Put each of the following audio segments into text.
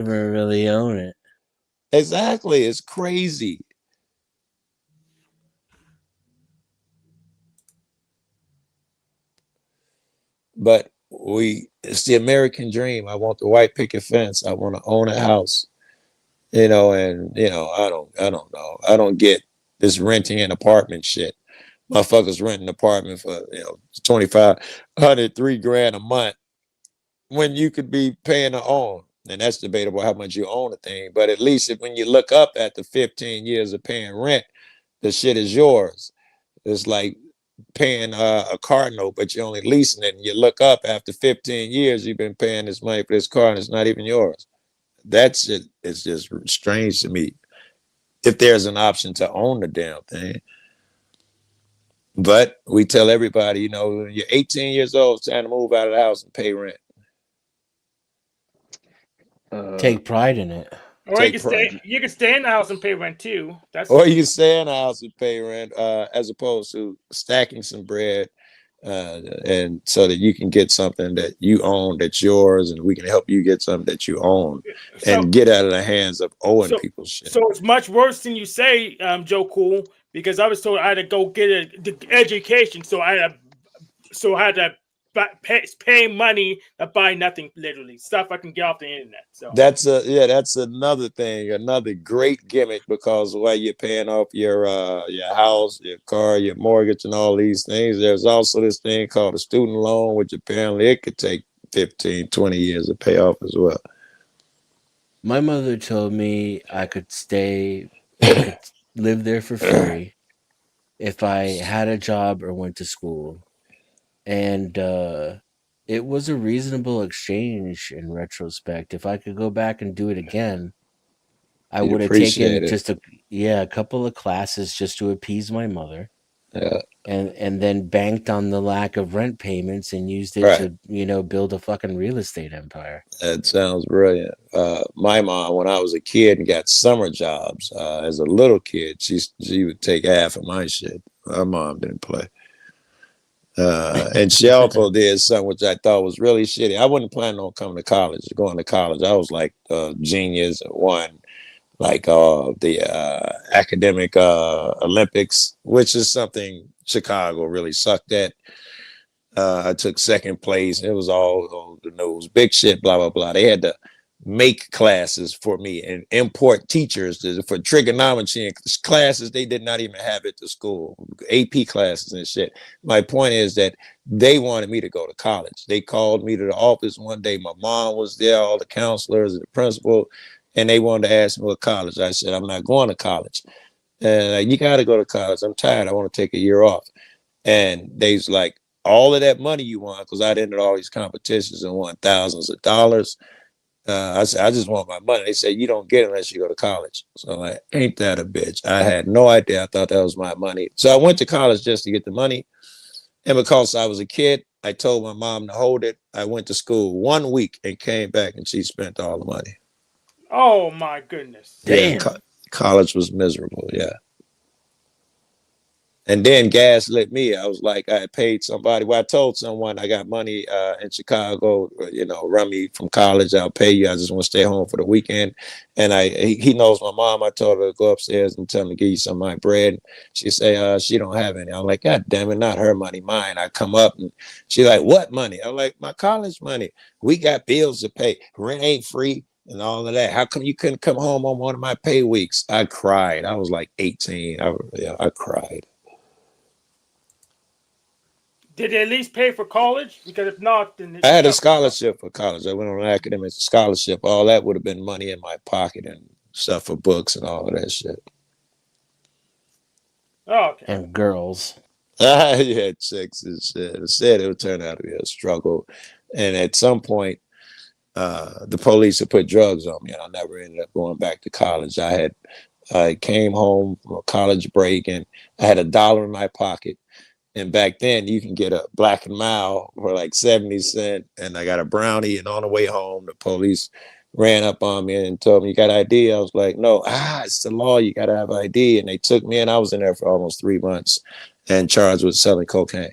never really own it. Exactly. It's crazy. But it's the American dream. I want the white picket fence. I want to own a house, and I don't know. I don't get this renting an apartment shit. Motherfuckers renting an apartment for, 2,500, $3,000 a month when you could be paying to own. And that's debatable how much you own a thing. But at least when you look up at the 15 years of paying rent, the shit is yours. It's like paying a car note, but you're only leasing it. And you look up after 15 years, you've been paying this money for this car and it's not even yours. That's it. It's just strange to me. If there's an option to own the damn thing. But we tell everybody, when you're 18 years old, it's time to move out of the house and pay rent. Uh, Take pride in it. Or you Take can pride. stay. You can stay in the house and pay rent too. That's Or you can stay in the house and pay rent, as opposed to stacking some bread, and so that you can get something that you own that's yours, and we can help you get something that you own so. and get out of the hands of owing So, people shit. so it's much worse than you say, Joe Cool. Because I was told I had to go get the education, so I had to pay money to buy nothing, literally stuff I can get off the internet. So That's another thing, another great gimmick, because while you're paying off your house, your car, your mortgage, and all these things, there's also this thing called a student loan, which apparently it could take 15, 20 years to pay off as well. My mother told me I could live there for free if I had a job or went to school. And it was a reasonable exchange in retrospect. If I could go back and do it again, I You'd would have appreciate taken it. a couple of classes just to appease my mother, Yeah, and then banked on the lack of rent payments and used it right. to build a fucking real estate empire. That sounds brilliant. My mom, when I was a kid and got summer jobs, as a little kid, she would take half of my shit. My mom didn't play. And she also did something which I thought was really shitty. I wasn't planning on coming to college, going to college. I was like genius and won like the academic Olympics, which is something Chicago really sucked at. I took second place. It was all the news, big shit, blah blah blah. They had to make classes for me and import teachers for trigonometry and classes they did not even have at the school, AP classes and shit. My point is that they wanted me to go to college. They called me to the office one day. My mom was there, all the counselors and the principal, and they wanted to ask me what college. I said, I'm not going to college. And you got to go to college. I'm tired. I want to take a year off. And they's like, all of that money you want, because I'd entered all these competitions and won thousands of dollars. I said, I just want my money. They said, you don't get it unless you go to college. So I'm like, ain't that a bitch? I had no idea. I thought that was my money. So I went to college just to get the money. And because I was a kid, I told my mom to hold it. I went to school 1 week and came back and she spent all the money. oh my goodness. Yeah, Damn. college was miserable. Yeah. And then gaslit me. I was like, I had paid somebody. Well, I told someone I got money in Chicago, run me from college. I'll pay you. I just want to stay home for the weekend. And he knows my mom. I told her to go upstairs and tell him to give you some of my bread. She say, she don't have any. I'm like, God damn it, not her money, mine. I come up and she like, what money? I'm like, my college money. We got bills to pay. Rent ain't free and all of that. How come you couldn't come home on one of my pay weeks? I cried. I was like 18. I cried. Did they at least pay for college? Because if not, then I it's had a tough. scholarship for college. I went on an academic scholarship. All that would have been money in my pocket and stuff for books and all of that shit. Oh, okay. And girls. I had chicks and shit. It said it would turn out to be a struggle. And at some point, the police had put drugs on me, and I never ended up going back to college. I came home from a college break, and I had $1 in my pocket. And back then, you can get a Black and Mild for like 70 cents. And I got a brownie. And on the way home, the police ran up on me and told me, you got ID? I was like, no, it's the law. You got to have ID. And they took me in. I was in there for almost 3 months and charged with selling cocaine.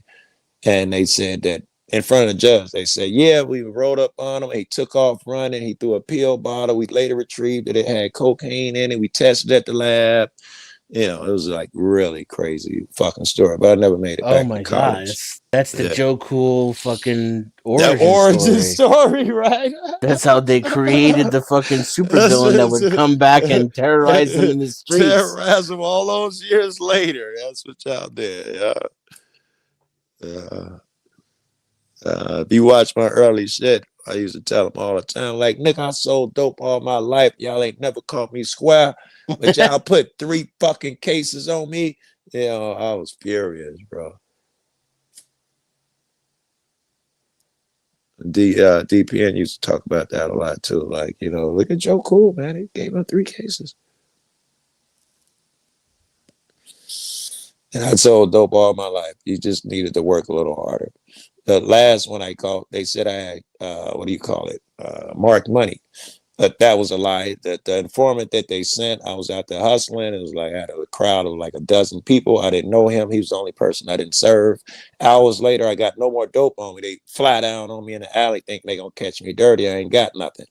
And they said that in front of the judge. They said, yeah, we rolled up on him. He took off running. He threw a pill bottle. We later retrieved it. It had cocaine in it. We tested at the lab. You know, it was like really crazy fucking story, but I never made it Oh back to my god, college. that's the Yeah. Joe Cool fucking That origin origin story. story, right? That's how they created the fucking That's supervillain that would come back and terrorize them in the streets. terrorize them all those years later. That's what y'all did. Yeah. If you watch my early shit, I used to tell them all the time, like, nigga, I sold dope all my life. Y'all ain't never caught me square, but y'all put 3 fucking cases on me. You know, I was furious, bro. DPN used to talk about that a lot too. Like, you know, look at Joe Cool, man. He gave him 3 cases. And I sold dope all my life. You just needed to work a little harder. The last one I called, they said I had, marked money. But that was a lie. The informant that they sent, I was out there hustling. It was like I had a crowd of like a dozen people. I didn't know him. He was the only person I didn't serve. Hours later, I got no more dope on me. They fly down on me in the alley thinking they're going to catch me dirty. I ain't got nothing.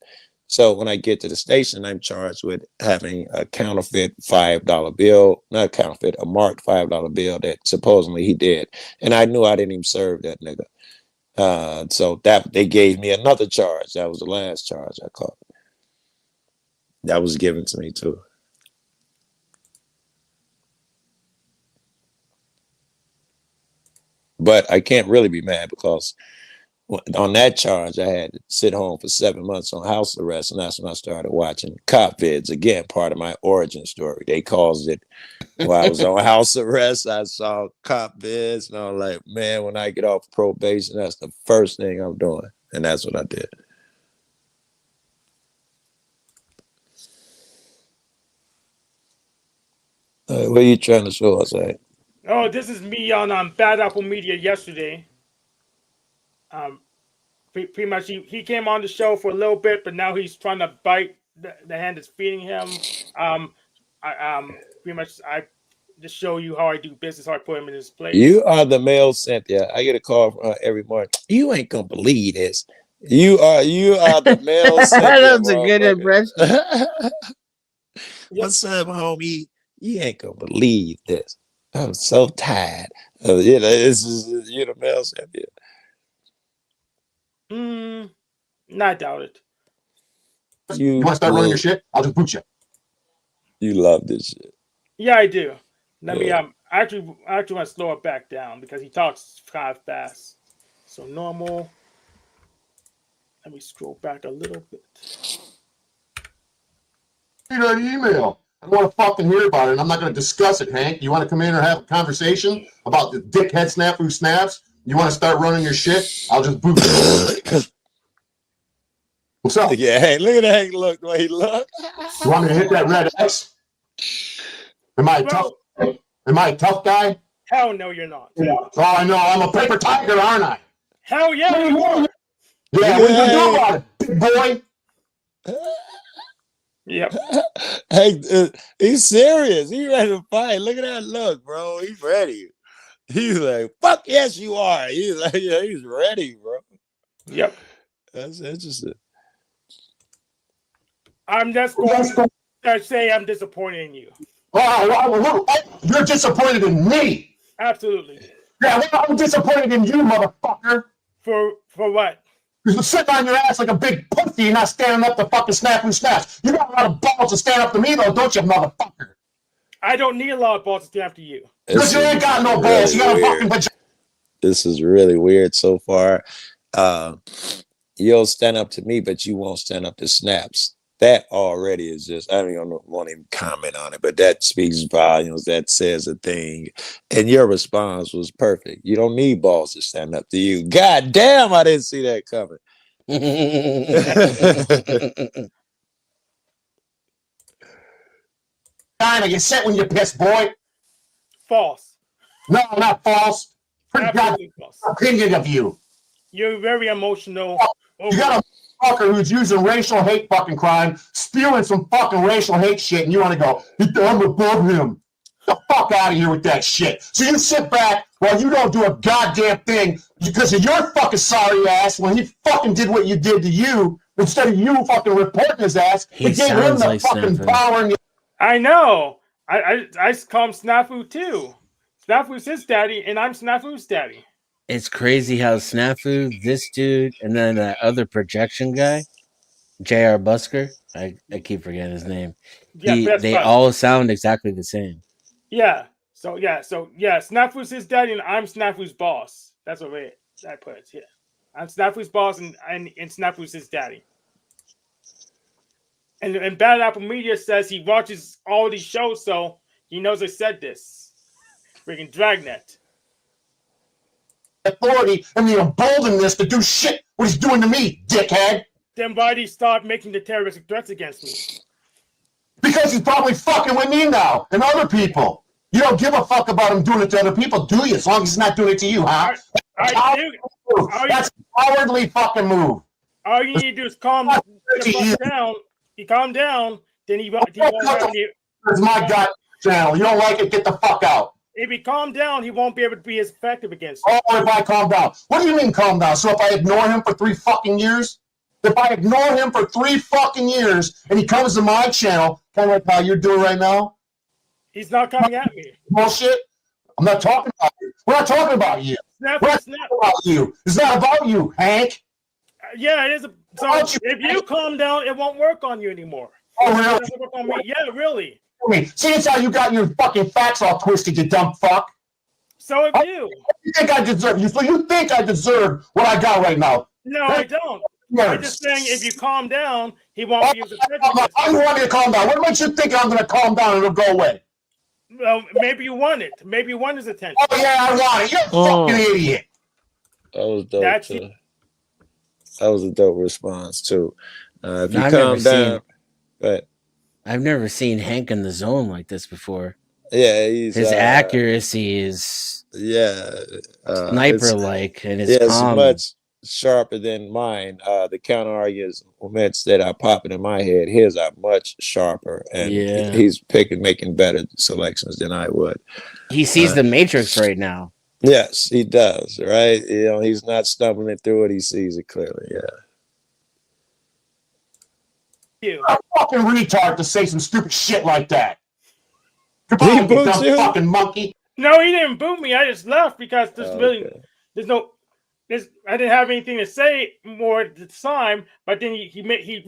So when I get to the station, I'm charged with having a counterfeit $5 bill, not a counterfeit, a marked $5 bill that supposedly he did. And I knew I didn't even serve that nigga. So that they gave me another charge. That was the last charge I caught. That was given to me too. But I can't really be mad because on that charge, I had to sit home for 7 months on house arrest. And that's when I started watching cop vids. Again, part of my origin story. They caused it while I was on house arrest. I saw cop vids and I was like, man, when I get off probation, that's the first thing I'm doing. And that's what I did. What are you trying to show us, eh? Oh, this is me on Bad Apple Media yesterday. Pretty much he came on the show for a little bit, but now he's trying to bite the hand that's feeding him. Pretty much I just show you how I do business, how I put him in his place. You are the male Cynthia. I get a call from her every morning. You ain't gonna believe this. You are the male Cynthia. That's a good impression. What's up, homie? You ain't gonna believe this. I'm so tired. You know, you're the male Cynthia. I doubt it. You want to start running your shit? I'll just boot you. You love this shit. Yeah, I do. Let me I actually want to slow it back down because he talks kind of fast. So normal. Let me scroll back a little bit. You know, an email. I don't want to fucking hear about it, and I'm not going to discuss it, Hank. You want to come in and have a conversation about the dickhead snap who snaps? You want to start running your shit? I'll just boot you. What's up? Yeah, hey, look at Hank look the way he look. You want me to hit that red X? Am I a tough guy? Hell no, you're not. Yeah. Oh, I know. I'm a paper tiger, aren't I? Hell yeah, you are. Yeah, what are you going to do about it, big boy? Yep. Hey, he's serious. He ready to fight. Look at that look, bro. He's ready. He's like, fuck yes, you are. He's like, yeah, he's ready, bro. Yep. That's interesting. I'm just going to say I'm disappointed in you. Oh, you're disappointed in me. Absolutely. Yeah, well, I'm disappointed in you, motherfucker. For what? You're sitting on your ass like a big pussy. You're not standing up to fucking snap and snaps. You got a lot of balls to stand up to me, though, don't you, motherfucker? I don't need a lot of balls to stand up to you. Because you ain't got no balls. You got a fucking vagina. This is really weird so far. You'll stand up to me, but you won't stand up to snaps. That already is just, I don't even want to even comment on it, but that speaks volumes. That says a thing. And your response was perfect. You don't need balls to stand up to you. God damn, I didn't see that coming. You sit when you're pissed, boy. False. No, not false. Pretty Absolutely false. opinion of you. You're very emotional. You got a fucker who's using racial hate fucking crime, spewing some fucking racial hate shit, and you want to go, I'm above him. Get the fuck out of here with that shit. So you sit back, Well, you don't do a goddamn thing because of your fucking sorry ass when he fucking did what you did to you. Instead of you fucking reporting his ass, He it gave him sounds the like fucking Snafu. power and I know. I call him Snafu too. Snafu's his daddy, and I'm Snafu's daddy. It's crazy how Snafu, this dude, and then that other projection guy, J.R. Busker. I keep forgetting his name. Yeah, best They buddy. all sound exactly the same. Yeah. So Snafu's his daddy, and I'm Snafu's boss. That's what I put it. Yeah, I'm Snafu's boss, and Snafu's his daddy. And Bad Apple Media says he watches all these shows, so he knows I said this. Freaking Dragnet. authority and the emboldenedness to do shit what he's doing to me, dickhead. Then why did he stop making the terroristic threats against me? Because he's probably fucking with me now and other people. You don't give a fuck about him doing it to other people, do you? As long as he's not doing it to you, huh? I do. That's a cowardly fucking move. All you need to do is calm the fuck down. He calmed down, then he won't have any. It's my god channel. You don't like it, get the fuck out. If he calmed down, he won't be able to be as effective against you. Oh, if I calm down. What do you mean calm down? So if I ignore him for 3 fucking years? If I ignore him for 3 fucking years and he comes to my channel, kind of like how you're doing right now? He's not coming at me. Bullshit. I'm not talking about you. We're not talking about you. Snap, We're not snap. talking about you. It's not about you, Hank. Yeah, it is. So if you calm down, it won't work on you anymore. Oh, It really? doesn't work on me. Yeah, really. See, it's how you got your fucking facts all twisted, you dumb fuck. So have you. You think I deserve you? So you think I deserve what I got right now? No, I don't. I'm just saying, if you calm down, he won't be as effective. I want you to calm down. What makes you think I'm going to calm down and it'll go away? Well, maybe you want it. Maybe you want his attention. Oh, yeah, I want it. You're a fucking idiot. That was dope. That's Too. That was a dope response too. If you I've calm never down, seen- but I've never seen Hank in the zone like this before. yeah, he's His accuracy is sniper like, and it's it's calm. much sharper than mine. The counter arguments that are popping in my head, his are much sharper, and Yeah. he's making better selections than I would. He sees the Matrix right now. Yes, he does. Right? You know, he's not stumbling through it. He sees it clearly. Yeah. You. You're a fucking retard to say some stupid shit like that. He Goodbye, you booed dumb you? fucking monkey. No, he didn't boot me. I just left because Oh, okay. I didn't have anything to say more at the time. But then he made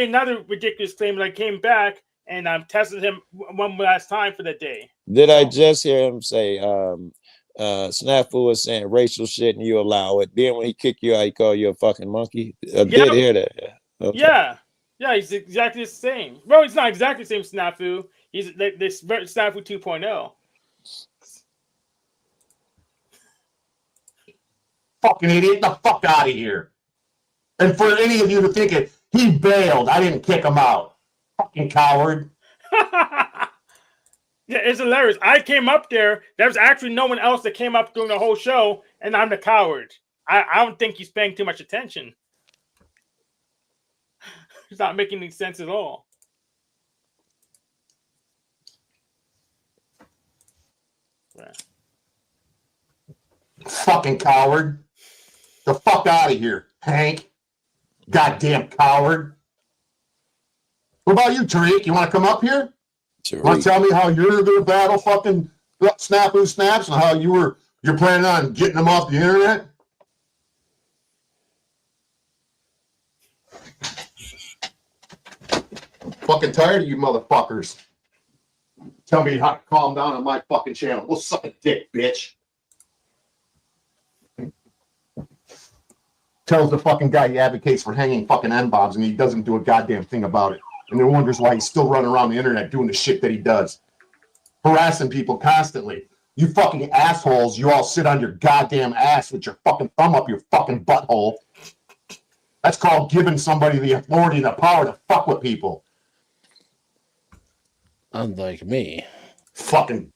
another ridiculous claim, and I came back and tested him one last time for the day. Did I just hear him say, Snafu was saying racial shit and you allow it? Then when he kick you out, he call you a fucking monkey? I did hear that. Yeah. Okay. Yeah, he's exactly the same. Well, he's not exactly the same Snafu. He's this Snafu 2.0. Fucking idiot. Get the fuck out of here. And for any of you to think it, he bailed. I didn't kick him out. Fucking coward. Yeah, it's hilarious. I came up there. There was actually no one else that came up during the whole show, and I'm the coward. I don't think he's paying too much attention. It's not making any sense at all. Yeah. Fucking coward. The fuck out of here, Hank. Goddamn coward. What about you, Tariq? You want to come up here? Want to tell me how you're the battle fucking Snafu Snaps and how you're planning on getting them off the internet? Fucking tired of you motherfuckers. Tell me how to calm down on my fucking channel. We'll suck a dick, bitch. Tells the fucking guy he advocates for hanging fucking N-bombs and he doesn't do a goddamn thing about it. And then wonders why he's still running around the internet doing the shit that he does. Harassing people constantly. You fucking assholes, you all sit on your goddamn ass with your fucking thumb up your fucking butthole. That's called giving somebody the authority and the power to fuck with people. Unlike me. Fucking.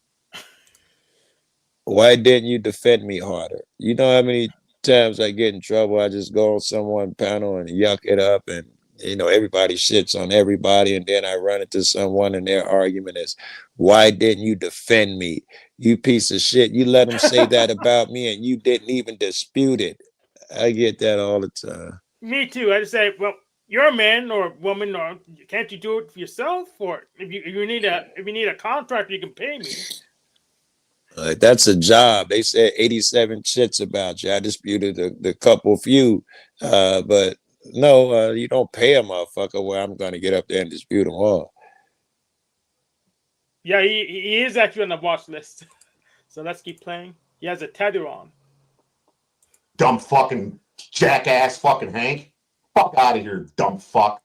Why didn't you defend me harder? You know how many times I get in trouble, I just go on someone's panel and yuck it up and everybody shits on everybody, and then I run into someone and their argument is, why didn't you defend me? You piece of shit. You let them say that about me and you didn't even dispute it. I get that all the time. Me too. I just say, well, you're a man or woman, or can't you do it for yourself? Or if you need a contract, you can pay me. That's a job. They said 87 shits about you. I disputed the couple few, but no, you don't pay a motherfucker where I'm going to get up there and dispute them all. Yeah, he is actually on the watch list. So let's keep playing. He has a tether on. Dumb fucking jackass fucking Hank. Fuck out of here, dumb fuck.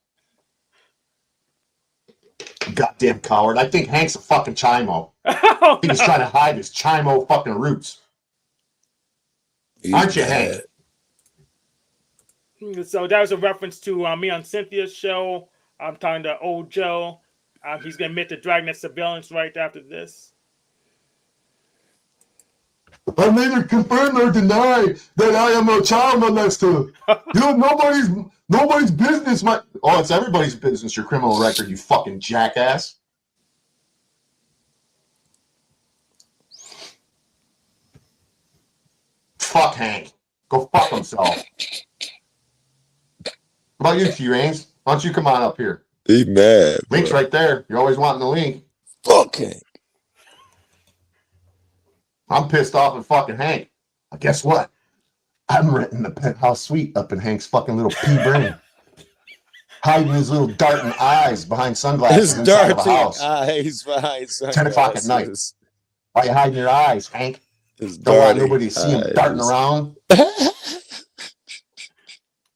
Goddamn coward. I think Hank's a fucking chimo. Oh, He was trying to hide his chimo fucking roots. Aren't you, Hank? So that was a reference to me on Cynthia's show. I'm talking to old Joe. He's going to admit to Dragnet surveillance right after this. I neither confirm nor deny that I am a child molester. Nobody's business. It's everybody's business, your criminal record, you fucking jackass. Fuck Hank. Go fuck himself. How about you, T-Rains? Why don't you come on up here? He mad. Link's right there. You're always wanting the link. Fuck Hank. I'm pissed off at fucking Hank. Guess what? I'm renting the penthouse suite up in Hank's fucking little pea brain. Hiding his little darting eyes behind sunglasses His inside of a darting house. eyes behind sunglasses. 10 o'clock at night. Why you hiding your eyes, Hank? His Don't want darting nobody to see him eyes. darting around.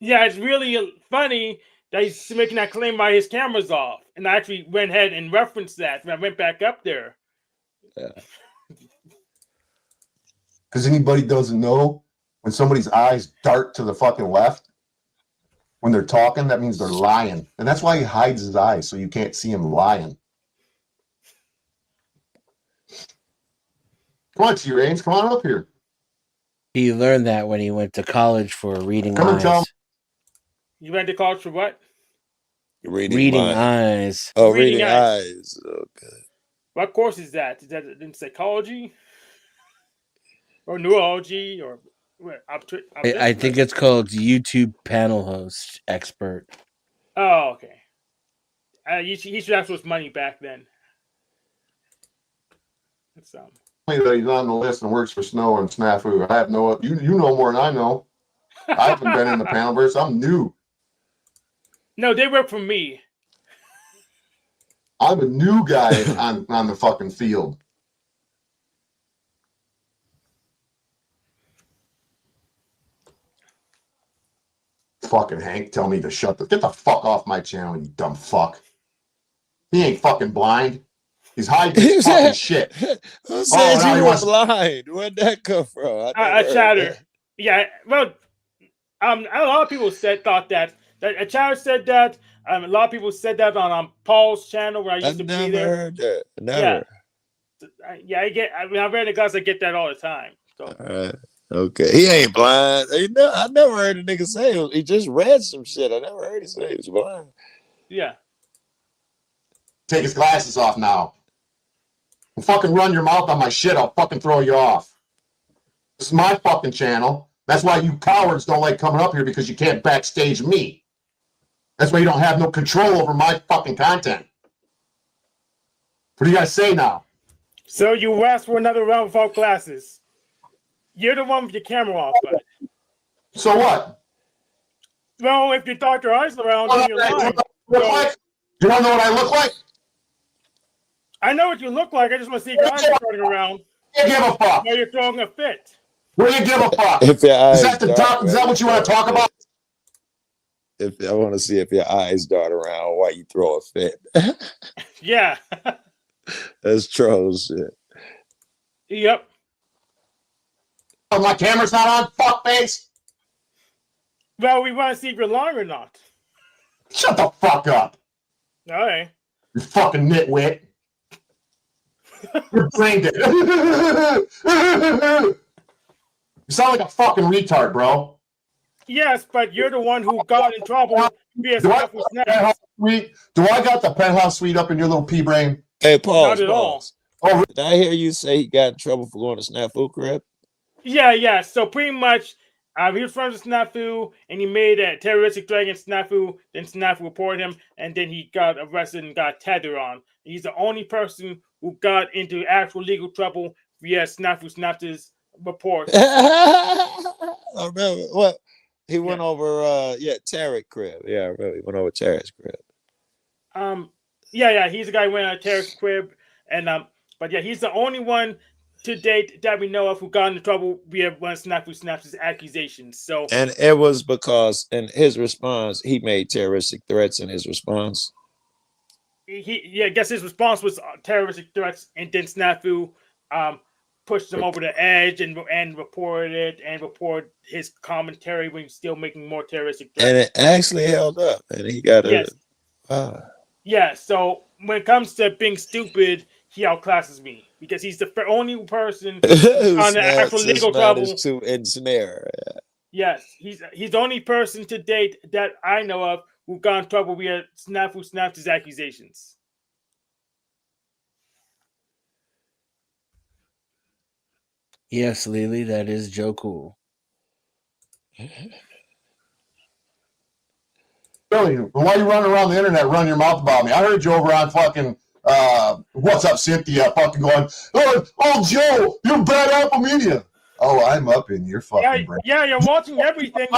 Yeah, it's really funny that he's making that claim while his camera's off. And I actually went ahead and referenced that when I went back up there. Yeah. Because anybody doesn't know, when somebody's eyes dart to the fucking left, when they're talking, that means they're lying. And that's why he hides his eyes, so you can't see him lying. Come on, T-Rains, come on up here. He learned that when he went to college for reading Come and tell eyes. You went to college for what? Reading Eyes. Oh, Reading reading eyes. Okay. What course is that? Is that in psychology? Or neurology? Or what? I think it's called YouTube panel host expert. Oh, okay. He should have his money back then. That's That he's on the list and works for Snow and Snafu. I have no, you know more than I know. I haven't been in the panelverse. I'm new. No, they work for me. I'm a new guy on the fucking field. Fucking Hank, tell me to get the fuck off my channel, you dumb fuck. He ain't fucking blind. He's hiding his fucking shit. Who said now you he were wants- blind? Where'd that come from? A chatter. Yeah, well, a lot of people thought that. A chatter said that. A lot of people said that on Paul's channel where I used to be never there. heard that. Never. Yeah, I read the guys that get that all the time. So. All right. Okay. He ain't blind. I never heard a nigga say it. He just read some shit. I never heard him say he was blind. Yeah. Take his glasses off now. Don't fucking run your mouth on my shit. I'll fucking throw you off. This is my fucking channel. That's why you cowards don't like coming up here, because you can't backstage me. That's why you don't have no control over my fucking content. What do you guys say now? So you asked for another round without glasses. You're the one with your camera off, but. So what? Well, if you dart your eyes around, then you're lying. You don't know what I look like? I know what you look like. I just want to see your eyes darting around. You give a fuck. While you're throwing a fit. What do you give a fuck? If your eyes Is that is that what you want to talk about? If I want to see if your eyes dart around while you throw a fit. Yeah. That's troll shit. Yep. Oh, my camera's not on, fuckface. Well, we want to see if you're lying or not. Shut the fuck up. All right. You fucking nitwit. You're brain dead. You sound like a fucking retard, bro. Yes, but you're the one who got in trouble via Do I, Snafu Snaps. do I got the penthouse suite up in your little pea brain? Hey, pause, Not at all. pause. Oh, Did I hear you say he got in trouble for going to Snafu Crib? Yeah. So pretty much, he was from the Snafu, and he made a terroristic threat against Snafu. Then Snafu reported him, and then he got arrested and got tethered on. He's the only person who got into actual legal trouble via Snafu Snaps' report. I remember what he went Yeah. over. Tarek Crib. Yeah, I remember he went over Tarek's crib. Yeah. He's the guy who went on a terrorist crib, and but yeah, he's the only one to date that we know of who got into trouble via one of Snafu Snaps' accusations. So, And it was because in his response, he made terroristic threats in his response. I guess his response was terroristic threats, and then Snafu pushed him over the edge and reported his commentary when he's still making more terroristic threats. And it actually held up. And he got Yes. Wow. Yeah, so when it comes to being stupid, he outclasses me because he's the only person Who on the actual snaps legal his trouble. managed to ensnare. Yes, he's the only person to date that I know of who got in trouble via Snafu Snaps' accusations. Yes, Lily, that is Joe Cool. Really? Why you running around the internet running your mouth about me? I heard you over on fucking What's Up, Cynthia, fucking going, oh Joe, you're bad Apple Media. Oh, I'm up in your fucking brain. Yeah, you're watching everything.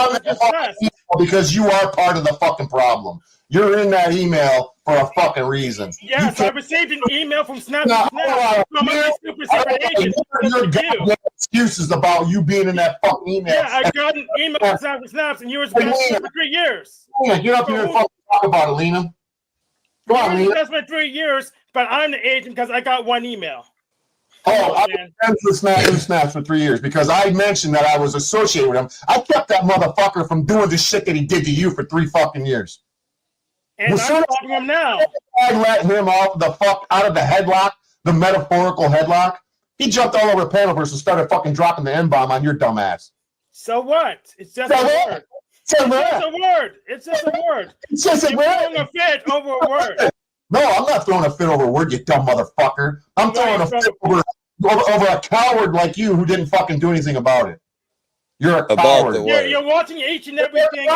Because you are part of the fucking problem. You're in that email for a fucking reason. Yes, I received an email from Snafu Snaps from a stupid separation. Your goddamn excuses about you being in that fucking email. Yeah, I got an email from Snafu Snaps, and you were best for 3 years. Yeah, get up here and fucking talk about it, Lena. Come on, Lena. That's been 3 years, but I'm the agent because I got one email. Oh, I've been friends with Snaps for 3 years because I mentioned that I was associated with him. I kept that motherfucker from doing the shit that he did to you for 3 fucking years. And I'm stopping him now. I let him out of the headlock, the metaphorical headlock. He jumped all over the panel and started fucking dropping the N-bomb on your dumb ass. So what? It's just a word. It's just a word. It's just a word. It's just a word. You're throwing a fit over a word. No, I'm not throwing a fit over a word, you dumb motherfucker. I'm throwing a fit over a coward like you who didn't fucking do anything about it. You're a coward. You're watching each and everything.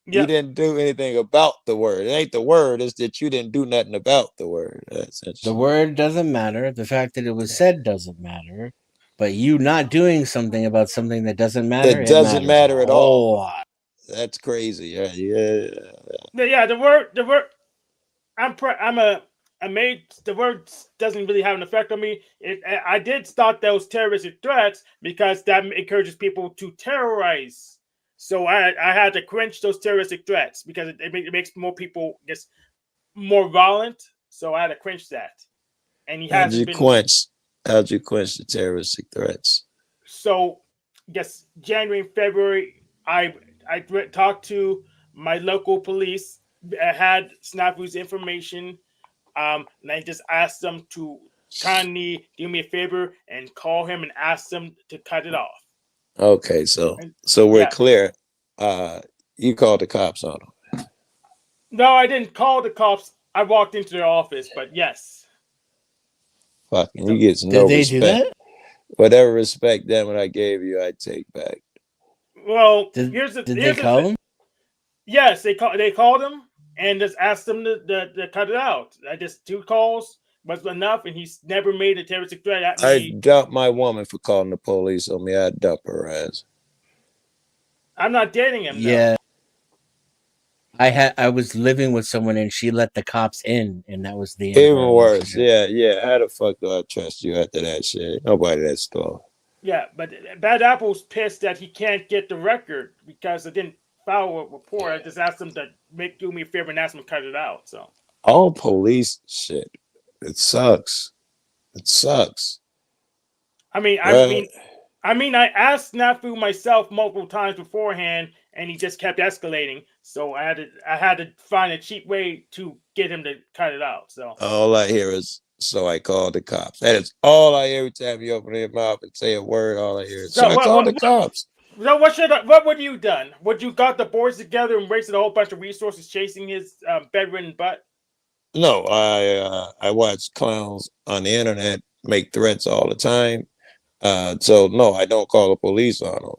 You didn't do anything about the word. It ain't the word, it's that you didn't do nothing about the word. The word doesn't matter. The fact that it was said doesn't matter. But you not doing something about something that doesn't matter, it doesn't matter at all. Lot. That's crazy. Yeah. The word. I'm amazed. The word doesn't really have an effect on me. I did start those terroristic threats because that encourages people to terrorize. So I had to quench those terroristic threats because it makes more people, I guess, more violent. So I had to quench that. And he How'd you quench the terroristic threats? So, I guess January and February, I talked to my local police. I had Snafu's information, and I just asked them to kindly do me a favor and call him and ask them to cut it off. Okay, so we're clear. You called the cops on them. No, I didn't call the cops. I walked into their office, but yes. Fucking, you get no respect. Do that? Whatever respect that what I gave you, I take back. Well, did they call him? Yes, they called him and just asked them to cut it out. I just 2 calls was enough, and he's never made a terroristic threat at me. I dumped my woman for calling the police on me. I dump her ass. I'm not dating him. Yeah. I was living with someone and she let the cops in, and that was the end. Even worse. Yeah. How the fuck do I trust you after that shit? Nobody that stole. Yeah, but Bad Apple's pissed that he can't get the record because I didn't file a report. I just asked him to do me a favor and ask him to cut it out. So all police shit. It sucks. I asked Snafu myself multiple times beforehand, and he just kept escalating. So I had to find a cheap way to get him to cut it out. So all I hear is, so I called the cops. That is all I hear every time you open your mouth and say a word. All I hear is, so I called the cops. So what would you done? Would you got the boys together and wasted a whole bunch of resources chasing his bedridden butt? No, I watch clowns on the internet make threats all the time. So no, I don't call the police on them.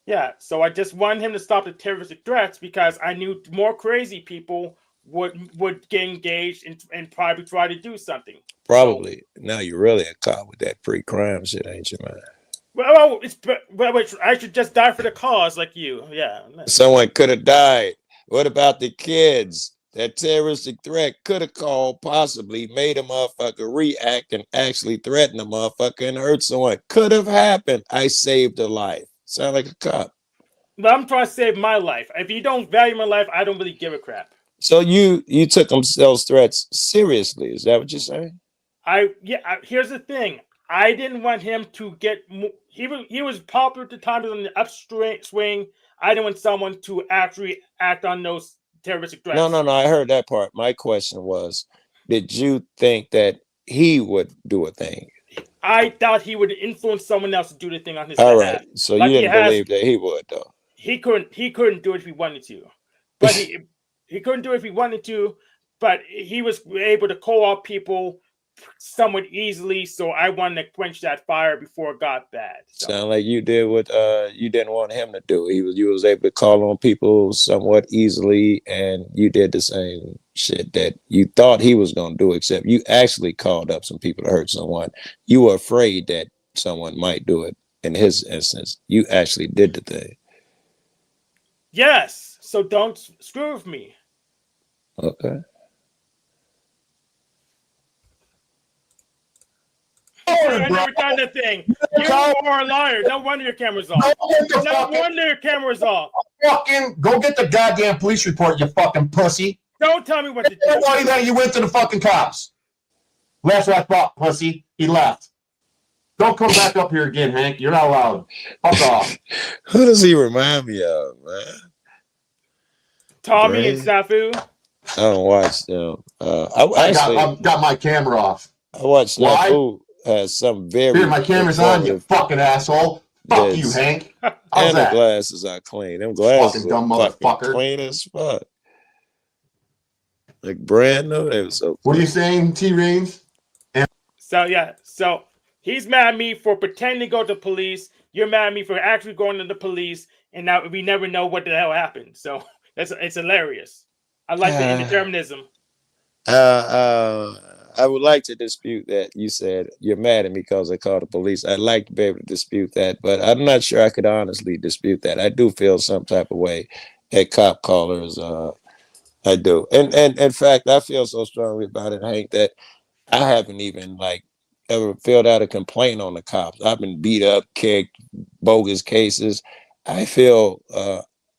Yeah, so I just wanted him to stop the terroristic threats because I knew more crazy people would get engaged and probably try to do something. Probably. Now you're really a cop with that pre-crime shit, ain't you, man? Well, I should just die for the cause, like you. Yeah. Someone could have died. What about the kids? That terroristic threat could have called, possibly made a motherfucker react and actually threaten a motherfucker and hurt someone. Could have happened. I saved a life. Sound like a cop. But I'm trying to save my life. If you don't value my life, I don't really give a crap. So you took those threats seriously. Is that what you're saying? Here's the thing. I didn't want him to get. He was popular at the time. He was on the upswing. I didn't want someone to actually act on those terroristic threats. No. I heard that part. My question was, did you think that he would do a thing? I thought he would influence someone else to do the thing on his All behalf. right. So you didn't believe that he would, though. He couldn't do it if he wanted to, but he couldn't do it if he wanted to. But he was able to call out people somewhat easily, so I wanted to quench that fire before it got bad. So. Sound like you did what you didn't want him to do. You was able to call on people somewhat easily, and you did the same shit that you thought he was gonna do, except you actually called up some people to hurt someone. You were afraid that someone might do it. In his instance, you actually did the thing. Yes, so don't screw with me. Okay. I never done the thing. You are a liar. No wonder your camera's off. No wonder your camera's off. Fucking go get the goddamn police report, you fucking pussy. Don't tell me what to do. Why that you went to the fucking cops? That's what I thought, pussy. He left. Don't come back up here again, Hank. You're not allowed. Fuck off. Who does he remind me of, man? Tommy and Snafu. I don't watch them. I got my camera off. I watched Snafu. Has some very. Here, my camera's on, you fucking asshole. Fuck you, Hank. How's and that? the glasses are clean. Them glasses fucking dumb motherfucker. Clean as fuck. Like brand new. They were so clean. What are you saying, T-Reigns? So he's mad at me for pretending to go to the police. You're mad at me for actually going to the police, and now we never know what the hell happened. So it's hilarious. I like the indeterminism. I would like to dispute that you said you're mad at me because I called the police. I'd like to be able to dispute that, but I'm not sure I could honestly dispute that. I do feel some type of way at cop callers. I do. And in fact, I feel so strongly about it, Hank, that I haven't even ever filled out a complaint on the cops. I've been beat up, kicked, bogus cases. I feel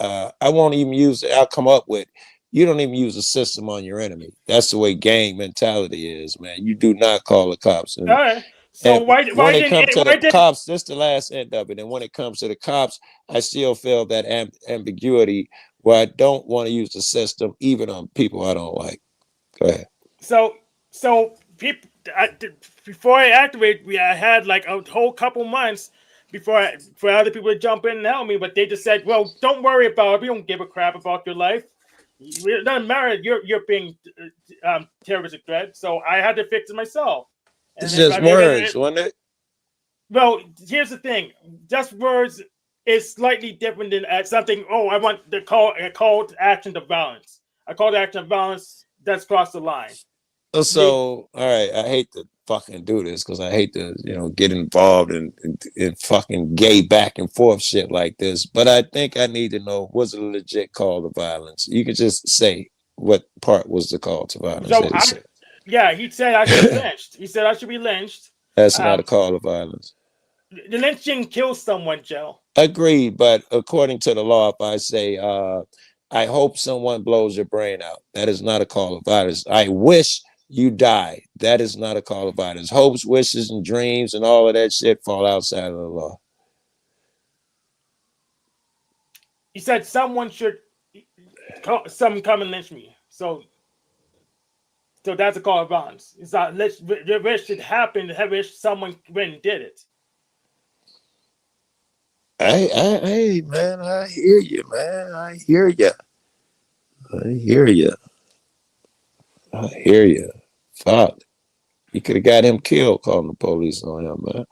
I won't even use it. I'll come up with, you don't even use the system on your enemy. That's the way gang mentality is, man. You do not call the cops. And, all right. So why when it comes to the cops, this is the last end of it. And when it comes to the cops, I still feel that ambiguity where I don't want to use the system even on people I don't like. Go ahead. So people, before I activated, I had like a whole couple months for other people to jump in and help me, but they just said, "Well, don't worry about it. We don't give a crap about your life. It doesn't matter. You're being terroristic threat." So I had to fix it myself. It's just words, wasn't it? Well, here's the thing: just words is slightly different than something. Oh, I want the call to action to violence. A call to action of violence that's crossed the line. So, all right, I hate to fucking do this because I hate to, get involved in fucking gay back and forth shit like this. But I think I need to know, was it a legit call to violence? You could just say what part was the call to violence. So he said I should be lynched. He said I should be lynched. That's not a call to violence. The lynching kills someone, Joe. Agreed, but according to the law, if I say, I hope someone blows your brain out, that is not a call to violence. I wish you die. That is not a call of violence. Hopes, wishes, and dreams and all of that shit fall outside of the law. He said someone should come and lynch me. So that's a call of violence. It's not wish it happened. Wish someone went and did it. Hey, man, I hear you, man. I hear you. I hear you. I hear you. Fuck. You could have got him killed calling the police on him, man.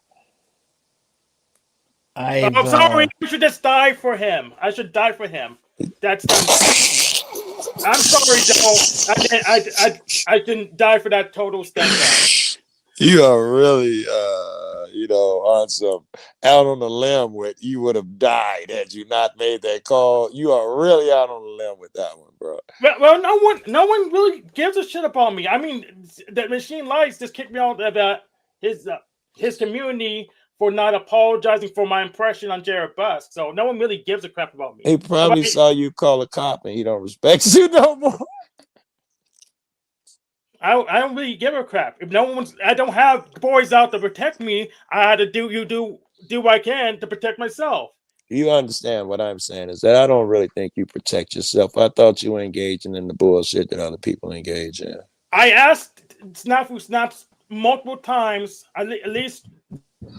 I'm sorry. I should just die for him. I should die for him. That's done. I'm sorry, Joe. I didn't die for that total step down. You are really, on some out on the limb with you would have died had you not made that call. You are really out on the limb with that one, bro. Well, no one really gives a shit about me. I mean, the Machine Lights just kicked me out about his community for not apologizing for my impression on Jared Busk. So no one really gives a crap about me. He probably saw you call a cop and he don't respect you no more. I don't really give a crap. If no one's, I don't have boys out to protect me. I had to do what I can to protect myself. You understand what I'm saying is that I don't really think you protect yourself. I thought you were engaging in the bullshit that other people engage in. I asked Snafu Snaps multiple times, at least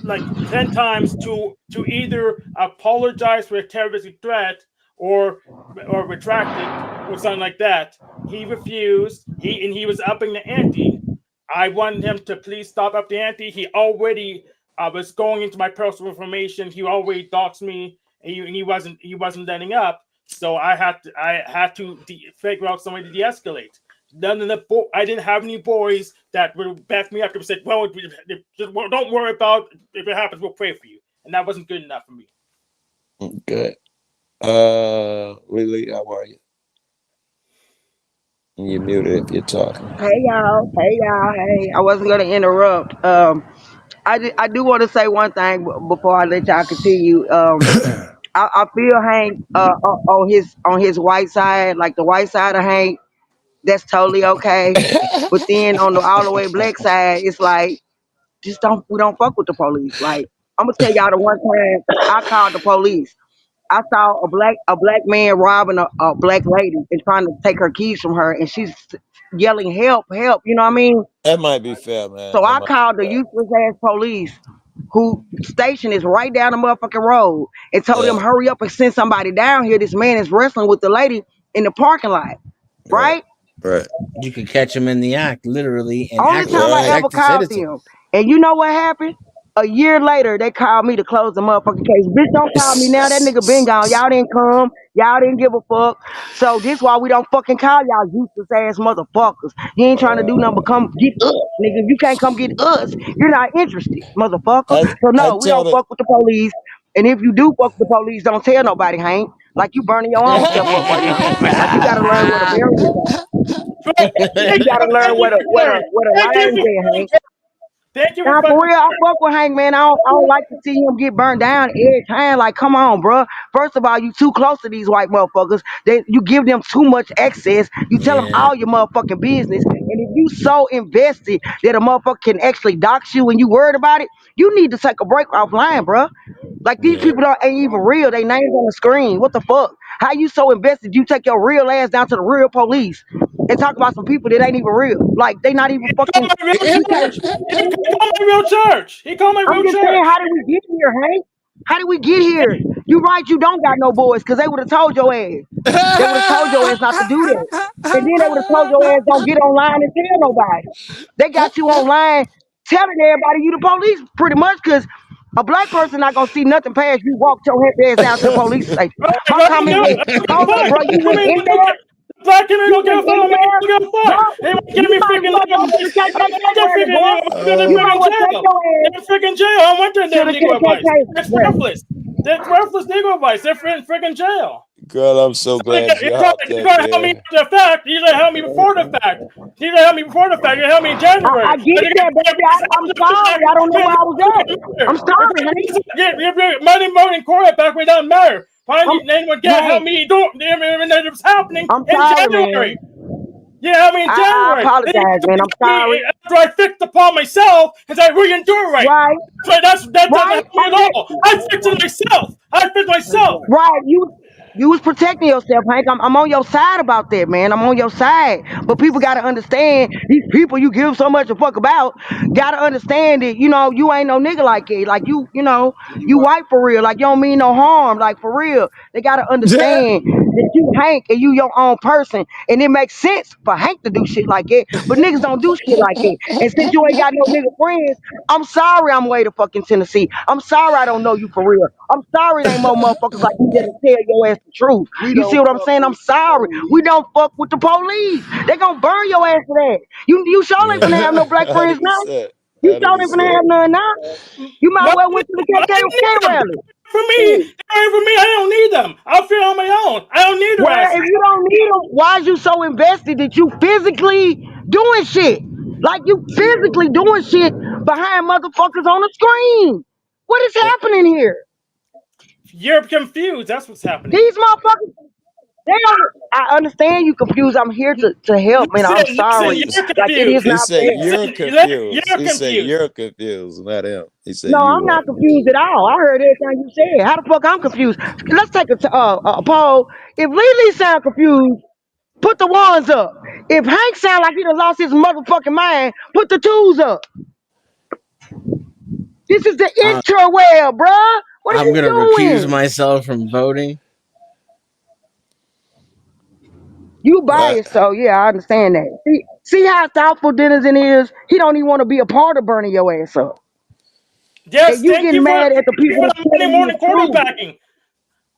like 10 times, to either apologize for a terroristic threat or retract it or something like that. He refused. He was upping the ante. I wanted him to please stop up the ante. He already was going into my personal information. He already doxed me, and he wasn't letting up. So I had to figure out some way to de-escalate. None of the I didn't have any boys that would back me up and said, "Well, don't worry about if it happens. We'll pray for you." And that wasn't good enough for me. Good. Lily, how are you? You're muted if you're talking. Hey y'all, hey. I wasn't gonna interrupt. I do want to say one thing before I let y'all continue. I feel Hank on his white side, like the white side of Hank. That's totally okay. But then on the all the way black side, it's like we don't fuck with the police. Like I'm gonna tell y'all the one time I called the police. I saw a black man robbing a black lady and trying to take her keys from her, and she's yelling help, help. You know what I mean? That might be fair, man. So That I might called the be fair. useless ass police, who station is right down the motherfucking road, and told them Yeah, hurry up and send somebody down here. This man is wrestling with the lady in the parking lot, right, right? right, You could catch him in the act, literally, and Only time actually I right. ever protect a called citizen. them. And you know what happened? A year later, they called me to close the motherfucking case. Bitch, don't call me now. That nigga been gone. Y'all didn't come. Y'all didn't give a fuck. So this why we don't fucking call y'all useless ass motherfuckers. You ain't trying to do nothing but come get us. Nigga, if you can't come get us, you're not interested, motherfucker. So I no, we tell don't the fuck with the police. And if you do fuck with the police, don't tell nobody, Hank. Like you burning your own self up right now. Like you gotta learn where the barriers are. You gotta learn where the lines at, Hank. Thank you for Now, for fucking. real, I fuck with Hank, man. I don't like to see him get burned down every time. Like, come on, bro. First of all, you too close to these white motherfuckers. You give them too much access. You tell them Yeah, all your motherfucking business. And if you so invested that a motherfucker can actually dox you and you worried about it, you need to take a break offline, bro. Like, these yeah. people ain't even real. They names on the screen. What the fuck? How you so invested you take your real ass down to the real police and talk about some people that ain't even real? Like, they not even Called fucking. my real You can't. church. He called my real church. He called my I'm real just saying, church. how did we get here, Hank? How did we get here? You right, you don't got no boys, because they would have told your ass. They would have told your ass not to do that. And then they would have told your ass don't get online and tell nobody. They got you online telling everybody you the police pretty much, because a black person not gonna see nothing past you walk your head ass down to the police station. Right, My right. comment is, hold up, bro, you went in there, Black community you don't give went a fuck in about me. there, They don't give a bro. fuck. They want to give You me might as freaking well legal go to the advice. I KKK want their rally, freaking boy. legal. They're You might freaking as well take jail. your ass They're freaking jail. I want their to damn the legal advice. KKK It's rally. worthless. It's worthless legal advice. They're freaking jail. Girl, I'm so glad you You're hopped you're in trying to help me there. after the fact. You didn't help me before the fact. You didn't help me before the fact. You helped me in January. I get that, baby. I'm sorry. I don't know where I was at. I'm sorry, honey. Get money voting Korea back when it doesn't matter. I'm, Finally, then again, help Hank, me do it was happening I'm in sorry, January. man. Yeah, I mean I January. Then apologize, man. I'm sorry. after I fixed the problem myself, and said we didn't do it right. Right, That doesn't right. help me at all. I fixed it myself. I fixed myself. Right. You was protecting yourself, Hank. I'm on your side about that, man. I'm on your side. But people gotta understand these people you give so much a fuck about gotta understand that, you ain't no nigga like it. Like you white for real. Like you don't mean no harm. Like for real. They gotta understand that you Hank and you your own person. And it makes sense for Hank to do shit like it. But niggas don't do shit like it. And since you ain't got no nigga friends, I'm sorry I'm way to fucking Tennessee. I'm sorry I don't know you for real. I'm sorry there ain't more motherfuckers like you that'll tell your ass the truth. We You see don't what I'm fuck saying? I'm with the sorry. We police. don't fuck with the police. They gonna burn your ass for that. You sure ain't finna Yeah. have no black friends Hundred now. percent. You Hundred sure ain't finna percent. have none now. You might Why well do went to the I don't KKK need them. rally. For me, Shit. they're for me. I don't need them. I'll feel on my own. I don't need their Well, ass. if you don't need them, why is you so invested that you physically doing shit? Like you physically doing shit behind motherfuckers on the screen. What is happening here? You're confused. That's what's happening. These motherfuckers, they don't. I understand you confused. I'm here to help, man. I'm Listen, sorry. you're Like it is confused. He not said fair. you're Listen, confused. you're He said confused. you're confused, not him. He said No, you I'm are. not confused at all. I heard everything you said. How the fuck I'm confused? Let's take a poll. If Lily sound confused, put the ones up. If Hank sound like he done lost his motherfucking mind, put the twos up. This is the I, interweb, bruh. What are I'm you gonna recuse doing? myself from voting. You What? biased, so yeah, I understand that. See how thoughtful Denizen is? He don't even want to be a part of burning your ass up. Yes, And you thank getting you for mad at the thank you people for that's the Monday telling you morning the truth. quarterbacking.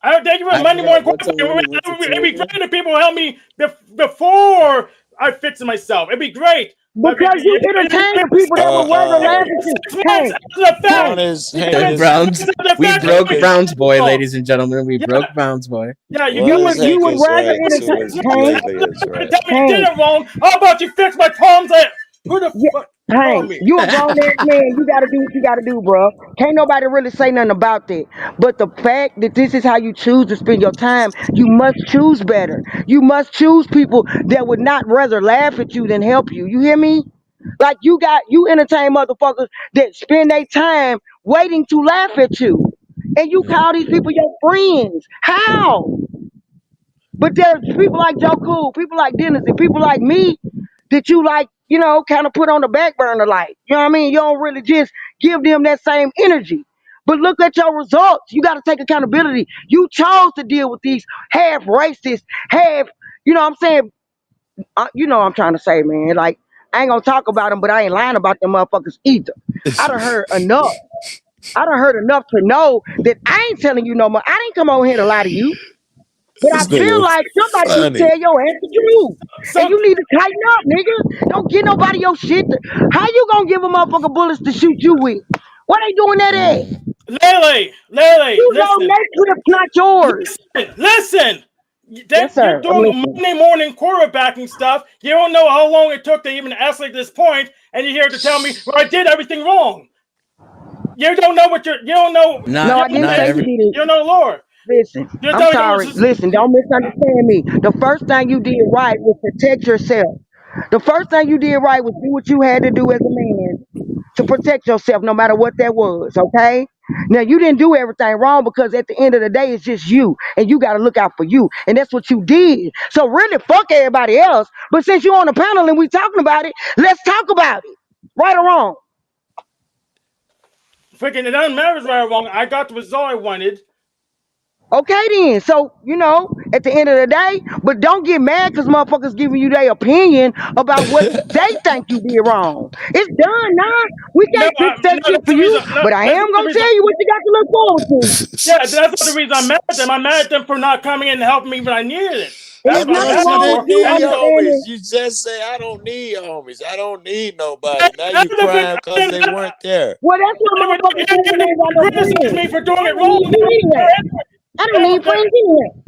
I don't thank you for I Monday What? morning What time is quarterbacking. it? What's the It'd be time? great if people help me before I fix myself. It'd be great. But Because you entertain the people that would rather laugh at you. 6 months Hank, after the fact. Hank, Hank The 6 is Browns. months after the We fact. Hank broke is Browns boy, Oh, ladies and gentlemen. We yeah, broke Browns boy. yeah. you would Hank you would is rather right to entertain his Hank, alias, right? Tell me I did Hank, it wrong. How about you fix my problems? Who the yeah, fuck calling Hank, me? you a grown ass man. You gotta do what you gotta do, bro. Can't nobody really say nothing about that. But the fact that this is how you choose to spend your time, you must choose better. You must choose people that would not rather laugh at you than help you. You hear me? Like you entertain motherfuckers that spend their time waiting to laugh at you. And you Yeah. call these people your friends. How? But there's people like Joe Cool, people like Dennis, and people like me that you like, kind of put on the back burner like. You know what I mean? You don't really just give them that same energy. But look at your results. You got to take accountability. You chose to deal with these half racist, half, what I'm saying, what I'm trying to say, man. Like, I ain't gonna talk about them, but I ain't lying about them motherfuckers either. I done heard enough. I done heard enough to know that I ain't telling you no more. I didn't come over here to lie to you. But I This feel nigga like somebody need to funny. tell your ass the truth. And So you need to tighten up, nigga. Don't get nobody your shit. How you gonna give a motherfucker bullets to shoot you with? Why they doing that at? Mm. Lele, You know listen. that clip's not yours. Listen. Yes, You're sir. I'm doing listening. Monday morning quarterbacking stuff. You don't know how long it took to even escalate this point, and you're here to tell me, well, I did everything wrong. You don't know what you don't know. No, Not I didn't not say you every didn't. You don't know lore. Listen, You're I'm telling me it was sorry. just Listen, don't misunderstand me. The first thing you did right was protect yourself. The first thing you did right was do what you had to do as a man to protect yourself, no matter what that was, okay? Now, you didn't do everything wrong because at the end of the day, it's just you, and you got to look out for you. And that's what you did. So, really, fuck everybody else. But since you're on the panel and we talking about it, let's talk about it. Right or wrong? freaking. It doesn't matter right or wrong. I got the result I wanted. Okay then. So, at the end of the day, but don't get mad because motherfuckers giving you their opinion about what they think you did wrong. It's done now. We No, can't fix that no, shit that's for the you, reason. No, but I that's am not the gonna reason. tell you what you got to look forward to. Yeah, that's not the reason I'm mad at them. I'm mad at them for not coming in and helping me when I needed it. And That's there's what I'm nothing Because mad you at them wrong with for. didn't you need And homies. understanding. You just say, I don't need homies. I don't need nobody. Now you I crying because they weren't there. Well, that's what motherfuckers say when they ain't got no criticize friends. me for doing I it don't wrong. need you anyway. I don't need I friends anyway.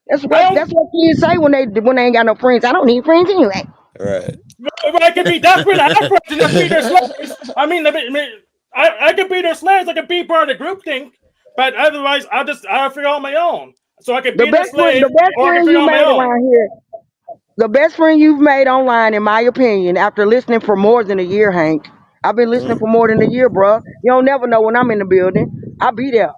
That's what don't. that's what kids say when they ain't got no friends. I don't need friends anyway. Right. But I could be desperate to have friends and not be their slaves. I could be their slaves. I could be part of the group thing. But otherwise, I'll figure out on my own. So I could The be their best friend, slave the best or I can friend figure you out on my made own. around here. The best friend you've made online, in my opinion, after listening for more than a year, Hank. I've been listening Mm. for more than a year, bro. You don't never know when I'm in the building. I be there,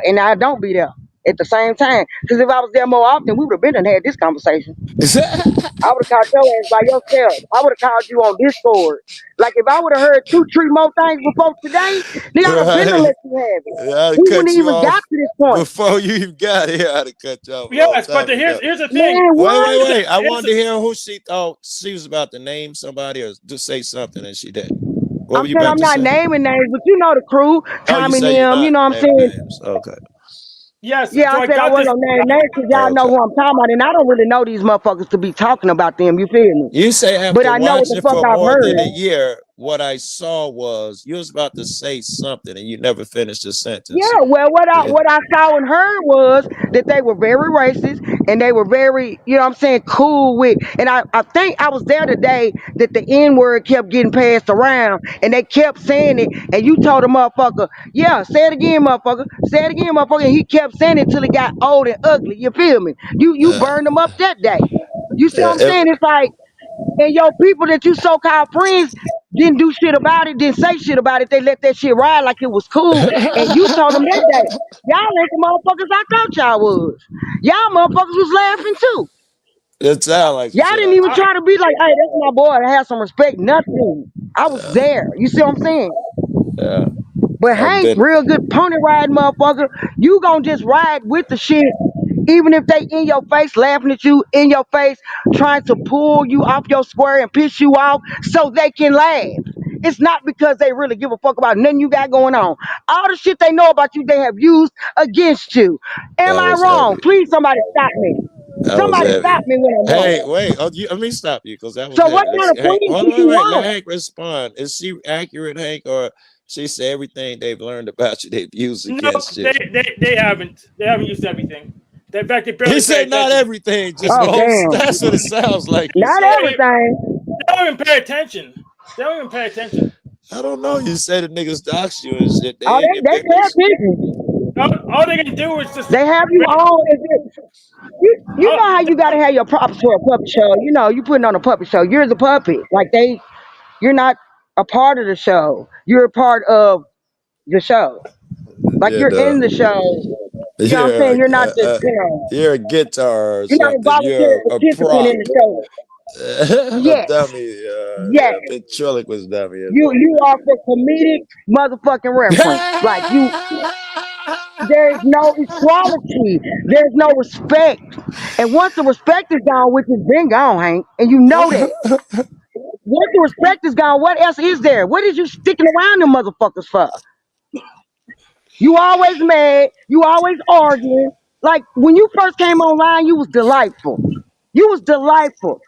and I don't be there. at the same time. Because if I was there more often, we would have been and had this conversation. I would have called your ass by yourself. I would have called you on Discord. Like if I would have heard 2, 3 more things before today, then I'd have been to Right. let you have it. I'd We cut wouldn't you even got off to this point. before you even got here. I'd have cut you off a long Yes, but time ago. here's the thing. Man, Wait. what? I Here's wanted to hear who she thought she was about to name somebody or to say something, and she didn't. What I'm were you saying about I'm to not say? naming names, but you know the crew, Oh, you Tommy and say you're them, you not know what I'm naming saying? names. Okay. yes. Yeah, So I I said I got wasn't this gonna name right. names because y'all know Okay. who I'm talking about, and I don't really know these motherfuckers to be talking about them, you feel me? You say But after I know what the watching fuck for I've more than a heard. year, what I saw was you was about to say something and you never finished the sentence. Yeah, well, Yeah. what I saw and heard was that they were very racist and they were very, you know what I'm saying, cool with. And I think I was there today that the N word kept getting passed around and they kept saying it. And you told the motherfucker, yeah, say it again, motherfucker, say it again, motherfucker. And he kept saying it till it got old and ugly. You feel me? You Uh, burned them up that day. You see what I'm yeah, saying? It's like, and your people that you so-called friends didn't do shit about it, didn't say shit about it. They let that shit ride like it was cool. And you told them that day, y'all ain't the motherfuckers I thought y'all was. Y'all motherfuckers was laughing too. it sounds like some Y'all shit didn't I even told. try to be like, hey, that's my boy. To have some respect. Nothing. I was Yeah, there. You see what I'm saying? yeah. But I've Hank, been. real good pony riding motherfucker. You gonna just ride with the shit, even if they in your face laughing at you, in your face trying to pull you off your square and piss you off so they can laugh. It's not because they really give a fuck about nothing you got going on. All the shit they know about you, they have used against you. Am That I was wrong? heavy. Please, somebody stop me. That was Somebody heavy. stop me when I'm Hey, wrong. wait. Oh, let me stop you because that was So what heavy. kind Let's of Hank. friends Hold do on, you wait. Let want? Hank respond. Is she accurate, Hank, or she say everything they've learned about you they've used No, against you? they haven't. They haven't used everything. In fact, they He barely pay said not attention. everything, just Oh most. damn. That's what it sounds like you Not said. everything. They don't even pay attention. They don't even pay attention. I don't know. You said the niggas dox you and shit. Oh, They in your they pay business. attention. All they can do is just They have you on as if you know how you gotta have your props for a puppet show. You know, you putting on a puppet show. You're the puppet. Like you're not a part of the show. You're a part of the show. Like Yeah, you're in the show. You know what I'm saying? You're not just, you're a guitar or you're not a something. voluntary You're a participant in prop. the show. A Yes. dummy. Yes. Yeah, ventriloquist dummy or You are for comedic motherfucking reference. Like there's no equality. There's no respect. And once the respect is gone, which has been gone, Hank, and you know that. something. Once the respect is gone, what else is there? What is you sticking around them motherfuckers for? You always mad. You always arguing. Like when you first came online, you was delightful. You was delightful.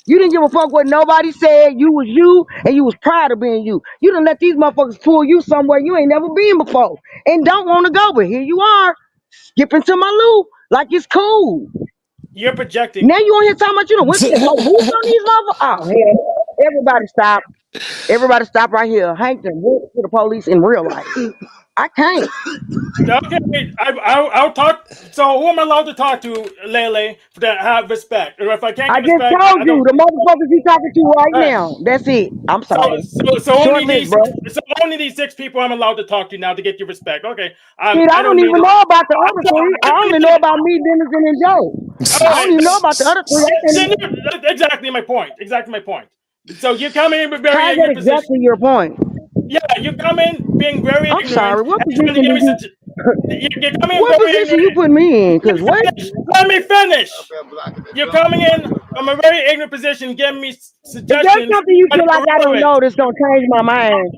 You didn't give a fuck what nobody said. You was you, and you was proud of being you. You done let these motherfuckers pull you somewhere you ain't never been before, and don't want to go. But here you are, skipping to my loop like it's cool. you're projecting. Now you on here talking about you done went to the police on these motherfuckers. Oh hell, everybody stop. Everybody stop right here. Hank done went to the police in real life. I can't. Okay, I'll talk. So who am I allowed to talk to, Lele, to have respect? Or if I can't I get just respect, told I you don't. the motherfuckers you talking to right All right. now. That's it. I'm So sorry. so so Short only list, these bro. so only these 6 people I'm allowed to talk to now to get your respect. Okay. Shit, I I don't don't need even it. know about the I other don't, three. I I don't only know need, about me, Dennison, and Joe. all I don't right. even know about the other three. I can't even. That's exactly my point. Exactly my point. So you come in with very How's that ignorant position. exactly your point? Yeah, you come in being very I'm ignorant sorry. What and trying to position give do me you? such. You come in What very position ignorant. you put me in? Let Cause me what? finish. Let me finish. You're coming in from a very ignorant position, giving me If there's suggestions something you that feel are like I don't irrelevant. know that's gonna change my mind,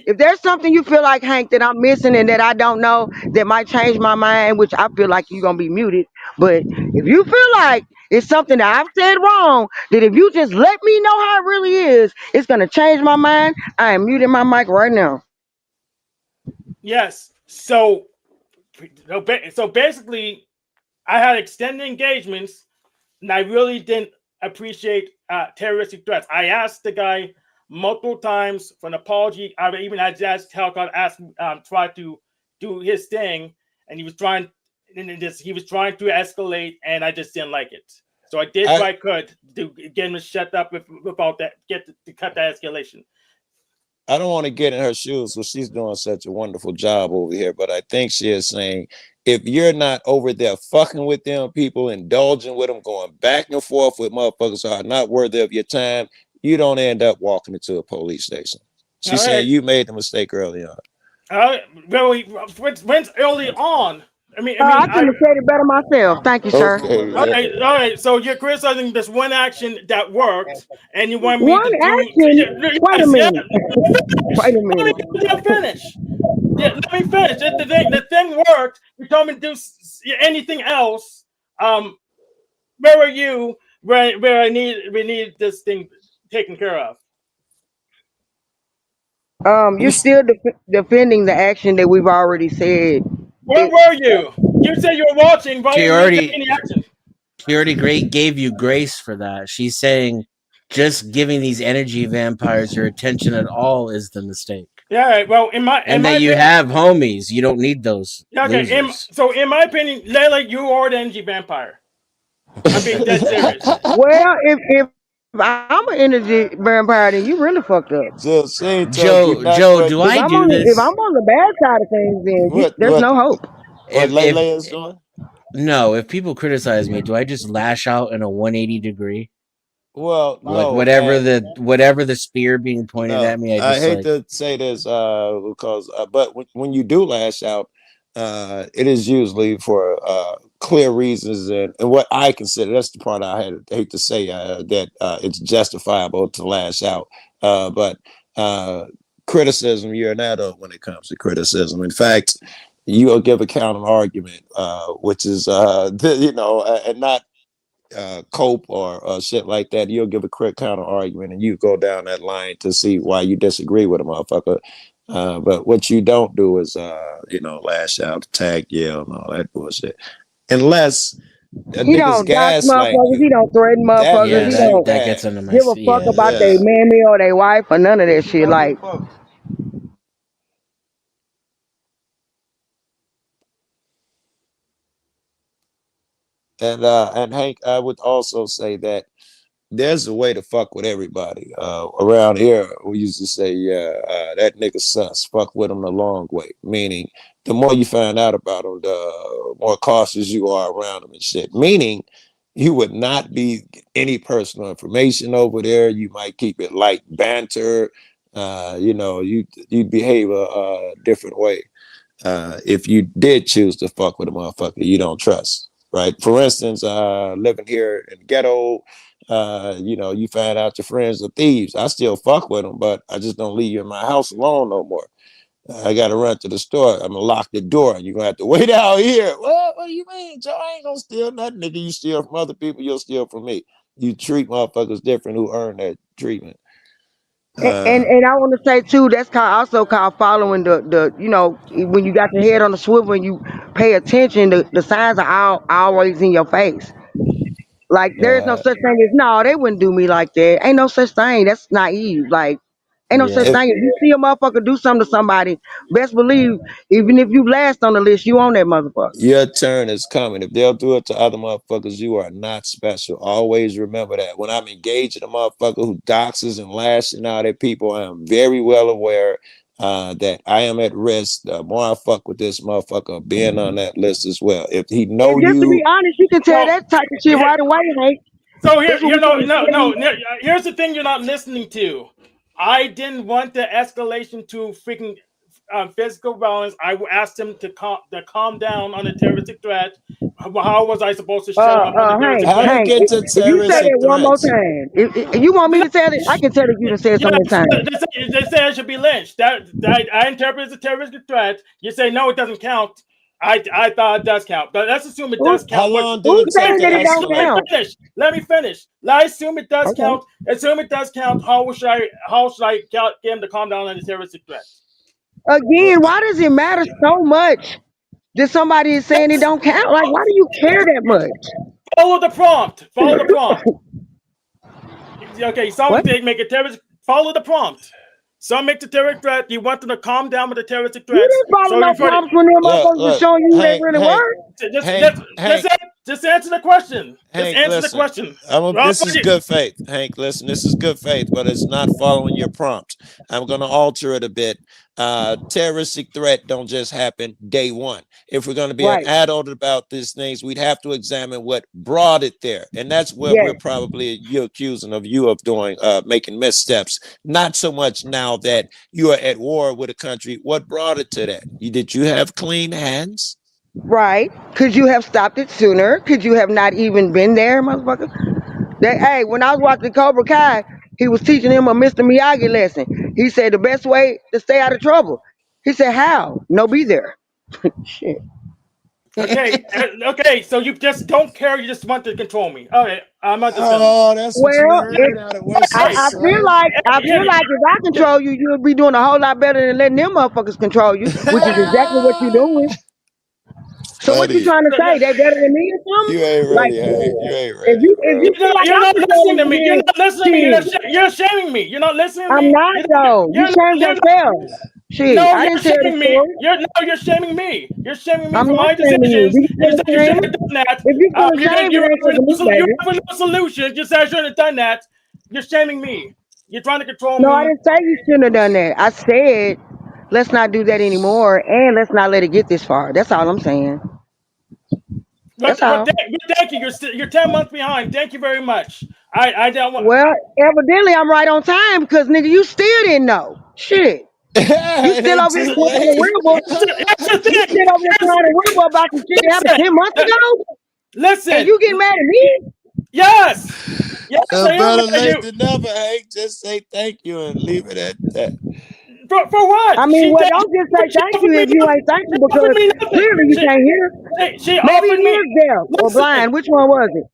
if there's something you feel like Hank that I'm missing and that I don't know that might change my mind, which I feel like you're gonna be muted, but if you feel like it's something that I've said wrong, that if you just let me know how it really is, it's gonna change my mind. I am muting my mic right now. Yes. So basically, I had extended engagements, and I really didn't appreciate terroristic threats. I asked the guy multiple times for an apology. I even had asked Helcott asked try to do his thing, and he was trying to escalate, and I just didn't like it. So I did what I I could to get him to shut up without that, to cut that escalation. I don't want to get in her shoes because she's doing such a wonderful job over here, but I think she is saying if you're not over there fucking with them people, indulging with them, going back and forth with motherfuckers who are not worthy of your time, you don't end up walking into a police station. She's saying you made the mistake early on. Well, when's early on? I I couldn't have said it better myself. Thank you, sir. Okay. all right. So you're criticizing this one action that worked, and you want me One to do? action. Wait a minute. Wait a Let minute. me finish. Yeah, let me finish. The thing worked. You told me to do anything else. Where were you? Where we need this thing taken care of? You're still defending the action that we've already said. Where were you? You said you were watching. Why didn't you take any action? She already gave you grace for that. She's saying just giving these energy vampires your attention at all is the mistake. Yeah, right. Well, and that you have homies. You don't need those. Okay. In my opinion, Layla, you are the energy vampire. I'm being dead serious. Well, if I'm an energy vampire, then you really fucked up. Joe, do I do this? If I'm on the bad side of things, then there's no hope. If people criticize me, do I just lash out in a 180 degree? Well, like whatever the spear being pointed at me, I hate to say this because but when you do lash out, it is usually for clear reasons and what I consider. That's the part I hate to say that it's justifiable to lash out, but criticism, you're an adult when it comes to criticism. In fact, you'll give a counter argument, which is and not cope or shit like that. You'll give a quick counter argument and you go down that line to see why you disagree with a motherfucker. But what you don't do is lash out, tag, yell, and all that bullshit. Unless he don't dox motherfuckers, he don't threaten motherfuckers, he don't that gets under my give a fuck about their mammy or their wife or none of that shit. Like, and Hank, I would also say that there's a way to fuck with everybody. Around here, we used to say, that nigga sus, fuck with him the long way. Meaning, the more you find out about him, the more cautious you are around him and shit. Meaning, you would not be any personal information over there. You might keep it light banter. You'd behave a different way. If you did choose to fuck with a motherfucker you don't trust, right? For instance, living here in the ghetto, you find out your friends are thieves. I still fuck with them, but I just don't leave you in my house alone no more. I got to run to the store. I'm gonna lock the door, and you're gonna have to wait out here. What do you mean, Joe? I ain't gonna steal nothing, nigga. You steal from other people, you'll steal from me. You treat motherfuckers different who earn that treatment. And I want to say too, that's also called following the when you got your head on the swivel and you pay attention, the signs are always in your face. Like there's no such thing as no, they wouldn't do me like that. Ain't no such thing. That's naive. Like ain't no such thing. If you see a motherfucker do something to somebody, best believe even if you last on the list, you on that motherfucker. Your turn is coming. If they'll do it to other motherfuckers, you are not special. Always remember that. When I'm engaging a motherfucker who doxes and lashing out at people, I am very well aware that I am at risk. The more I fuck with this motherfucker, being on that list as well. If he know just to be honest, you can tell that type of shit right away, Hank. So here, here's the thing you're not listening to. I didn't want the escalation to freaking physical violence. I asked him to calm down on the terroristic threat. How was I supposed to shut him up on the terroristic threat? If you say that one more time, if you want me to tell it, I can tell it you to say it so many times. They say I should be lynched. That I interpret as a terroristic threat. You say no, it doesn't count. I thought it does count, but let's assume it does count. How long did it take to escalate? Let me finish. I assume it does count. Assume it does count. How should I get him to calm down on the terroristic threat? Again, why does it matter so much that somebody is saying it don't count? Like, why do you care that much? Follow the prompt. Okay, some make a terrorist. Follow the prompt. Some make the terrorist threat. You want them to calm down with the terroristic threat. You didn't follow no prompts when them motherfuckers showing you they really were. Just answer the question. Answer the question. This is good faith, Hank. Listen, this is good faith, but it's not following your prompt. I'm going to alter it a bit. terroristic threat don't just happen day one. If we're going to be an Right. adult about these things, we'd have to examine what brought it there, and that's where Yes. we're probably accusing of you of doing making missteps. Not so much now that you are at war with a country. What brought it to that? Did you have clean hands? Right. Could you have stopped it sooner? Could you have not even been there, motherfucker? Hey, when I was watching Cobra Kai, he was teaching him a Mr. Miyagi lesson. He said the best way to stay out of trouble. He said, how? No, be there. Shit. Okay, okay. So you just don't care. You just want to control me. Okay, I'm understanding. Oh, that's what you Well, heard out of one I, Hey, I sister, feel right? like I hey, feel like if I control you, you'll be doing a whole lot better than letting them motherfuckers control you, which is exactly what you're doing. So what you Buddy, trying to say? They better than me or you something? ain't Like ready, Hank. You ain't if ready, you bro. feel like you're I'm not listening controlling to you, me. You're not listening to me. then shit. You're shaming me. You're not listening to I'm me. not though. You shamed You're not. yourself. Shit, No, I you're didn't tell the shaming me. story. You're shaming me. You're shaming me I'm for not my shaming you. decisions. Do you feel You should ashamed? have done that. If you feel ashamed, it ain't because of me, You baby. have no solution. You said I shouldn't have done that. You're shaming me. You're trying to control No, I me. didn't say you shouldn't have done that. I said let's not do that anymore, and let's not let it get this far. That's all I'm saying. That's all. Thank you. You're 10 months behind. Thank you very much. I don't want. Well, evidently I'm right on time because nigga, you still didn't know. Shit. You It still ain't over here too trying to late. wimble. Here's the You thing. still over here trying to wimble about some shit that happened Listen. 10 months ago? And Listen. you get mad at me? Yes. Yes, I am Better mad at late you. than never, Hank. Just say thank you and leave it at that. For I what? mean, well, don't just say She thank offered you me if you nothing. ain't She thankful offered because me nothing. clearly you can't hear. She Maybe offered he me. is deaf or Listen, blind. Which one was it?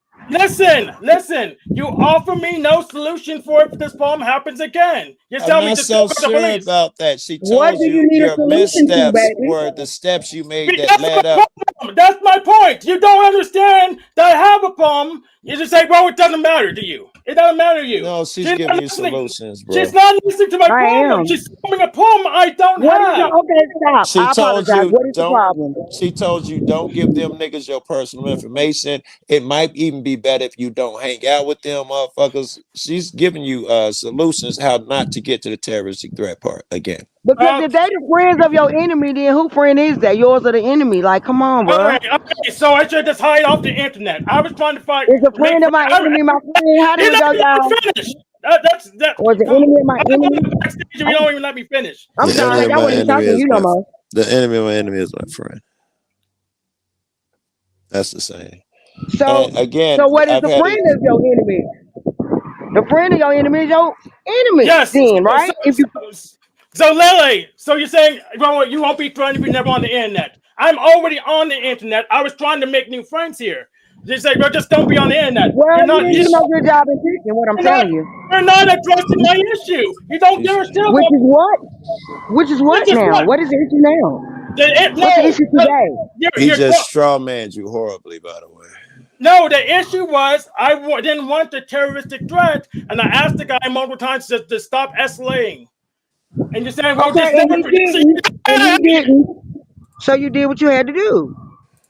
listen. You offer me no solution for if this problem happens again. You I'm tell me not just so go to the sure police. about that. She What told do you you need a your solution to, missteps baby? were the steps you made that That's my led up. problem. That's my point. You don't understand that I have a problem. You just say, well, it doesn't matter to you. It doesn't matter to you. No, she's She's giving not you listening. solutions, She's bro. not listening to my I problem. am. She's solving a problem I don't What is your have. okay? Stop. She I told apologize. you What is the don't. problem? She told you don't give them niggas your personal information. It might even be better if you don't hang out with them motherfuckers. She's giving you solutions how not to get to the terroristic threat part again. Because Uh, if they the friends of your enemy, then who friend is that? Yours or the enemy? Like, come on, Okay, bro. okay, so I should just hide off the internet. I was trying to find Is a make friend of my enemy my friend? How you're does it not go, gonna let y'all? me finish. That's that. Or is the I'm enemy of my going enemy? to backstage if you don't even let me finish. I'm The enemy sorry, of I my wasn't even enemy talking to is you no my more. the enemy of my enemy is my friend. That's the saying. And So, again, so what is I've the had friend it. of your enemy? The friend of your enemy is your enemy, Yes. then, right? If you So Lily, so you're saying well, you won't be friends if you're never on the internet. I'm already on the internet. I was trying to make new friends here. You say, well, just don't be on the internet. well, You're you not. didn't do no good job in teaching what I'm You're not. telling you. You're not addressing my issue. You don't. She's You're saying. still Which going. is what? Which is Which what is now? what? What is the issue now? What's the No. issue today? He You're just straw manned you horribly, by the way. No, the issue was didn't want the terroristic threat, and I asked the guy multiple times to stop escalating. And you're saying, well, Okay, just and never. he didn't, and he didn't. So you did what you had to do.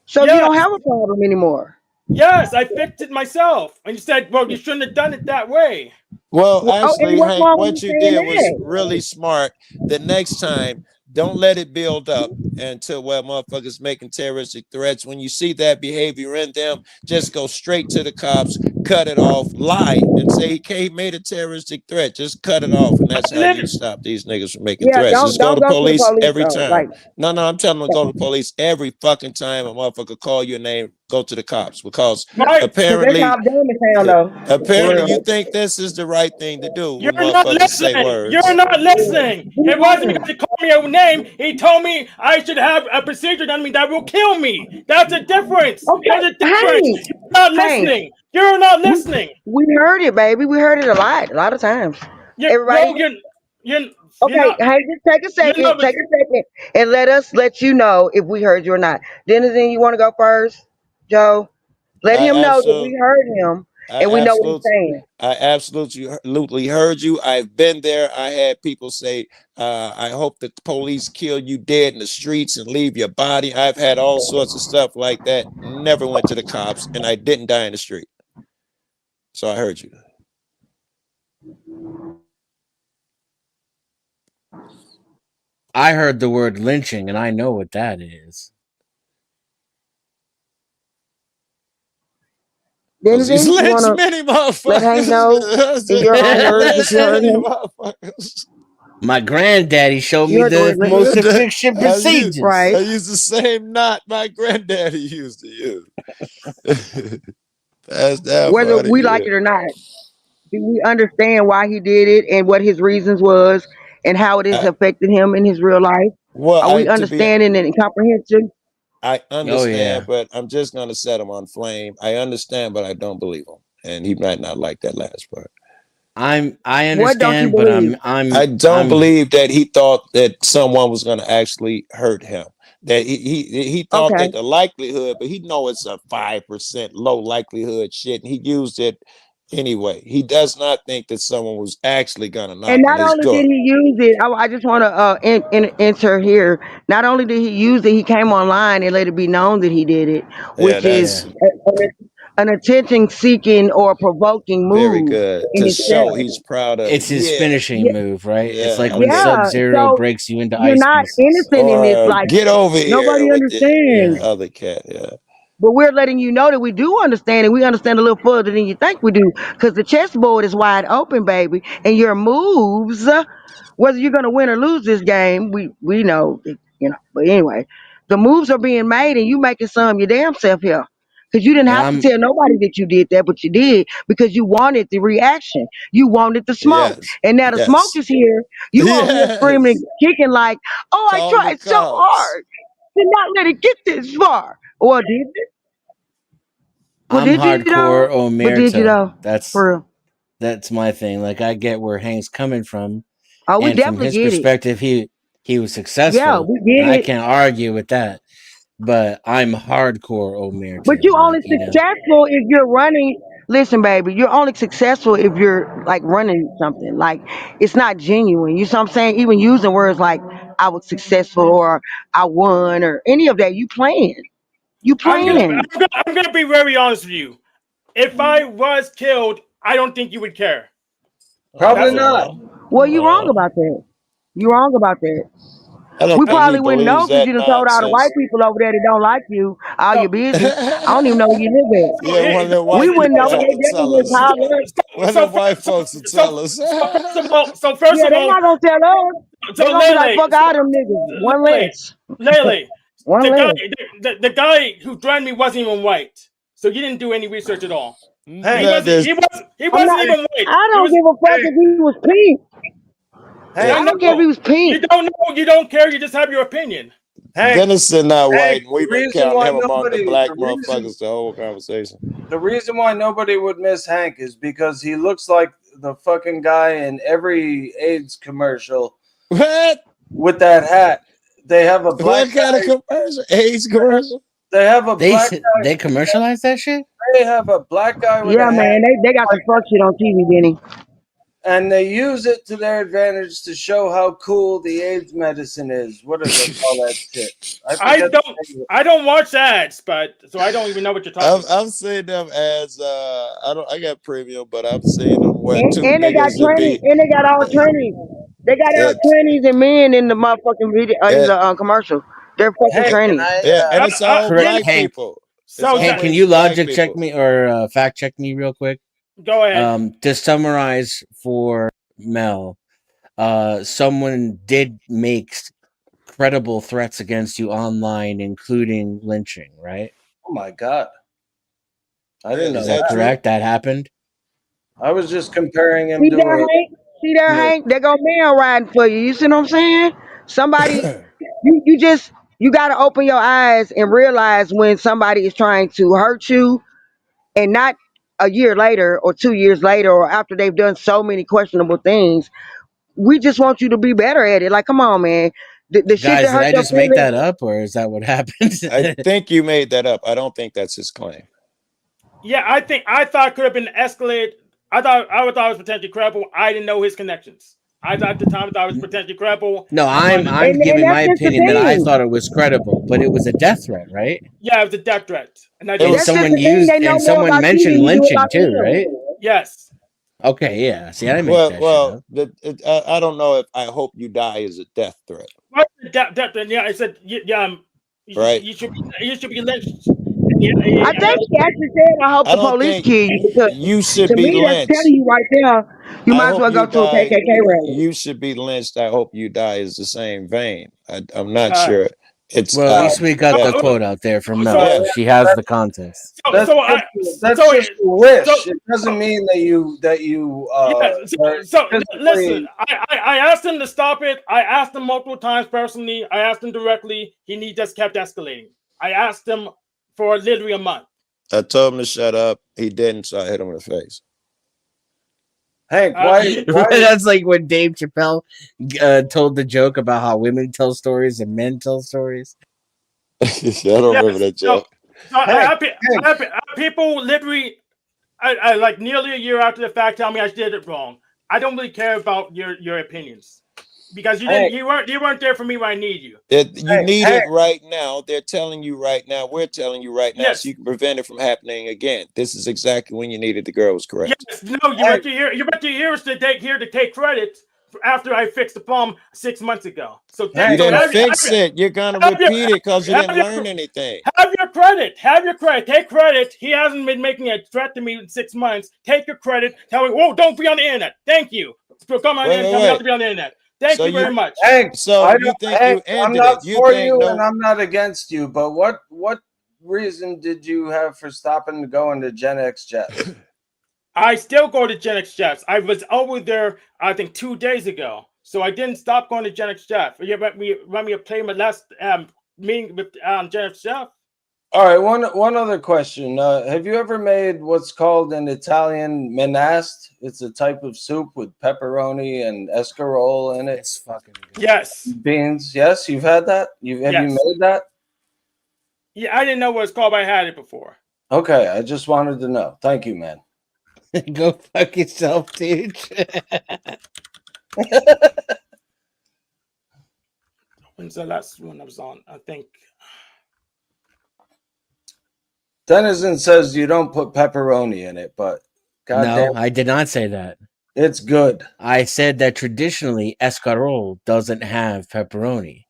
So you don't Yes, have a problem anymore. yes, I fixed it myself. And you said, well, you shouldn't have done it that way. Well, Oh, and actually, what's Hank, wrong with what me you saying did was that? really smart. The next time, don't let it build up until where motherfuckers making terroristic threats. When you see that behavior in them, just go straight to the cops, cut it off, lie, and say he made a terroristic threat. Just cut it off, and that's how you stop these niggas from making Yeah, threats. don't Just go don't to go to the police police every though. time. Like, No, I'm telling them to go to the police every fucking time a motherfucker call your name. Go to the cops because Right. because that's how apparently dumb it sound though. For apparently you real. think this is the right thing to do You're when not motherfuckers say listening. You're words. not listening. Who's It wasn't lying? because he called me a name. He told me I should have a procedure done on me that will kill me. That's a difference. Okay, There's a difference. Hank, You're not Hank, listening. You're not we listening. we heard it, baby. We heard it a lot of times. Everybody, You're okay, Hank, just you're not. take a second, and let us let you know if we heard you or not. Dennis, you want to go first, Joe? Let I him know that absolutely we heard him I and we know what he's absolutely saying. I absolutely heard you. I've been there. I had people say, I hope the police kill you dead in the streets and leave your body. I've had all sorts of stuff like that. Never went to the cops and I didn't die in the street. So I heard you. I heard the word lynching, and I know what that is. Cause he's Denzel, you lynched wanna many let Hank know in motherfuckers. your own words if Lynched you heard many him? motherfuckers. My granddaddy showed You me heard the the word most lynching, efficient I use, procedures. right? I use the same knot my granddaddy used to use. Pass down for Whether how to we like use. it or not, do we understand why he did it and what his reasons was and how it has I, affected him in his real life? well, Are I we to be understanding and comprehension? I Oh understand, yeah, but I'm just gonna set him on flame. I understand, but I don't believe him, and he might not like that last part. I What don't you understand, but believe? I don't believe that he thought that someone was going to actually hurt him. That he thought Okay. that the likelihood, but he know it's a 5% low likelihood shit, and he used it anyway. He does not think that someone was actually going to And knock on not his only did door. he use it, I just want to enter here. Not only did he use it, he came online and let it be known that he did it, Yeah, which is that's yeah. an attention seeking or provoking very move good in to show itself. he's proud of it. It's his Yeah, finishing Yeah, move, right? It's yeah, like I'm when getting. Sub yeah. Zero So breaks you into you're ice not pieces. innocent in this. Or Like get over here nobody with the understands. Yeah. other cat. Yeah, But we're letting you know that we do understand, and we understand a little further than you think we do, because the chessboard is wide open, baby, and your moves, whether you're gonna win or lose this game, we know, But anyway, the moves are being made, and you making some your damn self here, because you didn't And have to I'm tell nobody that you did that, but you did because you wanted the reaction, you wanted the smoke, yes, and now the smoke yes, is here. You over here screaming yes. and kicking like, "Oh, I Call the tried so cops. hard to not let it get this far." Or did you? Well, I'm did you though? hardcore But did you omerta. though? That's For real? that's my thing. Like I get where Hank's coming from, Oh, we and from definitely his get it. perspective, he was Yeah, successful, we and I get it. can't argue with that. But I'm hardcore But omerta. you Like only you know, successful if you're running. Listen, baby, you're only successful if you're like running something. Like it's not genuine. You see what I'm saying? Even using words like "I was successful" or "I won" or any of that, you playing. You I'm gonna, playing. I'm gonna be very honest with you. If I was killed, I don't think you would care. Probably That's not. Well, you wrong Uh, about that. You wrong about that. I don't We think he probably wouldn't know believes because that you done told all the white nonsense. people over there that don't like you all so. your business. I don't even know where you live at. So, Yeah, one of them We white wouldn't people know, will but have they to definitely tell would us. call us. One of them white folks will tell us. so first Yeah, of they all, not gonna tell us. so They gonna be like, Lele, fuck all them niggas. One Lele, less. Lele, One less. the guy who threatened me wasn't even white. So you didn't do any research at all. He Hank, No, wasn't. there's He I'm wasn't not even white. I He don't was. give a fuck Hank, if he was pink. yeah, I I Hank, don't care if know. he was You pink. don't know. You don't care. You just have your opinion. Hank, Dennis is not white, Hank. and we've been counting him among the black motherfuckers the whole conversation. The reason why nobody would miss Hank is because he looks like the fucking guy in every AIDS commercial What? with that hat. They have a black What kind of guy. commercial? AIDS commercial? They have a black guy. they commercialize that shit. They have a black guy with a Yeah, hat, man, they got some fuck shit on TV, Benny. and they use it to their advantage to show how cool the AIDS medicine is. What do they call that shit? I I forget. don't. I don't watch ads, but so I don't even know what you're talking about. I'm seeing them as I got premium, but I'm seeing them where two And they got niggas would trannies, be and they got all trannies. They got all uh, trannies and men in the motherfucking video in uh, the commercial. They're fucking Hank, and trannies. yeah, and Uh, it's all Correct, black Dennis, Hank. people. It's so Hank, can always you black logic check people. me or fact check me real quick? go ahead. To summarize for Mel, someone did make credible threats against you online, including lynching, right? oh my god, I Yeah, didn't is know Is that that that. true? correct? That happened? I was just comparing him See to there, a. Hank? See there, To Hank? They go man riding for you. You see what I'm saying? Somebody, you got to open your eyes and realize when somebody is trying to hurt you, and not a year later or 2 years later or after they've done so many questionable things. We just want you to be better at it. Like, come on, man. The shit that Guys, did hurt I your just make feelings. that up, or is that what happened? I think you made that up. I don't think that's his claim. Yeah, I thought it could have been escalated. I thought it was potentially credible. I didn't know his connections. I thought at the time I thought it was potentially credible. No, But I'm And giving my that's just the opinion that I thing. thought it was credible, but it was a death threat, right? yeah, it was a death threat, and I It did And That's was just someone the thing. used They know and more someone about you mentioned than you do lynching about too, them. right? yes. Okay, yeah. See, I didn't make that shit up. I don't know if I hope you die is a death threat. Yeah, I said, yeah, right? you should be lynched. I think she actually said, "I hope I the don't police think kill you," because you should to be me, that's lynched. telling you right there, you I might as hope well you go to a die. KKK rally. You should be lynched. I hope you die is the same vein. I'm not Uh, sure. It's Well, at least we got so, the quote out there from Mel, so, yeah. so she has the context. That's just, that's so, just a so, wish. It doesn't mean that you yeah, so listen, physically. I asked him to stop it. I asked him multiple times personally. I asked him directly. He just kept escalating. I asked him for literally a month. I told him to shut up. He didn't, so I hit him in the face. Hank, Uh, why That's like when Dave Chappelle told the joke about how women tell stories and men tell stories. I don't remember that joke. So Hank, I have people literally, I like nearly a year after the fact, tell me I did it wrong. I don't really care about your opinions because Hank, you weren't there for me when I need you. You need Hank, it right now. They're telling you right now. We're telling you right now, so Yes. you can prevent it from happening again. This is exactly when you needed. The girl was correct. Yes, no, you went to hear us to take credit after I fixed the problem 6 months ago. So You So didn't fix it. You're gonna repeat it because you didn't learn anything. have your credit. Have your credit. Take credit. He hasn't been making a threat to me in 6 months. Take your credit. Tell me, whoa, don't be on the internet. Thank you. So come on in and tell me not to be on the internet. Thank you very much. Hank, So you think you I'm ended not it? You for think you no? and I'm not against you, but what reason did you have for stopping going to Gen X Jets? I still go to Gen X Chefs. I was over there, I think, 2 days ago. So I didn't stop going to Gen X Chef. You let me play my last meeting with Gen X Chef. All right, one other question. Have you ever made what's called an Italian menaste? It's a type of soup with pepperoni and escarole in it. It's fucking good. Yes. Beans. Yes, you've had that? Have you made that? Yeah, I didn't know what it's called, but I had it before. Okay, I just wanted to know. Thank you, man. Go fuck yourself, dude. When's the last one I was on? I think. Denizen says you don't put pepperoni in it, but goddamn, No, I did not say that. it's good. I said that traditionally escarole doesn't have pepperoni.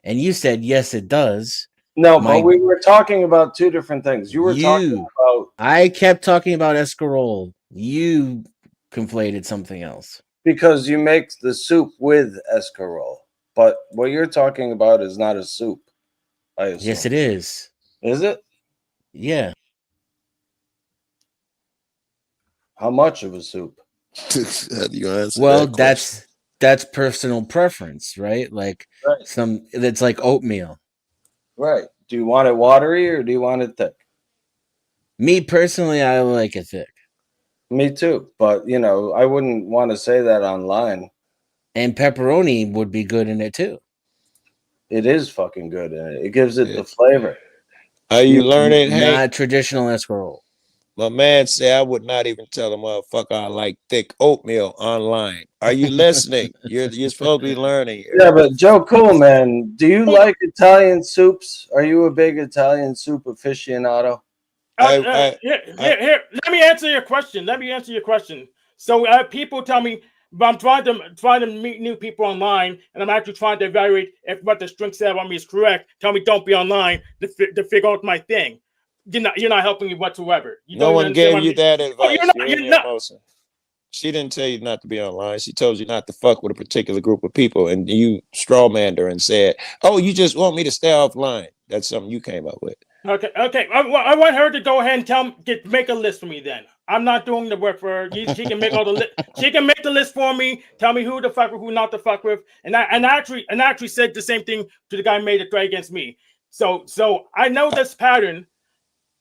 And you said yes it does. No, but we were talking about two different things. You were talking about I kept talking about escarole. You conflated something else. because you make the soup with escarole. But what you're talking about is not a soup. I assume. Yes, it is. Is it? Yeah. How much of a soup? You answer Well, that that's personal preference, right? Like it's like oatmeal. Right. Do you want it watery or do you want it thick? Me personally, I like it thick. Me too. But I wouldn't want to say that online. And pepperoni would be good in it too. It is fucking good in it. It gives it the flavor. Are you learning, Hank? Not traditional escarole. My man said I would not even tell a motherfucker I like thick oatmeal online. Are you listening? You're supposed to be learning here. Yeah, but Joe Cool, man, do you like Italian soups? Are you a big Italian soup aficionado? Here, let me answer your question. So people tell me, but I'm trying to meet new people online, and I'm actually trying to evaluate if what the string said about me is correct. Tell me don't be online to figure out my thing. You're not helping me whatsoever. No one gave you that advice. You're not. She didn't tell you not to be online. She told you not to fuck with a particular group of people, and you strawmanned her and said, "Oh, you just want me to stay offline." That's something you came up with. Okay. I want her to go ahead and make a list for me. Then I'm not doing the work for her. She can make all the list. She can make the list for me. Tell me who to fuck with, who not to fuck with. And I actually said the same thing to the guy who made a threat against me. So I know this pattern.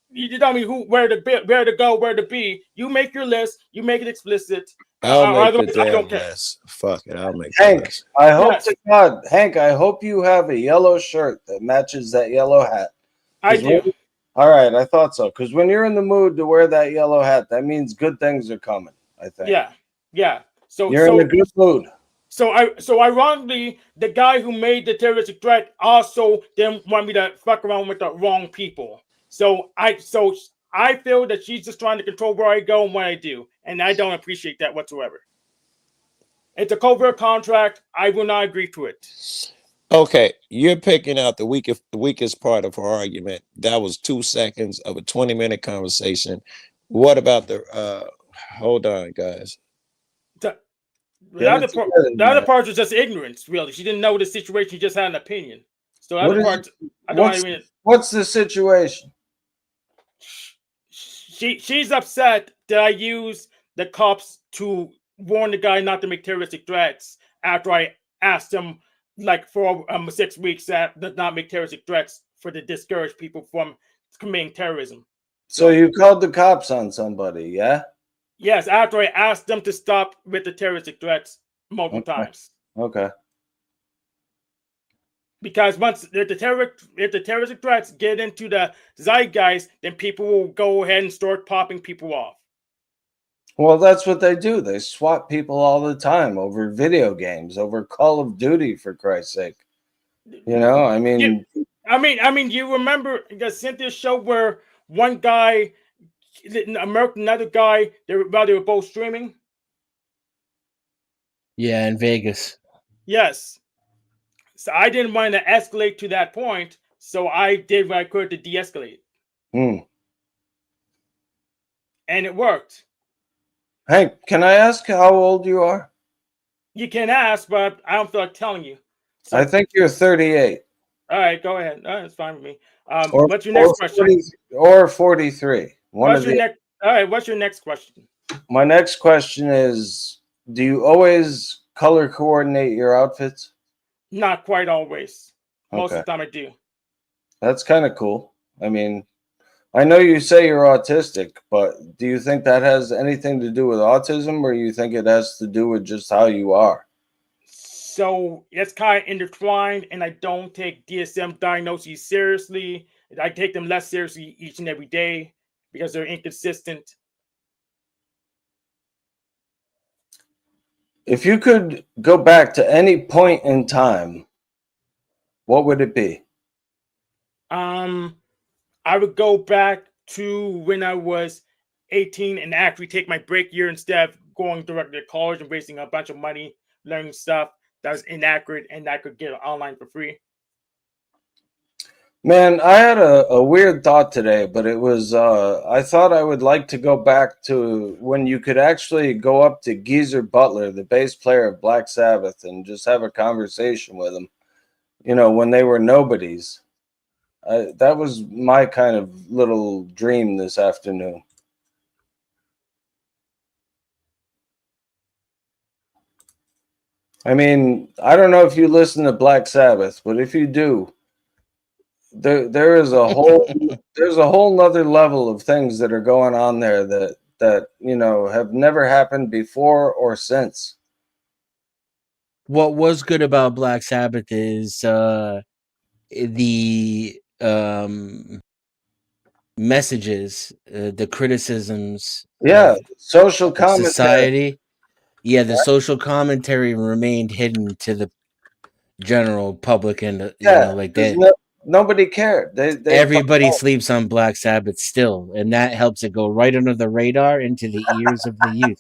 You tell me where to go, where to be. You make your list. You make it explicit. I'll make the damn list. Fuck it, I'll make Hank, the list. I hope to God, Hank, I hope you have a yellow shirt that matches that yellow hat. I do. All right, I thought so. Because when you're in the mood to wear that yellow hat, that means good things are coming, I think. Yeah. So you're in a good mood. So ironically, the guy who made the terroristic threat also didn't want me to fuck around with the wrong people. So I feel that she's just trying to control where I go and what I do, and I don't appreciate that whatsoever. It's a covert contract. I will not agree to it. Okay, you're picking out the weakest part of her argument. That was 2 seconds of a 20-minute conversation. What about the hold on, guys. The, the Get other it part, together, the other man. part was just ignorance. Really, she didn't know the situation. She just had an opinion. So the What other is part, I don't what's even. what's the situation? She's upset that I used the cops to warn the guy not to make terroristic threats after I asked him like for 6 weeks that does not make terroristic threats for to discourage people from committing terrorism. So you called the cops on somebody, yeah? Yes, after I asked them to stop with the terroristic threats multiple Okay. times. Okay. Because once if the terroristic threats get into the zeitgeist, then people will go ahead and start popping people off. Well, that's what they do. They swat people all the time over video games, over Call of Duty, for Christ's sake. You know, I mean, You remember the Cynthia show where one guy murked another guy while they were both streaming? Yeah, in Vegas. Yes. So I didn't want to escalate to that point, so I did what I could to de-escalate. hmm. And it worked. Hank, can I ask how old you are? You can ask, but I don't feel like telling you. So, I think you're 38. all right, go ahead. It's fine with me. Or, What's your next question? 40, or 43. What's your next? All right, what's your next question? My next question is, do you always color coordinate your outfits? Not quite always. Most Okay. of the time I do. That's kind of cool. I mean, I know you say you're autistic, but do you think that has anything to do with autism, or you think it has to do with just how you are? So it's kind of intertwined, and I don't take DSM diagnoses seriously. I take them less seriously each and every day because they're inconsistent. If you could go back to any point in time, what would it be? I would go back to when I was 18 and actually take my break year instead of going directly to college and wasting a bunch of money learning stuff that was inaccurate and I could get it online for free. Man, I had a weird thought today, but it was I thought I would like to go back to when you could actually go up to Geezer Butler, the bass player of Black Sabbath, and just have a conversation with him. You know, when they were nobodies. That was my kind of little dream this afternoon. I mean, I don't know if you listen to Black Sabbath, but if you do, there is a whole there's a whole nother level of things that are going on there that you know have never happened before or since. What was good about Black Sabbath is the messages, the criticisms Yeah, social of commentary. society. Yeah, the social commentary remained hidden to the general public, and Yeah, like because that. nobody cared. They Everybody sleeps on Black Sabbath still, and that helps it go right under the radar into the ears of the youth.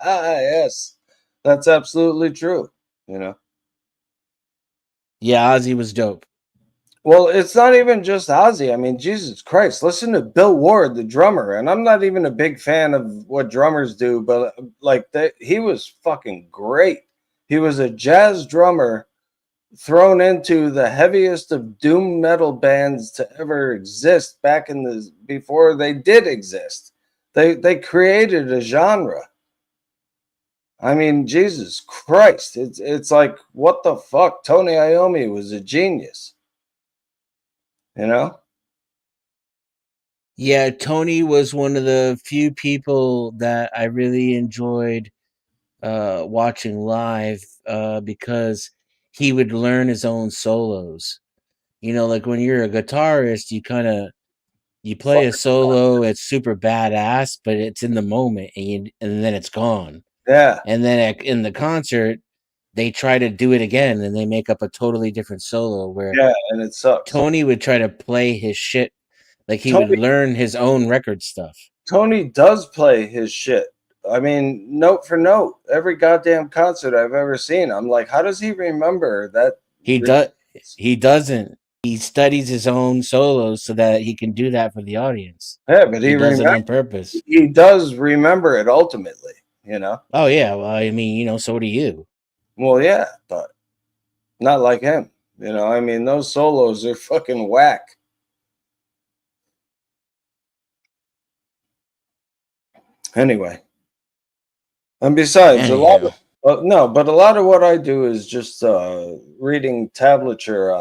yes, that's absolutely true. You know. Yeah, Ozzy was dope. Well, it's not even just Ozzy. I mean, Jesus Christ, listen to Bill Ward, the drummer. And I'm not even a big fan of what drummers do, but like he was fucking great. He was a jazz drummer thrown into the heaviest of doom metal bands to ever exist back in the before they did exist. They created a genre. I mean, Jesus Christ. It's like, what the fuck? Tony Iommi was a genius. You know? Yeah, Tony was one of the few people that I really enjoyed watching live because he would learn his own solos. You know, like when you're a guitarist, you play a solo, it's super badass, but it's in the moment, and then it's gone. Yeah. And then in the concert, they try to do it again, and they make up a totally different solo. Where Yeah, and it sucks. Tony would try to play his shit, like he would Tony learn his own record stuff. Tony does play his shit. I mean, note for note, every goddamn concert I've ever seen, I'm like, how does he remember He does. He doesn't. He studies his own solos so that he can do that for the audience. Yeah, but He does it on purpose. he does remember it ultimately, you know? Oh yeah. Well, I mean, so do you. Well, yeah, but not like him. You know, I mean, those solos are fucking whack. Anyway. And besides, a lot Anyhow, of but a lot of what I do is just reading tablature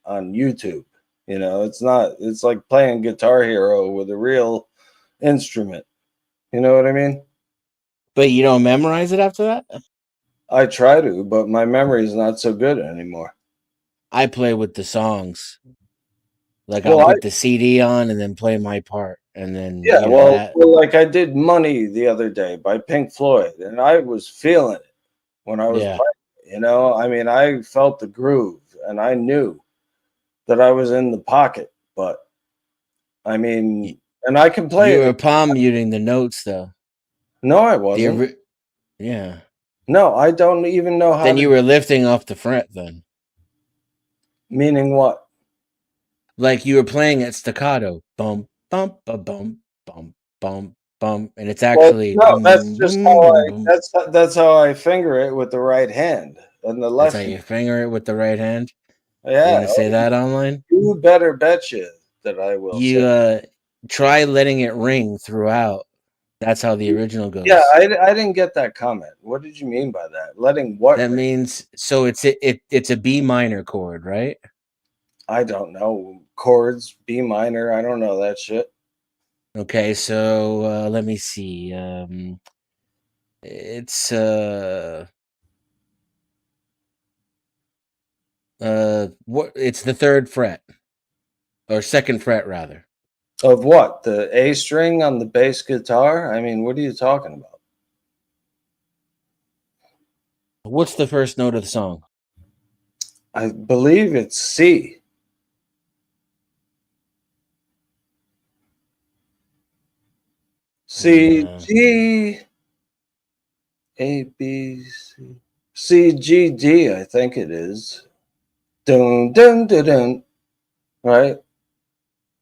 on YouTube. You know, it's like playing Guitar Hero with a real instrument. You know what I mean? but you don't memorize it after that. I try to, but my memory is not so good anymore. I play with the songs. Like I'll Well, put the CD on and then play my part, and then yeah, that. well, like I did Money the other day by Pink Floyd, and I was feeling it when I was Yeah, playing. You know, I mean, I felt the groove, and I knew that I was in the pocket. But I mean, and I can play you it. were palm muting the notes though. No, I The wasn't. yeah. No, I don't even know how Then to. you were lifting off the fret. Then, Meaning what? like you were playing at staccato, bum bum ba bum bum bum bum, and it's Well, actually no, that's boom just boom how boom boom. that's how I finger it with the right hand, and the That's how left. you finger it with the right hand. You're Yeah, gonna say that online. you better betcha that I will say. You try letting it ring throughout. That's how the original Yeah, goes. I didn't get that comment. What did you mean by that? Letting what That ring? means so it's a B minor chord, right? I don't know. Chords, B minor. I don't know that shit. Okay, so let me see. It's what? It's the third fret or second fret rather. Of what? The A string on the bass guitar? I mean, what are you talking about? What's the first note of the song? I believe it's C. C, No. G, A, B, C. C, G, D, I think it is. Dun, dun, dun, dun. Right?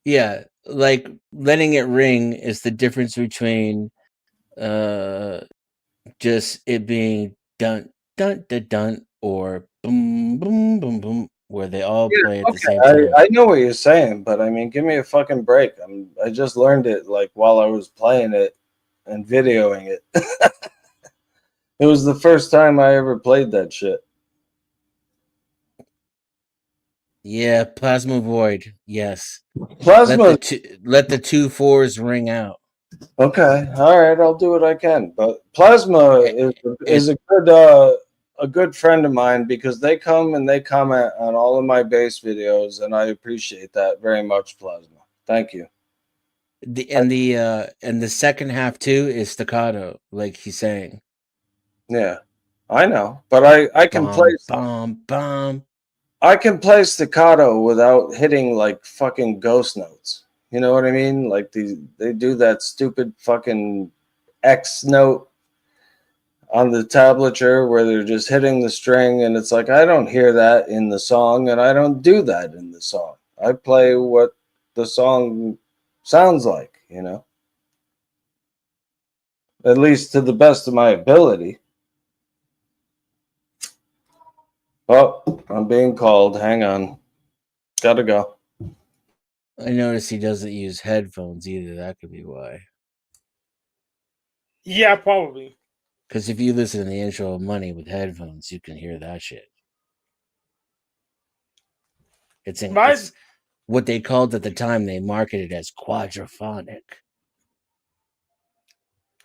Yeah, like letting it ring is the difference between uh just it being dun dun dun dun or boom boom boom boom where they all play at the same Okay, time. I know what you're saying, but I mean, give me a fucking break. I just learned it like while I was playing it and videoing it. It was the first time I ever played that shit. Yeah, plasma void. Yes. Plasma. Let the two fours ring out. Okay, all right, I'll do what I can. But Plasma It, is it a good friend of mine because they come and they comment on all of my bass videos, and I appreciate that very much, Plasma. Thank you. and the second half too is staccato, like he's saying. Yeah, I know, but Bum bum bum. I can play staccato without hitting like fucking ghost notes. You know what I mean? Like they do that stupid fucking X note on the tablature where they're just hitting the string, and it's like I don't hear that in the song, and I don't do that in the song. I play what the song sounds like, you know, at least to the best of my ability. Oh, I'm being called. Hang on. Gotta go. I notice he doesn't use headphones either. That could be why. Yeah, probably. Because if you listen to the intro of Money with headphones, you can hear that shit. It's what they called at the time. They marketed as quadraphonic.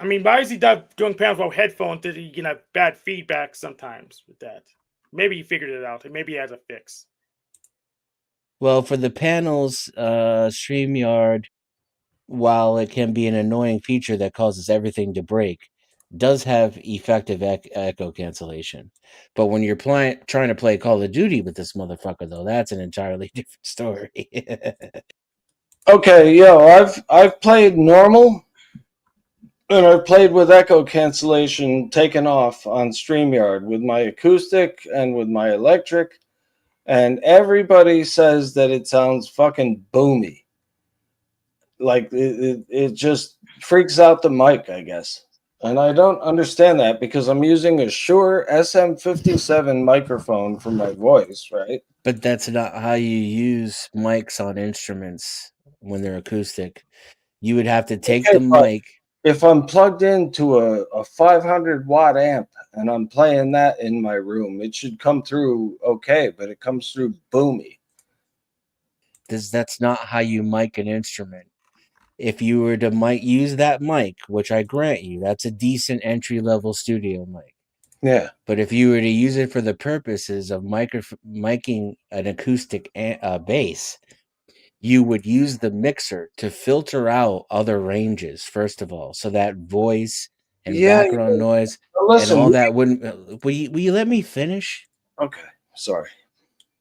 I mean, why is he not doing panels with headphones? Did he get bad feedback sometimes with that? Maybe he figured it out. Maybe he has a fix. Well, for the panels, StreamYard, while it can be an annoying feature that causes everything to break, does have effective echo cancellation. But when you're trying to play Call of Duty with this motherfucker, though, that's an entirely different story. Okay, yo, I've played normal and I've played with echo cancellation taken off on StreamYard with my acoustic and with my electric. and everybody says that it sounds fucking boomy. Like it just freaks out the mic, I guess. And I don't understand that because I'm using a Shure SM57 microphone for my voice, right? But that's not how you use mics on instruments when they're acoustic. You would have to take Okay, the but mic. if I'm plugged into a 500 watt amp and I'm playing that in my room, it should come through okay, but it comes through boomy. That's not how you mic an instrument. If you were to use that mic, which I grant you, that's a decent entry level studio mic. Yeah. But if you were to use it for the purposes of miking an acoustic bass, you would use the mixer to filter out other ranges, first of all, so that voice and Yeah. background noise and Listen. all that wouldn't. Will you let me finish? Okay. Sorry.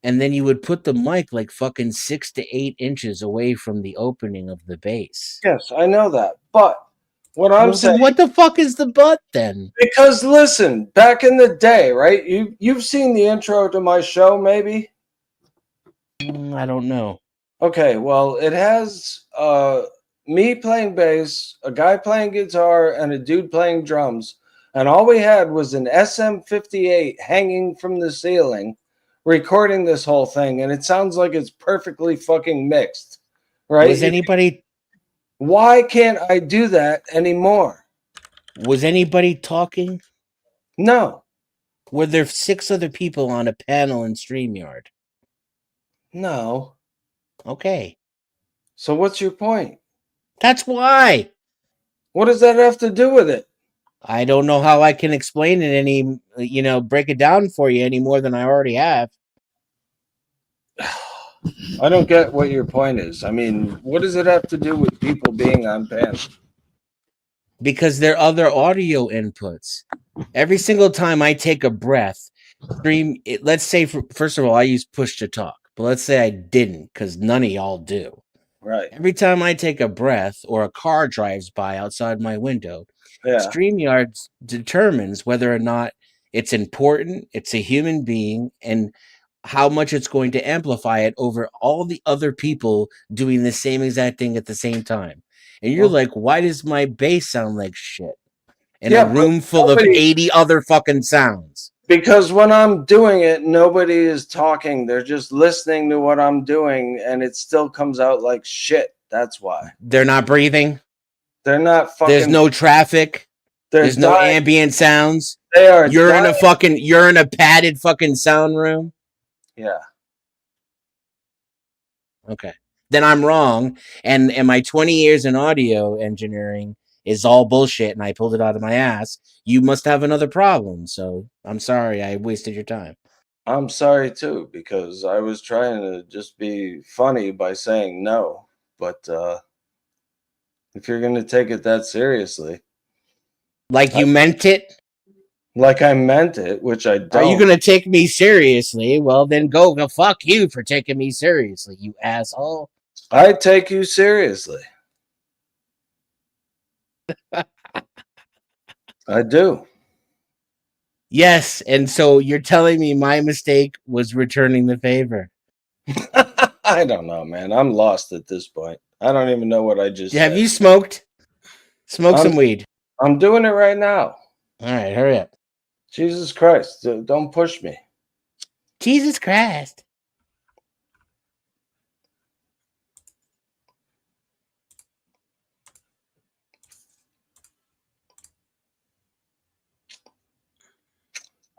And then you would put the mic like fucking 6 to 8 inches away from the opening of the bass. Yes, I know that. But what I'm Well, saying, then what the fuck is the but then? because listen, back in the day, right? You've seen the intro to my show, maybe? I don't know. Okay, well, it has me playing bass, a guy playing guitar, and a dude playing drums. And all we had was an SM58 hanging from the ceiling recording this whole thing. And it sounds like it's perfectly fucking mixed, right? Was anybody Why can't I do that anymore? talking? No, Were there 6 other people on a panel in StreamYard? no. Okay. So what's your point? That's why. What does that have to do with it? I don't know how I can explain it break it down for you any more than I already have. I don't get what your point is. I mean, what does it have to do with people being on panel? Because there are other audio inputs. Every single time I take a breath, let's say, first of all, I use push to talk, but let's say I didn't, because none of y'all do. Right. Every time I take a breath or a car drives by outside my window, Yeah. StreamYard determines whether or not it's important, it's a human being, and how much it's going to amplify it over all the other people doing the same exact thing at the same time. And you're like, why does my bass sound like shit in a room full of 80 other fucking sounds? Because when I'm doing it, nobody is talking. They're just listening to what I'm doing, and it still comes out like shit. That's why. They're not breathing. They're not fucking. There's no traffic. There's no ambient sounds. They are. You're in a padded fucking sound room. Yeah. Okay. Then I'm wrong. And my 20 years in audio engineering is all bullshit and I pulled it out of my ass. You must have another problem. So I'm sorry I wasted your time. I'm sorry too, because I was trying to just be funny by saying no. But if you're going to take it that seriously. Like you meant it? Like I meant it, which I don't. Are you going to take me seriously? Well, then go fuck you for taking me seriously, you asshole. I take you seriously. I do. Yes, and so you're telling me my mistake was returning the favor. I don't know, man. I'm lost at this point. I don't even know what I just Have said. you smoked? Smoke some weed. I'm doing it right now. All right, hurry up. Jesus Christ. Don't push me. Jesus Christ.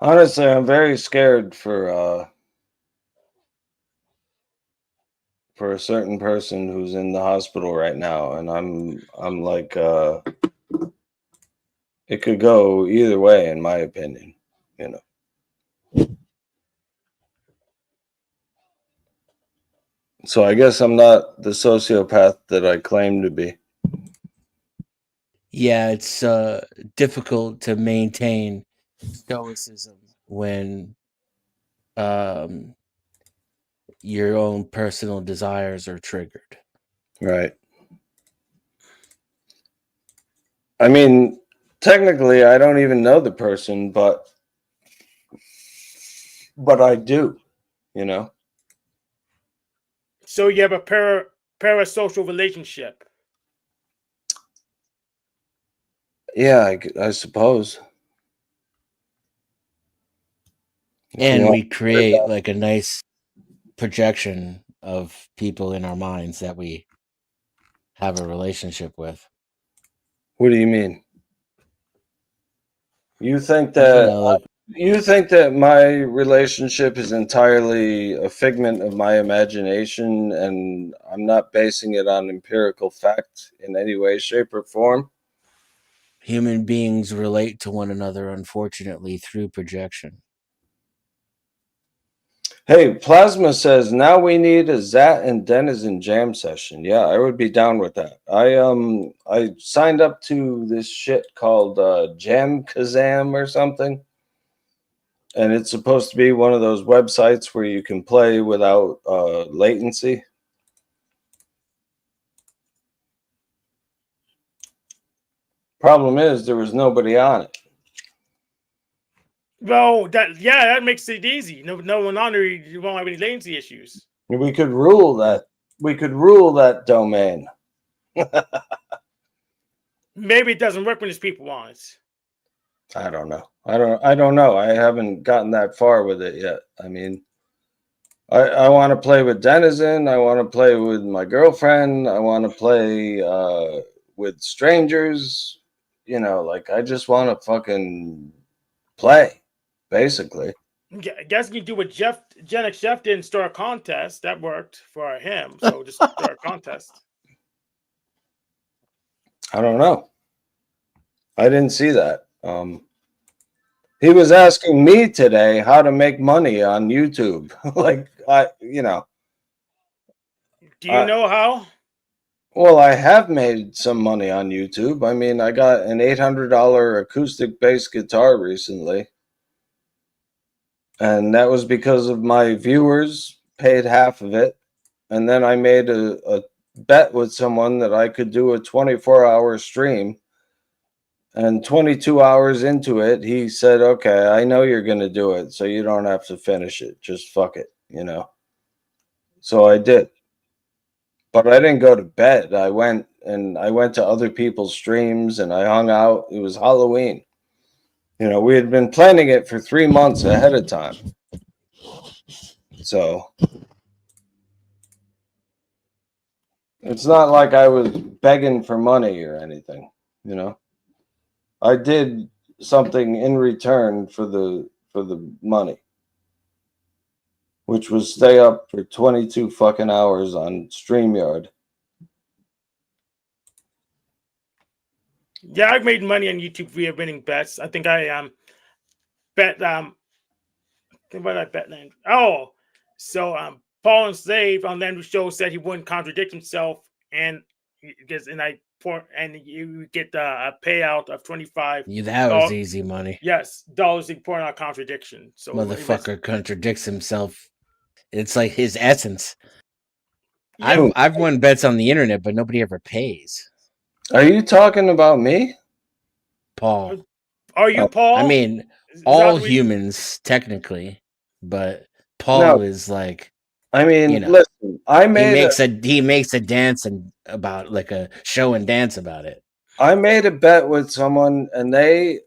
Honestly, I'm very scared for a certain person who's in the hospital right now, and I'm like it could go either way in my opinion, you know. So I guess I'm not the sociopath that I claim to be. Yeah, it's difficult to maintain stoicism when your own personal desires are triggered. Right. I mean, technically, I don't even know the person, but I do. you know? So you have a parasocial relationship. Yeah, I suppose. And we create like a nice projection of people in our minds that we have a relationship with. What do you mean? You think You that know, like my relationship is entirely a figment of my imagination and I'm not basing it on empirical fact in any way, shape, or form? human beings relate to one another, unfortunately, through projection. Hey, Plasma says now we need a Zat and Denizen jam session. Yeah, I would be down with that. I signed up to this shit called Jam Kazam or something. And it's supposed to be one of those websites where you can play without latency. Problem is there was nobody on it. Well, that makes it easy. No one on there, you won't have any latency issues. We could rule that. We could rule that domain. Maybe it doesn't work when there's people on it. I don't know. I don't know. I haven't gotten that far with it yet. I mean, I want to play with Denizen. I want to play with my girlfriend. I want to play with strangers. You know, like I just want to fucking play, basically. I guess you do what Gen X Jeff did and start a contest. That worked for him. So just start a contest. I don't know. I didn't see that. He was asking me today how to make money on YouTube. Like Do you know how? Well, I have made some money on YouTube. I mean, I got an $800 acoustic bass guitar recently. And that was because of my viewers paid half of it. And then I made a bet with someone that I could do a 24-hour stream. And 22 hours into it, he said, okay, I know you're going to do it, so you don't have to finish it. Just fuck it, you know? So I did. But I didn't go to bed. I went to other people's streams and I hung out. It was Halloween. You know, we had been planning it for 3 months ahead of time. So it's not like I was begging for money or anything, you know? I did something in return for the money, which was stay up for 22 fucking hours on StreamYard. Yeah, I've made money on YouTube via winning bets. I think I bet what did I bet then? Oh, so Paul and Slave on Landry Show said he wouldn't contradict himself, and you get a payout of $25. That was easy money. Yes, dollars to point out a contradiction. So motherfucker contradicts himself. It's like his essence. Yeah. I've won bets on the internet, but nobody ever pays. Are you talking about me? Paul. Are you Paul? I mean, all humans technically, but Paul is like. I mean, you know, listen. He makes a dance and about like a show and dance about it. I made a bet with someone, and they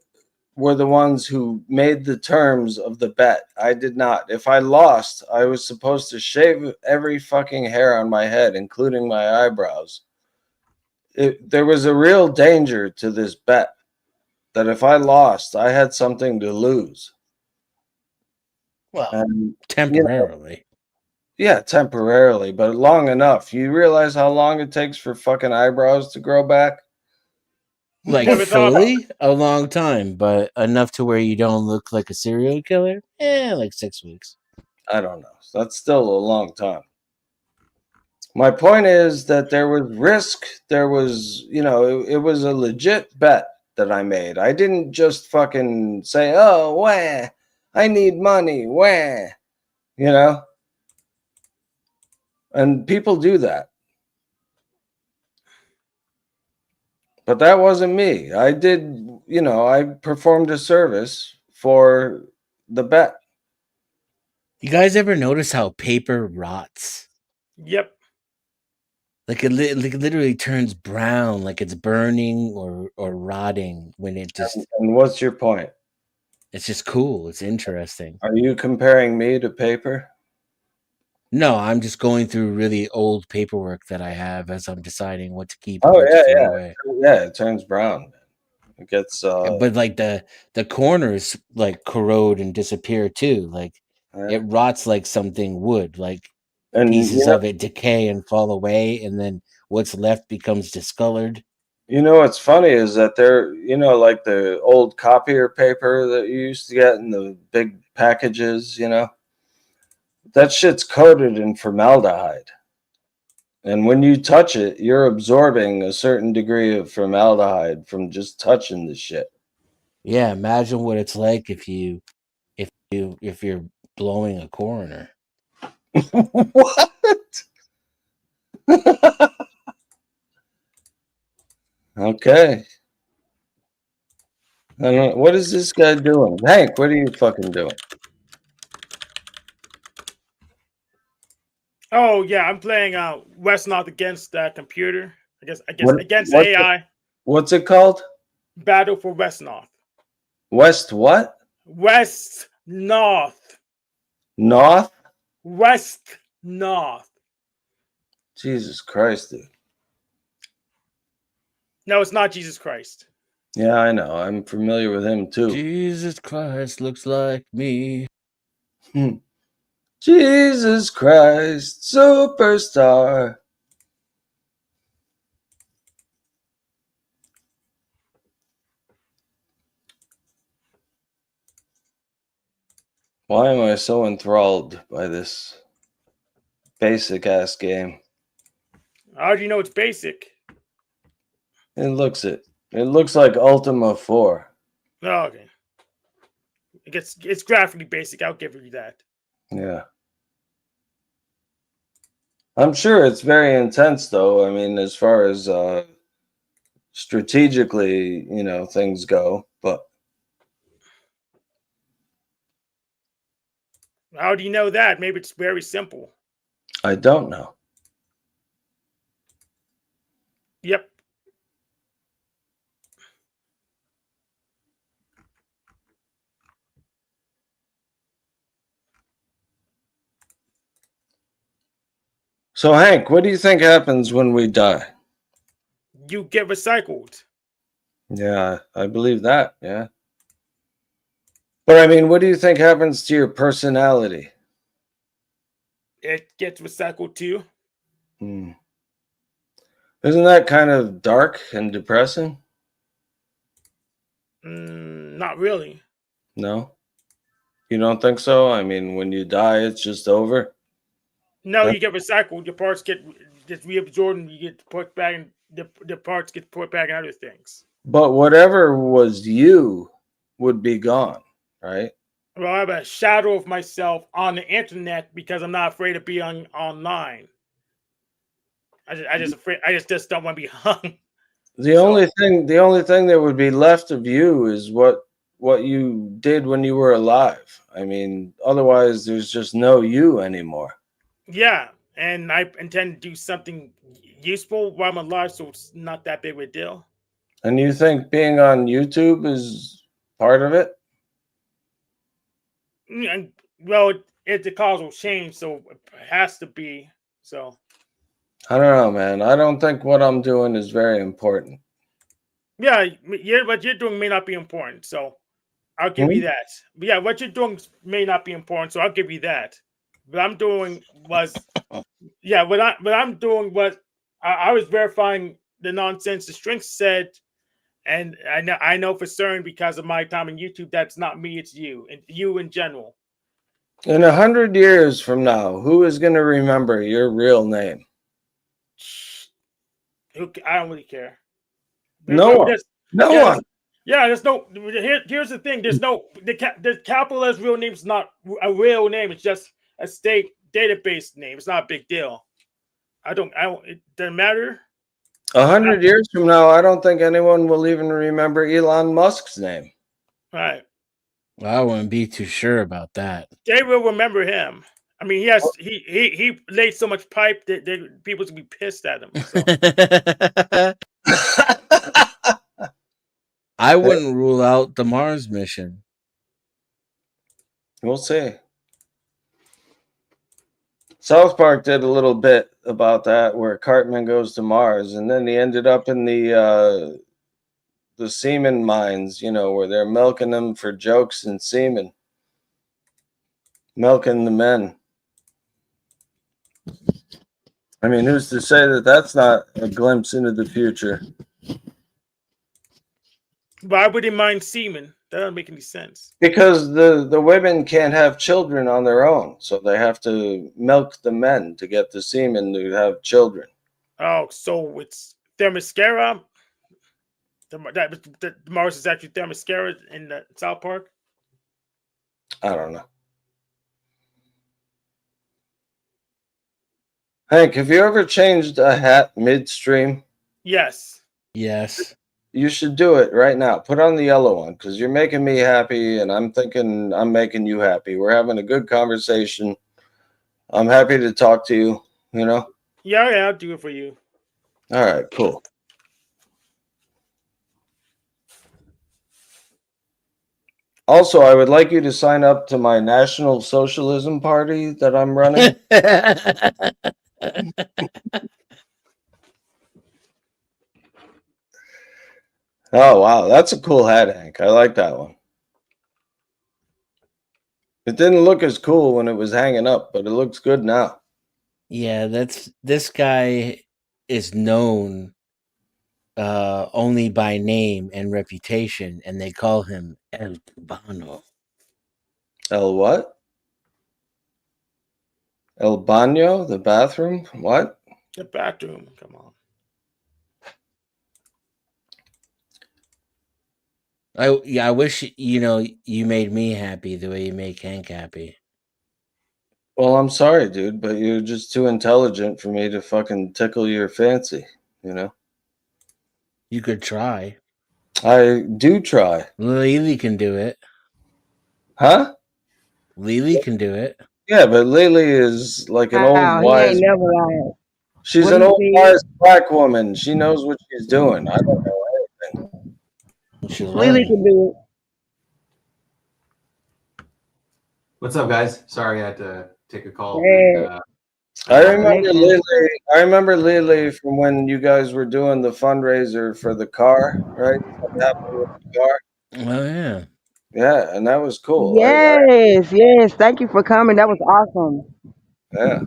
were the ones who made the terms of the bet. I did not. If I lost, I was supposed to shave every fucking hair on my head, including my eyebrows. There was a real danger to this bet that if I lost, I had something to lose. Well, temporarily. Yeah, temporarily, but long enough. You realize how long it takes for fucking eyebrows to grow back? Like fully? A long time, but enough to where you don't look like a serial killer? Like 6 weeks. I don't know. That's still a long time. My point is that there was risk. There was, it was a legit bet that I made. I didn't just fucking say, oh, wah, I need money, wah, And people do that. But that wasn't me. I did, I performed a service for the bet. You guys ever notice how paper rots? Yep. Like like it literally turns brown, like it's burning or rotting when it just. And what's your point? It's just cool. It's interesting. Are you comparing me to paper? No, I'm just going through really old paperwork that I have as I'm deciding what to keep and Oh what to yeah, throw yeah, away. yeah. It turns brown. It gets But like the corners like corrode and disappear too. Like it rots like something would. Like and pieces of it decay and fall away, and then what's left becomes discolored. you know what's funny is that they're, like the old copier paper that you used to get in the big packages, that shit's coated in formaldehyde. And when you touch it, you're absorbing a certain degree of formaldehyde from just touching the shit. Yeah, imagine what it's like if you're blowing a coroner. What? Okay. I don't know. What is this guy doing? Hank, what are you fucking doing? Oh yeah, I'm playing West North against computer. I guess What, against what's it, AI. what's it called? Battle for West North. West what? West North. North? West North. Jesus Christ, dude. No, it's not Jesus Christ. Yeah, I know. I'm familiar with him too. Jesus Christ looks like me. Jesus Christ, superstar. Why am I so enthralled by this basic ass game? How do you know it's basic? It looks like Ultima 4. Oh, okay. It's graphically basic. I'll give you that. Yeah. I'm sure it's very intense though. I mean, as far as strategically, things go, but How do you know that? Maybe it's very simple. I don't know. Yep. So Hank, what do you think happens when we die? You get recycled. Yeah, I believe that. Yeah. But I mean, what do you think happens to your personality? It gets recycled too. Isn't that kind of dark and depressing? Not really. No? You don't think so? I mean, when you die, it's just over? No, you get recycled. Your parts get reabsorbed and you get put back in the parts get put back in other things. But whatever was you would be gone, right? Well, I have a shadow of myself on the internet because I'm not afraid to be online. I just don't want to be hung. The only thing that would be left of you is what you did when you were alive. I mean, otherwise there's just no you anymore. Yeah, and I intend to do something useful while I'm alive, so it's not that big of a deal. And you think being on YouTube is part of it? And, well, it's a causal change, so it has to be. So I don't know, man. I don't think what I'm doing is very important. yeah, what you're doing may not be important, so I'll give you that. But yeah, what you're doing may not be important, so I'll give you that. What I'm doing was, yeah, what I'm doing was I was verifying the nonsense the string said, and I know for certain because of my time on YouTube that's not me, it's you, and you in general. In 100 years from now, who is going to remember your real name? I don't really care. No one. No one. Yeah, there's no. Here's the thing. There's no. The capital S real name is not a real name. It's just a state database name. It's not a big deal. It doesn't matter. 100 years from now, I don't think anyone will even remember Elon Musk's name. Right. I wouldn't be too sure about that. They will remember him. I mean, he laid so much pipe that people would be pissed at him. So I wouldn't rule out the Mars mission. We'll see. South Park did a little bit about that, where Cartman goes to Mars, and then he ended up in the semen mines, you know, where they're milking them for jokes and semen, milking the men. I mean, who's to say that that's not a glimpse into the future? why would he mind semen? That doesn't make any sense. Because the women can't have children on their own, so they have to milk the men to get the semen to have children. Oh, so it's Themyscira. The Mars is actually Themyscira in the South Park. I don't know. Hank, have you ever changed a hat midstream? Yes. Yes. You should do it right now. Put on the yellow one, because you're making me happy, and I'm thinking I'm making you happy. We're having a good conversation. I'm happy to talk to you, you know? Yeah, I'll do it for you. All right, cool. Also, I would like you to sign up to my National Socialism Party that I'm running. Oh, wow. That's a cool hat, Hank. I like that one. It didn't look as cool when it was hanging up, but it looks good now. Yeah, this guy is known only by name and reputation, and they call him El Cubano. El what? El baño? The bathroom? What? The bathroom. Come on. I wish you made me happy the way you make Hank happy. Well, I'm sorry, dude, but you're just too intelligent for me to fucking tickle your fancy, you know? You could try. I do try. Lily can do it. Huh? Lily can do it. Yeah, but Lily is like an old Wow, he wise. ain't never lied. She's What an he old said? wise black woman. She knows what she's doing. I don't know anything. She'll Lily learn. can do it. What's up, guys? Sorry, I had to take a call. Hey. I remember Connection. Lily. I remember Lily from when you guys were doing the fundraiser for the car, right? Something happened with the car. Oh yeah. Yeah, and that was cool. Yes. Thank you for coming. That was awesome. Yeah.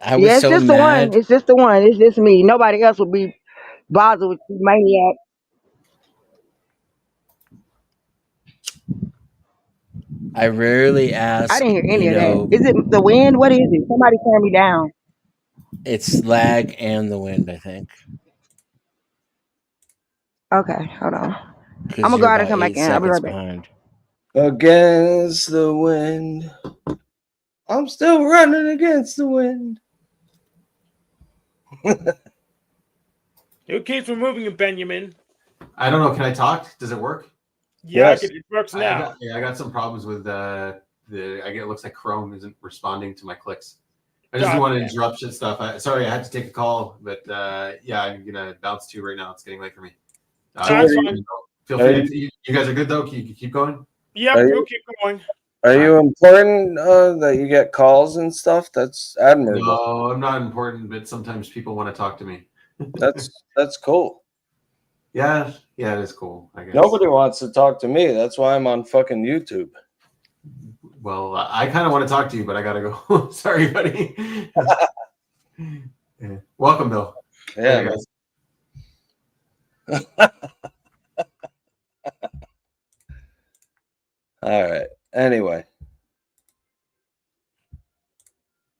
I was Yeah, it's so just the one. mad. It's just the one. It's just me. Nobody else will be bothered with you, maniac. I rarely I ask, didn't hear any of that. Is it the wind? What is it? Somebody turn me down. it's lag and the wind, I think. Okay, hold on. I'm Because gonna you're go out and about come 8 back in. I'll be seconds right back. behind. Against the wind. I'm still running against the wind. Who keeps removing you, Benjamin? I don't know. Can I talk? Does it work? Yeah, Yes. it works now. I got some problems with it looks like Chrome isn't responding to my clicks. I just God, don't want to man. interrupt shit stuff. Sorry, I had to take a call, but yeah, I'm gonna bounce to you right now. It's getting late for me. That's fine. Feel free. You guys are good though. Can you keep going? Yep, Are we'll you- keep going. Are you important that you get calls and stuff? That's admirable. No, I'm not important, but sometimes people want to talk to me. That's cool. Yeah, it is cool. I guess. Nobody wants to talk to me. That's why I'm on fucking YouTube. Well, I kind of want to talk to you, but I gotta go. Sorry, buddy. Yeah. Welcome, though. Yeah, Hey, guys. All right. Anyway.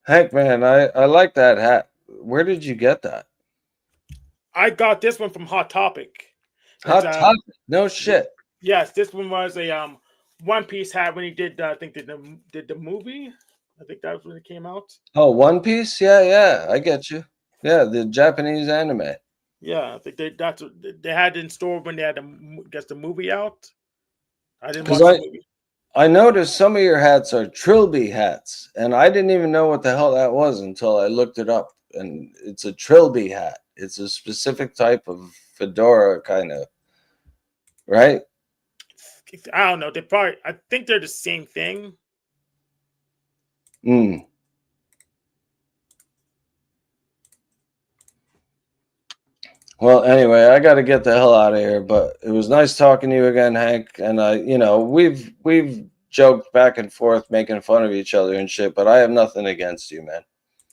Hank, man, I like that hat. Where did you get that? I got this one from Hot Topic. Hot It's, Topic. No shit. Yes, this one was a One Piece hat when he did I think did the movie. I think that was when it came out. Oh, One Piece? Yeah, I get you. Yeah, the Japanese anime. Yeah, I think that's what they had in store when they had the movie out. I didn't Because watch the movie. I noticed some of your hats are trilby hats, and I didn't even know what the hell that was until I looked it up. And it's a trilby hat. It's a specific type of fedora, kind of, right? I don't know. They probably. I think they're the same thing. Mm. Well, anyway, I got to get the hell out of here. But it was nice talking to you again, Hank. And we've joked back and forth, making fun of each other and shit. But I have nothing against you, man.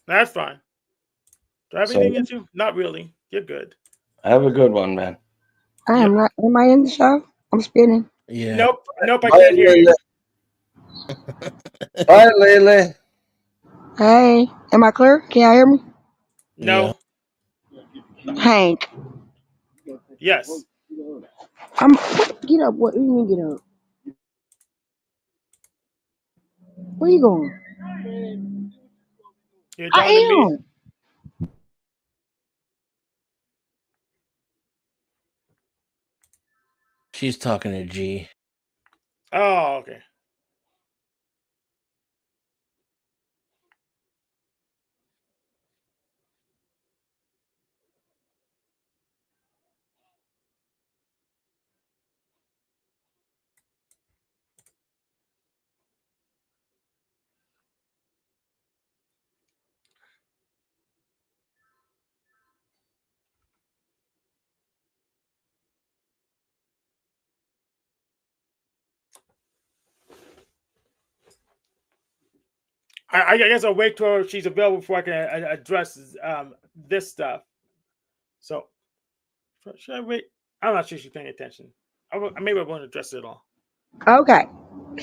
That's fine. Do I have So anything against you? Not really. You're good. have a good one, man. I Yep. am not. Am I in the show? I'm spinning. Yeah. Nope. Nope. I Bye, can't hear Lily. you. Bye, Lily. Hey, am I clear? Can y'all hear me? Yeah. No. Hank, Yes. I'm. Get up. What do you mean get up? Where you going? You're talking to I me. am. She's talking to G. Oh, okay. I guess I'll wait till she's available before I can address this stuff. So should I wait? I'm not sure she's paying attention. Maybe I won't address it at all. Okay.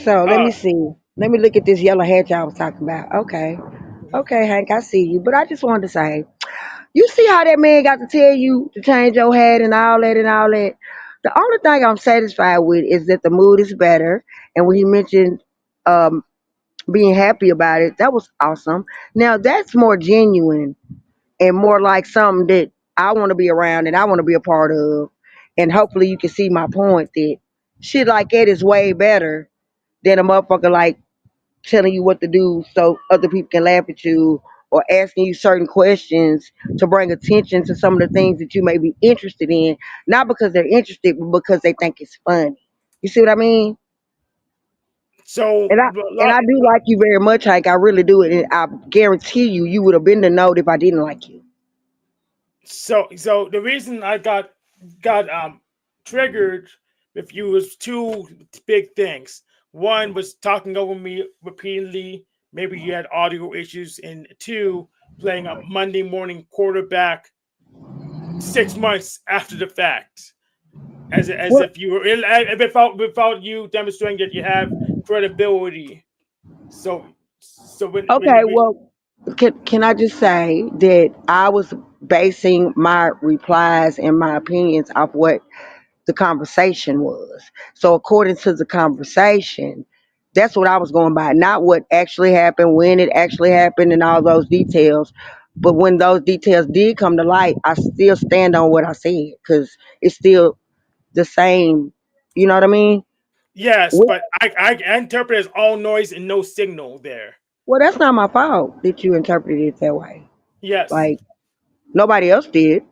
So let Uh, me see. Let me look at this yellow hat y'all was talking about. Okay. Okay, Hank, I see you. But I just wanted to say, you see how that man got to tell you to change your hat and all that and all that. The only thing I'm satisfied with is that the mood is better. And when he mentioned um, being happy about it, that was awesome. Now that's more genuine and more like something that I want to be around and I want to be a part of. And hopefully you can see my point that shit like that is way better than a motherfucker like telling you what to do so other people can laugh at you or asking you certain questions to bring attention to some of the things that you may be interested in, not because they're interested, but because they think it's funny. You see what I mean? so And I do like you very much, like I really do, and I guarantee you, you would have been the note if I didn't like you. so the reason I got triggered with you was two big things. One was talking over me repeatedly. Maybe you had audio issues, and two, playing a Monday morning quarterback 6 months after the fact, as What? if you were without you demonstrating that you have credibility. So Okay, well, can I just say that I was basing my replies and my opinions off what the conversation was. So according to the conversation, that's what I was going by, not what actually happened, when it actually happened, and all those details. But when those details did come to light, I still stand on what I said because it's still the same. You know what I mean? yes, Well, but I interpret it as all noise and no signal there. well, that's not my fault that you interpreted it that way. Yes, Like nobody else did.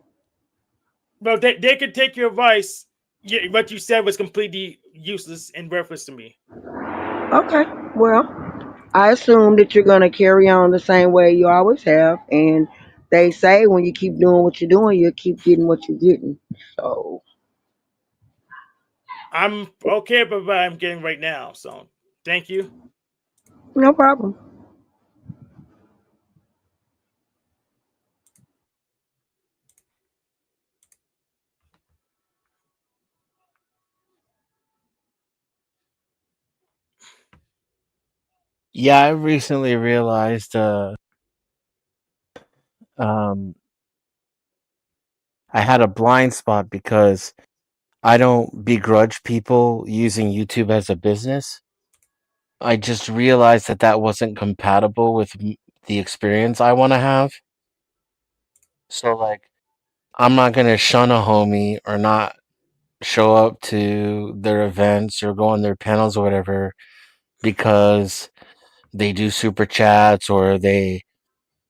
but they could take your advice. Yeah, what you said was completely useless and worthless to me. Okay, well, I assume that you're going to carry on the same way you always have. And they say when you keep doing what you're doing, you'll keep getting what you're getting. So, I'm okay with what I'm getting right now. So thank you. no problem. Yeah, I recently realized um I had a blind spot because I don't begrudge people using YouTube as a business. I just realized that that wasn't compatible with the experience I want to have. So like I'm not gonna shun a homie or not show up to their events or go on their panels or whatever because they do super chats or they,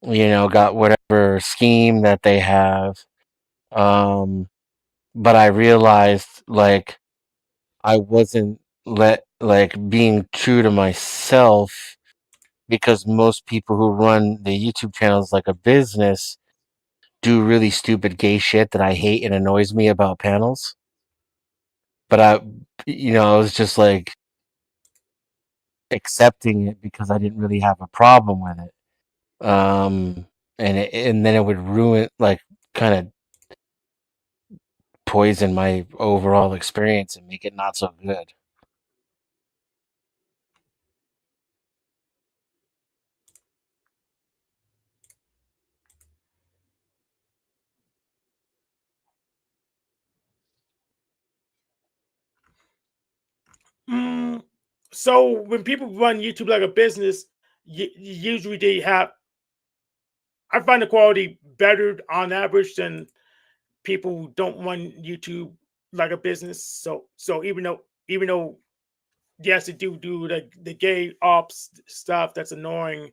got whatever scheme that they have. But I realized like I wasn't being true to myself because most people who run the YouTube channels like a business do really stupid gay shit that I hate and annoys me about panels. But I was just like accepting it because I didn't really have a problem with it. And then it would ruin, like, kind of poison my overall experience and make it not so good. So when people run YouTube like a business, usually they have. I find the quality better on average than people who don't run YouTube like a business. So even though yes, they do the gay ops stuff that's annoying,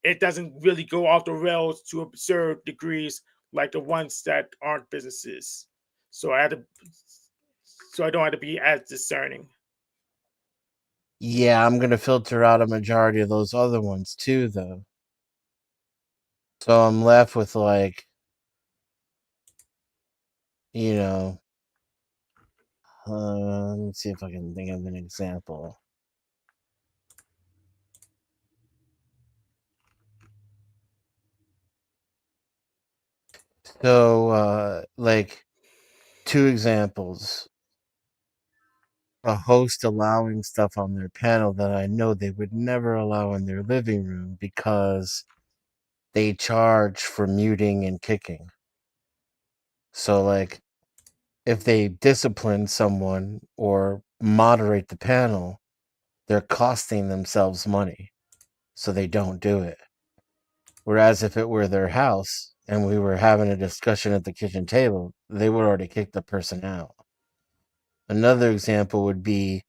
it doesn't really go off the rails to absurd degrees like the ones that aren't businesses. So I don't have to be as discerning. Yeah, I'm gonna filter out a majority of those other ones too, though. So I'm left with like, you know, let me see if I can think of an example. So, like, two examples. A host allowing stuff on their panel that I know they would never allow in their living room because they charge for muting and kicking. So, like, if they discipline someone or moderate the panel, they're costing themselves money. So they don't do it. Whereas if it were their house and we were having a discussion at the kitchen table, they would already kick the person out. Another example would be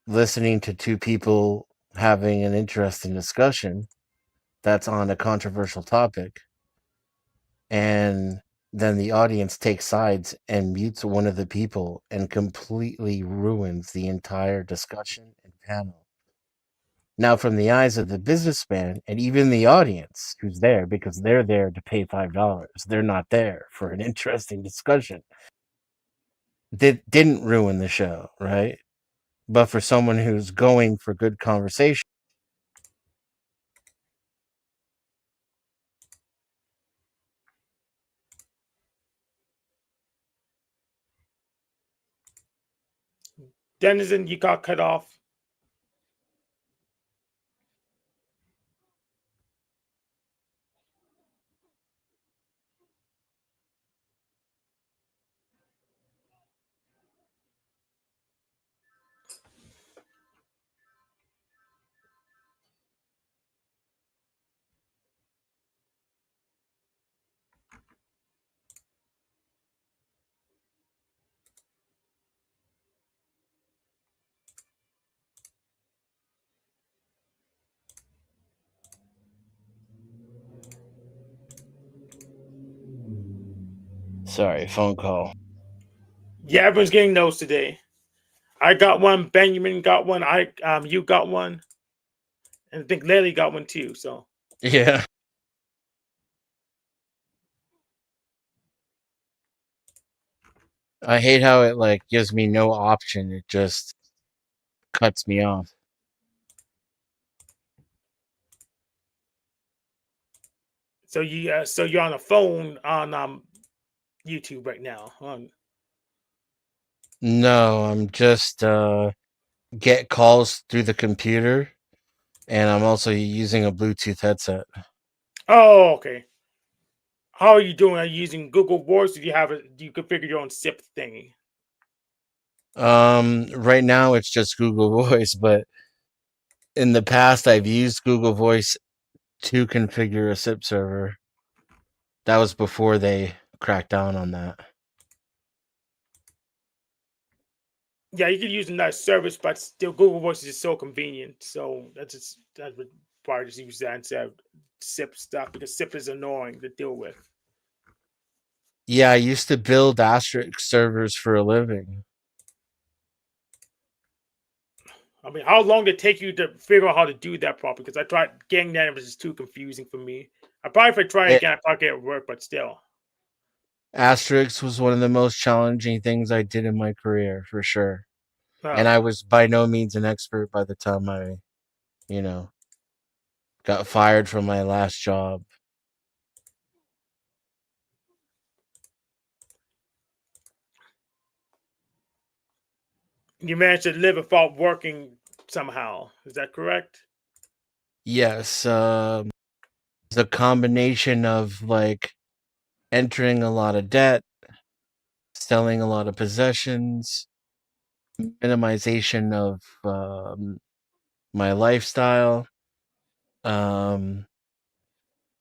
listening to two people having an interesting discussion that's on a controversial topic, and then the audience takes sides and mutes one of the people and completely ruins the entire discussion and panel. Now, from the eyes of the businessman and even the audience who's there, because they're there to pay $5, they're not there for an interesting discussion. That didn't ruin the show, right? But for someone who's going for good conversation, Denizen, you got cut off. sorry, phone call. Yeah, everyone's getting those today. I got one. Benjamin got one. You got one, and I think Lily got one too. So Yeah. I hate how it like gives me no option. It just cuts me off. so you're on a phone on YouTube right now. No, I'm just get calls through the computer, and I'm also using a Bluetooth headset. Oh, okay. How are you doing? Are you using Google Voice? Or do you configure your own SIP thingy? Right now it's just Google Voice, but in the past I've used Google Voice to configure a SIP server. That was before they crack down on that. Yeah, you could use another service, but still, Google Voice is so convenient. So that would probably just use that instead of SIP stuff because SIP is annoying to deal with. Yeah, I used to build asterisk servers for a living. I mean, how long did it take you to figure out how to do that properly? Because I tried getting that, it was just too confusing for me. I probably if I try It, again, I probably get it work, but still. asterisk was one of the most challenging things I did in my career, for sure. And Huh. I was by no means an expert by the time I, got fired from my last job. You managed to live without working somehow. Is that correct? Yes, it's a combination of like entering a lot of debt, selling a lot of possessions, minimization of my lifestyle, um,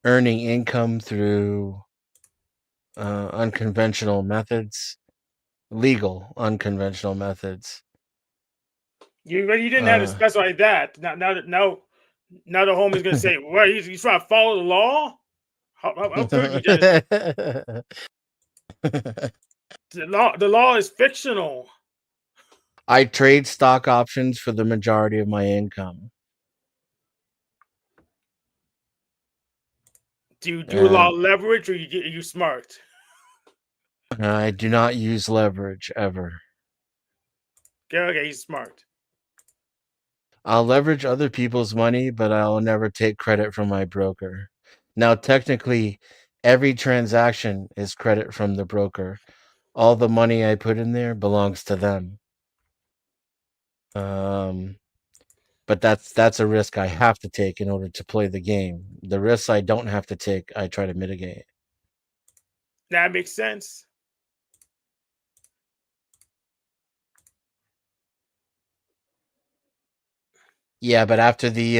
earning income through unconventional methods, legal unconventional methods. You didn't have to Uh, specify that. Now the homie's gonna say, "Well, he's trying to follow the law." How could you just the law is fictional? I trade stock options for the majority of my income. Do you do a lot And of leverage, or are you smart? I do not use leverage ever. Okay, he's smart. I'll leverage other people's money, but I'll never take credit from my broker. Now, technically, every transaction is credit from the broker. All the money I put in there belongs to them. But that's a risk I have to take in order to play the game. The risks I don't have to take, I try to mitigate. That makes sense. Yeah, but after the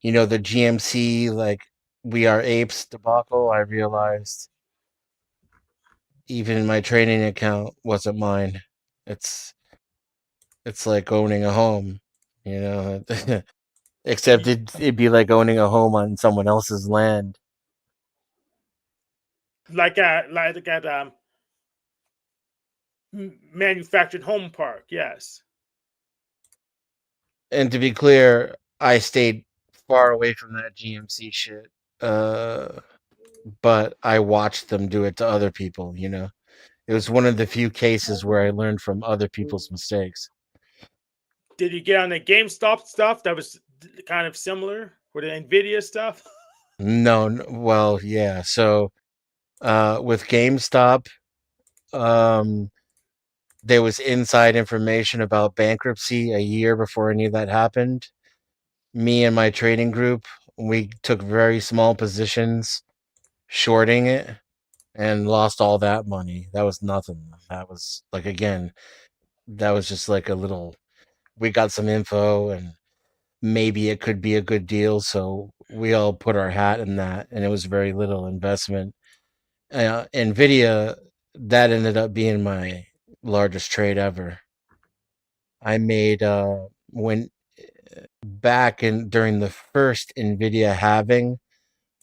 the GMC like We Are Apes debacle, I realized even my trading account wasn't mine. It's it's like owning a home, you know. Except it'd be like owning a home on someone else's land. Like at manufactured home park. Yes. And to be clear, I stayed far away from that GMC shit. But I watched them do it to other people, you know. It was one of the few cases where I learned from other people's mistakes. Did you get on the GameStop stuff that was kind of similar with the Nvidia stuff? No, well, yeah. So, with GameStop, um, there was inside information about bankruptcy a year before any of that happened. Me and my trading group, we took very small positions shorting it and lost all that money. That was nothing. That was like, again, that was just like a little, we got some info and maybe it could be a good deal. So we all put our hat in that, and it was very little investment. Nvidia, that ended up being my largest trade ever. I made when back in during the first Nvidia halving,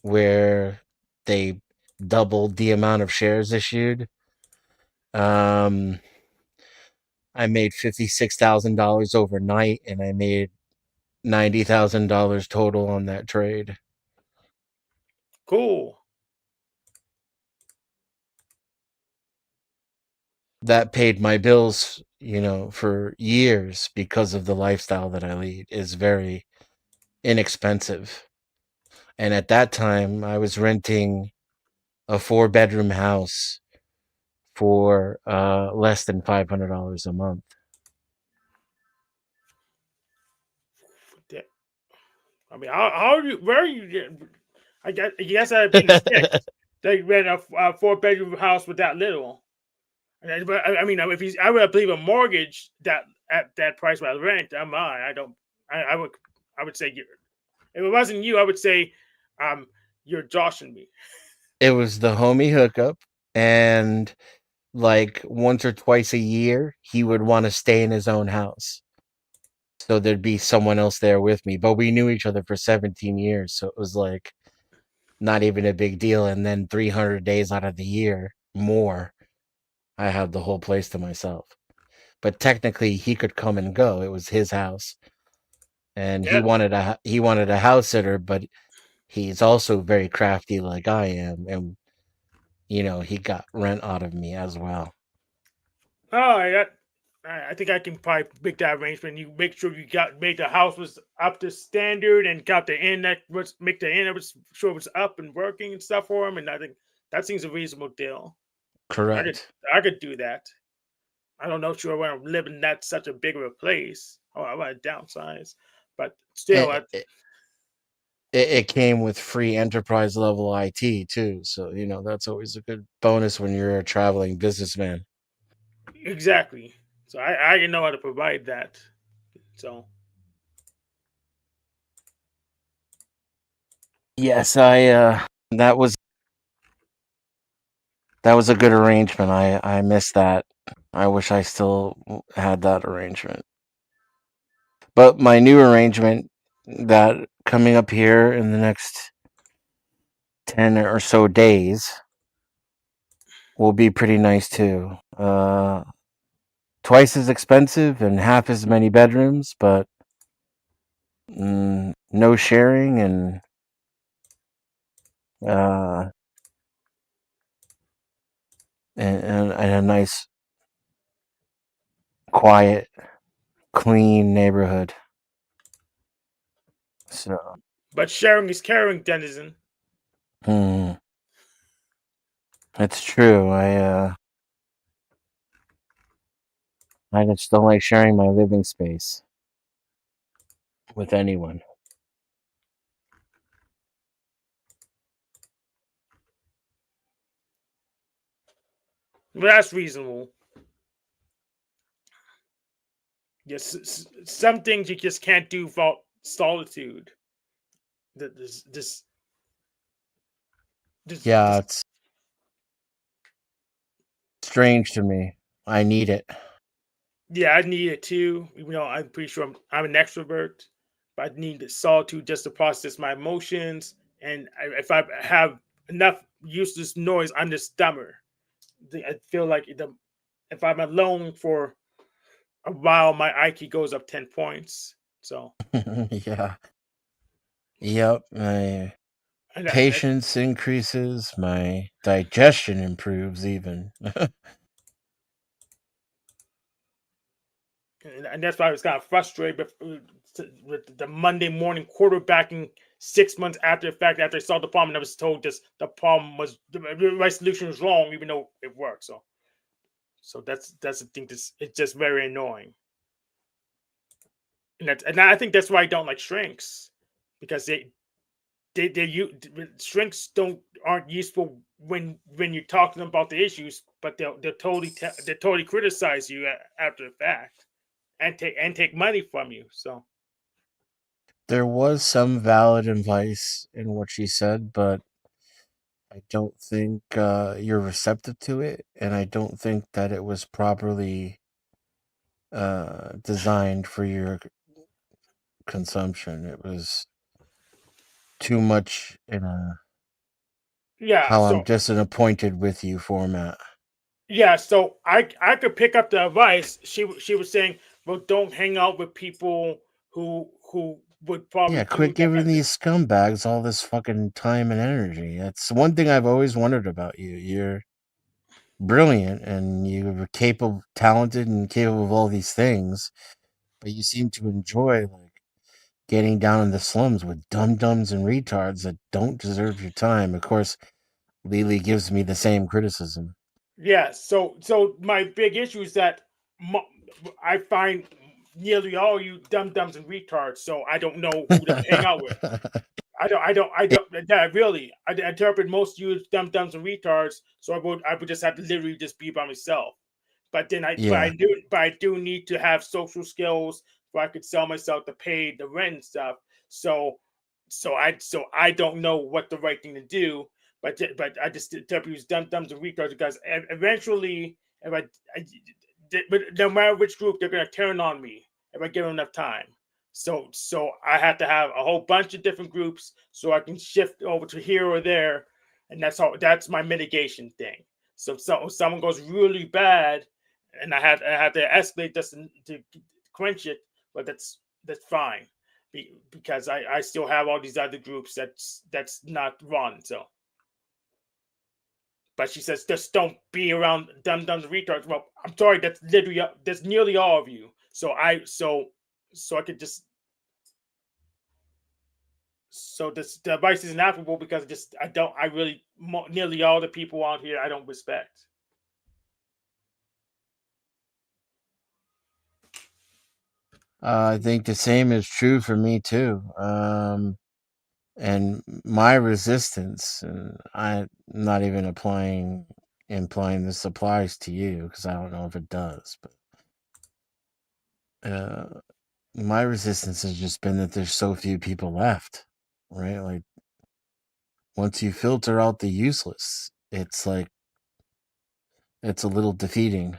where they doubled the amount of shares issued. Um, I made $56,000 overnight, and I made $90,000 total on that trade. Cool. That paid my bills, for years because of the lifestyle that I lead is very inexpensive. And at that time, I was renting a 4-bedroom house for less than $500 a month. I mean, how are you? Where are you? I guess I'd be in the sticks. They rent a 4-bedroom house with that little. But I mean, I would believe a mortgage that at that price by rent. I don't. I would say if it wasn't you, I would say, you're joshing me. It was the homie hookup. and like once or twice a year, he would want to stay in his own house. So there'd be someone else there with me, but we knew each other for 17 years, so it was like not even a big deal. And then 300 days out of the year, more, I had the whole place to myself. But technically, he could come and go. It was his house, and Yeah, he wanted a house sitter, but he's also very crafty like I am, and he got rent out of me as well. oh, I think I can probably make that arrangement. You make sure you make the house was up to standard and got the internet was make the internet was sure it was up and working and stuff for him. And I think that seems a reasonable deal. I could Correct. I could do that. I don't know sure when I'm living that such a big of a place. Oh, I want to downsize, but still, It, it, it came with free enterprise level IT too, so that's always a good bonus when you're a traveling businessman. exactly. So I know how to provide that. So Yes, I that was a good arrangement. I miss that. I wish I still had that arrangement. But my new arrangement that coming up here in the next 10 or so days will be pretty nice too. Twice as expensive and half as many bedrooms, but no sharing uh, and a nice, quiet, clean neighborhood. So, but sharing is caring, Denizen. mm, it's true. I just don't like sharing my living space with anyone. Well, that's reasonable. Yes, some things you just can't do for solitude. This, this, Yeah, this, it's strange to me. I need it. yeah, I need it too. Even though I'm pretty sure I'm an extrovert, but I need the solitude just to process my emotions. And if I have enough useless noise, I'm just dumber. I feel like if I'm alone for a while, my IQ goes up 10 points. So, Yeah. Yep. My and, I, patience increases. My digestion improves even. and that's why I was kind of frustrated with the Monday morning quarterbacking 6 months after the fact. After I saw the problem, and I was told just the problem was my solution was wrong, even though it worked. So that's the thing. It's just very annoying, and I think that's why I don't like shrinks because shrinks aren't useful when you're talking about the issues, but they totally criticize you after the fact and take money from you. So There was some valid advice in what she said, but I don't think you're receptive to it, and I don't think that it was properly designed for your consumption. It was too much in a yeah, how I'm so disappointed with you format. so I could pick up the advice. She was saying, well, don't hang out with people who would probably Yeah, do quit that giving kind of thing. these scumbags all this fucking time and energy. That's one thing I've always wondered about you. You're brilliant and you're capable, talented, and capable of all these things, but you seem to enjoy like getting down in the slums with dum dums and retards that don't deserve your time. Of course, Lily gives me the same criticism. Yeah, so my big issue is that mo- I find nearly all you dum dums and retards. So I don't know who to hang out with. Yeah, really. I interpret most you as dum dums and retards. So I would just have to literally just be by myself. But then Yeah, I do need to have social skills where I could sell myself to pay the rent and stuff. So I don't know what the right thing to do. but I just tell people use dumbs and retards because eventually, but no matter which group, they're gonna turn on me if I give them enough time. So I have to have a whole bunch of different groups so I can shift over to here or there, and that's my mitigation thing. So someone goes really bad, and I have to escalate this to quench it, but that's fine because I still have all these other groups that's not run. So, but she says just don't be around dumb retards. Well, I'm sorry, that's nearly all of you. So I could just this the advice is inapplicable because I really nearly all the people out here I don't respect. I think the same is true for me too. And my resistance, and I'm not even implying this applies to you because I don't know if it does, but my resistance has just been that there's so few people left, right? Like once you filter out the useless, it's like it's a little defeating.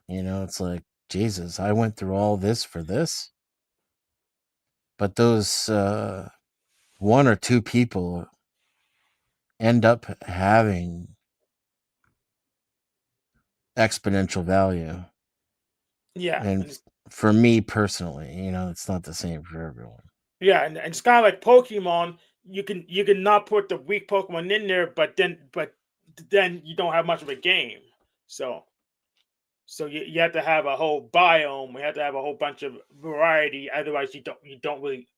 It's like, Jesus, I went through all this for this. But those one or two people end up having exponential value. Yeah, And for me personally, it's not the same for everyone. yeah, and it's kind of like Pokemon. You can not put the weak Pokemon in there, but then you don't have much of a game. So you have to have a whole biome. You have to have a whole bunch of variety. Otherwise, you don't really.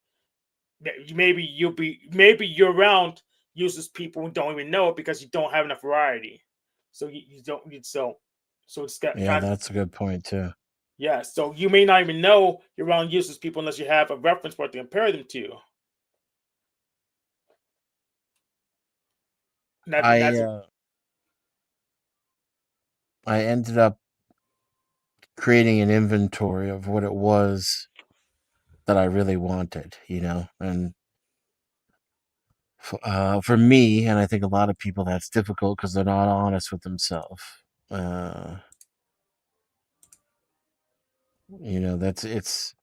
Maybe you're around useless people and don't even know it because you don't have enough variety. So you don't. So it's got Yeah, kind of, that's a good point too. yeah. So you may not even know you're around useless people unless you have a reference point to compare them to. I ended up creating an inventory of what it was that I really wanted, and for me, and I think a lot of people, that's difficult because they're not honest with themselves. That's it's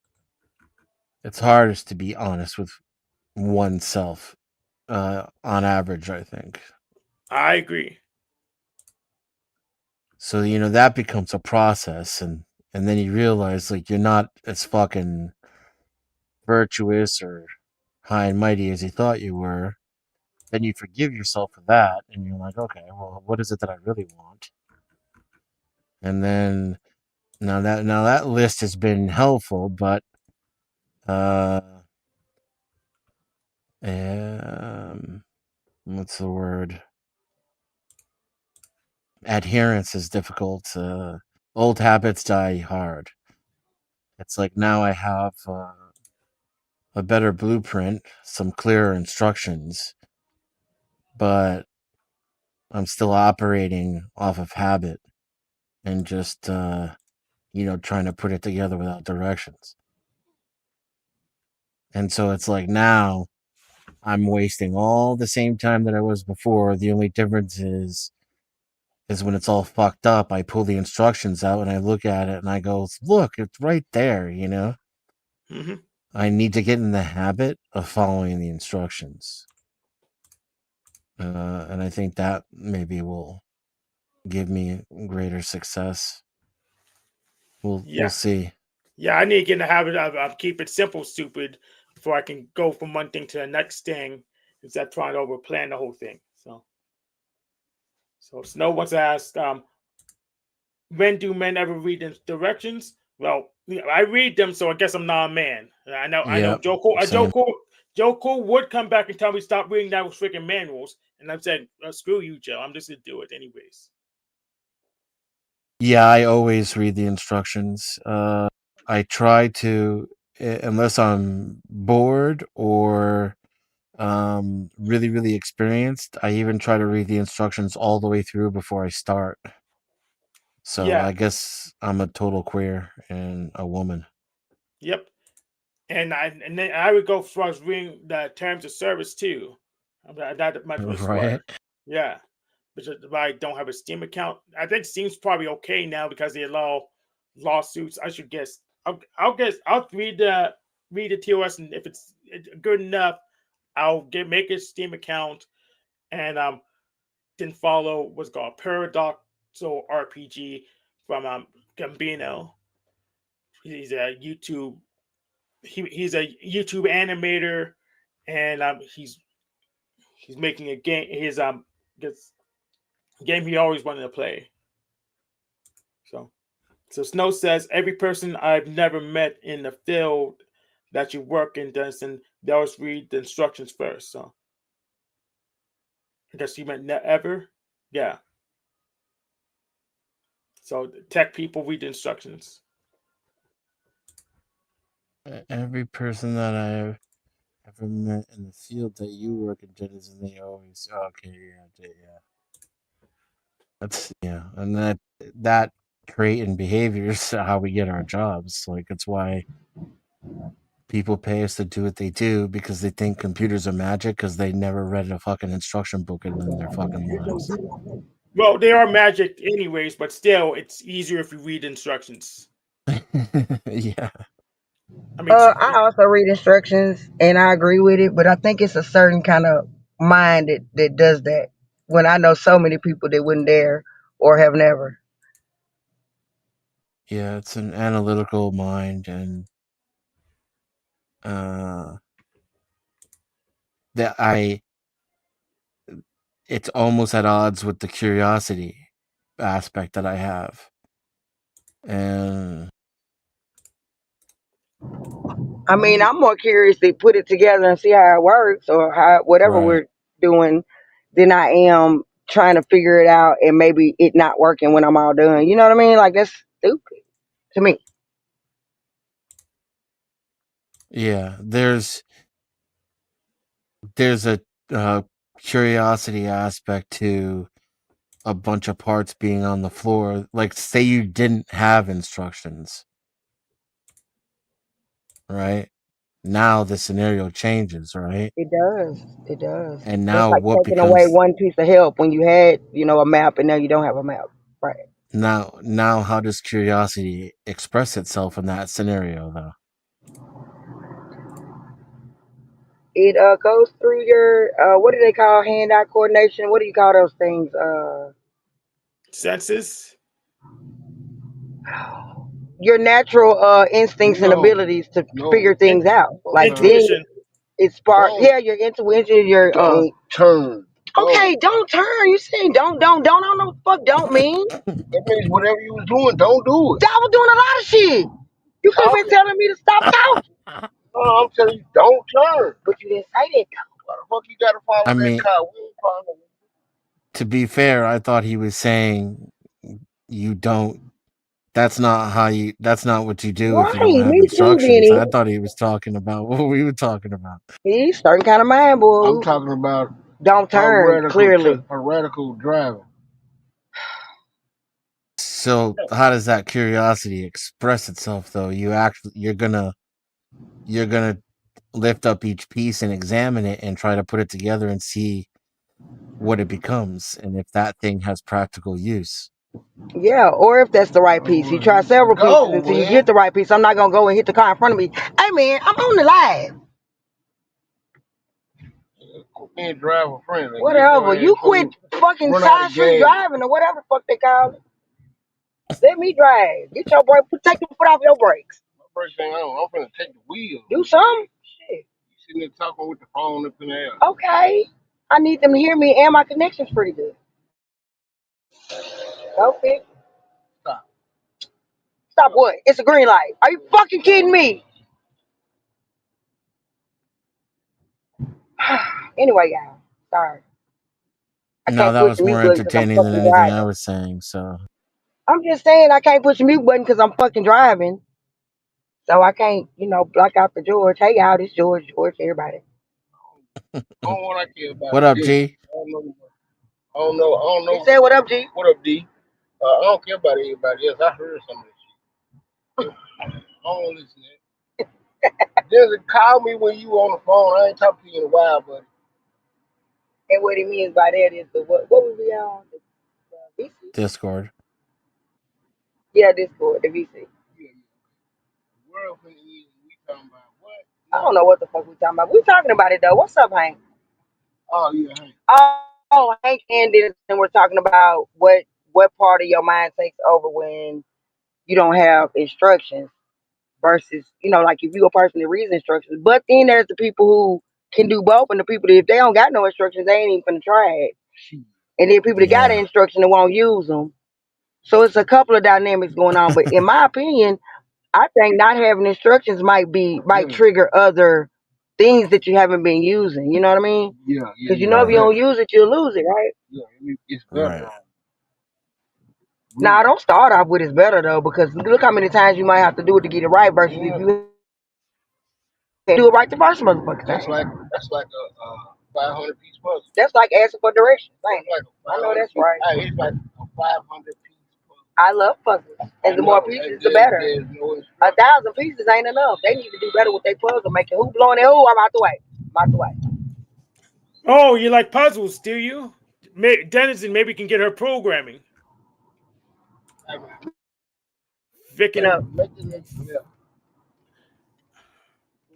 hardest to be honest with oneself, on average, I think. I agree. So that becomes a process, and then you realize like you're not as fucking virtuous or high and mighty as you thought you were. Then you forgive yourself for that, and you're like, okay, well, what is it that I really want? And then now that list has been helpful, but um, what's the word? Adherence is difficult. Old habits die hard. It's like now I have a better blueprint, some clearer instructions, but I'm still operating off of habit and just trying to put it together without directions. And so it's like now I'm wasting all the same time that I was before. The only difference is when it's all fucked up, I pull the instructions out and I look at it and I go, look, it's right there, Mm-hmm. I need to get in the habit of following the instructions. And I think that maybe will give me greater success. We'll see. Yeah, I need to get in the habit of keep it simple, stupid, before I can go from one thing to the next thing instead of trying to overplan the whole thing. So Snow wants to ask, when do men ever read directions? Well, I read them, so I guess I'm not a man. I know. Joe Cole would come back and tell me stop reading those freaking manuals, and I've said, screw you, Joe. I'm just gonna do it anyways. Yeah, I always read the instructions. I try to, unless I'm bored or really, really experienced, I even try to read the instructions all the way through before I start. So Yeah. I guess I'm a total queer and a woman. Yep. And then I would go as far as reading the terms of service too. I'm not much of a Right? swear. Yeah, but I don't have a Steam account. I think Steam's probably okay now because they allow lawsuits. I should guess. I'll guess. I'll read the TOS, and if it's good enough, I'll make a Steam account, and then follow what's called Paradoxal RPG from Gambino. He's a YouTube. He's a YouTube animator, and he's making a game. His this game he always wanted to play. So Snow says every person I've never met in the field that you work in, Denison, they always read the instructions first. So I guess you meant ever. Yeah. So tech people read the instructions. Every person that I've ever met in the field that you work in, Denison, they always okay, yeah. That's and that trait and behavior is how we get our jobs. Like it's why people pay us to do what they do because they think computers are magic because they never read a fucking instruction book in their fucking lives. Well, they are magic anyways, but still, it's easier if you read instructions. Yeah. I mean, I also read instructions and I agree with it, but I think it's a certain kind of mind that does that. When I know so many people that wouldn't dare or have never. Yeah, it's an analytical mind and that it's almost at odds with the curiosity aspect that I have. And I mean, I'm more curious to put it together and see how it works or how whatever right. we're doing than I am trying to figure it out and maybe it not working when I'm all done. You know what I mean? Like that's stupid to me. Yeah, there's a curiosity aspect to a bunch of parts being on the floor. Like say you didn't have instructions, right? Now the scenario changes, right? It does. It does. And That's now like what taking away becomes one piece of help when you had, a map and now you don't have a map. Right. now how does curiosity express itself in that scenario though? It goes through your what do they call hand-eye coordination? What do you call those things? senses. Your natural instincts and abilities to figure things out. Like then Intuition. it sparks. Yeah, your intuition. Your don't turn. Okay, don't turn. You saying don't. I don't know what the fuck don't mean. That means whatever you was doing, don't do it. I was doing a lot of shit. You could have been telling me to stop talking. No, I'm telling you, don't turn. But you didn't say that. Why the fuck you gotta follow I that mean, car? We ain't following. to be fair, I thought he was saying you don't that's not what you do if you don't Right, have me too, instructions. Denny. I thought he was talking about what we were talking about. He's certain kind of man, boy. I'm talking about don't turn. Clearly, a radical driver. So how does that curiosity express itself though? You're gonna lift up each piece and examine it and try to put it together and see what it becomes and if that thing has practical use. Yeah, or if that's the right piece. You try several pieces until you get the right piece. I'm not gonna go and hit the car in front of me. Hey man, I'm on the live. Being driver friendly. Whatever. You quit fucking side street driving or whatever the fuck they call it. Let me drive. Get your brake. Take the foot off your brakes. My brakes ain't on. I'm finna take the wheel. Do something. Shit. You sitting there talking with the phone up in the air. Okay. I need them to hear me and my connection's pretty good. Okay. Stop. Stop what? It's a green light. Are you fucking kidding me? Anyway, y'all. Sorry. I No, can't that push the was mute more button because I'm entertaining than fucking anything I driving. was saying. So I'm just saying I can't push the mute button because I'm fucking driving. So I can't, block out the George. Hey, y'all, this George, everybody. I don't want to care about what up, this. G? I don't know. I don't know. I don't know. He said, "What up, G? What up, D? I don't care about anybody else. I heard some of this shit. I don't listen to it. Just call me when you on the phone. I ain't talking to you in a while, buddy. And what he means by that is the what was we on? The VC? Discord. Yeah, Discord, the VC. World finna end, and we talking about what? I don't know what the fuck we talking about. We talking about it though. What's up, Hank? Oh yeah, hey. Oh, Hank ended, and we're talking about what part of your mind takes over when you don't have instructions versus like if you a person that reads instructions. But then there's the people who can do both, and the people that if they don't got no instructions, they ain't even finna try it. And then people that got the Yeah. instruction and won't use them. So it's a couple of dynamics going on. But in my opinion, I think not having instructions might trigger other things that you haven't been using. You know what I mean? Yeah, Because if you Right. don't use it, you'll lose it, right? Yeah, it's better. Right. Now, don't start off with it's better though, because look how many times you might have to do it to get it right versus if you do it right the first motherfucker That's time. like a 500 piece puzzle. That's like asking for directions. That's Ain't like it? I know that's right. It's like a 500 piece puzzle. I love puzzles, and the more pieces, the better. There's no 1,000 pieces ain't enough. They need to do better with their puzzle, making who blowing their who. I'm out the way. I'm out the way. Oh, you like puzzles, do you? Denizen maybe can get her programming. You Vicky, know,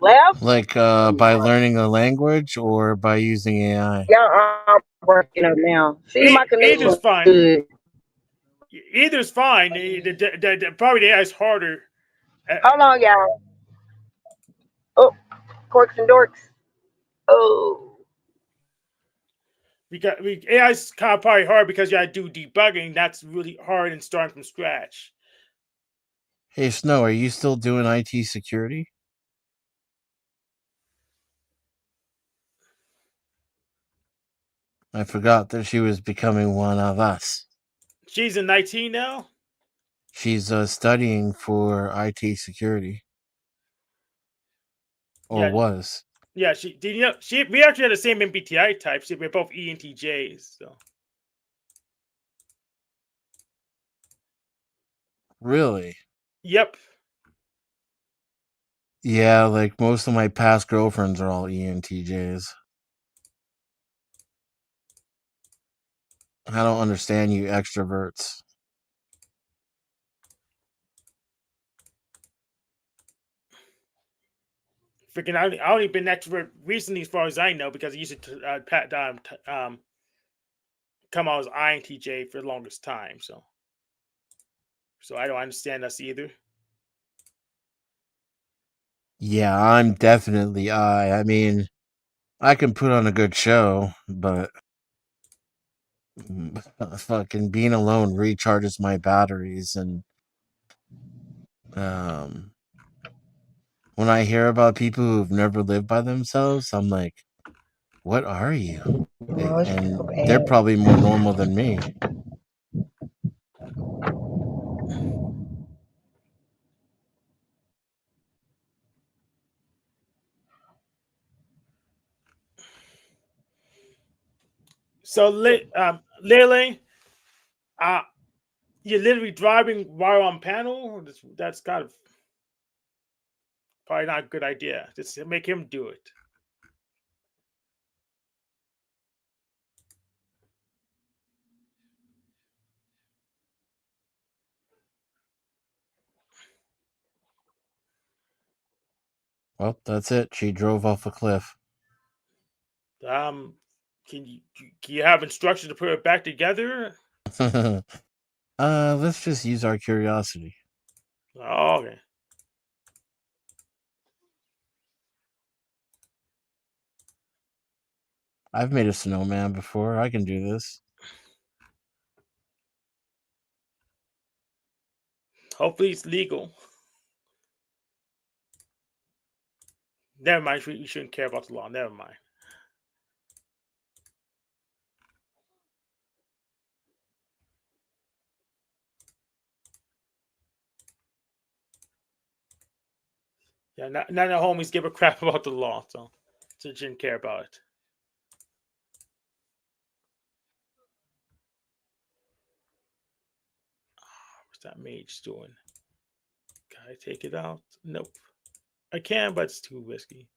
left. Like by learning a language or by using AI. Y'all are working up now. See, my connection either's was fine. good. Either's fine. Probably the AI is harder. Hold on, y'all. Oh, corks and dorks. Oh, Because AI is kind of probably hard because you got to do debugging. That's really hard and starting from scratch. Hey Snow, are you still doing IT security? I forgot that she was becoming one of us. She's in 19 now. She's studying for IT security. Or Yeah, was. yeah. We actually had the same MBTI type. We're both ENTJs. So Really? yep. Yeah, like most of my past girlfriends are all ENTJs. I don't understand you extroverts. Freaking, I only been extrovert recently, as far as I know, because I used to come out as INTJ for the longest time. So I don't understand us either. Yeah, I'm definitely I. I mean, I can put on a good show, but fucking being alone recharges my batteries. And um when I hear about people who've never lived by themselves, I'm like, what are you? oh, it's so And they're bad. probably more normal than me. So, Lele, uh, you're literally driving while on panel. That's kind of probably not a good idea. Just make him do it. Well, that's it. She drove off a cliff. Um, can you have instructions to put it back together? Let's just use our curiosity. Oh, okay. I've made a snowman before. I can do this. Hopefully, it's legal. Never mind. You shouldn't care about the law. Never mind. Yeah, none of the homies give a crap about the law, so you shouldn't care about it. What's that mage doing? Can I take it out? Nope. I can, but it's too risky.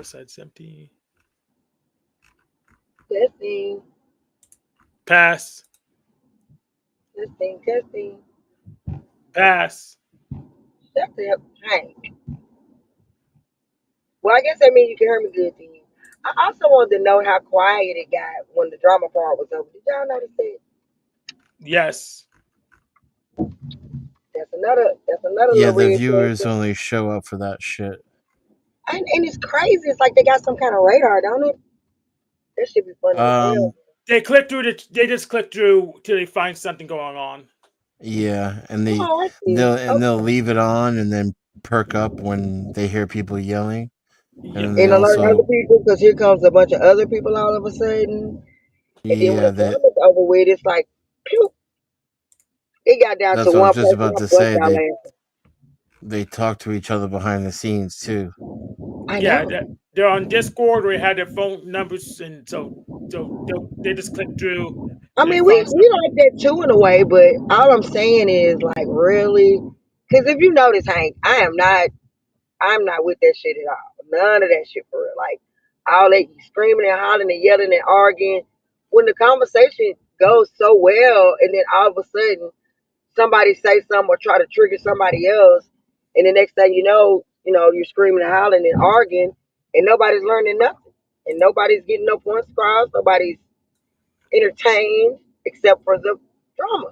Side's empty. Testing, Pass. testing. Pass. Shut up, Hank. Well, I guess that means you can hear me good then. I also wanted to know how quiet it got when the drama part was over. Did y'all notice that? Yes. That's another Yeah, little the red flag. viewers only show up for that shit. And it's crazy. It's like they got some kind of radar, don't it? That should be funny as hell. They click through they just click through till they find something going on. Yeah, and Oh, I see. they'll Okay. leave it on and then perk up when they hear people yelling, and Yeah. then they And alert other also people because here comes a bunch of other people all of a sudden. And then when yeah the drama's over with, it's like, pew, it got down to that's what I was one just person. about I to bust say. out laughing. They talk to each other behind the scenes too. I Yeah, know. they're on Discord or they had their phone numbers, and so they just click through I till they mean, we find something. like that too in a way, but all I'm saying is like really, because if you notice, Hank, I'm not with that shit at all. None of that shit for real. Like all that screaming and hollering and yelling and arguing when the conversation goes so well, and then all of a sudden somebody say something or try to trigger somebody else, and the next thing you know, you're screaming and hollering and arguing, and nobody's learning nothing, and nobody's getting no points across, nobody's entertained except for the drama.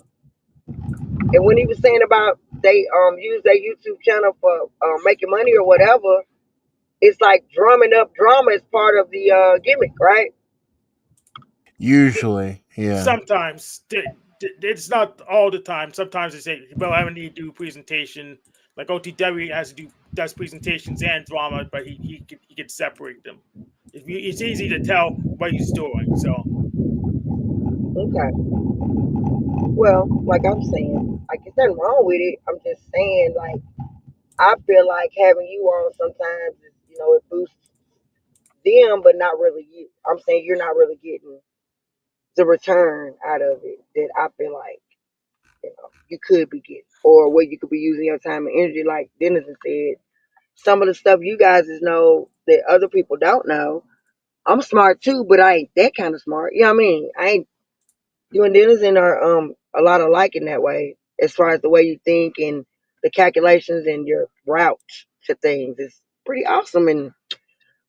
And when he was saying about they use their YouTube channel for making money or whatever, it's like drumming up drama is part of the gimmick, right? Usually, yeah. Sometimes it's not all the time. Sometimes they say, "Well, I need to do a presentation." Like OTW has to does presentations and drama, but he could separate them. It's easy to tell what he's doing. So Okay. Well, like I'm saying, like there's nothing wrong with it. I'm just saying, like I feel like having you on sometimes, is, it boosts them, but not really you. I'm saying you're not really getting the return out of it that I feel like you could be getting, or where you could be using your time and energy, like Dennis has said. Some of the stuff you guys know that other people don't know. I'm smart too, but I ain't that kind of smart. You know what I mean? I ain't you and Denizen are a lot alike in that way, as far as the way you think and the calculations and your route to things. It's pretty awesome, and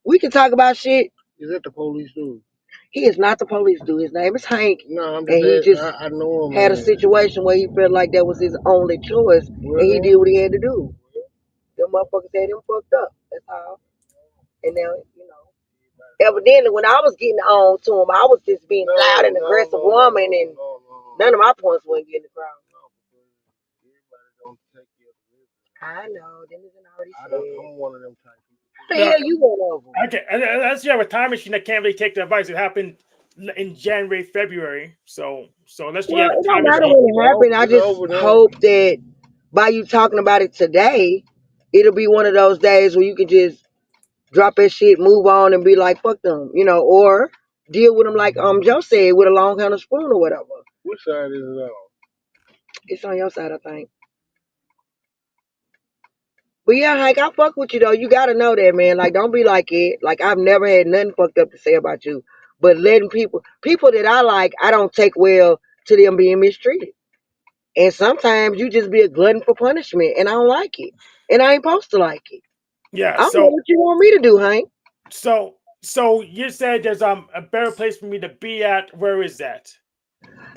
we can talk about shit. Is that the police dude? He is not the police dude. His name is Hank. No, I'm just and he just I know him, had a situation where he felt like that was his only choice, and he did what he had to do. Them motherfuckers had him fucked up. That's all. And now, evidently, when I was getting on to him, I was just being loud and aggressive woman, and none of my points wouldn't get across. I know. Denizen already said. I'm one of them type people. Who the no, hell you one of them? okay, unless you have a time machine that can't really take the advice. It happened in January, February. So unless you Well, have a it don't time matter machine, when it happened. I just hope that by you talking about it today, it'll be one of those days where you can just drop that shit, move on, and be like, fuck them, or deal with them like Joe said, with a long handle spoon or whatever. Which side is it on? It's on your side, I think. But yeah, Hank, I fuck with you though. You gotta know that, man. Like, don't be like it. Like, I've never had nothing fucked up to say about you. But letting people that I like, I don't take well to them being mistreated. And sometimes you just be a glutton for punishment, and I don't like it. And I ain't supposed to like it. yeah. I don't know what you want me to do, Hank. So you said there's a better place for me to be at. Where is that?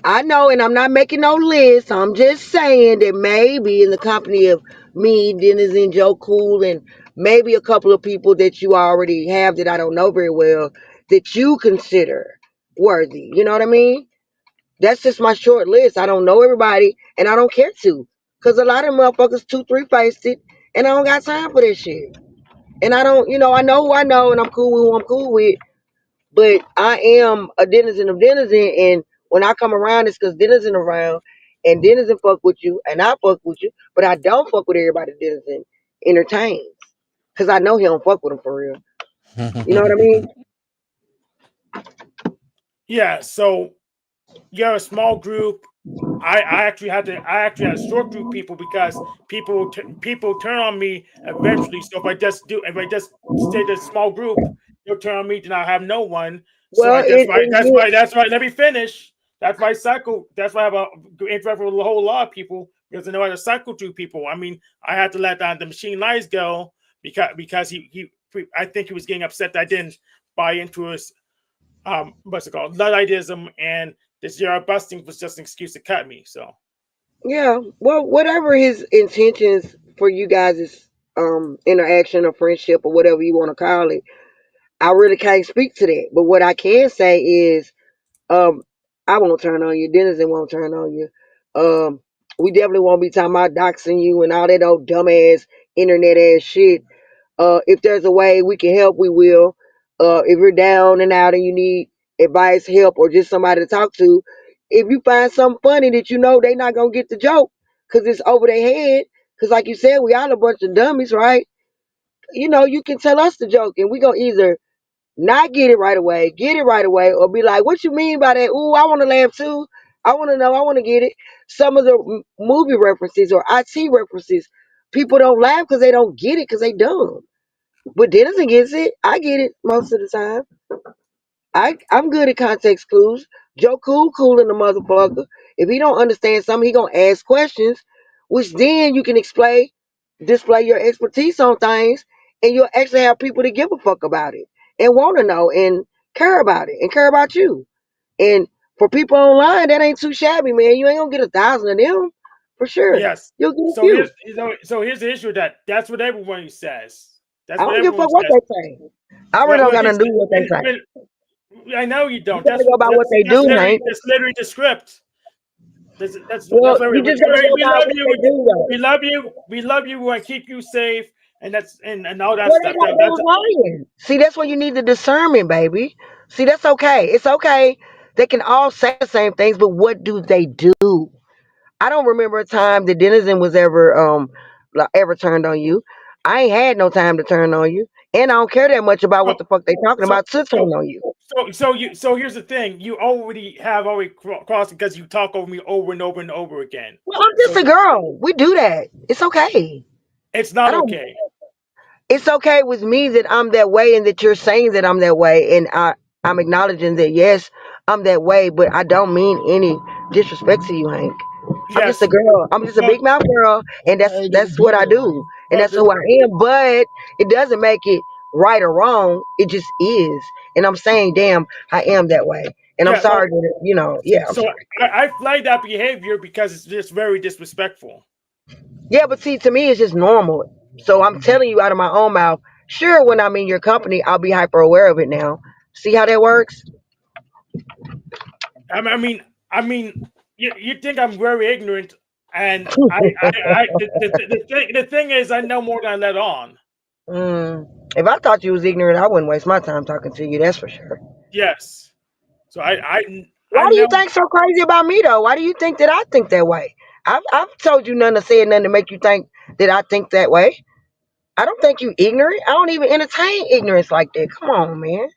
I know, and I'm not making no list. I'm just saying that maybe in the company of me, Dennis, and Joe Cool, and maybe a couple of people that you already have that I don't know very well, that you consider worthy. You know what I mean? That's just my short list. I don't know everybody, and I don't care to. Because a lot of motherfuckers 2-3 faced it, and I don't got time for this shit. And I don't, I know who I know, and I'm cool with who I'm cool with. But I am a denizen of denizen, and when I come around, it's because denizen around, and denizen fuck with you, and I fuck with you. But I don't fuck with everybody denizen entertains, because I know he don't fuck with them for real. You know what I mean? Yeah. So you have a small group. I actually had to sort through people because people turn on me eventually. So if I just stay in a small group, they'll turn on me. Then I have no one. So Well, that's why. Let me finish. That's why I cycle. That's why I have a interact with a whole lot of people because I know how to cycle through people. I mean, I had to let the machine lies go because he I think he was getting upset that I didn't buy into his what's it called Ludditeism, and the zero busting was just an excuse to cut me. So yeah. Well, whatever his intentions for you guys' interaction or friendship or whatever you want to call it, I really can't speak to that. But what I can say is, um, I won't turn on you. Denizen won't turn on you. Um, we definitely won't be talking about doxing you and all that old dumbass internet ass shit. If there's a way we can help, we will. If you're down and out and you need advice, help, or just somebody to talk to, if you find something funny that you know they not gonna get the joke because it's over their head, because like you said, we all a bunch of dummies, right? You know, you can tell us the joke and we gonna either not get it right away, or be like, what you mean by that? Ooh, I want to laugh too. I want to know. I want to get it. Some of the movie references or IT references, people don't laugh because they don't get it because they dumb. But Dennison gets it. I get it most of the time. I'm good at context clues. Joe cool in the motherfucker. If he don't understand something, he gonna ask questions, which then you can display your expertise on things, and you'll actually have people to give a fuck about it and want to know and care about it and care about you. And for people online, that ain't too shabby, man. You ain't gonna get 1,000 of them for sure. yes. You'll get a So few. here's the issue with that. That's what everyone says. I That's what don't give a everyone fuck what says. they say. I really don't gotta do what they say. I know you You don't. gotta go by what they do, Hank. That's literally the script. Well, That's literally you just gotta go we by love what you. they do, though. We love you. We want to keep you safe, and and all that Well, they stuff. got they was lying. See, that's where you need the discernment, baby. See, that's okay. It's okay. They can all say the same things, but what do they do? I don't remember a time that Denizen was ever turned on you. I ain't had no time to turn on you, and I don't care that much about what So the fuck they talking so about to turn so on you. so here's the thing. You already crossed because you talk over me over and over and over again. Well, I'm just So a girl. We do that. It's okay. it's I not don't. okay. It's okay with me that I'm that way and that you're saying that I'm that way, and I'm acknowledging that yes, I'm that way, but I don't mean any disrespect to you, Hank. I'm just a Yes. girl. I'm just a So big mouth girl, and that's what I do, and well, that's who I am. But it doesn't make it right or wrong. It just is, and I'm saying, damn, I am that way, and I'm yeah. Well, sorry that yeah, I'm so sorry. I flag that behavior because it's just very disrespectful. Yeah, but see, to me, it's just normal. So I'm telling you out of my own mouth. Sure, when I'm in your company, I'll be hyper aware of it now. See how that works? I mean, I mean, you think I'm very ignorant, and the thing is, I know more than I let on. If I thought you was ignorant, I wouldn't waste my time talking to you. That's for sure. Yes. So I Why do you know. think so crazy about me though? Why do you think that I think that way? I've told you nothing or said nothing to make you think that I think that way. I don't think you ignorant. I don't even entertain ignorance like that. Come on, man.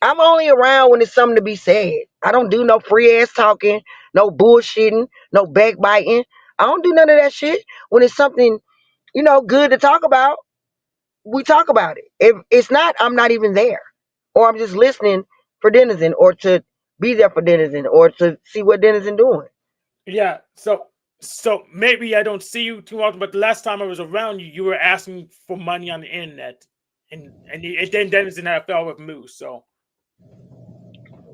I'm only around when it's something to be said. I don't do no free ass talking, no bullshitting, no backbiting. I don't do none of that shit. When it's something, good to talk about, we talk about it. If it's not, I'm not even there. Or I'm just listening for Denizen or to be there for Denizen or to see what Denizen doing. Yeah. So maybe I don't see you too often, but the last time I was around you, you were asking for money on the internet, and then Dennis and I fell with Moose. So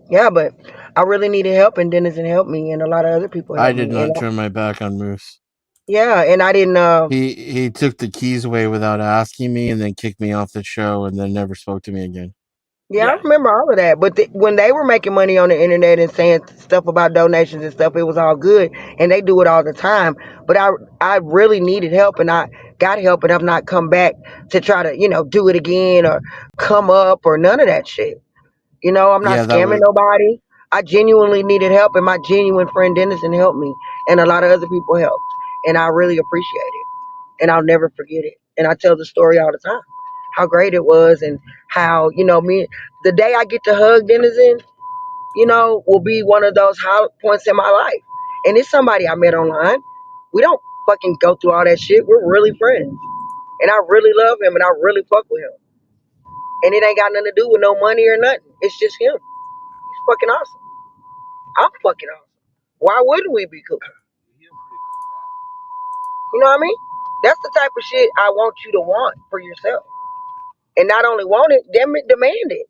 Yeah, but I really needed help and Denizen helped me and a lot of other people I helped did me. And not turn my back on Moose. yeah, and I didn't He took the keys away without asking me, and then kicked me off the show, and then never spoke to me again. yeah, I yeah, remember all of that. But when they were making money on the internet and saying stuff about donations and stuff, it was all good, and they do it all the time. But I really needed help, and I got help, and I've not come back to try to do it again or come up or none of that shit. I'm not Yeah, that scamming was nobody. I genuinely needed help, and my genuine friend Dennison helped me, and a lot of other people helped, and I really appreciate it, and I'll never forget it. And I tell the story all the time, how great it was, and how me the day I get to hug Dennison, will be one of those high points in my life. And it's somebody I met online. We don't fucking go through all that shit. We're really friends. And I really love him and I really fuck with him. And it ain't got nothing to do with no money or nothing. It's just him. He's fucking awesome. I'm fucking awesome. Why wouldn't we be cool? You know what I mean? That's the type of shit I want you to want for yourself. And not only want it, damn it, demand it.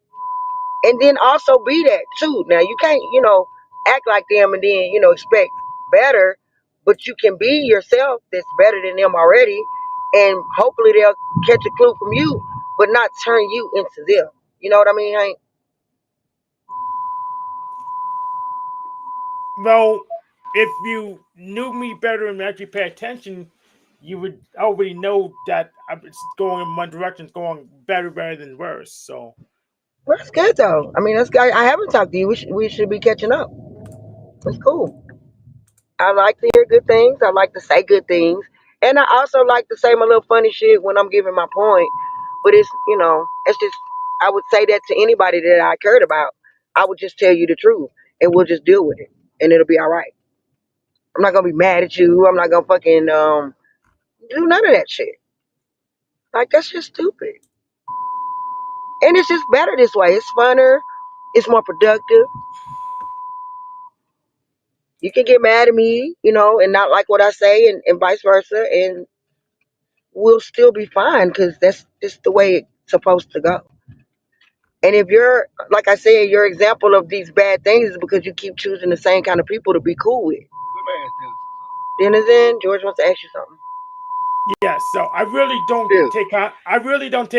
And then also be that too. Now you can't, act like them and then, expect better, but you can be yourself that's better than them already, and hopefully they'll catch a clue from you, but not turn you into them. You know what I mean, Hank? Well, if you knew me better and actually pay attention, you would already know that it's going in one direction, it's going better than worse. So Well, that's good though. I mean, that's good. I haven't talked to you. We should be catching up. That's cool. I like to hear good things. I like to say good things. And I also like to say my little funny shit when I'm giving my point. But it's just, I would say that to anybody that I cared about. I would just tell you the truth and we'll just deal with it and it'll be all right. I'm not going to be mad at you. I'm not going to fucking do none of that shit. Like, that's just stupid. And it's just better this way. It's funner. It's more productive. You can get mad at me, and not like what I say and vice versa. And we'll still be fine because that's just the way it's supposed to go. And if you're, like I said, your example of these bad things is because you keep choosing the same kind of people to be cool with. Denizen, George wants to ask you something. yeah, so I really don't Dude, take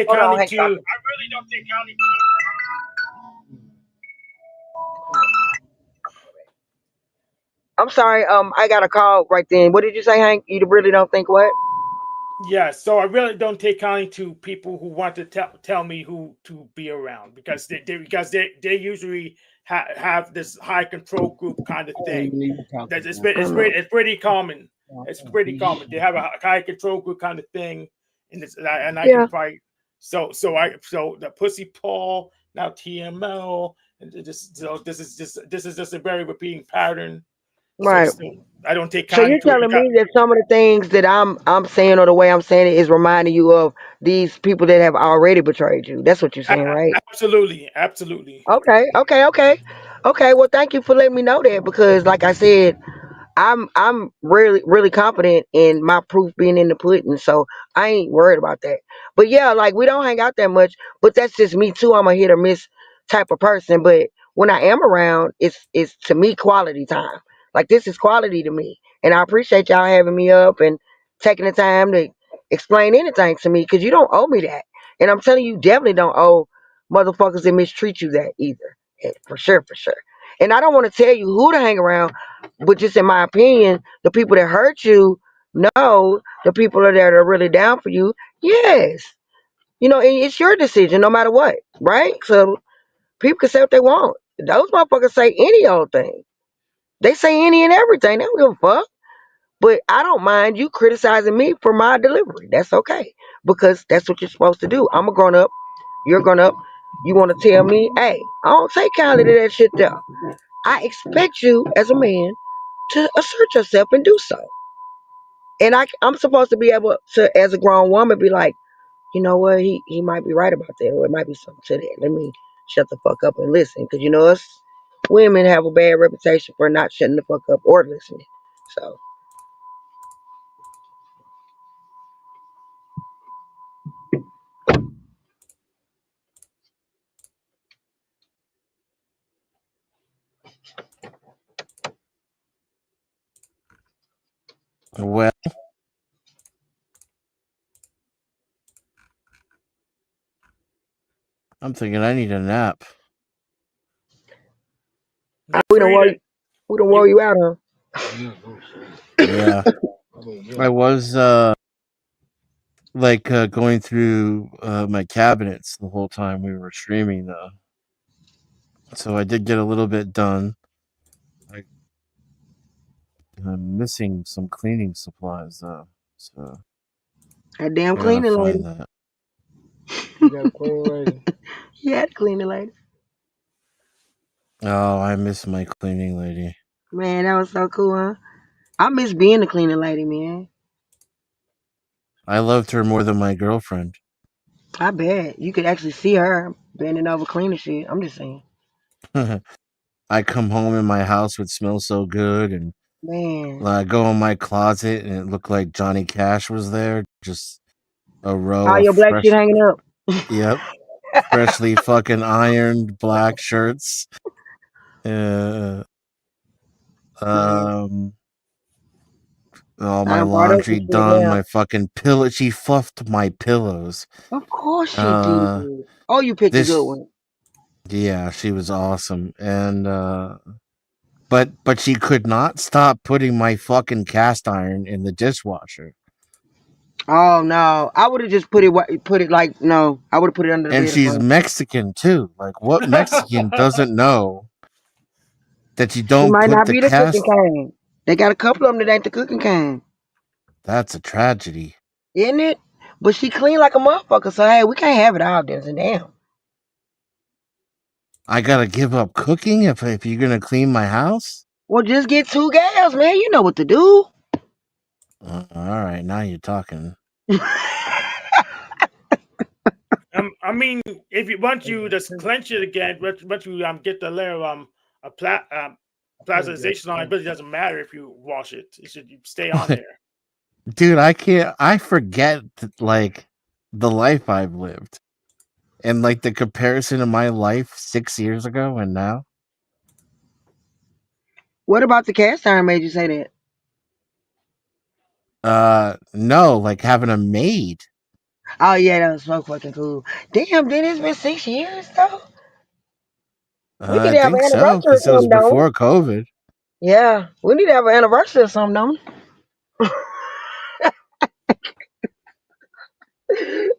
hold on, kindly Hank, stop to. it. I'm sorry, I got a call right then. What did you say, Hank? You really don't think what? Yeah, so I really don't take kindly to people who want to tell me who to be around because they usually have this high control group kind of thing. That it's pretty common. It's pretty common. They have a high control group kind of thing, and I can Yeah, fight. So the Pussy Paul, now TML, and this is just a very repeating pattern. right. So I don't take So kindly you're to it telling because me that some of the things that I'm saying or the way I'm saying it is reminding you of these people that have already betrayed you. That's what you're saying, right? absolutely, absolutely. Okay. Well, thank you for letting me know that because, like I said, I'm really confident in my proof being in the pudding, so I ain't worried about that. But yeah, like we don't hang out that much, but that's just me too. I'm a hit or miss type of person, but when I am around, it's to me quality time. Like this is quality to me, and I appreciate y'all having me up and taking the time to explain anything to me because you don't owe me that, and I'm telling you, definitely don't owe motherfuckers that mistreat you that either. For sure, for sure. And I don't want to tell you who to hang around, but just in my opinion, the people that hurt you know the people that are really down for you. Yes. And it's your decision no matter what, right? So people can say what they want. Those motherfuckers say any old thing. They say any and everything. They don't give a fuck. But I don't mind you criticizing me for my delivery. That's okay. Because that's what you're supposed to do. I'm a grown up. You're a grown up. You want to tell me, hey, I don't take kindly to that shit there. I expect you as a man to assert yourself and do so. And I'm supposed to be able to, as a grown woman, be like, you know what, he might be right about that, or it might be something to that. Let me shut the fuck up and listen, because us women have a bad reputation for not shutting the fuck up or listening. So Well, I'm thinking I need a nap. we don't Free to worry, we don't you. worry you out, huh? Yeah, I was going through my cabinets the whole time we were streaming though. So I did get a little bit done. I'm missing some cleaning supplies though. So That damn I gotta cleaning lady. find that. You got a cleaning lady. Yeah, the cleaning lady. Oh, I miss my cleaning lady. Man, that was so cool, huh? I miss being a cleaning lady, man. I loved her more than my girlfriend. I bet you could actually see her bending over cleaning shit. I'm just saying, I come home and my house would smell so good, and man. I go in my closet and it looked like Johnny Cash was there, just a row All of your black shit fresh, hanging up. yep, freshly fucking ironed black shirts. Uh, Man, um, all I my done brought up some laundry shit done. now. My fucking pillow. She fluffed my pillows. Of course you did. Uh, Oh, you picked a good this, one. yeah, she was awesome, and but she could not stop putting my fucking cast iron in the dishwasher. Oh no, I would have just put it like no. I would have put it under the And bed or she's something. Mexican too. Like, what Mexican doesn't know that you It don't might put not the be the cooking cast? kind. They got a couple of them that ain't the cooking kind, That's a tragedy. isn't it? But she clean like a motherfucker. So hey, we can't have it all, Dennis. Damn. I gotta give up cooking if you're gonna clean my house. Well, just get two gals, man. You know what to do. All right, now you're talking. I mean, if you want you to clench it again, once you get the layer of plasticization on, it really doesn't matter if you wash it. It should stay on there. Dude, I can't. I forget like the life I've lived and like the comparison of my life 6 years ago and now. What about the cast iron made you say that? No, like having a maid. Oh yeah, that was so fucking cool. Damn, then it's been 6 years though. We need I to have an think so anniversary or because it was something, though. before COVID. Yeah, we need to have an anniversary or something, don't we?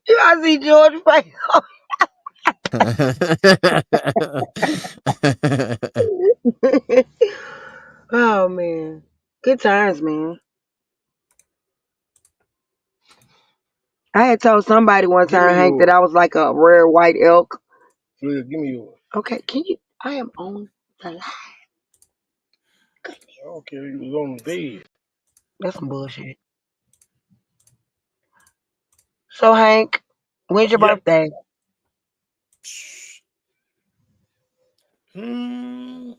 You gotta see George face. Oh man, good times, man. I had told somebody one time, Hank, that I was like a rare white elk. Yeah, give me yours. Okay, can you? I am on the line. Okay, you was on the bed. That's some bullshit. So Hank, when's your Yep. birthday? Hmm.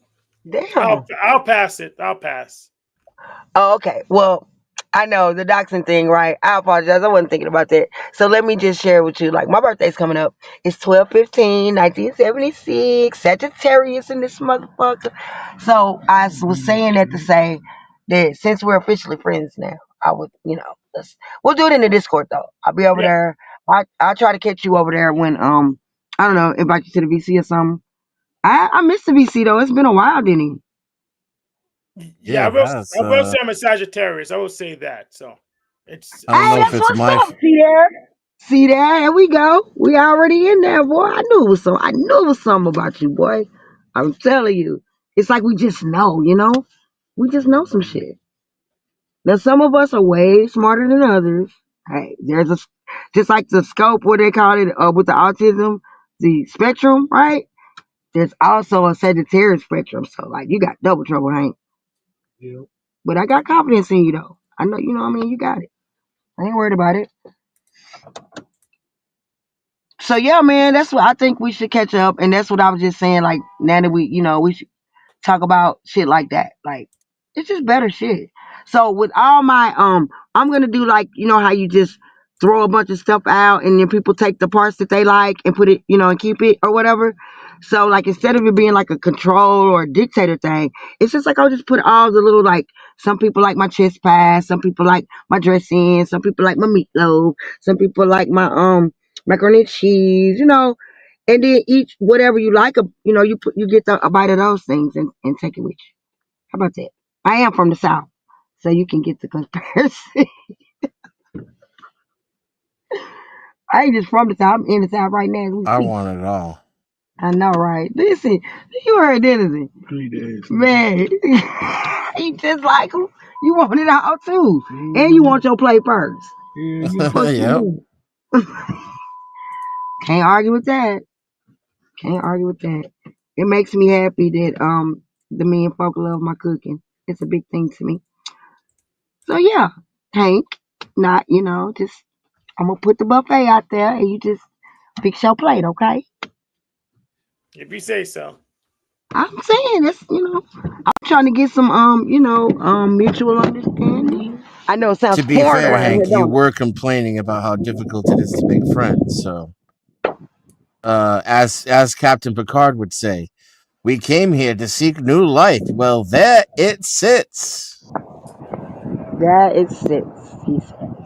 Damn. I'll pass it. I'll pass. Oh, okay. Well, I know the doxing thing, right? I apologize. I wasn't thinking about that. So let me just share with you. Like, my birthday's coming up. It's 12/15/1976. Sagittarius in this motherfucker. So I was saying that to say that since we're officially friends now, I would, we'll do it in the Discord though. I'll be over Yeah. there. I'll try to catch you over there when I don't know, invite you to the VC or something. I miss the VC though. It's been a while, didn't Yeah, Yeah, that's. I will say I'm a Sagittarius. I will say that. So it's I don't Hey, know if that's it's what's my. up. See there? See there? Here we go. We already in there, boy. I knew it was some. I knew it was something about you, boy. I'm telling you. It's like we just know, We just know some shit. Now some of us are way smarter than others. Hey, there's a just like the scope, what they call it, with the autism, the spectrum, right? There's also a Sagittarius spectrum. So like you got double trouble, Hank. Yeah. But I got confidence in you though. I know, what I mean, you got it. I ain't worried about it. So yeah, man, that's what I think we should catch up, and that's what I was just saying. Like now that we should talk about shit like that. Like it's just better shit. So with all my I'm gonna do like how you just throw a bunch of stuff out and then people take the parts that they like and put it and keep it or whatever. So like instead of it being like a control or a dictator thing, it's just like I'll just put all the little like some people like my chest pass, some people like my dressing, some people like my meatloaf, some people like my macaroni and cheese, and then each whatever you like, you get a bite of those things and take it with you. How about that? I am from the South, so you can get the comparison. I ain't just from the South. I'm in the South right now as we I speak. want it all. I know, right? Listen, you heard Denison. Man, you just like him. You want it all too. And you want your plate first. Fuck Yep. you. Can't argue with that. Can't argue with that. It makes me happy that the men folk love my cooking. It's a big thing to me. So yeah, Hank, not just I'm gonna put the buffet out there and you just fix your plate, okay? If you say so. I'm saying it's I'm trying to get some mutual understanding. I know it To sounds be foreign fair, around here, Hank, you don't were complaining about how difficult it is to make friends. So, as Captain Picard would say, we came here to seek new life. Well, there it sits. it? That it sits, he says.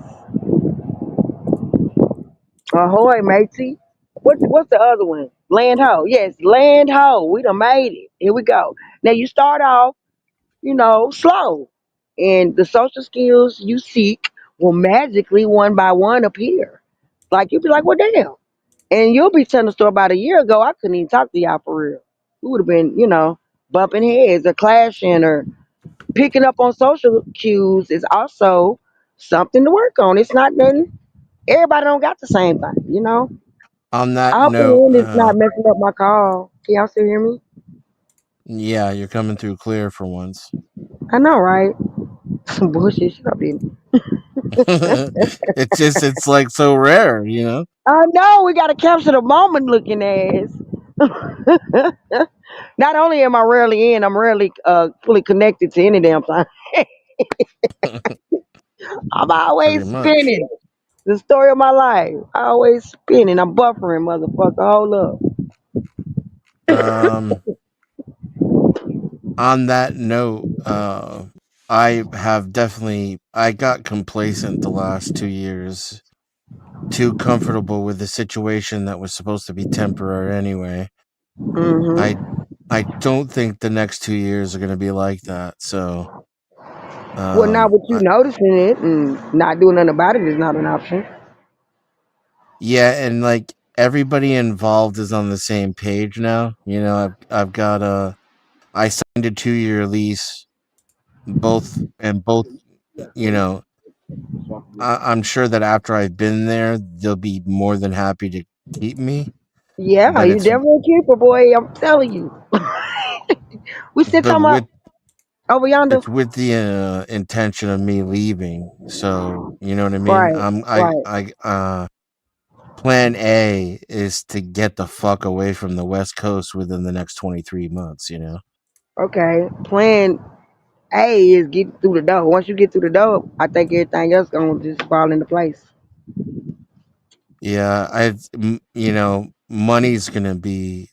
Ahoy, matey. What's the other one? Land ho. Yes, land ho. We done made it. Here we go. Now you start off, slow. And the social skills you seek will magically one by one appear. Like you'll be like, well damn. And you'll be telling the story about a year ago, I couldn't even talk to y'all for real. We would have been, bumping heads or clashing or picking up on social cues is also something to work on. It's not nothing. Everybody don't got the same thing. On that I hope the note, wind is not messing up my call. Can y'all still hear me? yeah, you're coming through clear for once. I know, right? Some bullshit. Shut up, baby. It's like so rare, you know. I know we gotta capture the moment looking ass. Not only am I rarely in, I'm rarely fully connected to any damn thing. I'm Pretty always much. spinning. The story of my life. Always spinning. I'm buffering, motherfucker. Hold up. Um, on that note, I have definitely I got complacent the last 2 years, too comfortable with the situation that was supposed to be temporary anyway. I Hmm. I don't think the next 2 years are gonna be like that. So, Well, now with you I, noticing it and not doing nothing about it is not an option. yeah, and like everybody involved is on the same page now. You know, I've got I signed a 2 year lease, both. You know, I'm sure that after I've been there, they'll be more than happy to keep me. Yeah, But you definitely a keeper, boy. I'm telling you. We still but talking about over yonder. it's with the intention of me leaving. So you know what I mean. Right, right. Plan A is to get the fuck away from the West Coast within the next 23 months. You know. Okay. Plan A is get through the door. Once you get through the door, I think everything else gonna just fall into place. Yeah, you know, money's gonna be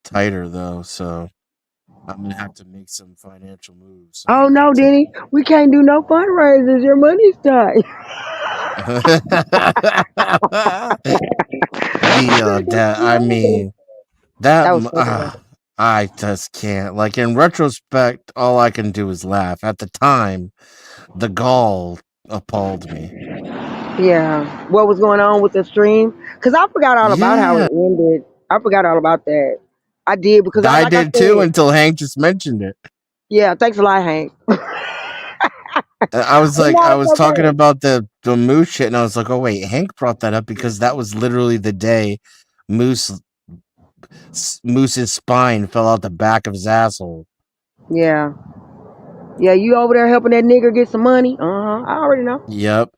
tighter though, so I'm gonna have to make some financial moves. So I'm Oh gonna no, have Denny, we can't do no fundraisers. Your money's tight. to. The that I mean that That was funny though. I just can't. Like in retrospect, all I can do is laugh. At the time, the gall appalled me. Yeah. What was going on with the stream? Because I forgot all about how it Yeah, ended. I forgot all about that. I did because I like I did too said, until Hank just mentioned it. yeah, thanks a lot, Hank. I was But like, no, I it's was talking okay. about the moose shit, and I was like, oh wait, Hank brought that up because that was literally the day Moose Moose's spine fell out the back of his asshole. Yeah. Yeah, you over there helping that nigger get some money? Uh-huh. I already know. Yep.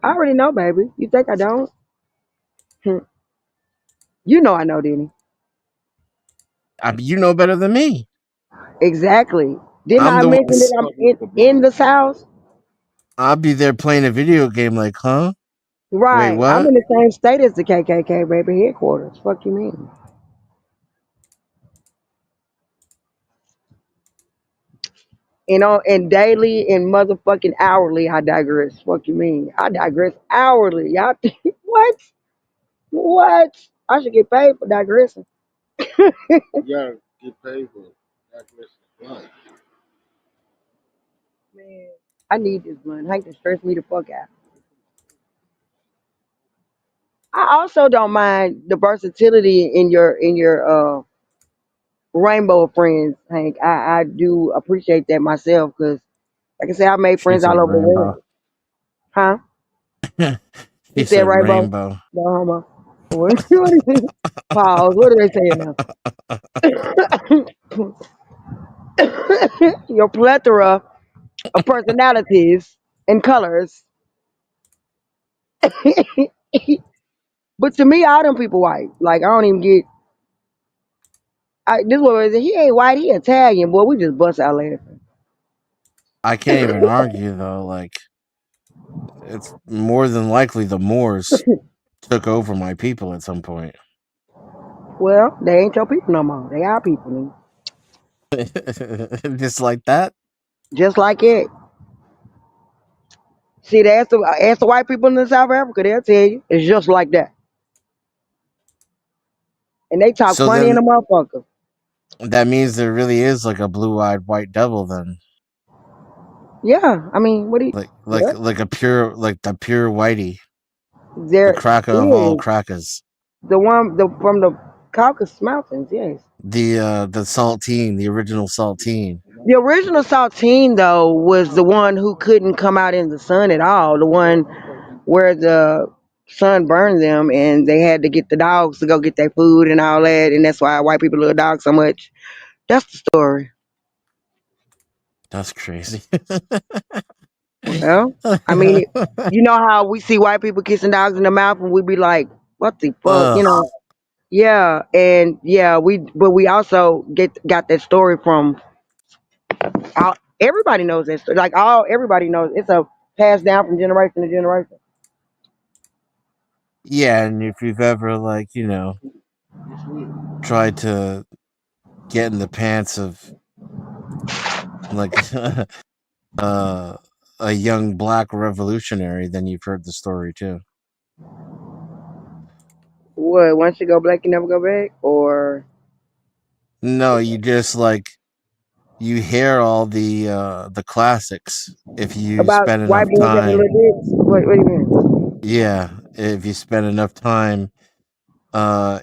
I already know, baby. You think I don't? Hmm. You know I know, Denny. I mean, you know better than me. Exactly. Didn't I'm I the one. mention that I'm in this house? I'll be there playing a video game. Like, huh? Wait, Right. I'm what? in the same state as the KKK, baby, headquarters. Fuck you mean? And daily and motherfucking hourly, I digress. Fuck you mean? I digress hourly. Y'all think what? What? I should get paid for digressing. Man, I need this money. Hank can stress me the fuck out. I also don't mind the versatility in your rainbow of friends, Hank. I do appreciate that myself because, like I said, I made She friends all said over the rainbow. world. Huh? She You said said rainbow? rainbow. No homo. What is it? Pause. What are they saying now? your plethora of personalities and colors. But to me, all them people white. Like I don't even get. This was he ain't white. He Italian. Boy, we just bust out laughing. I can't even argue though. Like it's more than likely the Moors took over my people at some point. Well, they ain't your people no more. They our people, man. Just like that. Just like it. See, they ask the white people in South Africa. They'll tell you it's just like that. And they talk So funny in then a motherfucker. that means there really is like a blue-eyed white devil then. Yeah, I mean, what do you? Yeah, Like a pure like the pure whitey, the there cracker of all is crackers. the one from the Caucasus Mountains. Yes. The saltine, the original saltine. The original Saltine though was the one who couldn't come out in the sun at all. The one where the sun burned them and they had to get the dogs to go get their food and all that, and that's why white people love dogs so much. That's the story. That's crazy. Well, I mean, you know how we see white people kissing dogs in the mouth and we be like, "What the fuck?" You Ugh. know? Yeah, and yeah, we also got that story from everybody knows that story. Like everybody knows it's a passed down from generation to generation. Yeah, and if you've ever like, tried to get in the pants of like uh a young black revolutionary, then you've heard the story too. What? Once you go black, you never go back, or No, you just like you hear all the classics if you about spend white enough boys having time. little dicks? What do you mean? Yeah, if you spend enough time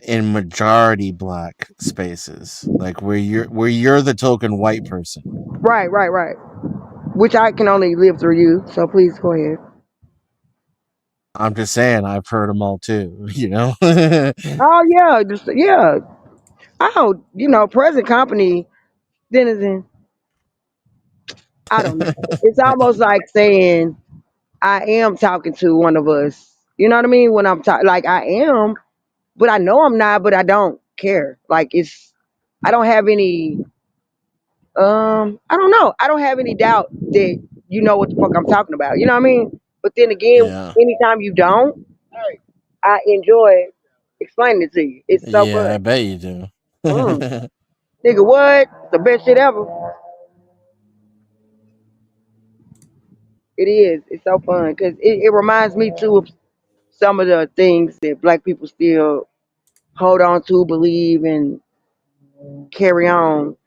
in majority black spaces, like where you're the token white person. Right, right, right. Which I can only live through you. So please go ahead. I'm just saying I've heard them all too, Oh yeah, just yeah. Oh, present company denizen. I don't know. It's almost like saying I am talking to one of us. You know what I mean? When I'm talking, like I am, but I know I'm not, but I don't care. Like I don't have any. I don't know. I don't have any doubt that you know what the fuck I'm talking about. You know what I mean? But then again, Yeah. anytime you don't, I enjoy explaining it to you. It's so Yeah, I fun. bet you do. Mm. Nigga, what? The best shit ever. It is. It's so fun because it reminds me too of some of the things that black people still hold on to, believe, and carry on.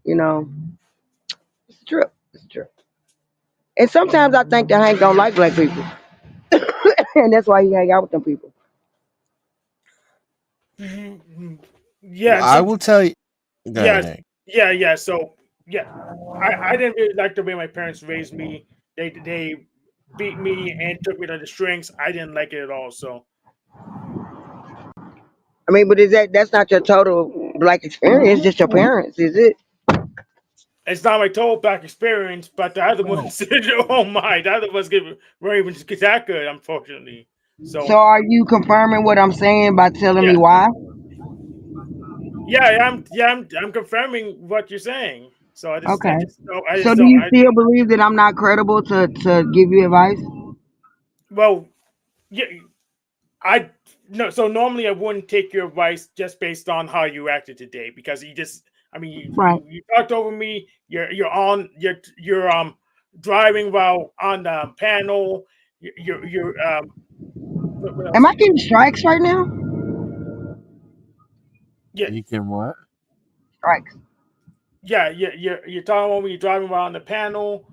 You know, it's a trip. It's a trip. And sometimes I think that Hank don't like black people, and that's why he hang out with them people. Yeah, and I some will tell you. Go ahead, yes, Hank. yeah. So yeah, I didn't really like the way my parents raised me. They beat me and took me to the strings. I didn't like it at all. So I mean, but that's not your total black experience? Just your parents, is it? it's not my total back experience, but the other ones, oh my, the other ones were even that good, unfortunately. So So are you confirming what I'm saying by telling me yeah, why? I'm confirming what you're saying. So Okay. I So just do don't, you still believe that I'm not credible to give you advice? well, yeah, I no. So normally I wouldn't take your advice just based on how you acted today because I mean, Right. you talked over me. You're driving while on the panel. You're what Am else? I getting strikes right now? Yeah, You can what? Strikes. you're talking about when you're driving around the panel.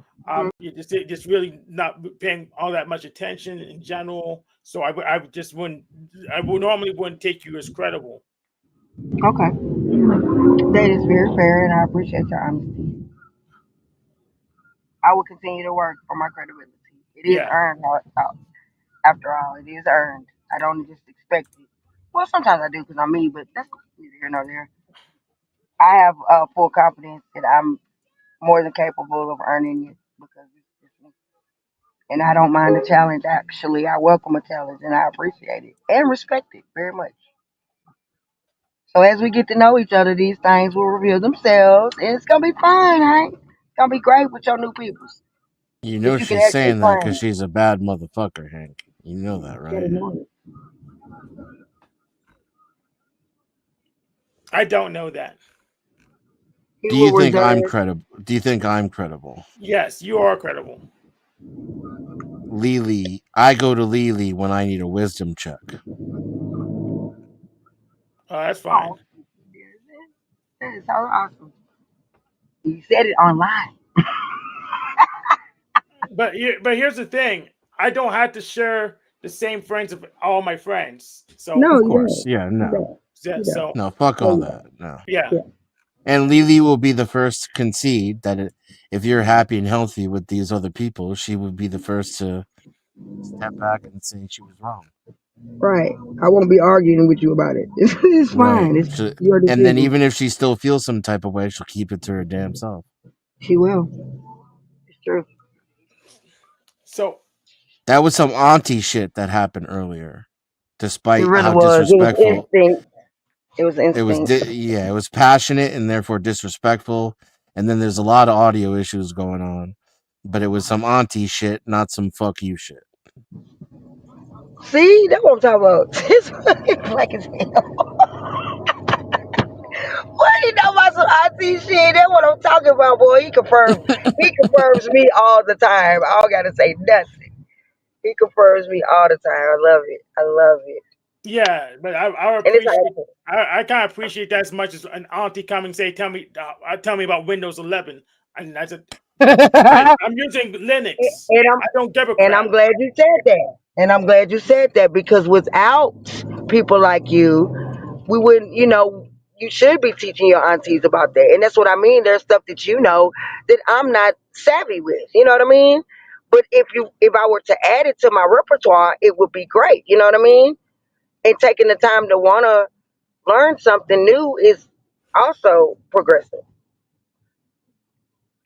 You just really not paying all that much attention in general. So I would just wouldn't. I would normally wouldn't take you as credible. Okay. That is very fair, and I appreciate your honesty. I will continue to work for my credibility. It is Yeah. earned, after all. It is earned. I don't just expect it. Well, sometimes I do because I'm me, but that's neither here nor there. I have full confidence that I'm more than capable of earning it because it's me. And I don't mind the challenge. Actually, I welcome a challenge and I appreciate it and respect it very much. So as we get to know each other, these things will reveal themselves, and it's gonna be fun, right? It's gonna be great with your new peoples You know that you can she's actually saying that because claim. she's a bad motherfucker, Hank. You know that, Gotta right? know it. I don't know that. He Do you will think I'm reserve. credible? Do you think I'm credible? Yes, you are credible. Lily, I go to Lily when I need a wisdom check. That's fine. Oh, that is so awesome. You said it online. But here's the thing. I don't have to share the same friends of all my friends. So No, Of you course, don't. yeah, You no, don't. yeah, You don't. so no, fuck No, all you that, don't. no. yeah. Yeah. And Lily will be the first to concede that if you're happy and healthy with these other people, she would be the first to step back and say she was wrong. Right. I won't be arguing with you about it. It's Right. fine. It's your And then decision. even if she still feels some type of way, she'll keep it to her damn self. She will. It's true. So That was some auntie shit that happened earlier. It Despite really how was. It was disrespectful instinct. It was it was, instinct. yeah, it was passionate and therefore disrespectful. And then there's a lot of audio issues going on, but it was some auntie shit, not some fuck you shit. See, that's what I'm talking about. It's like as hell. What do you know about some IT shit? That's what I'm talking about, boy. He confirms me all the time. I don't gotta say nothing. He confirms me all the time. I love it. I love it. yeah, but I And it's appreciate. awesome. I kind of appreciate that as much as an auntie coming and say, tell me about Windows 11, and I said, I'm using Linux. And I don't give a And I'm crap. glad you said that. And I'm glad you said that because without people like you, we wouldn't, you should be teaching your aunties about that. And that's what I mean. There's stuff that you know that I'm not savvy with. You know what I mean? But if I were to add it to my repertoire, it would be great. You know what I mean? And taking the time to wanna learn something new is also progressive.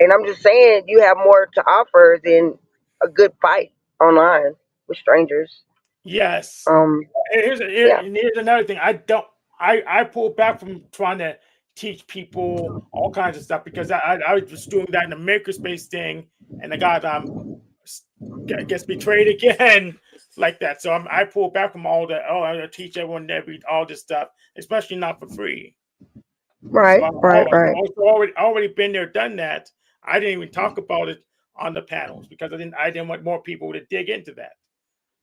And I'm just saying you have more to offer than a good fight online with strangers. Yes. Um, yeah, And here's another thing. I pull back from trying to teach people all kinds of stuff because I was just doing that in the makerspace thing, and I got gets betrayed again like that. So I pull back from all that. Oh, I teach everyone all this stuff, especially not for free. So right, right, right, I've already been there, done that. I didn't even talk about it on the panels because I didn't want more people to dig into that.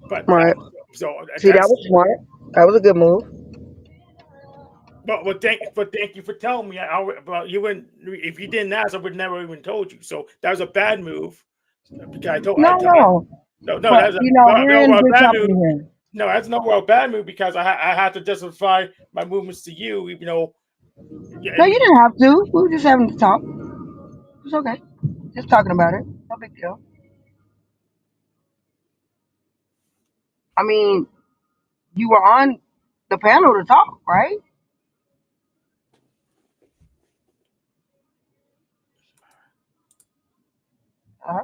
But right. so See, that that's was smart. That was a good move. thank you for telling me. Well, you wouldn't if you didn't ask, I would never even told you. So that was a bad move because No, no, no, but that's a we're no in well good bad move. company here. No, that's no well bad move because I had to justify my movements to you, even though yeah, No, you didn't have to. We were just having to talk. It's okay. Just talking about it. No big deal. I mean, you were on the panel to talk, right? Uh-huh.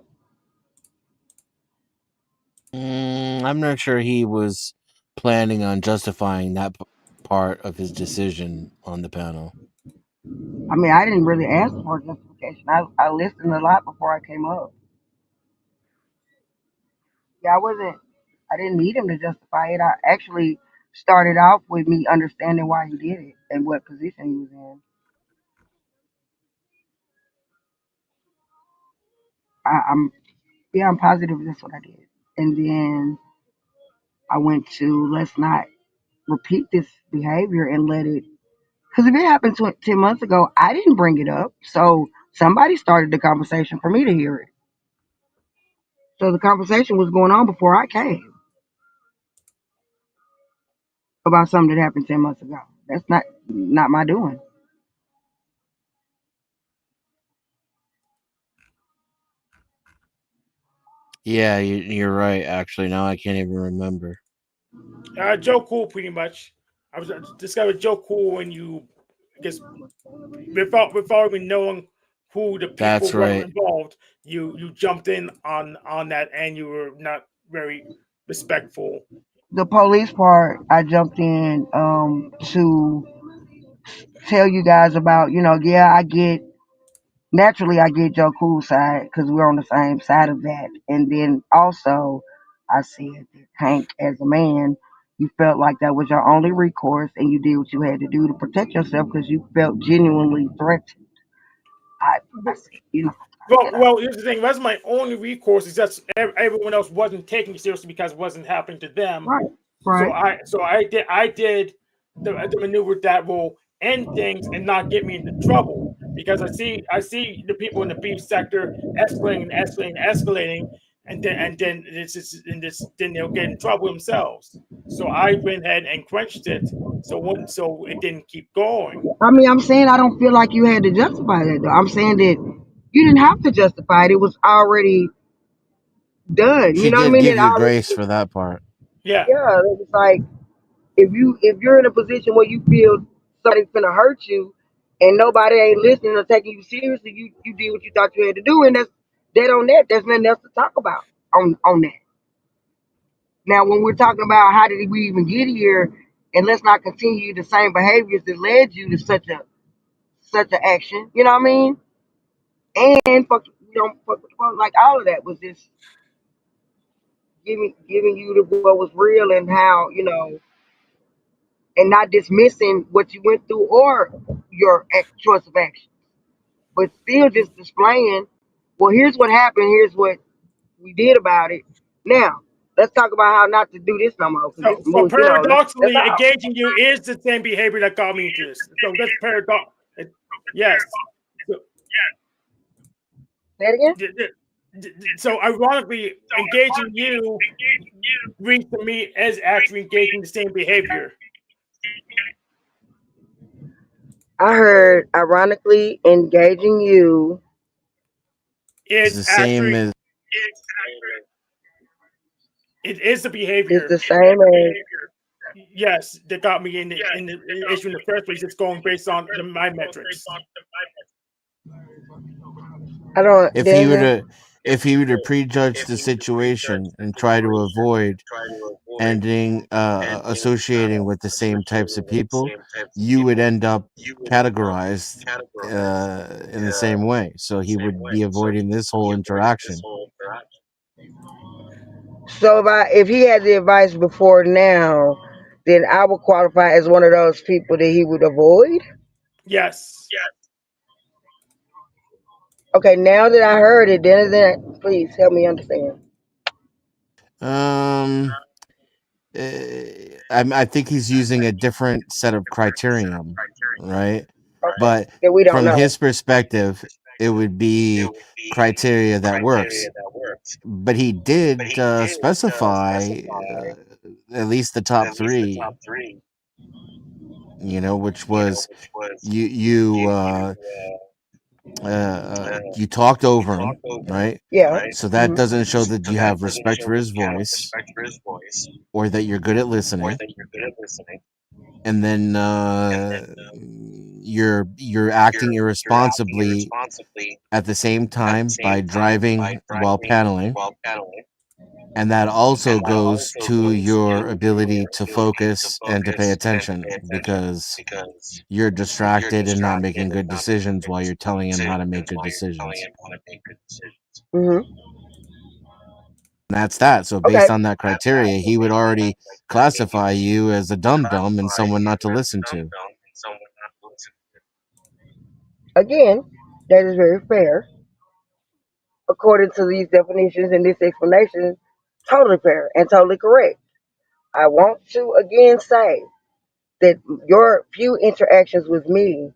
I'm not sure he was planning on justifying that part of his decision on the panel. I mean, I didn't really ask for justification. I listened a lot before I came up. Yeah, I wasn't. I didn't need him to justify it. I actually started off with me understanding why he did it and what position he was in. I'm Yeah, I'm positive that's what I did. And then I went to let's not repeat this behavior and let it. Because if it happened 10 months ago, I didn't bring it up. So somebody started the conversation for me to hear it. So the conversation was going on before I came about something that happened 10 months ago. That's not my doing. Yeah, you're right. Actually, now I can't even remember. Joe Cool pretty much. I was discovered Joe Cool when you because without even knowing who the people That's were right. involved, you jumped in on that, and you were not very respectful. The police part, I jumped in to tell you guys about. Yeah, I get Joe Cool side because we're on the same side of that. And then also, I said that Hank, as a man, you felt like that was your only recourse, and you did what you had to do to protect yourself because you felt genuinely threatened. I said, Well, here's the thing. That's my only recourse. Is that everyone else wasn't taking it seriously because it wasn't happening to them. right, So right. I did the maneuver that will end things and not get me into trouble, because I see the people in the beef sector escalating and escalating and escalating, and then then they'll get in trouble themselves. So I went ahead and quenched it, so it didn't keep going. I mean, I'm saying I don't feel like you had to justify that, though. I'm saying that you didn't have to justify it. It was already done. You She know what I did mean? give It you already, grace for that part. Yeah. yeah. It's like if you're in a position where you feel somebody's gonna hurt you and nobody ain't listening or taking you seriously, you did what you thought you had to do, and that's that on that. There's nothing else to talk about on that. Now, when we're talking about how did we even get here, and let's not continue the same behaviors that led you to such an action. You know what I mean? And fuck with the phone. Like all of that was just giving you what was real and how and not dismissing what you went through or your choice of action, but still just displaying. Well, here's what happened. Here's what we did about it. Now, let's talk about how not to do this no more because this So move. That's paradoxically, all. engaging you is the same behavior that got me into this. So that's paradox. Yes. So, Say it again. so ironically, engaging you reads to me as actually engaging the same behavior. I heard, ironically, engaging you It's Is the same actually as it is the is behavior. the same as. Yes, that got me in the issue in the first place. It's going based on my metrics. I don't. if he were Daniel. to if he were to prejudge the situation and try to avoid ending associating with the same types of people, you would end up categorized in the same way. So he would be avoiding this whole interaction. So if he had the advice before now, then I would qualify as one of those people that he would avoid. Yes. Okay, now that I heard it, then please help me understand. Um, I think he's using a different set of criterion, right? Okay, But that we don't from know. his perspective, it would be criteria that works. But he did specify at least the top three, which was you you talked over him, right? Yeah. So that doesn't show that you have respect for his voice or that you're good at listening. And then you're acting irresponsibly at the same time by driving while paddling, and that also goes to your ability to focus and to pay attention because you're distracted and not making good decisions while you're telling him how to make good decisions. Mm-hmm. And that's that. So Okay. based on that criteria, he would already classify you as a dum dum and someone not to listen to. Again, that is very fair. According to these definitions and this explanation, totally fair and totally correct. I want to again say that your few interactions with me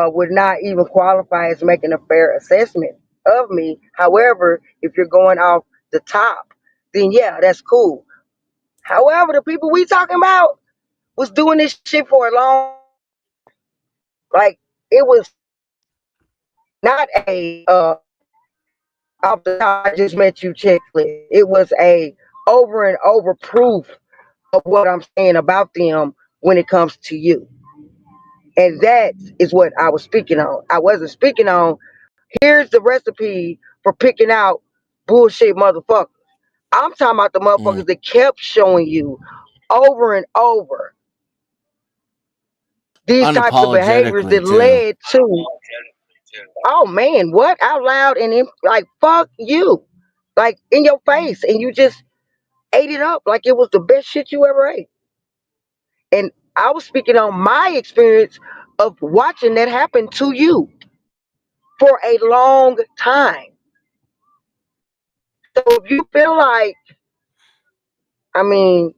would not even qualify as making a fair assessment of me. However, if you're going off the top, then yeah, that's cool. However, the people we talking about was doing this shit for a long time. Like it was not a off the top I just met you checklist. It was a over and over proof of what I'm saying about them when it comes to you. And that is what I was speaking on. I wasn't speaking on here's the recipe for picking out bullshit motherfuckers. I'm talking about the Mm. motherfuckers that kept showing you over and over these types of behaviors Unapologetically that too. led to, oh man, what out loud and like fuck you, like in your face, and you just ate it up like it was the best shit you ever ate. And I was speaking on my experience of watching that happen to you for a long time. So if you feel like, I mean,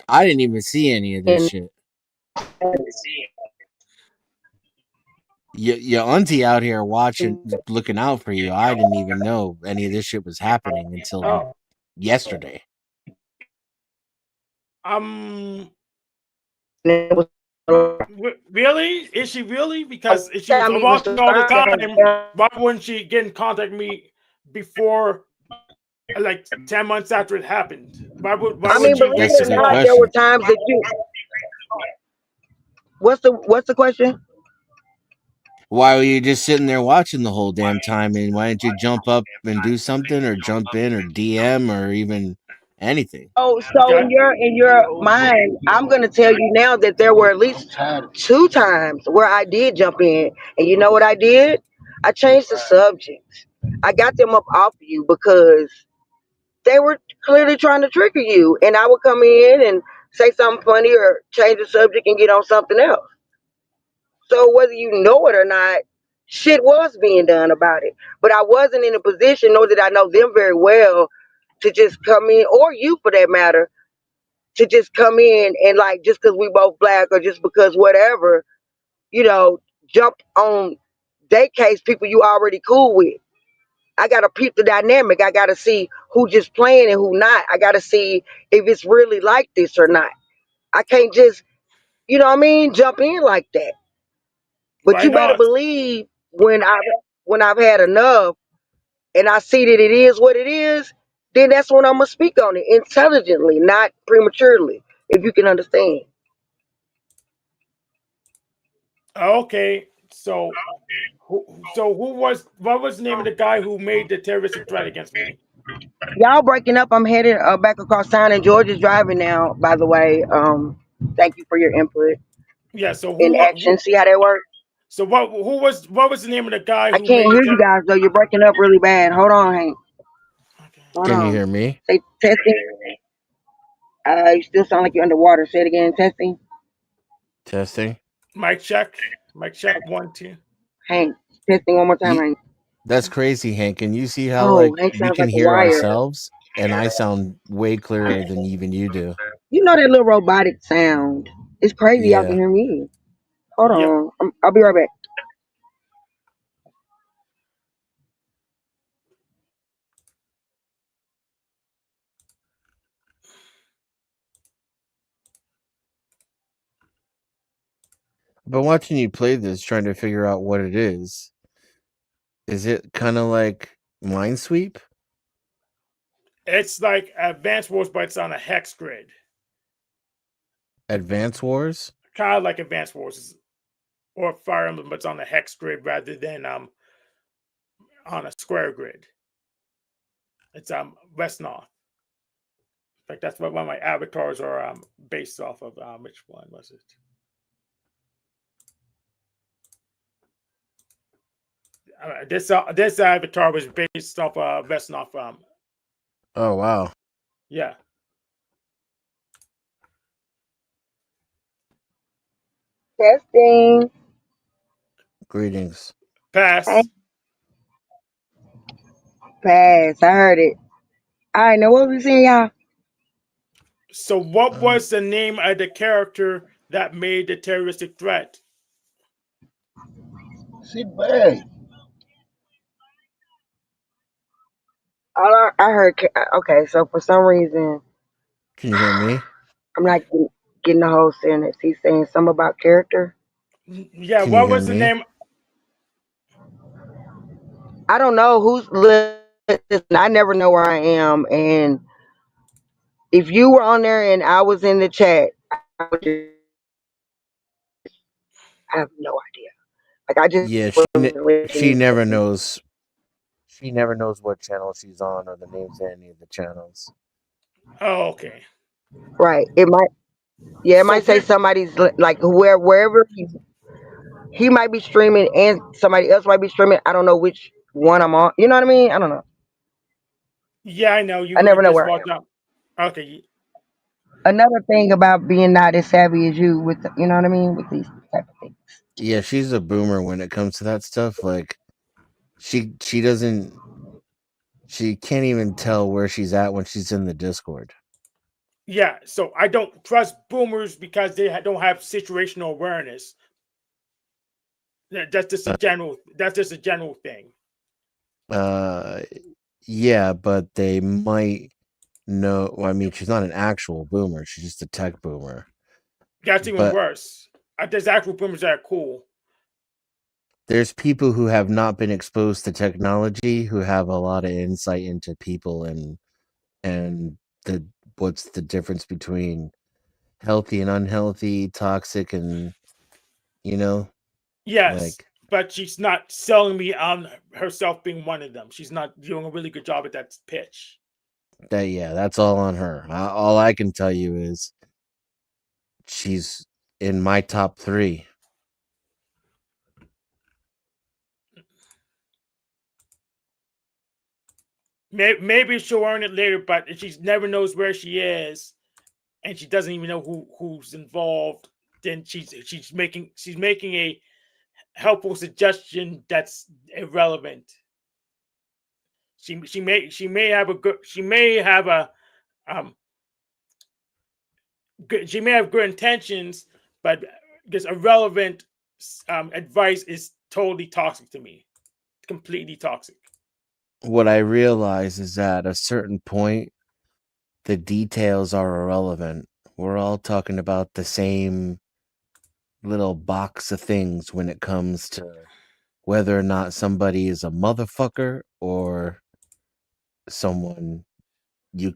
I didn't even see any of this and shit. Your auntie out here watching, looking out for you. I didn't even know any of this shit was happening until Oh, yesterday. it was, really? Is she really? Because if she was I'm even watching all the surprised. time, why wouldn't she get in contact with me before, like 10 months after it happened? Why I would mean, she believe reach That's it a or good out? not, there were question. times that you. What's the question? Why were you just sitting there watching the whole damn time? And why didn't you jump up and do something, or jump in, or DM, or even anything? Oh, so Okay. in your mind, I'm gonna tell you now that there were at least 2 times where I did jump in, and you know what I did? I changed the subject. I got them up off of you because they were clearly trying to trigger you, and I would come in and say something funny or change the subject and get on something else. So whether you know it or not, shit was being done about it. But I wasn't in a position, nor did I know them very well, to just come in, or you for that matter, to just come in and like just because we both black or just because whatever, you know, jump on they case people you already cool with. I gotta peep the dynamic. I gotta see who just playing and who not. I gotta see if it's really like this or not. I can't just, you know what I mean, jump in like that. But Why you better not? believe when I've had enough and I see that it is what it is, then that's when I'm gonna speak on it intelligently, not prematurely, if you can understand. Okay. What was the name of the guy who made the terroristic threat against me? Y'all breaking up. I'm headed back across town, and George is driving now. By the way, thank you for your input Yeah. in action. See how that works? So what was the name of the guy I who can't made the hear you guys though. You're breaking up really bad. Hold on, Hank. Okay. Hold Can you on. hear me? Say testing. You still sound like you're underwater. Say it again. Testing. Testing. Mic check. Mic check. 1, 2. Hank. Testing one more time, You, Hank. that's crazy, Hank. Can you see how Oh, like Hank we sounds can like a hear wire. ourselves, and I sound way clearer than even you do? You know that little robotic sound. It's crazy. Y'all can Yeah. hear me. Hold Yep. on. I'll be right back. I've been watching you play this, trying to figure out what it is. Is it kind of like Minesweep? It's like Advanced Wars, but it's on a hex grid. Advance Wars? Kind of like Advanced Wars or Fire Emblem, but it's on a hex grid rather than on a square grid. It's west north. In fact, that's what one of my avatars are based off of. Which one was it? This avatar was based off west north. Oh wow. Yeah. Testing. Greetings. Hank, Pass. pass. I heard it. All right. Now what we saying, y'all? So, what Uh, was the name of the character that made the terroristic threat? Sit back. I heard. Okay, so for some reason, can you hear me? I'm not getting the whole sentence. He's saying something about character. Yeah, Can you what hear was the me? name? I don't know who's listening. I never know where I am. And if you were on there and I was in the chat, I would just I have no idea. Like I just Yeah, wasn't really she never interested. knows. She never knows what channel she's on or the names of any of the channels. Oh, okay. Right. It might. Yeah, it So might say here, somebody's like wherever he might be streaming and somebody else might be streaming. I don't know which one I'm on. You know what I mean? I don't know. yeah, I know I you never know just where I walked am. up. Okay, Another thing about being not as savvy as you with you know what I mean with these type of things. Yeah, she's a boomer when it comes to that stuff. Like she doesn't she can't even tell where she's at when she's in the Discord. yeah. So I don't trust boomers because they don't have situational awareness. That's just a general. That's just a general thing. Uh yeah, but they might know. I mean, she's not an actual boomer. She's just a tech boomer. That's even But worse. There's actual boomers that are cool. there's people who have not been exposed to technology who have a lot of insight into people and the what's the difference between healthy and unhealthy, toxic and you know, Yes, like but she's not selling me on herself being one of them. She's not doing a really good job at that pitch. that. Yeah, that's all on her. All I can tell you is she's in my top 3. Maybe she'll earn it later, but if she never knows where she is and she doesn't even know who's involved, then she's making a helpful suggestion that's irrelevant. She may have a good um she may have good intentions, but this irrelevant advice is totally toxic to me. Completely toxic. What I realize is that at a certain point the details are irrelevant. We're all talking about the same little box of things when it comes to whether or not somebody is a motherfucker or someone you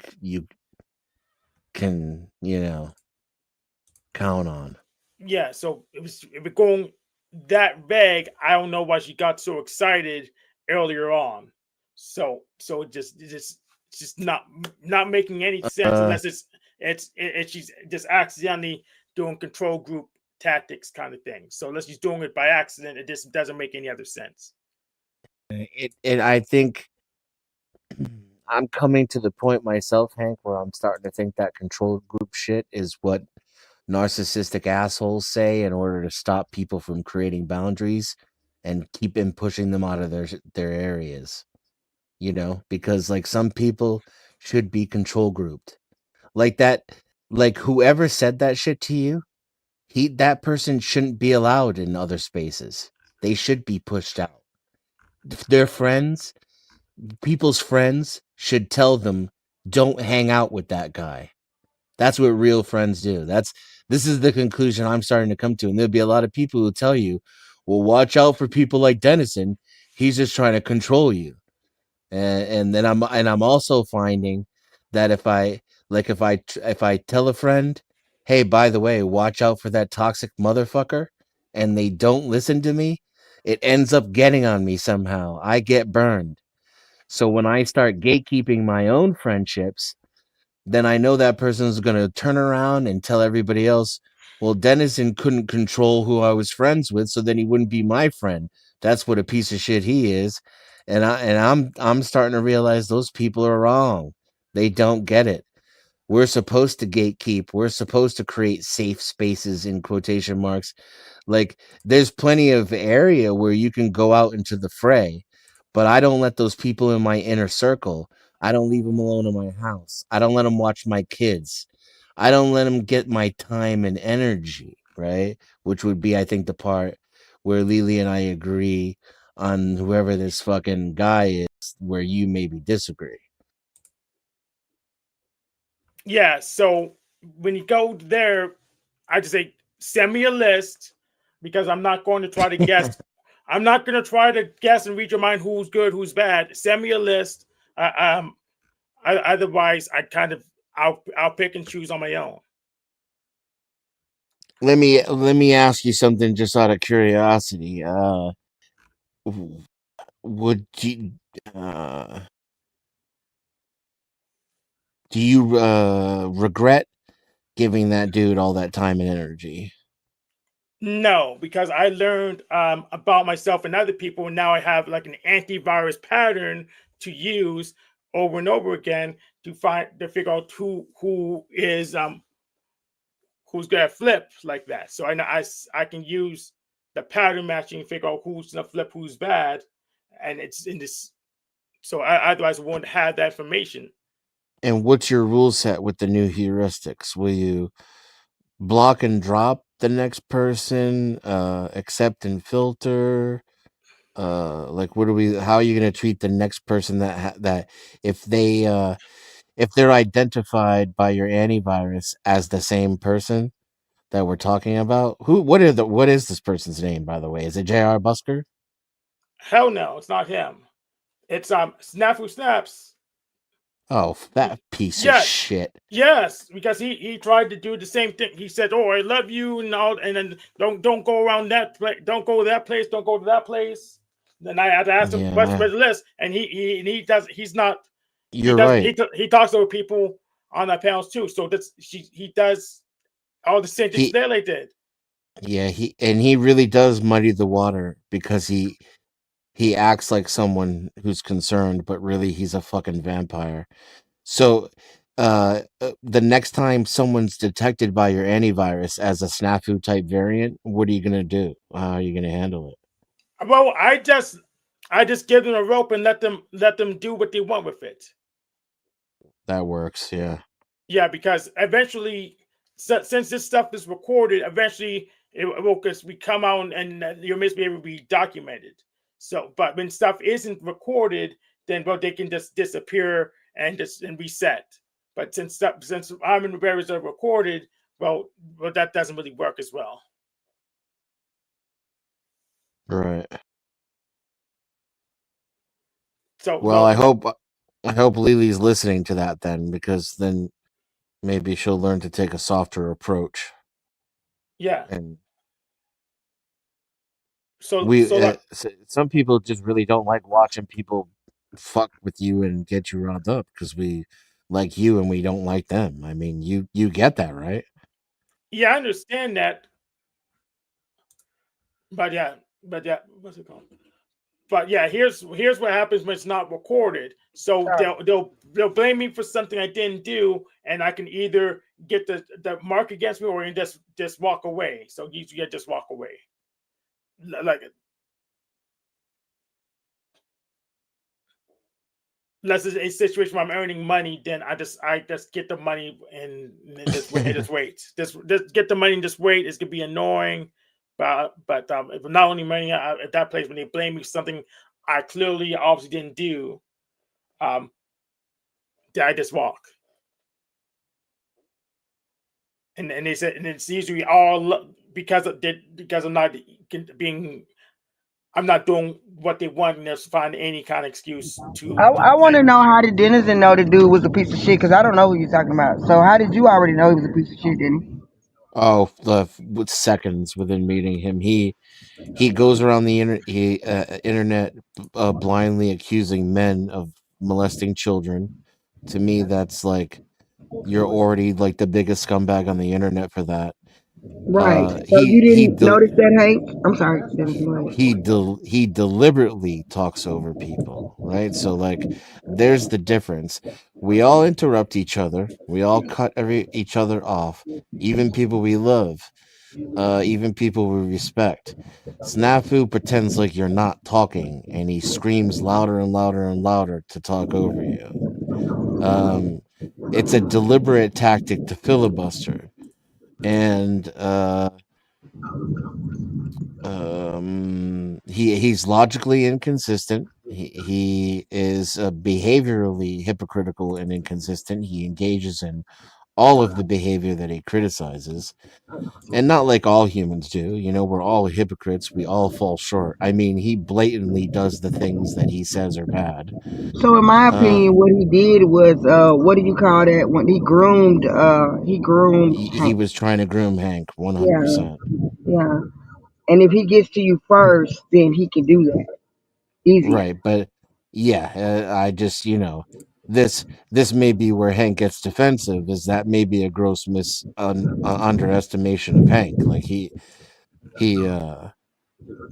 can, count on. Yeah, so if it going that vague, I don't know why she got so excited earlier on. So it's just not making any sense Uh, unless she's just accidentally doing control group tactics kind of thing. So unless she's doing it by accident, it just doesn't make any other sense. I think I'm coming to the point myself, Hank, where I'm starting to think that control group shit is what narcissistic assholes say in order to stop people from creating boundaries and keep them pushing them out of their areas. Because like some people should be control grouped. Like that, like whoever said that shit to you, that person shouldn't be allowed in other spaces. They should be pushed out. Their friends, people's friends should tell them, don't hang out with that guy. That's what real friends do. This is the conclusion I'm starting to come to. And there'll be a lot of people who tell you, well, watch out for people like Dennison. He's just trying to control you. And then I'm also finding that if I tell a friend, hey, by the way, watch out for that toxic motherfucker, and they don't listen to me, it ends up getting on me somehow. I get burned. So when I start gatekeeping my own friendships, then I know that person's going to turn around and tell everybody else, well, Dennison couldn't control who I was friends with, so then he wouldn't be my friend. That's what a piece of shit he is. And I'm starting to realize those people are wrong. They don't get it. We're supposed to gatekeep. We're supposed to create safe spaces in quotation marks. Like there's plenty of area where you can go out into the fray, but I don't let those people in my inner circle. I don't leave them alone in my house. I don't let them watch my kids. I don't let them get my time and energy, right? Which would be, I think, the part where Lily and I agree on whoever this fucking guy is, where you maybe disagree. Yeah, so when you go there, I just say send me a list because I'm not going to try to guess. I'm not going to try to guess and read your mind who's good, who's bad. Send me a list. Otherwise, I'll pick and choose on my own. let me ask you something just out of curiosity. Would you uh do you regret giving that dude all that time and energy? No, because I learned about myself and other people, and now I have like an antivirus pattern to use over and over again to figure out who is who's gonna flip like that. So I know I can use the pattern matching and figure out who's gonna flip, who's bad, and it's in this. So I otherwise won't have that information. And what's your rule set with the new heuristics? Will you block and drop the next person, accept and filter? Like what are we? How are you going to treat the next person that if if they're identified by your antivirus as the same person that we're talking about? What is this person's name, by the way? Is it J.R. Busker? Hell no, it's not him. It's Snafu Snaps. Oh, that piece of Yeah, shit. yes, because he tried to do the same thing. He said, "Oh, I love you," and all, and then don't go around that place, don't go to that place, don't go to that place. Then I had to ask him what's Yeah, the list, and he does. He's not. He you're doesn't. right. He talks over people on the panels too. So he does all the same things He Dele did. Yeah, he really does muddy the water because he acts like someone who's concerned, but really he's a fucking vampire. So, the next time someone's detected by your antivirus as a snafu type variant, what are you gonna do? How are you gonna handle it? Well, I just give them a rope and let them do what they want with it. That works, yeah. Yeah, because eventually, since this stuff is recorded, eventually it will just we come out and your misbehavior will be documented. So, but when stuff isn't recorded, then well they can just disappear and just and reset. But since arm and barriers are recorded, well that doesn't really work as well. Right. So Well, I hope Lily's listening to that then, because then maybe she'll learn to take a softer approach. yeah, And so like some people just really don't like watching people fuck with you and get you riled up because we like you and we don't like them. I mean, you get that, right? yeah, I understand that, but yeah, what's it called? But yeah, here's what happens when it's not recorded. So they'll blame me for something I didn't do, and I can either get the mark against me or just walk away. So you just walk away. Like unless it's a situation where I'm earning money, then I just get the money and just wait. Just wait. Just get the money and just wait. It's gonna be annoying, but if not only money at that place when they blame me for something I clearly obviously didn't do, um, I just walk. And they said, and it's usually all because I'm not being I'm not doing what they want, and just find any kind of excuse to I want to know how did Denizen know the dude was a piece of shit? Because I don't know who you're talking about. So how did you already know he was a piece of shit, Denny? Oh, with seconds within meeting him, he goes around the internet blindly accusing men of molesting children. To me, that's like you're already like the biggest scumbag on the internet for that. Right. So He you he didn't del notice that, Hank? I'm sorry, Dennis. he deliberately talks over people, right? So like, there's the difference. We all interrupt each other. We all cut each other off, even people we love, even people we respect. Snafu pretends like you're not talking, and he screams louder and louder and louder to talk over you. Um, it's a deliberate tactic to filibuster, and he's logically inconsistent. He is behaviorally hypocritical and inconsistent. He engages in all of the behavior that he criticizes, and not like all humans do. You know, we're all hypocrites. We all fall short. I mean, he blatantly does the things that he says are bad. So in my Uh, opinion, what he did was what do you call that? When he groomed he Hank. was trying to groom Hank Yeah, 100%. yeah. And if he gets to you first, then he can do that easier. Right, but yeah, I just, this may be where Hank gets defensive. Is that maybe a gross underestimation of Hank? Like he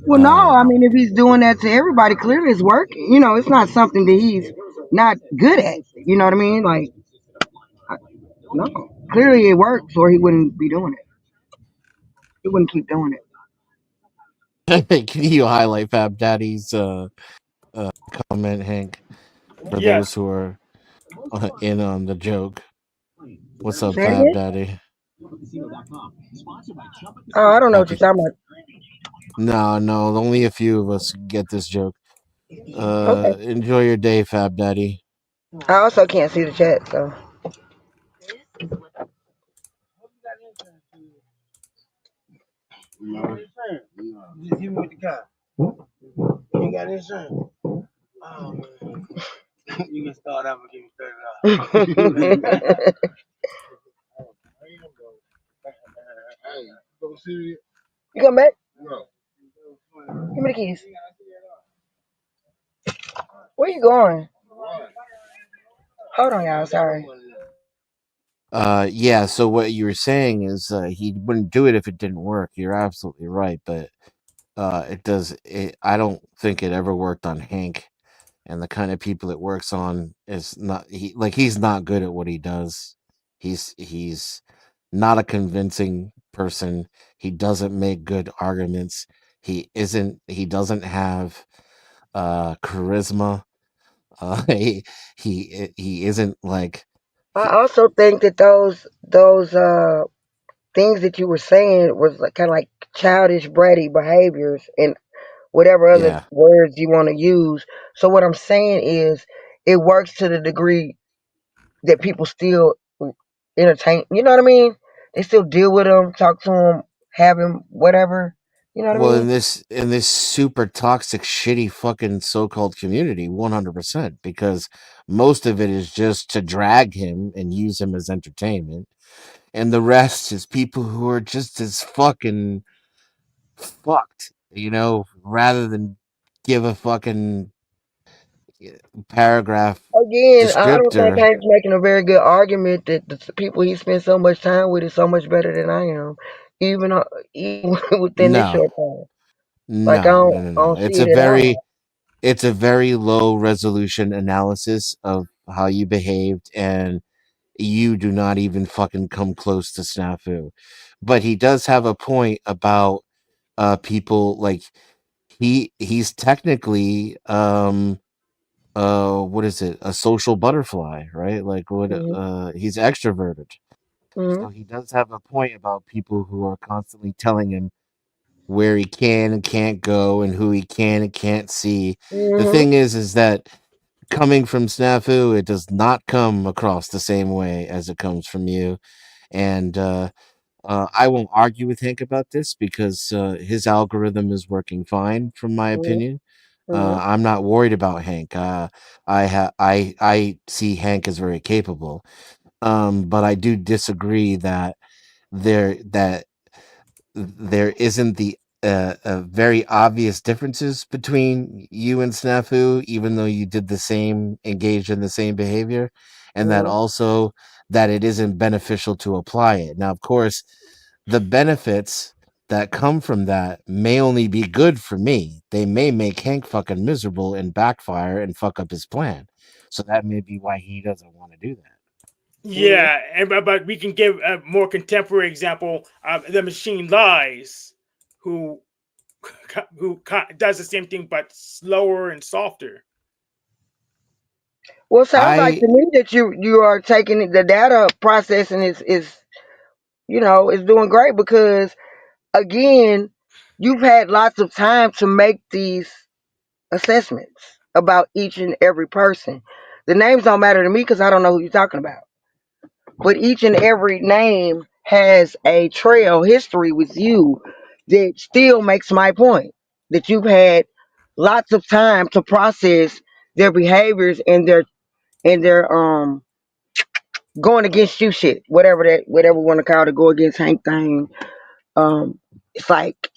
Well, no, I um mean if he's doing that to everybody, clearly it's working. It's not something that he's not good at. You know what I mean? Like, no, clearly it works, or he wouldn't be doing it. He wouldn't keep doing it. can you highlight Fab Daddy's comment, Hank, for those Yes. who are in on the joke? What's up, Say it Fab again? Daddy? Oh, I don't know what you're Happy. talking No, no, only a few of us get this joke. about. Okay. Enjoy your day, Fab Daddy. I also can't see the chat, so. You come back? Give me the keys. Where you going? Hold on, y'all. Sorry. Yeah, so what you were saying is he wouldn't do it if it didn't work. You're absolutely right, but I don't think it ever worked on Hank, and the kind of people it works on is not he's not good at what he does. He's not a convincing person. He doesn't make good arguments. He doesn't have charisma. He isn't like I he also think that those things that you were saying was like, kind of like childish, bratty behaviors and whatever other yeah. words you want to use. So what I'm saying is, it works to the degree that people still entertain. You know what I mean? They still deal with him, talk to him, have him, whatever. You know what I Well, mean? in this super toxic, shitty fucking so-called community, 100%, because most of it is just to drag him and use him as entertainment, and the rest is people who are just as fucking fucked, rather than give a fucking paragraph Again, I don't think descriptor. Hank's making a very good argument that the people he spends so much time with is so much better than I am, even even within this No, short time. Like no, no, no, I no. don't see it at all. It's a very low resolution analysis of how you behaved, and you do not even fucking come close to snafu. But he does have a point about people like he's technically what is it, a social butterfly, right? Like what Hmm. he's extroverted, Hmm. so he does have a point about people who are constantly telling him where he can and can't go and who he can and can't see. The Hmm. thing is that coming from snafu, it does not come across the same way as it comes from you. And I won't argue with Hank about this because his algorithm is working fine, from my Hmm. opinion. Hmm. I'm not worried about Hank. I see Hank as very capable, but I do disagree that that there isn't the very obvious differences between you and Snafu, even though you did the same, engaged in the same behavior, and that Hmm. also that it isn't beneficial to apply it. Now, of course, the benefits that come from that may only be good for me. They may make Hank fucking miserable and backfire and fuck up his plan. So that may be why he doesn't want to do that. Hmm. Yeah, but we can give a more contemporary example. The machine lies, who does the same thing but slower and softer. Well, it sounds like I to me that you are taking the data processing is doing great because again, you've had lots of time to make these assessments about each and every person. The names don't matter to me because I don't know who you're talking about. but each and every name has a trail history with you that still makes my point that you've had lots of time to process their behaviors and their going against you shit, whatever you want to call it, go against Hank thing. It's like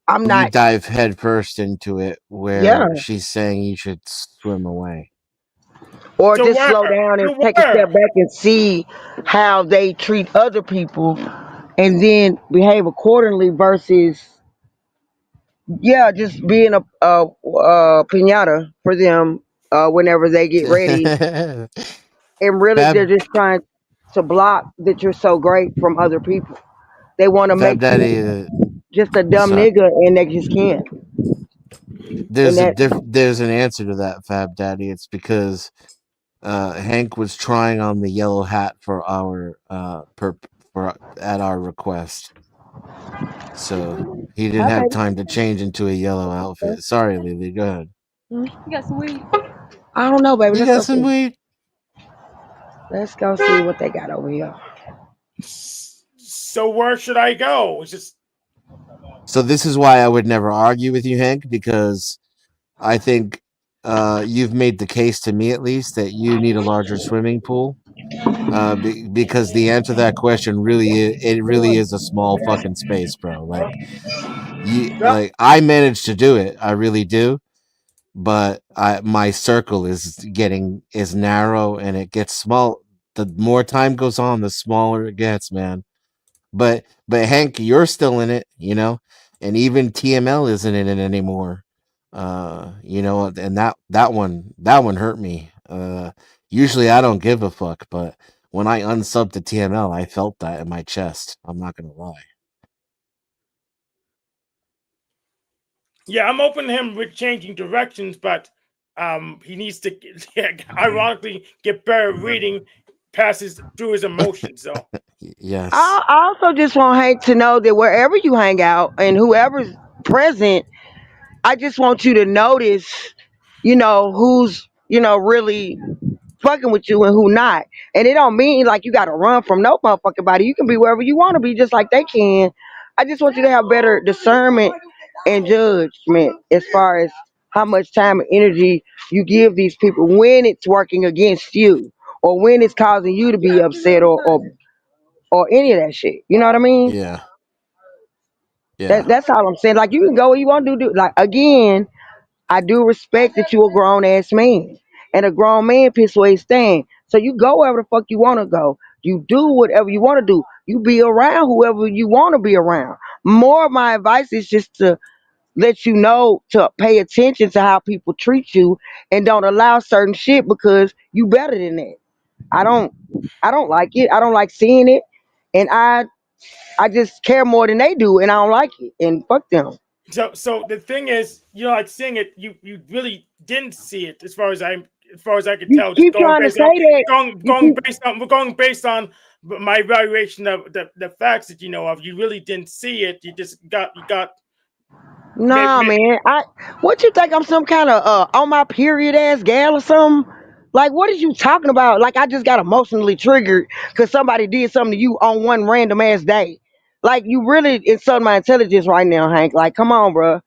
I'm You not, dive headfirst into it yeah, where she's saying you should swim away. or To just where? slow down and To take a step where? back and see how they treat other people, and then behave accordingly versus yeah, just being a pinata for them whenever they get ready, and really they're Fab just trying to block that you're so great from other people. They want to Fab make you Daddy just a dumb so nigga, and they just can't. And that there's an answer to that, Fab Daddy. It's because Hank was trying on the yellow hat for our for at our request. So he didn't hi have baby. time to change into a yellow outfit. Sorry, Lily, go ahead. You got some weed? I don't know, baby. You Let's got go some see. weed? Let's go see what they got over here. So where should I go? It's just So this is why I would never argue with you, Hank, because I think you've made the case to me at least that you need a larger swimming pool. Because the answer to that question it really is a small fucking space, bro. Like I managed to do it, I really do, but my circle is narrow and it gets small. The more time goes on, the smaller it gets, man. But Hank, you're still in it, and even TML isn't in it anymore. And that one hurt me. Usually I don't give a fuck, but when I unsubbed to TML, I felt that in my chest. I'm not gonna lie. yeah, I'm open to him with changing directions, but he needs to ironically get better reading passes through his emotions. So Yes. I also just want Hank to know that wherever you hang out and whoever's present, I just want you to notice, who's, really fucking with you and who not. And it don't mean like you gotta run from no motherfucking body. You can be wherever you want to be, just like they can. I just want you to have better discernment and judgment as far as how much time and energy you give these people when it's working against you or when it's causing you to be upset or any of that shit. You know what I mean? Yeah. That Yeah. that's all I'm saying. Like you can go where you want to do. Like again, I do respect that you a grown ass man. And a grown man picks where he stand. So you go wherever the fuck you wanna go. You do whatever you wanna do. You be around whoever you wanna be around. More of my advice is just to let you know to pay attention to how people treat you and don't allow certain shit because you better than that. I don't I don't like it. I don't like seeing it. And I just care more than they do and I don't like it. And fuck them. so the thing is, like seeing it, you really didn't see it as far as I could You tell, just keep trying to say that. You keep going based on my evaluation of the facts that you know of. You really didn't see it. You got Nah, man. What you think I'm some kind of on my period ass gal or something? Like, what is you talking about? Like, I just got emotionally triggered because somebody did something to you on one random ass day. Like, you really insult my intelligence right now, Hank. Like, come on, bro.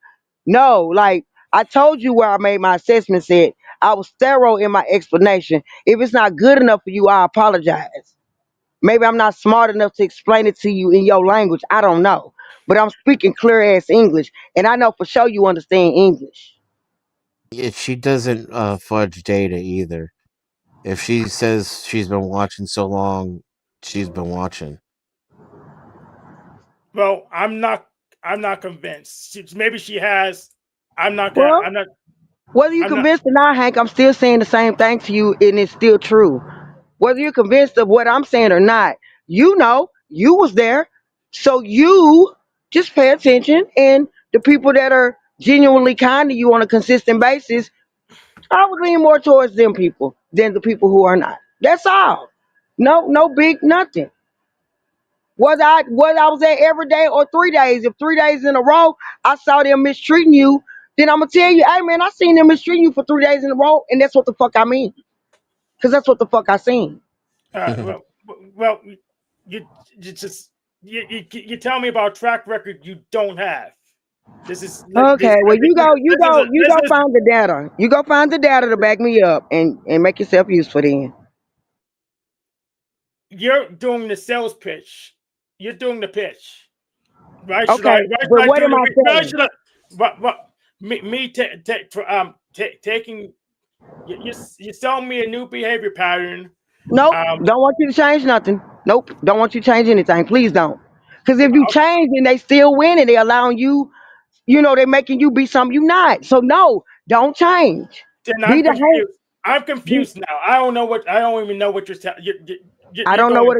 No, like, I told you where I made my assessment at. I was thorough in my explanation. If it's not good enough for you, I apologize. Maybe I'm not smart enough to explain it to you in your language. I don't know. But I'm speaking clear ass English. And I know for sure you understand English. She doesn't fudge data either. If she says she's been watching so long, she's been watching. well, I'm not convinced. Maybe she has. I'm not gonna. Well, I'm not. whether you're I'm not. convinced or not, Hank, I'm still saying the same thing to you, and it's still true. Whether you're convinced of what I'm saying or not, you was there. So you just pay attention, and the people that are genuinely kind to you on a consistent basis, I would lean more towards them people than the people who are not. That's all. No big nothing. Whether I was there every day or 3 days, if 3 days in a row I saw them mistreating you, then I'm gonna tell you, hey man, I seen them mistreating you for 3 days in a row, and that's what the fuck I mean. Cause that's what the fuck I seen. Well, Well, you just you tell me about a track record you don't have. This is Okay, well you go this is find the data. You go find the data to back me up and make yourself useful then. you're doing the sales pitch. You're doing the pitch. Why should Okay, I? Why should but I what do am the? I Why saying? should I? What? Taking you're selling me a new behavior pattern. Nope, Um, don't want you to change nothing. Nope, don't want you to change anything. Please don't. Because if you change and they still win and they allowing you, they're making you be something you not. So no, don't change. then Be I'm the hate. confused. I'm Be, confused now. I don't know what. I don't even know what you're telling. I You're don't know going. what.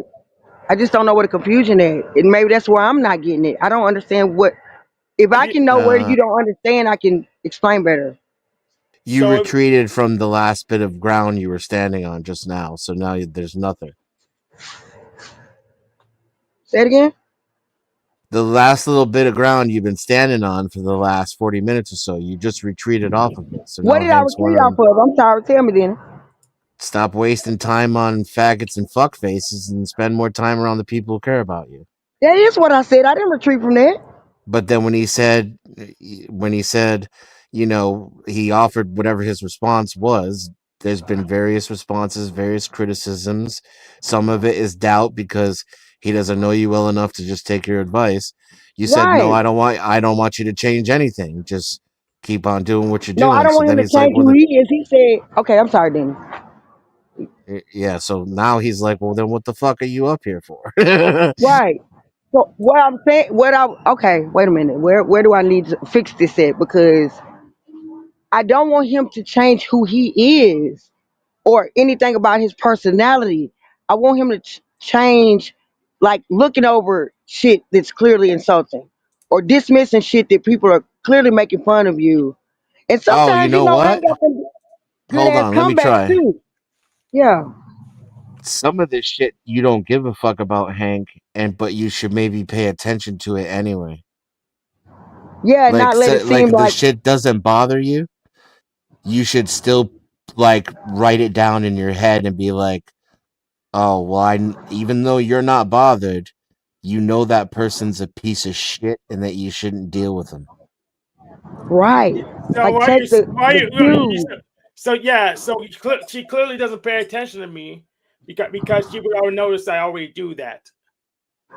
I just don't know what the confusion is. And maybe that's where I'm not getting it. I don't understand what. If I You, can know where Uh, you don't understand, I can explain better. you so retreated from the last bit of ground you were standing on just now, so now there's nothing. Say it again. The last little bit of ground you've been standing on for the last 40 minutes or so, you just retreated off of it. So What now did I Hank's retreat off wondering, of? I'm sorry. Tell me then. stop wasting time on faggots and fuck faces and spend more time around the people who care about you. That is what I said. I didn't retreat from that. But then when he said, he offered whatever his response was, there's been various responses, various criticisms. Some of it is doubt because he doesn't know you well enough to just take your advice. You said, "No, Right. I don't want you to change anything. Just keep on doing what you're No, I doing." don't So want then him to he's like, change "Well, who he is. He said, okay, I'm sorry, Denny. yeah." So now he's like, "Well, then what the fuck are you up here for?" Right. So what I'm saying, okay, wait a minute. Where do I need to fix this at? Because I don't want him to change who he is or anything about his personality. I want him to change, like looking over shit that's clearly insulting or dismissing shit that people are clearly making fun of you. And Oh, you sometimes, know Hank what? got some good Hold ass on, let me comebacks try. too. Yeah. Some of this shit you don't give a fuck about, Hank, but you should maybe pay attention to it anyway. Yeah, not let it Like seem if the like shit doesn't bother you, you should still like write it down in your head and be like, "Oh, well, even though you're not bothered, you know that person's a piece of shit and that you shouldn't deal with them." right. so Like why take you why the cues. so yeah so she clearly doesn't pay attention to me because she would already notice I already do that.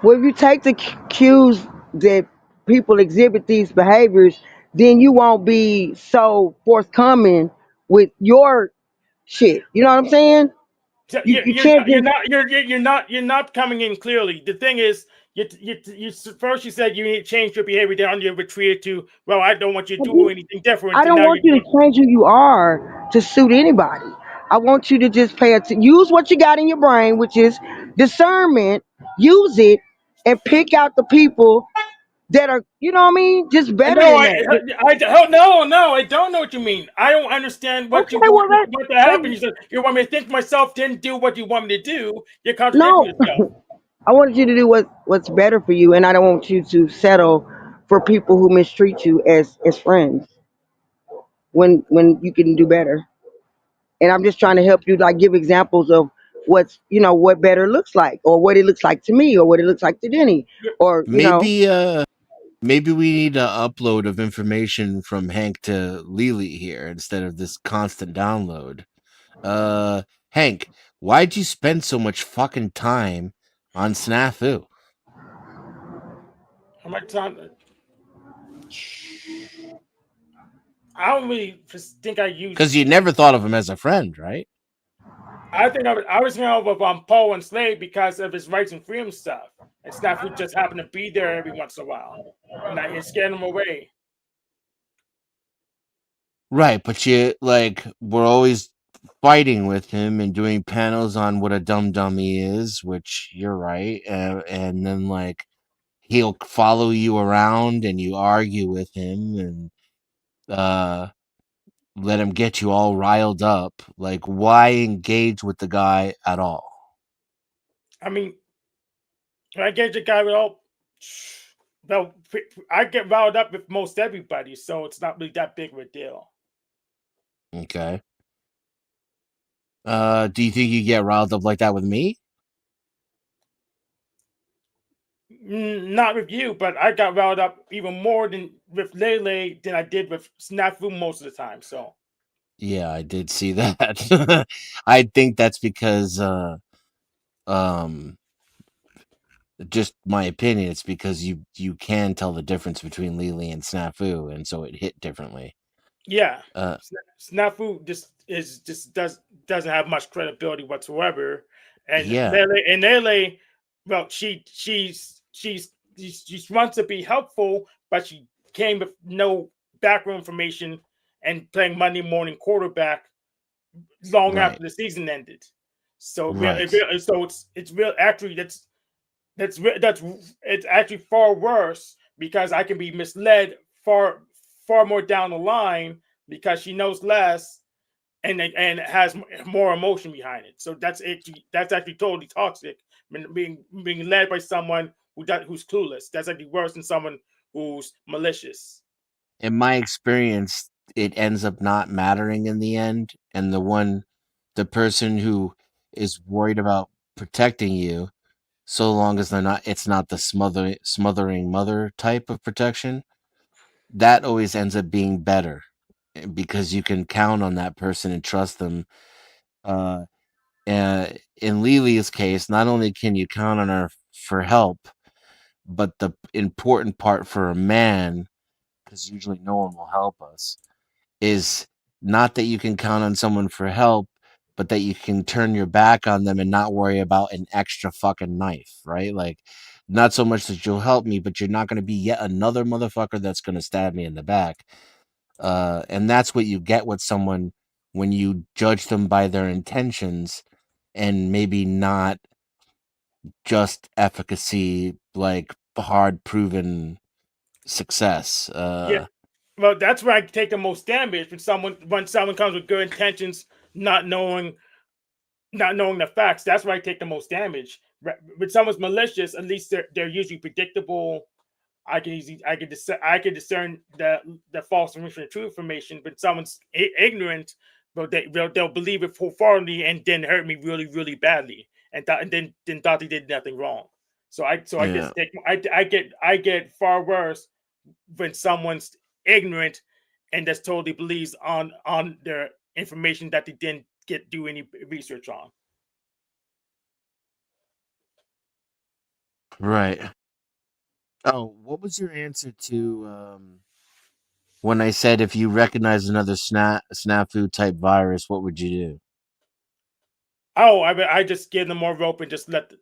Well, if you take the cues that people exhibit these behaviors, then you won't be so forthcoming with your shit. You know what I'm saying? So You can't just you're not coming in clearly. The thing is, you first you said you need to change your behavior, then you retreated to, well, I don't want you to do anything different, I and don't now want you're you doing. to change who you are to suit anybody. I want you to just pay attention. Use what you got in your brain, which is discernment. Use it and pick out the people that are, you know what I mean, just better No, than that. no, I don't know what you mean. I don't understand what Okay, you want well what to happen. let's You said you want me to think myself didn't do what you want me to do. You're contradicting no. yourself. I wanted you to do what's better for you, and I don't want you to settle for people who mistreat you as friends when you can do better. And I'm just trying to help you, like give examples of what better looks like, or what it looks like to me, or what it looks like to Denny, or Maybe maybe we need an upload of information from Hank to Lily here instead of this constant download. Uh Hank, why'd you spend so much fucking time on Snafu? How much time? I don't really think I use. Because you never thought of him as a friend, right? I think I was hanging out with Paul and Slade because of his rights and freedom stuff. And Snafu just happened to be there every once in a while, and it scared him away. Right, but you like we're always fighting with him and doing panels on what a dumb dummy is, which you're right, and then like he'll follow you around and you argue with him and uh let him get you all riled up. Like, why engage with the guy at all? I mean, I get the guy with all. Well, I get riled up with most everybody, so it's not really that big of a deal. Okay. Do you think you get riled up like that with me? Not with you, but I got riled up even more than with Lele than I did with Snafu most of the time. So Yeah, I did see that. I think that's because um just my opinion, it's because you can tell the difference between Lily and Snafu, and so it hit differently. yeah, Uh Snafu doesn't have much credibility whatsoever, and yeah, Lele, well, she wants to be helpful, but she came with no background information and playing Monday morning quarterback long right. after the season ended. So Right. it's real. Actually, that's it's actually far worse because I can be misled far more down the line because she knows less and has more emotion behind it. So that's actually totally toxic. Being led by someone who's clueless. That's actually worse than someone who's malicious. In my experience, it ends up not mattering in the end, and the person who is worried about protecting you, so long as it's not the smothering mother type of protection, that always ends up being better, because you can count on that person and trust them. Uh, in Lily's case, not only can you count on her for help, but the important part for a man, because usually no one will help us, is not that you can count on someone for help, but that you can turn your back on them and not worry about an extra fucking knife, right? Like, not so much that you'll help me, but you're not going to be yet another motherfucker that's going to stab me in the back. And that's what you get with someone when you judge them by their intentions and maybe not just efficacy, like hard proven success. Yeah. Well, that's where I take the most damage when someone comes with good intentions, not knowing the facts. That's where I take the most damage. When someone's malicious, at least they're usually predictable. I can discern the false information, the true information. But someone's ignorant, but they'll believe it wholeheartedly and then hurt me really really badly, and then thought they did nothing wrong. So I Yeah. just take I get far worse when someone's ignorant and just totally believes on their information that they didn't do any research on. Right. Oh, what was your answer to when I said if you recognize another snafu type virus, what would you do? Oh, I just give them more rope and just let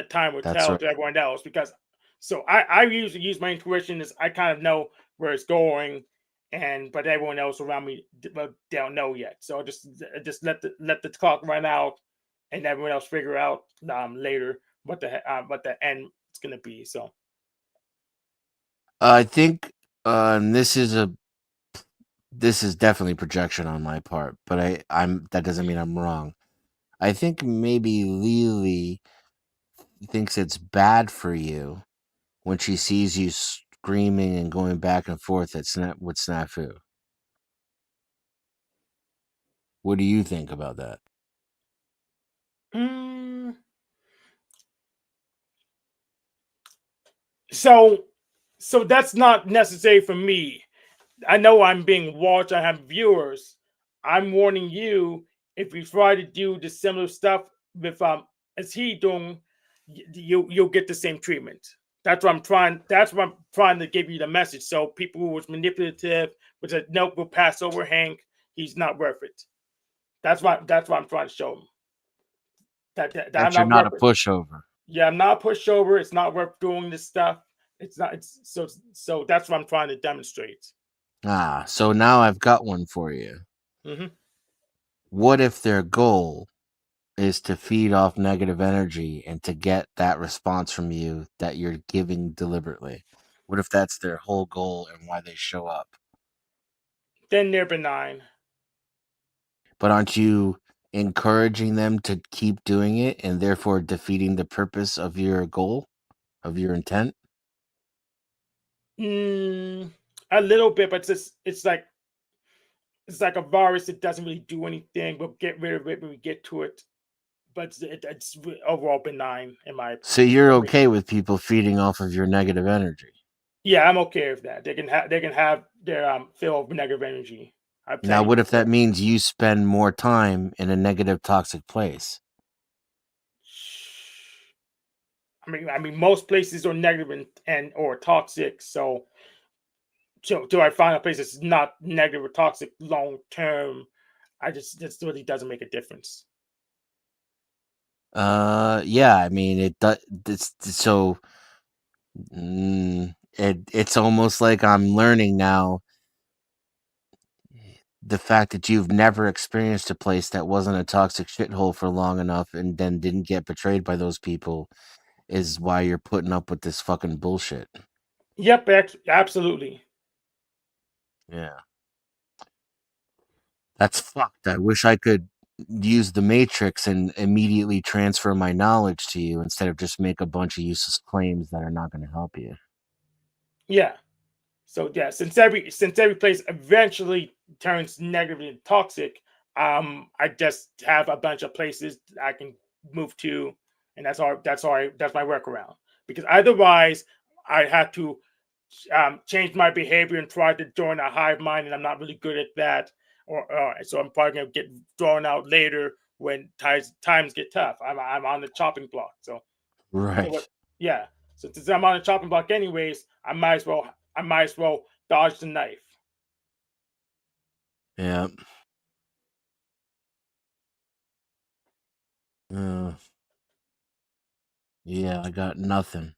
time will That's tell right. to everyone else because I usually use my intuition as I kind of know where it's going, and but everyone else around me they don't know yet. So just let the clock run out, and everyone else figure out later what the end is gonna be. So I think and this is definitely projection on my part, but I'm that doesn't mean I'm wrong. I think maybe Lily thinks it's bad for you when she sees you screaming and going back and forth with Snafu. What do you think about that? mm, so so that's not necessary for me. I know I'm being watched. I have viewers. I'm warning you if you try to do the similar stuff with as he doing, you'll get the same treatment. That's what I'm trying. That's what I'm trying to give you the message. So people who was manipulative, which said nope, we'll pass over Hank. He's not worth it. That's what I'm trying to show him. That I'm That you're not not worth a it. pushover. Yeah, I'm not a pushover. It's not worth doing this stuff. It's not. It's so. That's what I'm trying to demonstrate. Ah, so now I've got one for you. Hmm. What if their goal is to feed off negative energy and to get that response from you that you're giving deliberately? What if that's their whole goal and why they show up? Then they're benign. But aren't you encouraging them to keep doing it and therefore defeating the purpose of your goal, of your intent? Mm, a little bit, but it's like a virus that doesn't really do anything. We'll get rid of it when we get to it. but it's overall benign in my. So you're okay with people feeding off of your negative energy? Yeah, I'm okay with that. They can have their fill of negative energy. I have Now, plenty what if that before. means you spend more time in a negative, toxic place? I mean, most places are negative and or toxic. So do I find a place that's not negative or toxic long term? This really doesn't make a difference. Yeah. I mean, it does. So it's almost like I'm learning now the fact that you've never experienced a place that wasn't a toxic shithole for long enough and then didn't get betrayed by those people is why you're putting up with this fucking bullshit. Yep, absolutely. Yeah. That's fucked. I wish I could use the Matrix and immediately transfer my knowledge to you instead of just make a bunch of useless claims that are not going to help you. Yeah. So yeah, since every place eventually turns negative and toxic, I just have a bunch of places I can move to, and that's my workaround. Because otherwise, I have to change my behavior and try to join a hive mind, and I'm not really good at that. So I'm probably gonna get thrown out later when times get tough. I'm on the chopping block. So what? Right. Yeah. So since I'm on the chopping block anyways, I might as well dodge the knife. Yeah. Uh, yeah, I got nothing.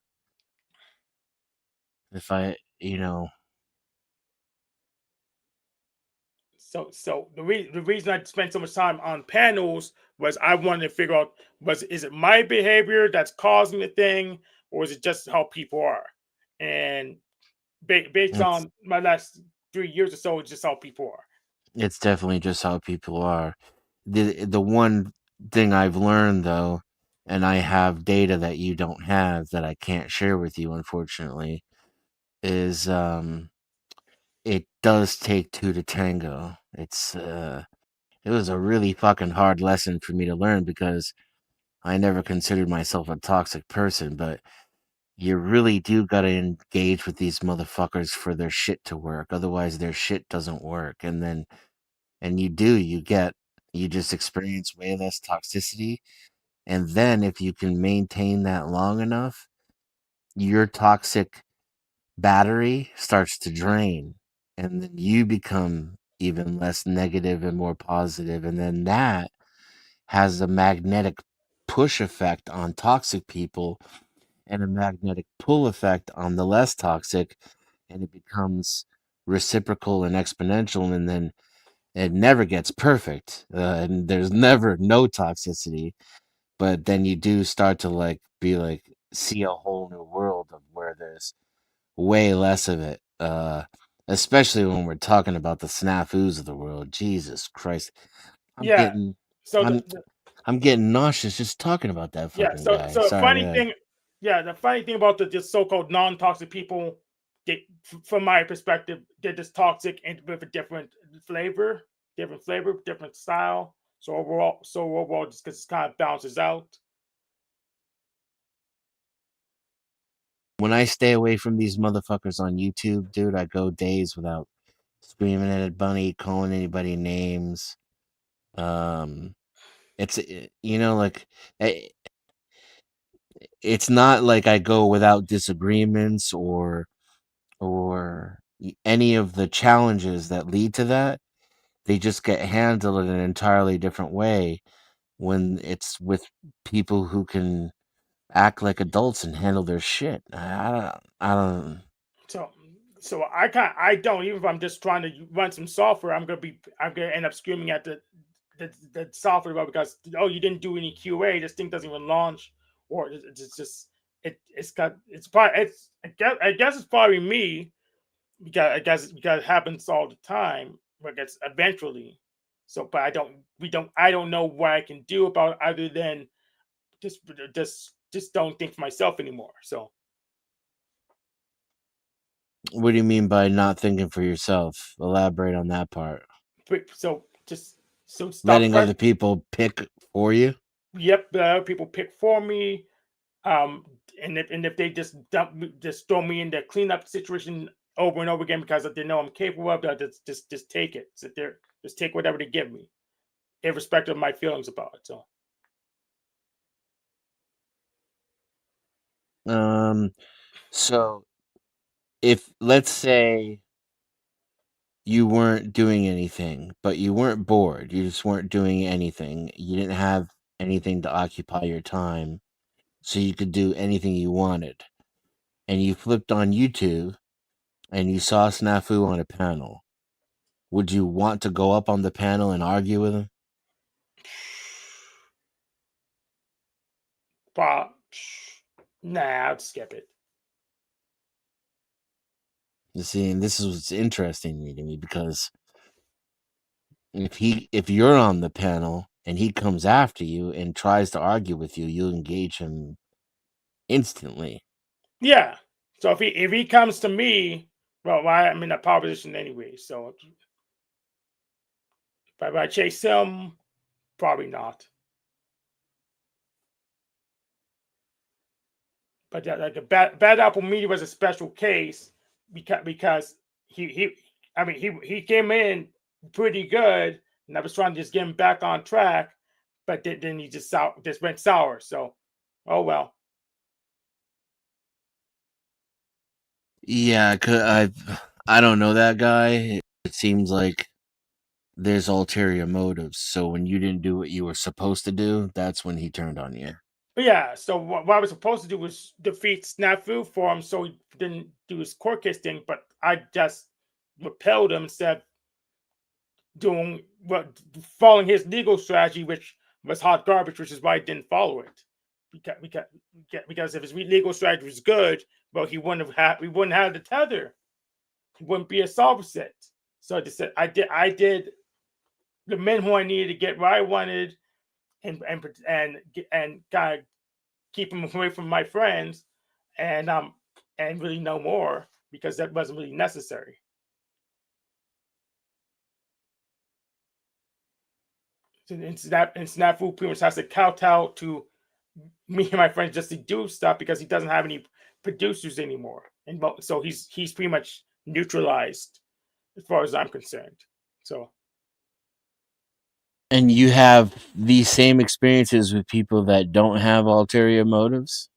If I, you know, So the reason I spent so much time on panels was I wanted to figure out is it my behavior that's causing the thing, or is it just how people are? And based it's on my last 3 years or so, it's just how people are. it's definitely just how people are. The one thing I've learned though, and I have data that you don't have that I can't share with you, unfortunately, is it does take two to tango. It was a really fucking hard lesson for me to learn because I never considered myself a toxic person, but you really do gotta engage with these motherfuckers for their shit to work. Otherwise their shit doesn't work. And you just experience way less toxicity. And then if you can maintain that long enough, your toxic battery starts to drain. And then you become even less negative and more positive. And then that has a magnetic push effect on toxic people and a magnetic pull effect on the less toxic. And it becomes reciprocal and exponential. And then it never gets perfect. And there's never no toxicity. But then you do start to see a whole new world of where there's way less of it. Especially when we're talking about the snafus of the world. Jesus Christ. I'm Yeah. getting So I'm I'm getting nauseous just talking about that yeah. fucking guy. So the Sorry, go funny ahead. thing, yeah, the funny thing about the so-called non-toxic people, from my perspective, they're just toxic and with a different flavor, different style. So overall, just because it kind of balances out. When I stay away from these motherfuckers on YouTube, dude, I go days without screaming at a bunny, calling anybody names. Um, like eh, it's not like I go without disagreements or any of the challenges that lead to that. They just get handled in an entirely different way when it's with people who can act like adults and handle their shit. I don't. So I don't, even if I'm just trying to run some software, I'm gonna end up screaming at the software because you didn't do any QA, this thing doesn't even launch, or it's just it's probably I guess it's probably me, because it happens all the time, but it's eventually. So but I don't know what I can do about it other than just don't think for myself anymore. So What do you mean by not thinking for yourself? Elaborate on that part. so just so stop Letting press other people pick for you. Yep, people pick for me. And if they just throw me in the cleanup situation over and over again because they know I'm capable of, just take it. Sit there, just take whatever they give me, irrespective of my feelings about it. So So if let's say you weren't doing anything, but you weren't bored, you just weren't doing anything, you didn't have anything to occupy your time, so you could do anything you wanted, and you flipped on YouTube and you saw Snafu on a panel, would you want to go up on the panel and argue with him? Bob, nah, I'd skip it. You see, and this is what's interesting to me because if you're on the panel and he comes after you and tries to argue with you, you'll engage him instantly. Yeah. So if he comes to me, well, I'm in a power position anyway. So if I chase him, probably not. But like the bad apple media was a special case because he came in pretty good, and I was trying to just get him back on track, but then he just went sour. So, oh well. Yeah, I don't know that guy. It seems like there's ulterior motives. So when you didn't do what you were supposed to do, that's when he turned on you. But yeah, so what I was supposed to do was defeat Snafu for him, so he didn't do his court case thing. But I just repelled him instead of doing following his legal strategy, which was hot garbage, which is why I didn't follow it. Because if his legal strategy was good, well, we wouldn't have the tether. He wouldn't be a subset. So I just said I did the minimum I needed to get where I wanted, and kind of keep him away from my friends, and really no more because that wasn't really necessary. And Snafu pretty much has to kowtow to me and my friends just to do stuff because he doesn't have any producers anymore, and so he's pretty much neutralized as far as I'm concerned. So, And you have these same experiences with people that don't have ulterior motives?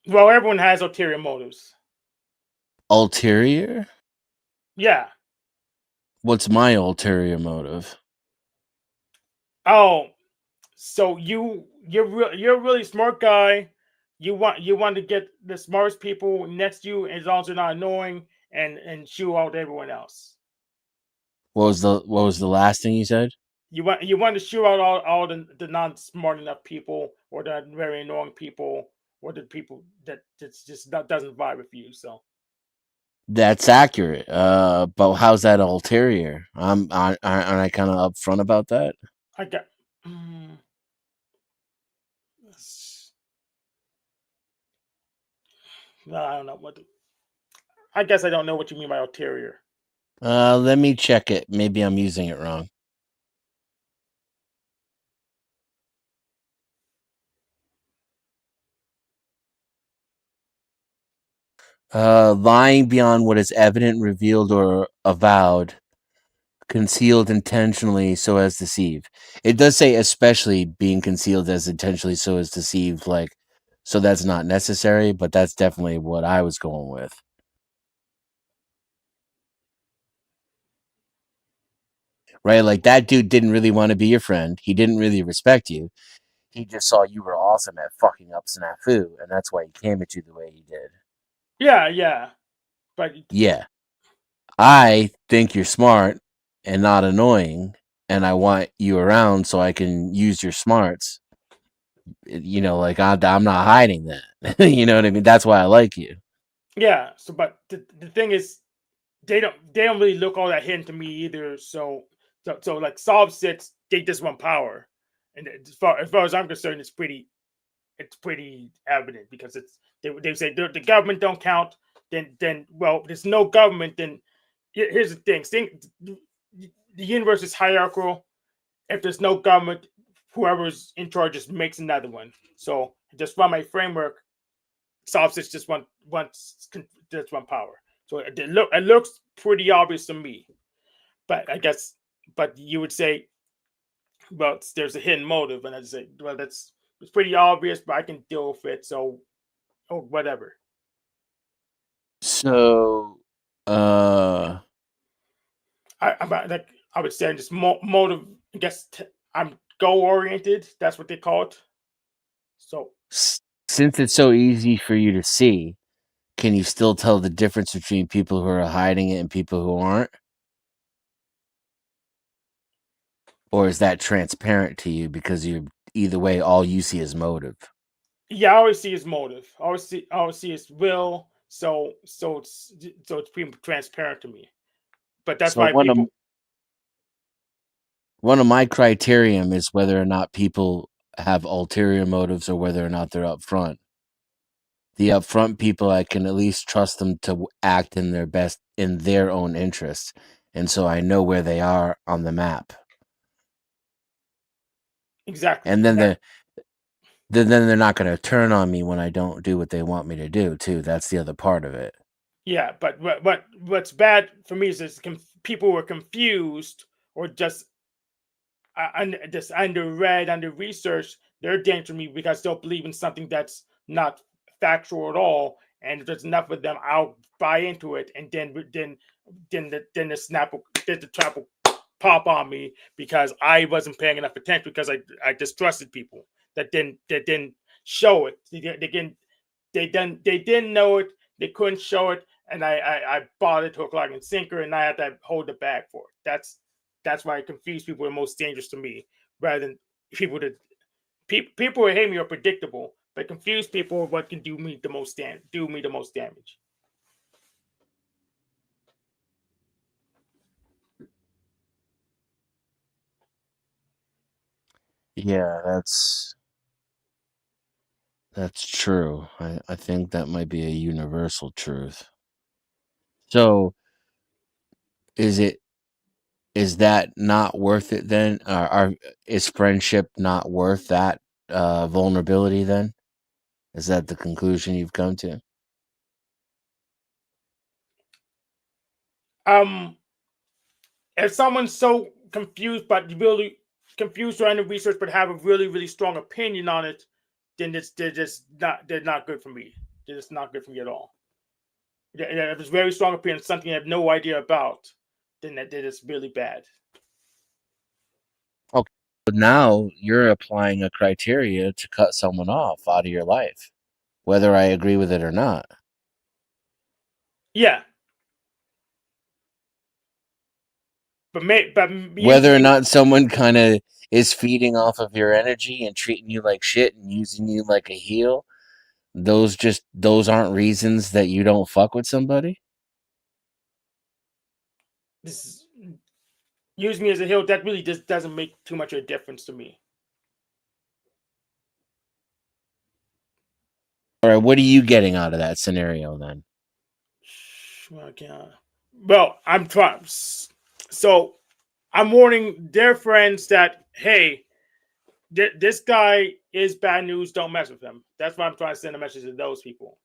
well, everyone has ulterior motives. Ulterior? Yeah. What's my ulterior motive? Oh, so you're a really smart guy. You want to get the smartest people next to you as long as they're not annoying and chew out everyone else. What was the last thing you said? You want to chew out all the non smart enough people or the very annoying people or the people that doesn't vibe with you. So That's accurate. But how's that ulterior? Aren't I kind of upfront about that? I got. Mm, I don't know what. I guess I don't know what you mean by ulterior. Let me check it. Maybe I'm using it wrong. Lying beyond what is evident, revealed, or avowed, concealed intentionally so as to deceive. It does say especially being concealed as intentionally so as to deceive, like, so that's not necessary, but that's definitely what I was going with. Right? Like that dude didn't really want to be your friend. He didn't really respect you. He just saw you were awesome at fucking up snafu, and that's why he came at you the way he did. Yeah, but Yeah. I think you're smart and not annoying, and I want you around so I can use your smarts. You know, like I'm not hiding that. You know what I mean? That's why I like you. yeah. So, but the thing is, they don't really look all that hidden to me either. So like Solve Six, they just want power, and as far as I'm concerned, it's pretty evident because they say the government don't count. Then well, there's no government. Then here's the thing: the universe is hierarchical. If there's no government, whoever's in charge just makes another one. So just run my framework solves it just one power. So it looks pretty obvious to me. But I guess, but you would say, well, there's a hidden motive, and I'd say, well, it's pretty obvious, but I can deal with it. So, whatever. So, I would say just motive. I guess I'm goal oriented. That's what they call it. So since it's so easy for you to see, can you still tell the difference between people who are hiding it and people who aren't? Or is that transparent to you because you're either way, all you see is motive? yeah, I always see his motive. I always see his will. So it's pretty transparent to me. But that's So why people. One of my criterion is whether or not people have ulterior motives or whether or not they're upfront. The upfront people, I can at least trust them to act in their own interests, and so I know where they are on the map. Exactly. And then they're not going to turn on me when I don't do what they want me to do too. That's the other part of it. Yeah, but what's bad for me is people were confused or just under-read, under-researched. They're dangerous to me because they'll believe in something that's not factual at all, and if there's enough of them, I'll buy into it, and then the trap will pop on me because I wasn't paying enough attention because I distrusted people that didn't show it. They didn't know it. They couldn't show it, and I bought it hook, line, and sinker, and I had to hold the bag for it. That's why confused people are most dangerous to me, rather than people that people who hate me are predictable, but confused people are what can do me the most damage. Yeah, that's true. I think that might be a universal truth. So, is that not worth it then? Is friendship not worth that vulnerability then? Is that the conclusion you've come to? If someone's so confused, but really confused trying to research, but have a really, really strong opinion on it, then they're not good for me. They're just not good for me at all. If it's very strong opinion, something I have no idea about, then they're just really bad. Okay, but now you're applying a criteria to cut someone off out of your life, whether I agree with it or not. Yeah. But Whether or usually, not someone kind of is feeding off of your energy and treating you like shit and using you like a heel, those aren't reasons that you don't fuck with somebody. this use me as a heel. That really just doesn't make too much of a difference to me. All right, what are you getting out of that scenario then? Well, I'm trying. So I'm warning their friends that, hey, this guy is bad news. Don't mess with him. That's why I'm trying to send a message to those people.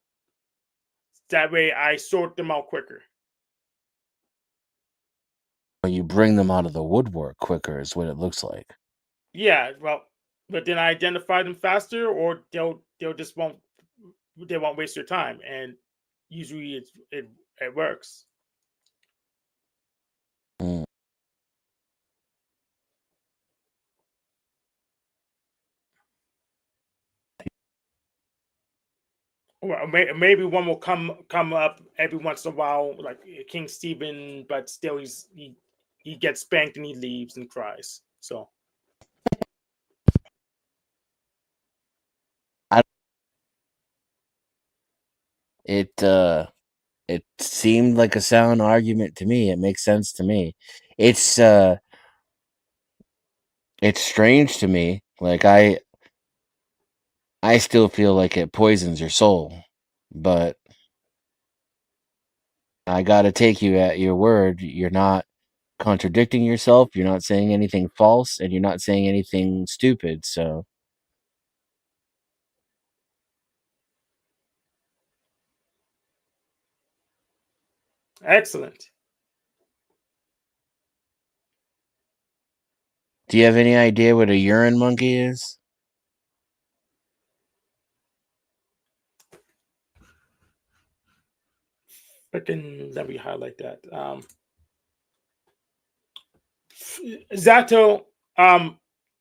That way I sort them out quicker. You bring them out of the woodwork quicker is what it looks like. Yeah, well, but then I identify them faster, or they'll just won't waste your time, and usually it works. Mm. Well, maybe one will come up every once in a while, like King Stephen, but still he gets spanked and he leaves and cries. So It seemed like a sound argument to me. It makes sense to me. It's strange to me. Like I still feel like it poisons your soul, but I got to take you at your word. You're not contradicting yourself. You're not saying anything false, and you're not saying anything stupid. So Excellent. do you have any idea what a urine monkey is? Freaking, let me highlight that. Zato,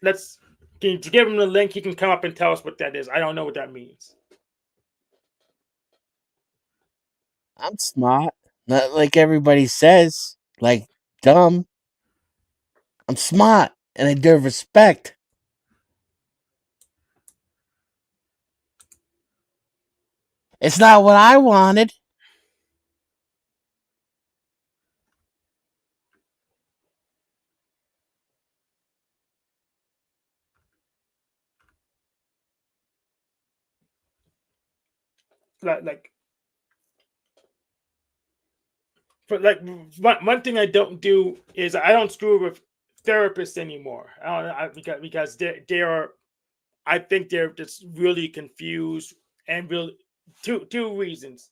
let's can you give him the link? He can come up and tell us what that is. I don't know what that means. I'm smart. Not like everybody says. Like dumb. I'm smart and I deserve respect. It's not what I wanted. Like but like one thing I don't do is I don't screw with therapists anymore. Because they are, I think they're just really confused and really two reasons.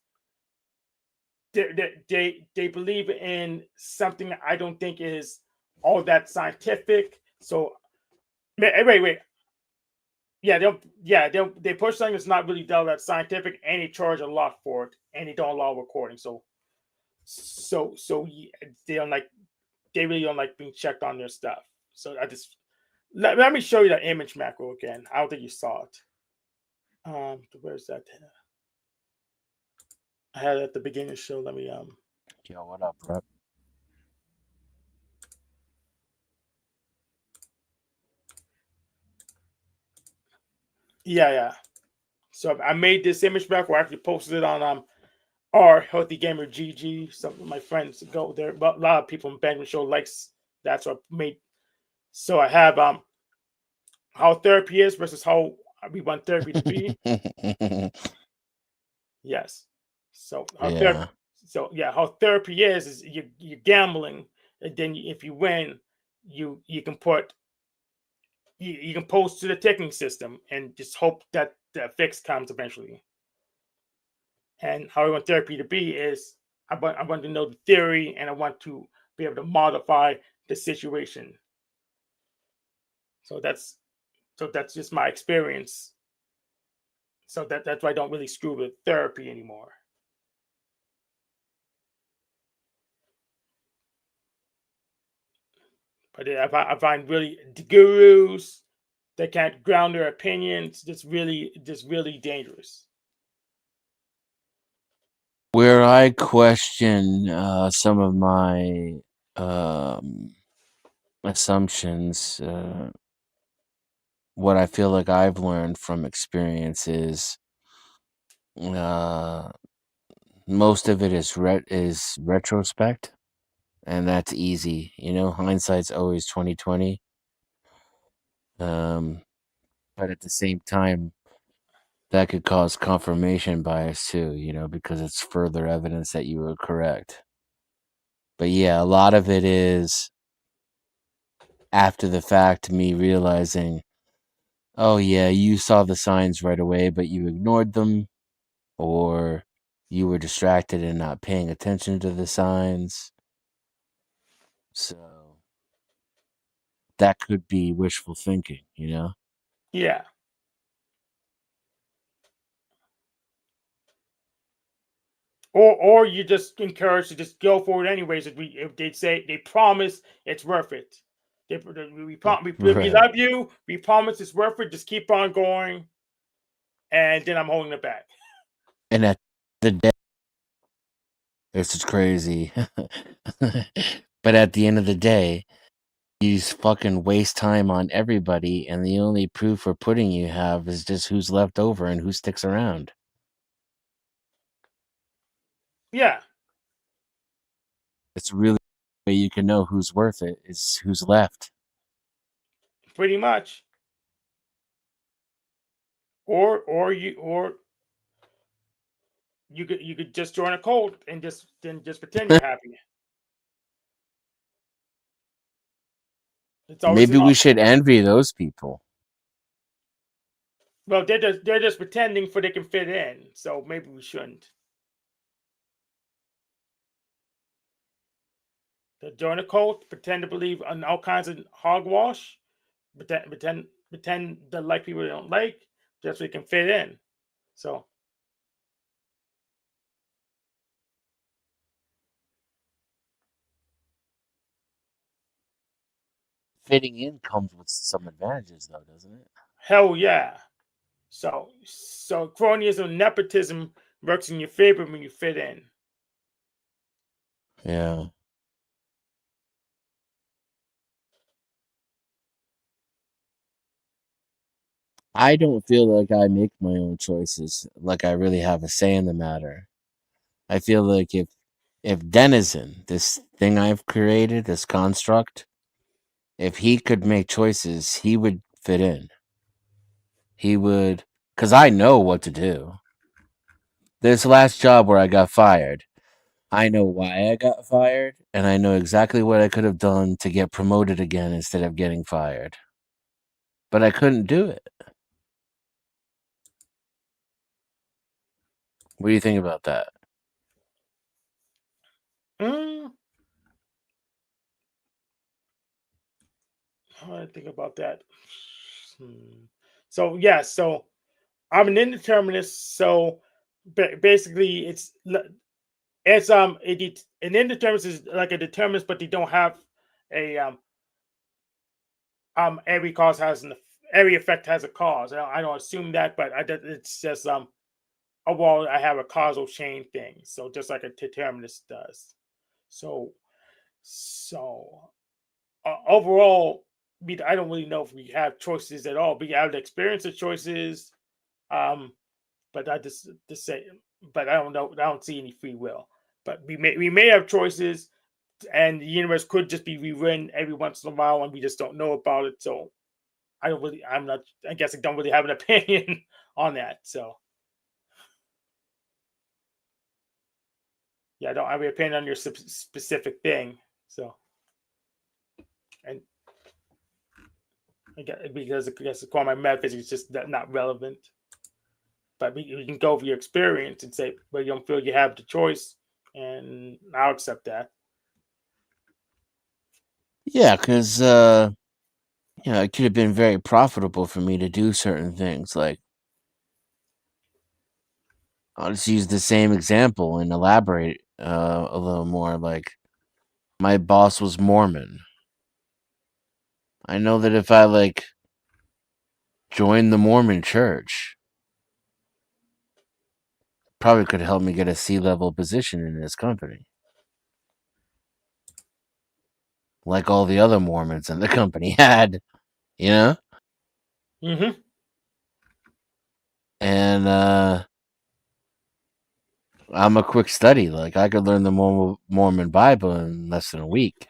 They believe in something I don't think is all that scientific. So wait. They push something that's not really all that scientific, and they charge a lot for it, and they don't allow recording. They don't like, they really don't like being checked on their stuff. So I just let me show you that image macro again. I don't think you saw it. Where's that? I had it at the beginning of the show. Let me Yo, what up, bro? yeah. So I made this image macro. I actually posted it on our Healthy Gamer GG. Some of my friends go there, but a lot of people in Benjamin Show likes that. So I made. So I have how therapy is versus how we want therapy to be. Yes. So how Yeah. how therapy is you're gambling, and then if you win, you can put you can post to the ticking system and just hope that the fix comes eventually. And how I want therapy to be is I want to know the theory, and I want to be able to modify the situation. So that's just my experience. So that's why I don't really screw with therapy anymore. But I find really the gurus that can't ground their opinions just really dangerous. Where I question some of my assumptions, what I feel like I've learned from experience is uh, most of it is retrospect, and that's easy. You know, hindsight's always 2020. Um, but at the same time, that could cause confirmation bias too. You know, because it's further evidence that you were correct. But yeah, a lot of it is after the fact, me realizing, oh yeah, you saw the signs right away, but you ignored them, or you were distracted and not paying attention to the signs. So that could be wishful thinking, you know? Yeah. Or you just encouraged to just go for it anyways. If they say they promise it's worth it, we Right. love you. We promise it's worth it. Just keep on going, and then I'm holding it back. And at the day, it's just crazy. But at the end of the day, you just fucking waste time on everybody, and the only proof for pudding you have is just who's left over and who sticks around. Yeah, It's really the way you can know who's worth it is who's left. pretty much. Or you could just join a cult and just pretend you're happy. It's always Maybe an we should envy those people. well, they're just pretending for they can fit in. So maybe we shouldn't. They join a cult, pretend to believe in all kinds of hogwash, pretend to like people they don't like, just so they can fit in. So Fitting in comes with some advantages, though, doesn't it? hell yeah. So cronyism and nepotism works in your favor when you fit in. Yeah. I don't feel like I make my own choices, like I really have a say in the matter. I feel like if Denizen, this thing I've created, this construct, if he could make choices, he would fit in. He would, because I know what to do. This last job where I got fired, I know why I got fired, and I know exactly what I could have done to get promoted again instead of getting fired. But I couldn't do it. What do you think about that? Mm, how do I think about that? So yeah, so I'm an indeterminist. So basically, an indeterminist is like a determinist, but they don't have a every cause has every effect has a cause. I don't assume that, but it's just oh well, I have a causal chain thing. So just like a determinist does. So so overall, I don't really know if we have choices at all. We have the experience of choices, um, but I just say, but I don't know. I don't see any free will. But we may have choices, and the universe could just be rewritten every once in a while, and we just don't know about it. So I don't really. I'm not. I guess I don't really have an opinion on that. So yeah, I don't have an opinion on your specific thing. So and I guess call my metaphysics just not relevant. But we can go over your experience and say, well, you don't feel you have the choice, and I'll accept that. Yeah, because it could have been very profitable for me to do certain things. Like, I'll just use the same example and elaborate a little more. Like, my boss was Mormon. I know that if I joined the Mormon church, probably could help me get a C-level position in his company, like all the other Mormons in the company had. You know, Mm-hmm. and I'm a quick study. Like, I could learn the Mormon Bible in less than a week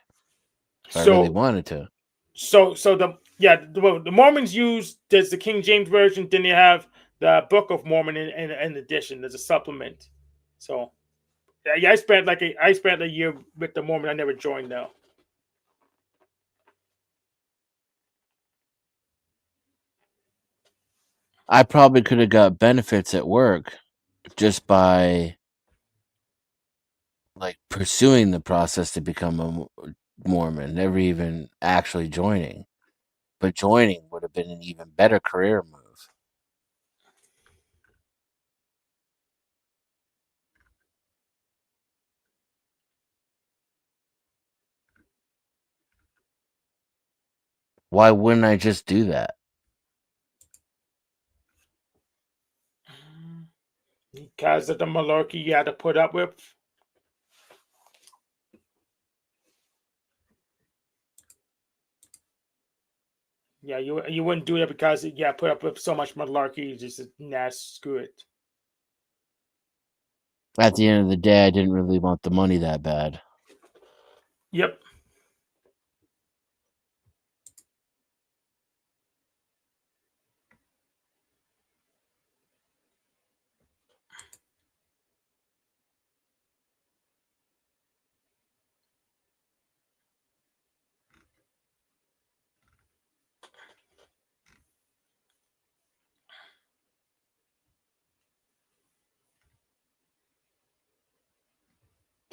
if I really So, wanted to. so the Mormons use there's the King James version. Then they have the Book of Mormon in addition. There's a supplement. So yeah, I spent a year with the Mormon. I never joined though. I probably could have got benefits at work just by pursuing the process to become a Mormon, never even actually joining. But joining would have been an even better career move. Why wouldn't I just do that? Because of the malarkey you had to put up with. Yeah, you wouldn't do it because put up with so much malarkey. Just nah, screw it. At the end of the day, I didn't really want the money that bad. Yep.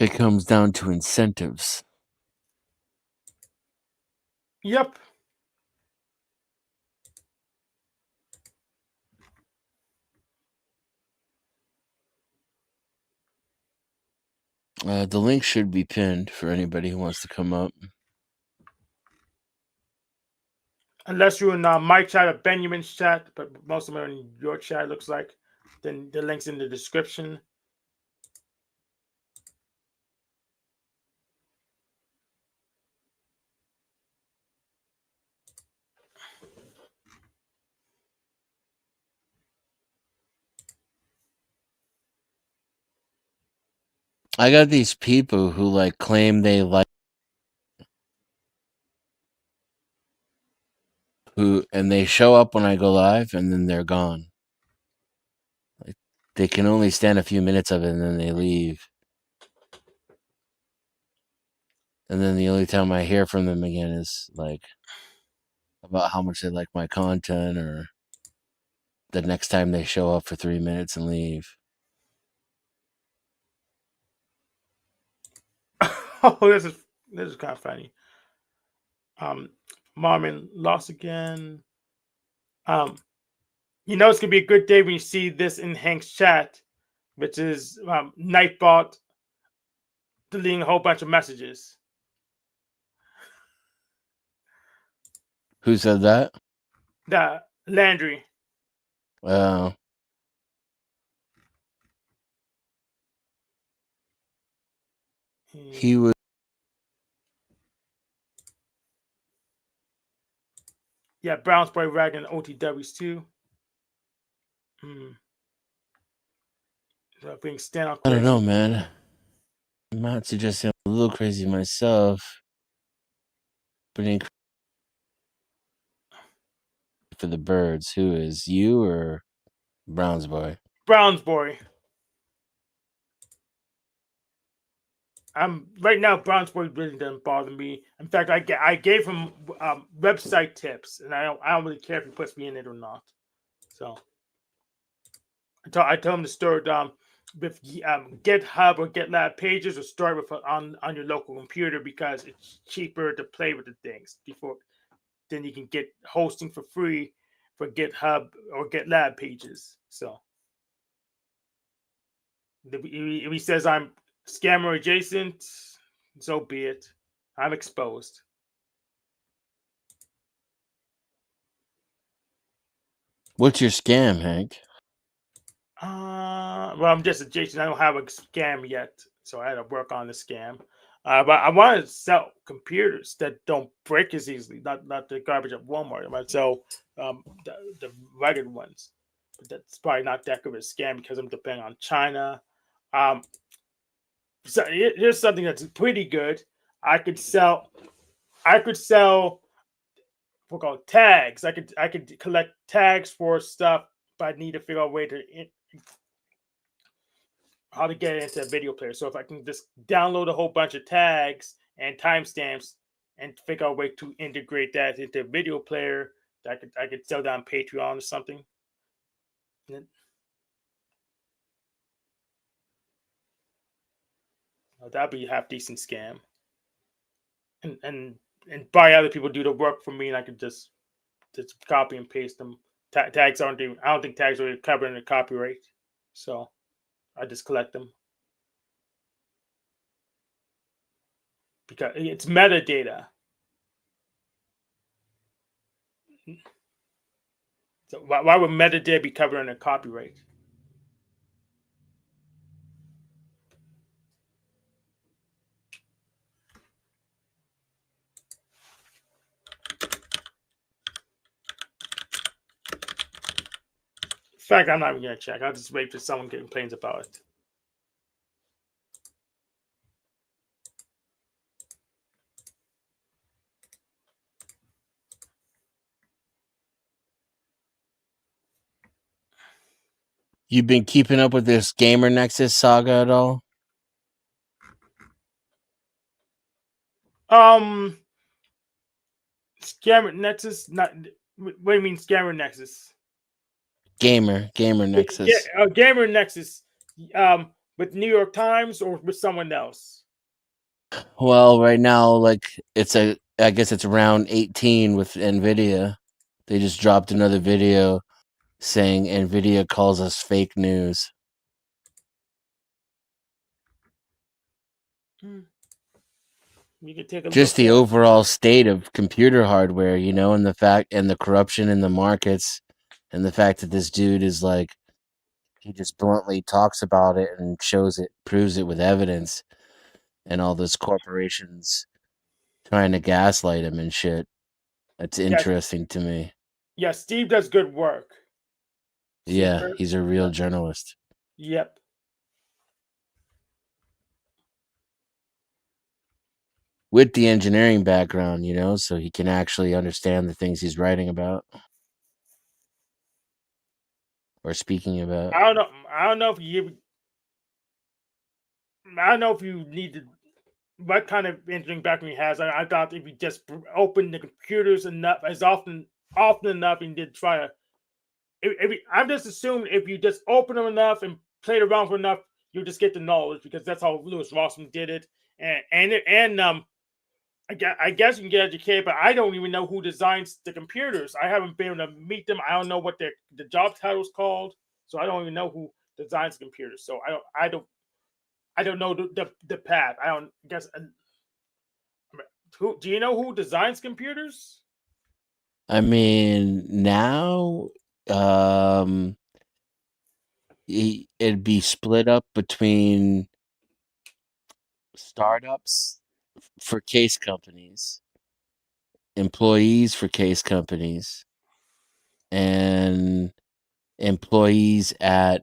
It comes down to incentives. Yep. The link should be pinned for anybody who wants to come up. Unless you're in my chat or Benjamin's chat, but most of them are in your chat, looks like. Then the link's in the description. I got these people who like claim they like and they show up when I go live and then they're gone. Like, they can only stand a few minutes of it and then they leave. And then the only time I hear from them again is like about how much they like my content, or the next time they show up for 3 minutes and leave. Oh, this is kind of funny. Marvin lost again. You know it's gonna be a good day when you see this in Hank's chat, which is Nightbot deleting a whole bunch of messages. Who said that? The Landry. He was. Yeah, Browns boy ragging OTWs too. So being stand out I crazy. don't know, man. I'm not suggesting I'm a little crazy myself, but for the birds, who is you or Brown's boy? Browns boy. Right now. Browns boy really doesn't bother me. In fact, I gave him website tips, and I don't really care if he puts me in it or not. So I told him to start with GitHub or GitLab pages, or start with on your local computer, because it's cheaper to play with the things before. Then you can get hosting for free for GitHub or GitLab pages. So if he says I'm scammer adjacent, so be it. I'm exposed. What's your scam, Hank? Well, I'm just adjacent. I don't have a scam yet, so I had to work on the scam. But I want to sell computers that don't break as easily, not the garbage at Walmart. I might sell the rugged ones, but that's probably not that good of a scam because I'm depending on China. So here's something that's pretty good. I could sell what's called tags. I could collect tags for stuff, but I need to figure out a way to how to get it into a video player. So if I can just download a whole bunch of tags and timestamps and figure out a way to integrate that into a video player, I could sell that on Patreon or something. That'd be a half decent scam. And buy other people do the work for me, and I could just copy and paste them. Tags aren't even. I don't think tags are covered in the copyright, so I just collect them because it's metadata. So why would metadata be covered in a copyright? In fact, I'm not even gonna check. I'll just wait for someone complains about it. You've been keeping up with this Gamer Nexus saga at all? Scammer Nexus? Not. What do you mean Scammer Nexus? Gamer Nexus. Gamer Nexus. with New York Times or with someone else? Well, right now, like I guess it's round 18 with Nvidia. They just dropped another video saying Nvidia calls us fake news. You can take a Just look the at. overall state of computer hardware, and the fact and the corruption in the markets, and the fact that this dude is like he just bluntly talks about it and proves it with evidence, and all those corporations trying to gaslight him and shit. That's Yes, interesting to me. yes. Steve does good work. Steve, Yeah, he's a real journalist yep. with the engineering background, so he can actually understand the things he's writing about or speaking about. I don't know. I don't know if you. I don't know if you need to. What kind of engineering background he has? I thought if you just open the computers enough, as often enough, and did try to. I'm just assuming if you just open them enough and played around for enough, you just get the knowledge because that's how Lewis Rossman did it. I guess you can get educated, but I don't even know who designs the computers. I haven't been able to meet them. I don't know what the job title is called, so I don't even know who designs the computers. So I don't know the path. I don't guess. Who do you know who designs computers? I mean, now it'd be split up between startups for case companies, employees for case companies, and employees at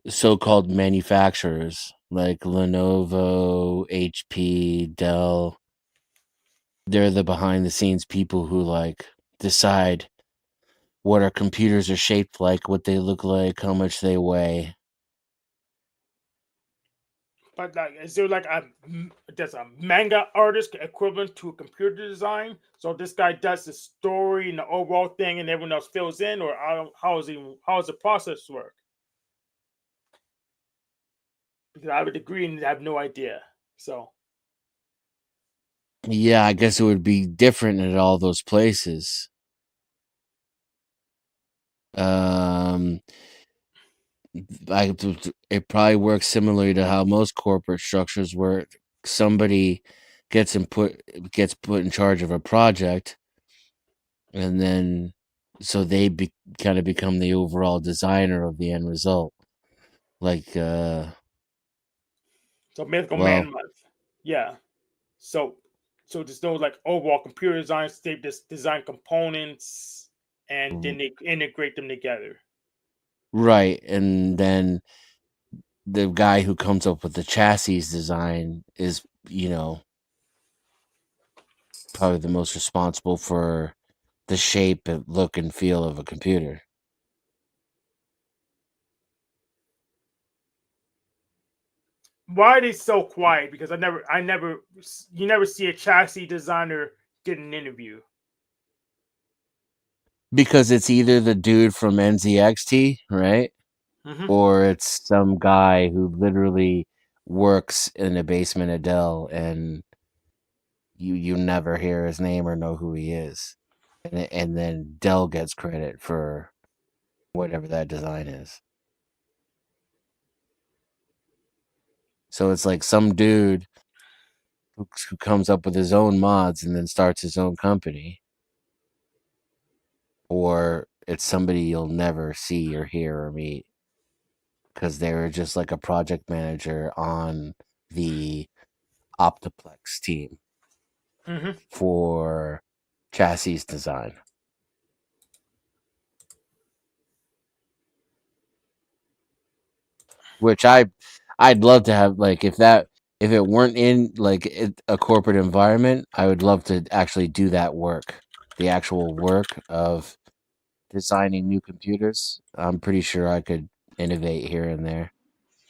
so-called manufacturers like Lenovo, HP, Dell. They're the behind the scenes people who like decide what our computers are shaped like, what they look like, how much they weigh. But like, is there like there's a manga artist equivalent to a computer design? So this guy does the story and the overall thing, and everyone else fills in, or how does the process work? Because I have a degree and I have no idea. So Yeah, I guess it would be different at all those places. Um, it probably works similarly to how most corporate structures work. Somebody gets gets put in charge of a project, and then so they kind of become the overall designer of the end result. Like, so Mythical Man well, Month, yeah. So there's no like overall computer design. They just design components and then they integrate them together. right, and then the guy who comes up with the chassis design is, probably the most responsible for the shape and look and feel of a computer. Why are they so quiet? Because you never see a chassis designer get an interview. Because it's either the dude from NZXT, right? Mm-hmm. Or it's some guy who literally works in the basement of Dell, and you never hear his name or know who he is. And then Dell gets credit for whatever that design is. So it's like some dude who comes up with his own mods and then starts his own company, or it's somebody you'll never see or hear or meet because they were just like a project manager on the Optiplex team Mm-hmm. for chassis design. Which I'd love to have, like, if it weren't in like a corporate environment, I would love to actually do that work, the actual work of designing new computers. I'm pretty sure I could innovate here and there,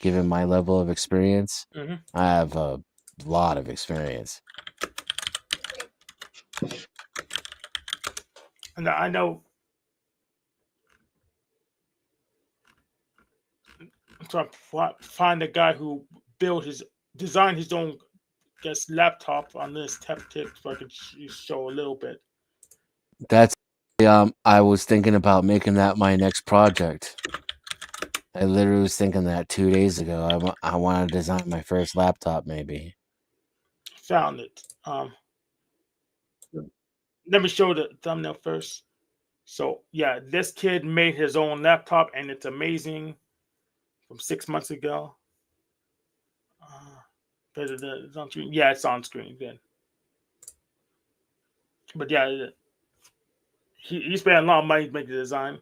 given my level of experience. Mm-hmm. I have a lot of experience. And I know. trying to find the guy who designed his own laptop on this tech tip, so I can show a little bit. That's I was thinking about making that my next project. I literally was thinking that 2 days ago. I want to design my first laptop, maybe. Found it. Let me show the thumbnail first. So yeah, this kid made his own laptop, and it's amazing. From 6 months ago. It's on screen. Yeah, it's on screen. Good. But yeah, he spent a lot of money to make the design.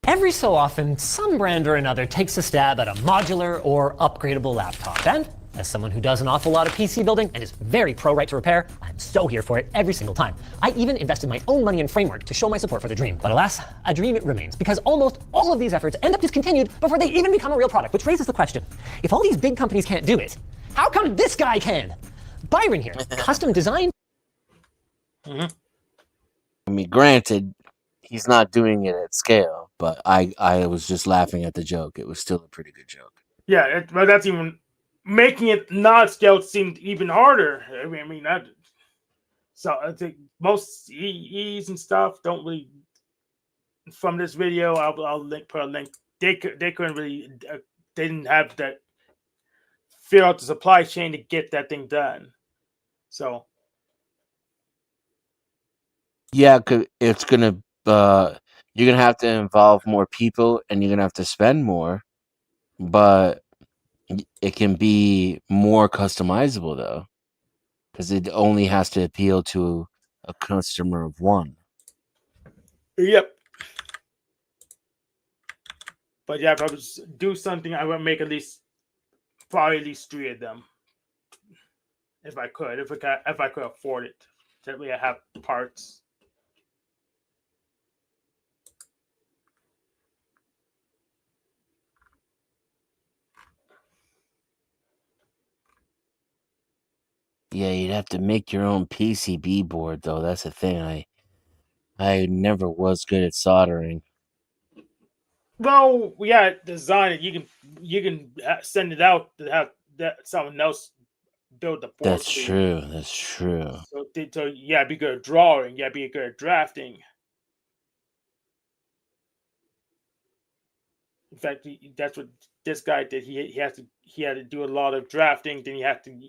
Every so often, some brand or another takes a stab at a modular or upgradable laptop. And as someone who does an awful lot of PC building and is very pro right to repair, I'm so here for it every single time. I even invested my own money in Framework to show my support for the dream. But alas, a dream it remains, because almost all of these efforts end up discontinued before they even become a real product, which raises the question, if all these big companies can't do it, how come this guy can? Byron here, custom design. I mean, granted, he's not doing it at scale, but I was just laughing at the joke. It was still a pretty good joke. Yeah, but that's even making it not scaled seemed even harder. I mean that. So I think most EEs and stuff don't really. From this video, I'll put a link. They couldn't really. They didn't have that. Figure out the supply chain to get that thing done. So. Yeah, it's gonna. You're gonna have to involve more people, and you're gonna have to spend more. But it can be more customizable though, because it only has to appeal to a customer of one. Yep. But yeah, if I was do something, I would make probably at least 3 of them, if I could afford it. That way, I have parts. Yeah, you'd have to make your own PCB board though. That's the thing. I never was good at soldering. Well, yeah, design it. You can send it out to have someone else build the board. That's true. That's true. So yeah, be good at drawing. Yeah, be good at drafting. In fact, that's what this guy did. He had to do a lot of drafting. Then he had to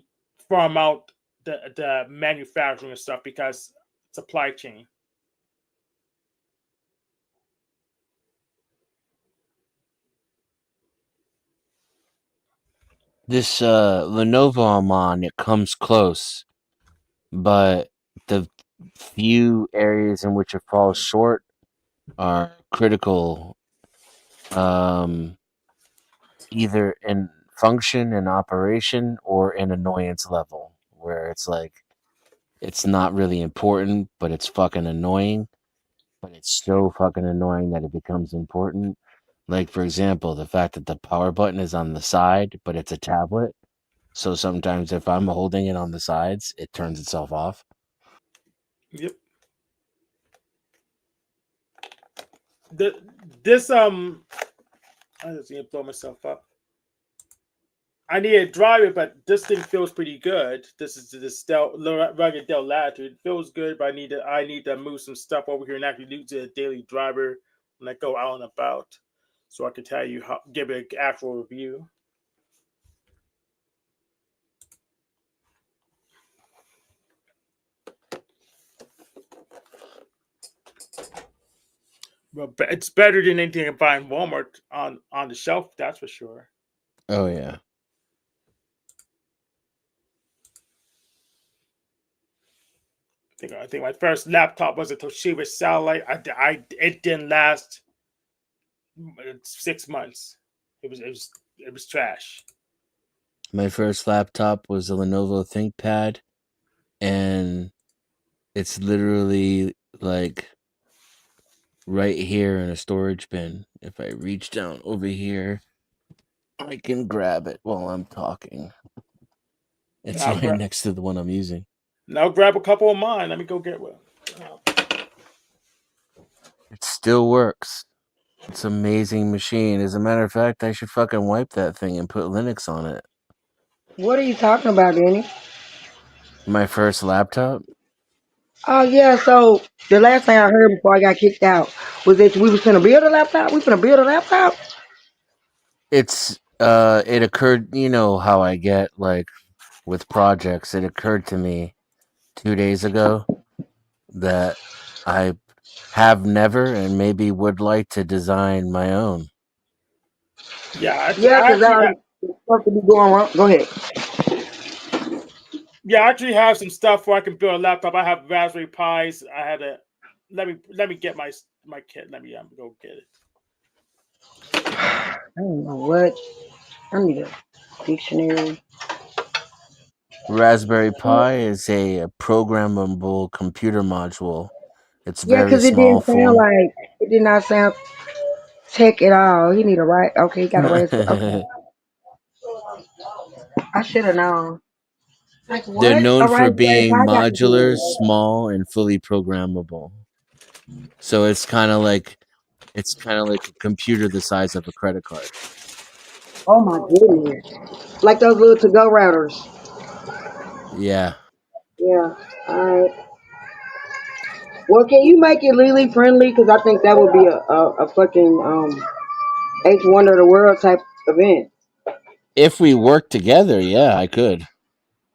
farm out the manufacturing and stuff because supply chain. This Lenovo I'm on, it comes close, but the few areas in which it falls short are critical, either in function and operation or in annoyance level, where it's like it's not really important, but it's fucking annoying. But it's so fucking annoying that it becomes important. Like, for example, the fact that the power button is on the side, but it's a tablet. So sometimes if I'm holding it on the sides, it turns itself off. Yep. I just need to blow myself up. I need to drive it, but this thing feels pretty good. This is the rugged Dell Latitude. It feels good, but I need to move some stuff over here and actually use the daily driver when I go out and about, so I can tell you give it an actual review. Well, it's better than anything I can find in Walmart on the shelf. That's for sure. Oh yeah. I think my first laptop was a Toshiba Satellite. It didn't last 6 months. It was trash. My first laptop was a Lenovo ThinkPad, and it's literally like right here in a storage bin. If I reach down over here, I can grab it while I'm talking. It's right next to the one I'm using. Now grab a couple of mine. Let me go get one. It still works. It's an amazing machine. As a matter of fact, I should fucking wipe that thing and put Linux on it. What are you talking about, Danny? My first laptop. Oh yeah, so the last thing I heard before I got kicked out was that we was gonna build a laptop. We finna build a laptop. It occurred, you know how I get like with projects. It occurred to me 2 days ago that I have never and maybe would like to design my own. Yeah, Yeah, I cause actually have. supposed to be going wrong. Go ahead. Yeah, I actually have some stuff where I can build a laptop. I have Raspberry Pis. I had a let me get my kit. Let me go get it. I don't know what. I need a dictionary. Raspberry Pi is a programmable computer module. It's Yeah, very cause it small didn't sound form. like it did not sound tech at all. He need a right. Okay, he got a raspberry. Okay, They're I should have known. Like what? A known for raspberry being Pi got to modular, do? small, and fully programmable. So it's kind of like a computer the size of a credit card. Oh my goodness! Like those little to-go routers. Yeah. Yeah. All right. Well, can you make it Lily friendly? Cause I think that would be a fucking H wonder of the world type event. If we work together, yeah, I could.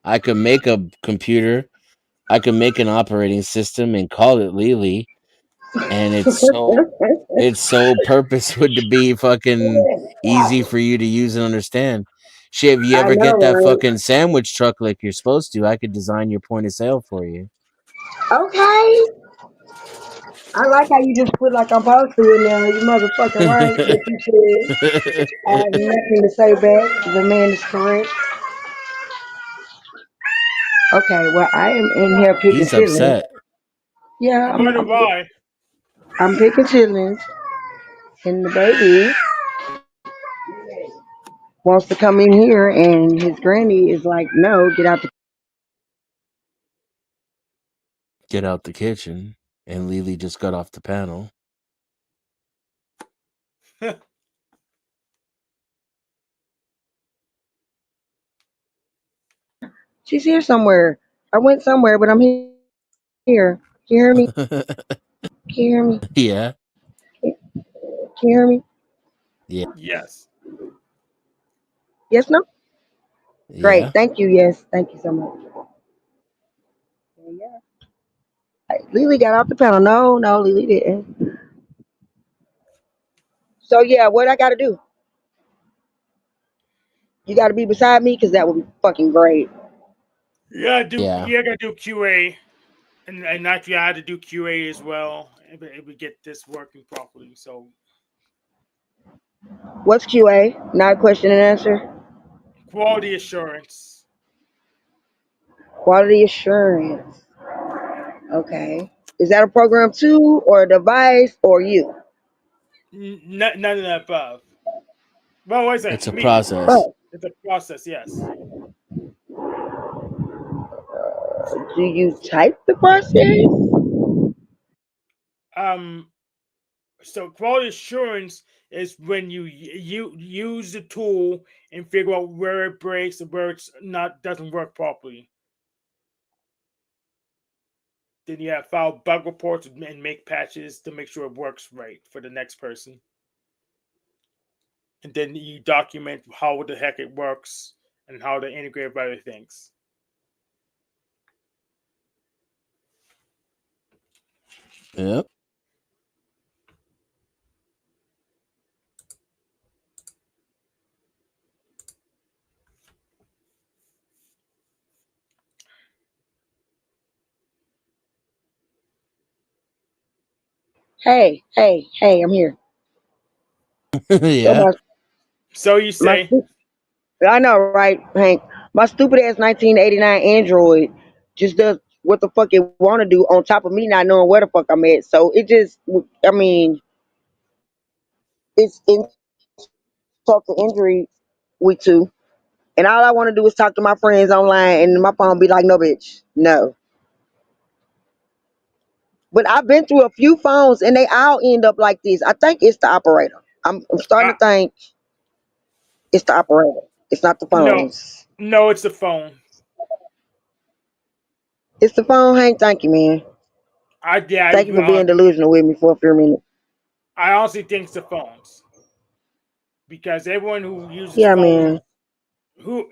I could make a computer. I could make an operating system and call it Lily, and its sole purpose would to be fucking easy for you to use and understand. Shit, if you I ever know, get that right? fucking sandwich truck like you're supposed to, I could design your point of sale for you. Okay. I like how you just put like I'm supposed to in there. You motherfucking right. What you said. I have nothing to say back. The man is correct. Okay, well I am in here picking He's chitlins. upset. Yeah, I wonder why. I'm picking chitlins, and the baby wants to come in here, and his granny is like, "No, get out the." Get out the kitchen, and Lily just got off the panel. She's here somewhere. I went somewhere, but I'm here. Can you hear me? Can you hear me? Yeah, Can you hear me? yeah, Yes. Yes, no. Great. yeah. Thank you. Yes, thank you so much. Yeah. Lily got off the panel. No, no, Lily didn't. So yeah, what I got to do? You got to be beside me because that would be fucking great. Yeah. Yeah, I gotta do QA. And actually I had to do QA as well. If we get this working properly. So What's QA? Not question and answer. quality assurance. Quality assurance. Okay. Is that a program too, or a device, or you? None of the above. Well, what is It's it? a Me. process. Oh, It's a process, yes. do you type the process? Um so quality assurance is when you use the tool and figure out where it breaks and where it's not doesn't work properly. Then you have file bug reports and make patches to make sure it works right for the next person. And then you document how the heck it works and how to integrate with other things. Yep. Hey, hey, hey! I'm here. So Yeah. So you my say, I know, right, Hank? My stupid ass 1989 Android just does what the fuck it want to do on top of me not knowing where the fuck I'm at. So it just, I mean, it's insult to injury week two. And all I want to do is talk to my friends online, and my phone be like, no, bitch, no. But I've been through a few phones and they all end up like this. I think it's the operator. I'm starting Uh, to think it's the operator. It's not the no, phones. no, it's the phone. It's the phone, Hank. Thank you, man. Yeah, Thank you for being delusional with me for a few minutes. I honestly think it's the phones because everyone who uses Yeah, phones, man.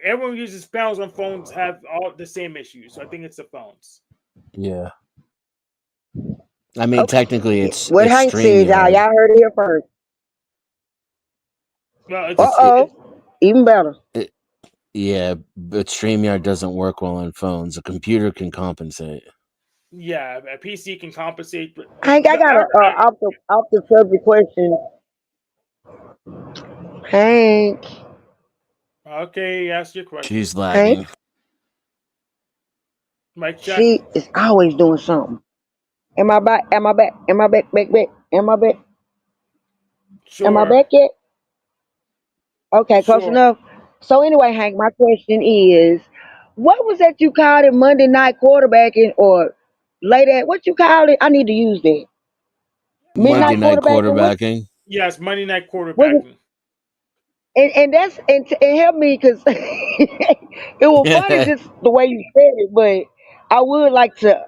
everyone who uses phones on phones have all the same issues. So I think it's the phones. Yeah. I mean, technically, Okay. it's What it's Hank said, StreamYard. y'all heard it here first. Well, Uh It's oh. Even better. it, yeah, but StreamYard doesn't work well on phones. A computer can compensate. yeah, a PC can compensate. Hank, I got a off the subject question. Hank. Okay, ask your question. She's Hank. lagging. Mike check. She is always doing something. Am I back? Am I back? Am I back? Am I back? Am I Sure, back yet? Okay, close sure. enough. So anyway, Hank, my question is, what was that you called it Monday night quarterbacking or late at what you called it? I need to use that. Monday Midnight night quarterbacking. quarterbacking. Yes, Monday night What was quarterbacking. and that's and help me because it was funny just the way you said it, but I would like to,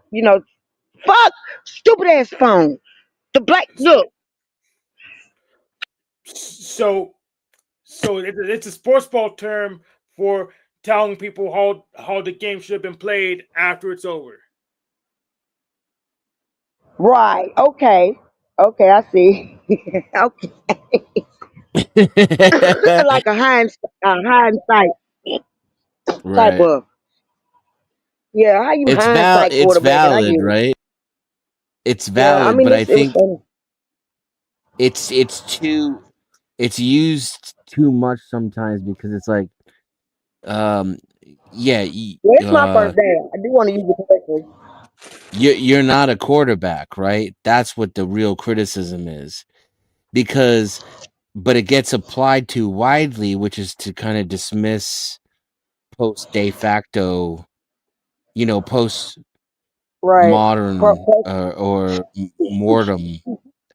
fuck stupid ass phone. The black look. So, it's a sports ball term for telling people how the game should have been played after it's over. Right. Okay. Okay, I see. Okay. Like a hindsight type Right. of. Yeah, how you It's hindsight it's quarterback and I valid, get it. right? It's Yeah, I valid, mean but I it was think funny. it's used too much sometimes because it's like um yeah, Well, it's my first day. I do want to use it correctly. you're not a quarterback, right? That's what the real criticism is. Because but it gets applied too widely, which is to kind of dismiss post de facto, post Right. modern or mortem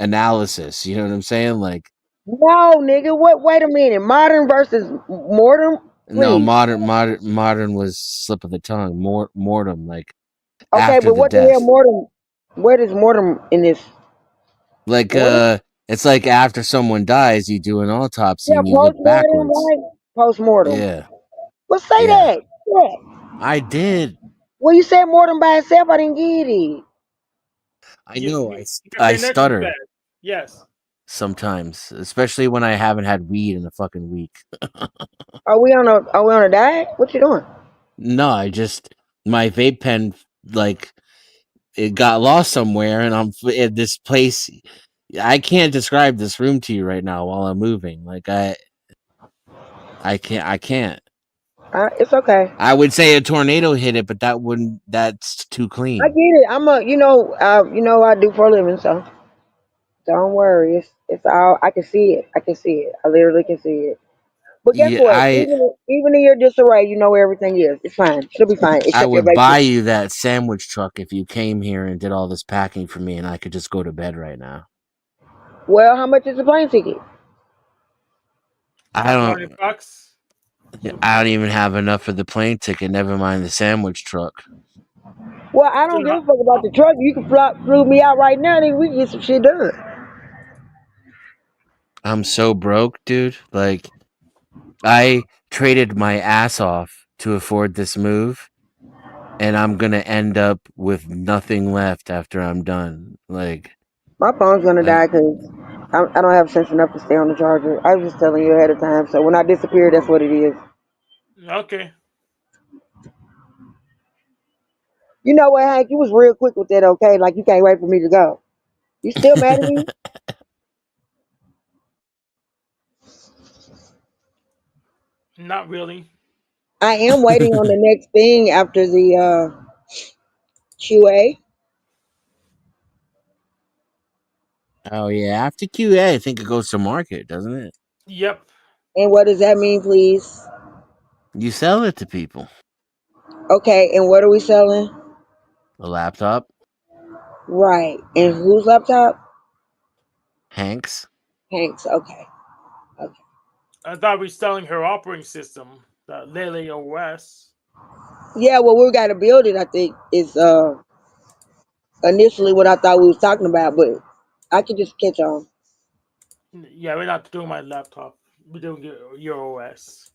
analysis. You know what I'm saying? Like, No, nigga. What? Wait a minute. Modern versus mortem, no, please. modern was slip of the tongue. Mortem, like Okay, after but the what the hell, death. mortem? Where is mortem in this? Like, Mortem? it's like after someone dies, you do an autopsy Yeah, and you look post mortem, backwards. right? Post mortem. Yeah, Well, say yeah, that. Yeah. I did. Well, you said mortem by itself. I didn't get it. I You, know. you, you can I say next is bad. stutter Yes. sometimes, especially when I haven't had weed in a fucking week. Are we on a diet? What you doing? No, I just my vape pen like it got lost somewhere, and I'm at this place. I can't describe this room to you right now while I'm moving. Like I can't. It's okay. I would say a tornado hit it, but that's too I clean. get it. I do for a living, so don't worry. It's all. I can see it. I can see it. I literally can see it. But guess Yeah, what? Even in your disarray, you know where everything is. It's fine. She'll be fine, I except your would vape buy pen. you that sandwich truck if you came here and did all this packing for me, and I could just go to bed right now. Well, how much is the plane ticket? I don't. $200. I don't even have enough for the plane ticket. Never mind the sandwich truck. Well, I don't give a fuck about the truck. You can flew me out right now, then we can get some shit done. I'm so broke, dude. Like I traded my ass off to afford this move, and I'm gonna end up with nothing left after I'm done. My phone's gonna I die because I don't have sense enough to stay on the charger. I was just telling you ahead of time. So when I disappear, that's what it is. Okay. You know what, Hank? You was real quick with that, okay? Like you can't wait for me to go. You still mad at me? Not really. I am waiting on the next thing after the QA. oh yeah, after QA, I think it goes to market, doesn't it? Yep. And what does that mean, please? You sell it to people. Okay, and what are we selling? A laptop. Right. And whose laptop? Hanks. Hank's. Okay. Okay. I thought we were selling her operating system, the Lily OS. Yeah, well, we got to build it. I think is initially what I thought we was talking about, but I could just catch on. Yeah, we're not doing my laptop. We're doing your OS.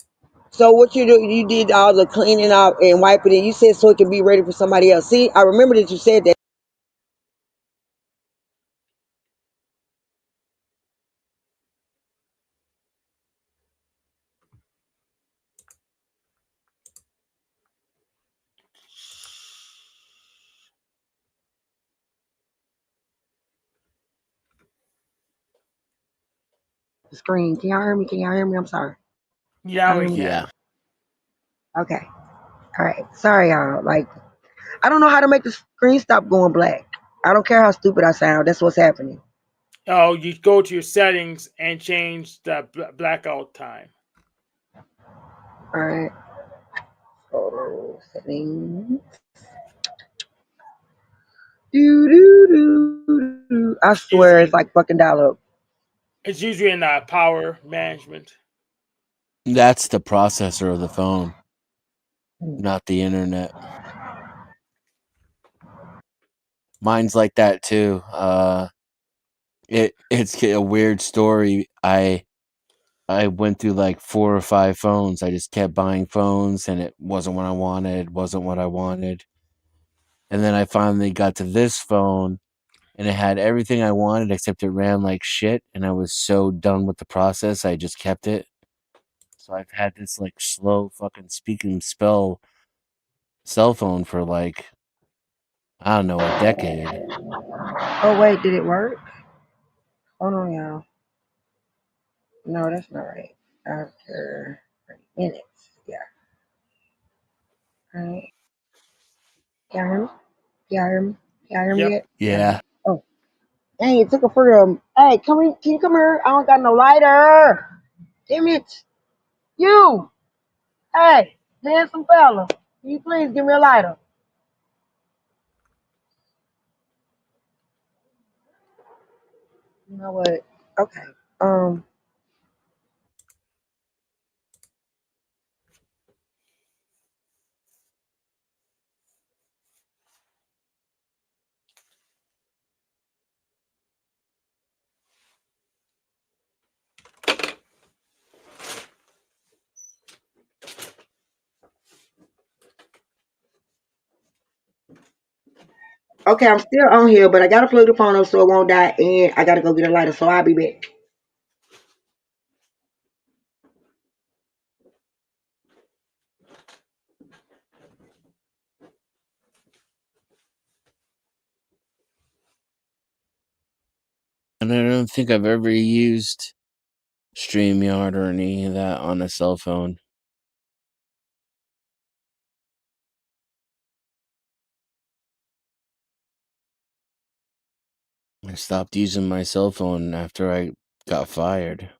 So what you do? You did all the cleaning out and wiping it. You said so it can be ready for somebody else. See, I remember that you said that. The screen. Can y'all hear me? Can y'all hear me? I'm sorry. Yeah, Y'all we hear me? Yeah. can. Okay. All right. Sorry, y'all. Like I don't know how to make the screen stop going black. I don't care how stupid I sound. That's what's happening. Oh, you go to your settings and change the blackout time. All right. Photo settings. Do do do do. I It's swear it's usually like fucking dial up. it's usually in power management. That's the processor of the phone, not the internet. Mine's like that too. It's a weird story. I went through like 4 or 5 phones. I just kept buying phones, and it wasn't what I wanted. Wasn't what I wanted. And then I finally got to this phone, and it had everything I wanted, except it ran like shit. And I was so done with the process, I just kept it. So I've had this like slow fucking speak and spell cell phone for like, I don't know, a decade. Oh wait, did it work? Hold on, y'all. No, that's not right. After 30 minutes. Yeah. All right. Can y'all hear me? Can y'all hear me? Can y'all hear me Yep. yet? Yeah. Oh, dang, it took a for Hey, come in. Can you come here? I don't got no lighter. Damn it. You. Hey, handsome fella. Can you please give me a lighter? You know what? Okay. Um. Okay, I'm still on here, but I gotta plug the phone up so it won't die, and I gotta go get a lighter, so I'll be back. And I don't think I've ever used StreamYard or any of that on a cell phone. I stopped using my cell phone after I got fired.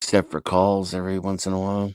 Except for calls every once in a while.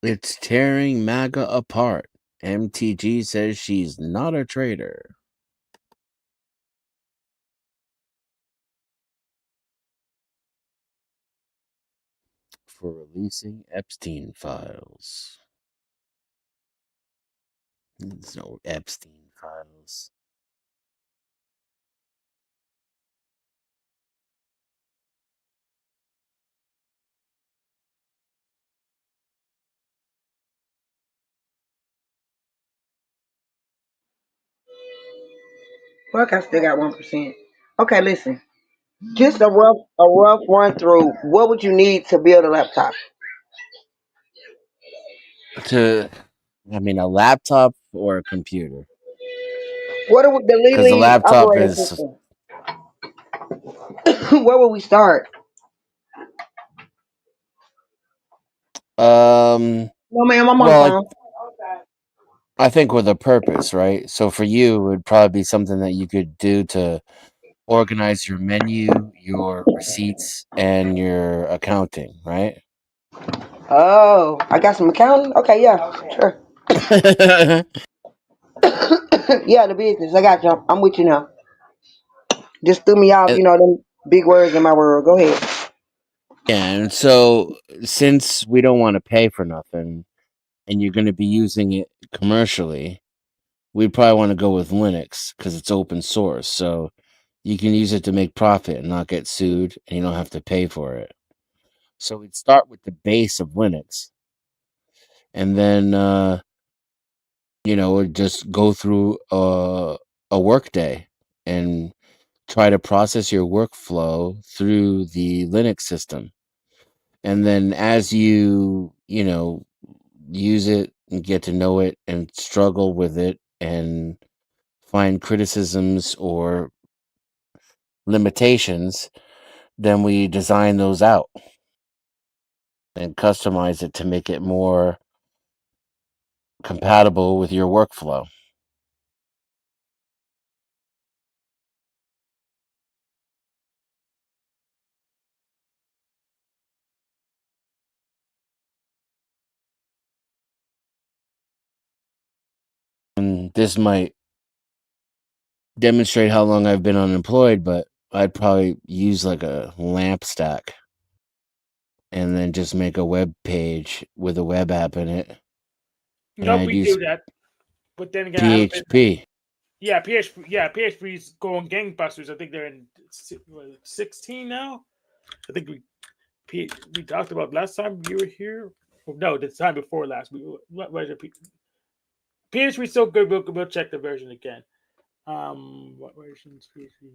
It's tearing MAGA apart. MTG says she's not a traitor. For releasing Epstein files. There's no Epstein files. Fuck, I still got 1%. Okay, listen. Just a rough run through. What would you need to build a laptop? To, I mean, a laptop or a computer? What are the Because the Lily laptop operating is, system? Where will we start? No, ma'am, I'm on the well, phone. I think with a purpose, right? So for you, it would probably be something that you could do to organize your menu, your receipts, and your accounting, right? Oh, I got some accounting. Okay, yeah, sure. Yeah, the business. I got you. I'm with you now. Just threw me off, And- them big words in my world. Go ahead. yeah, and so since we don't want to pay for nothing, and you're going to be using it commercially, we'd probably want to go with Linux because it's open source. So you can use it to make profit and not get sued, and you don't have to pay for it. So we'd start with the base of Linux, and then we'd just go through a work day and try to process your workflow through the Linux system. And then as you use it and get to know it and struggle with it and find criticisms or limitations, then we design those out and customize it to make it more compatible with your workflow. And this might demonstrate how long I've been unemployed, but I'd probably use like a lamp stack and then just make a web page with a web app in it. And Nope, I'd we use do that. But then again, I haven't been. PHP. Yeah, PHP's going gangbusters. I think they're in 16 now. I think we talked about last time you were here. Well, no, the time before last. What was it? PHP's so good. We'll check the version again. What version is PHP?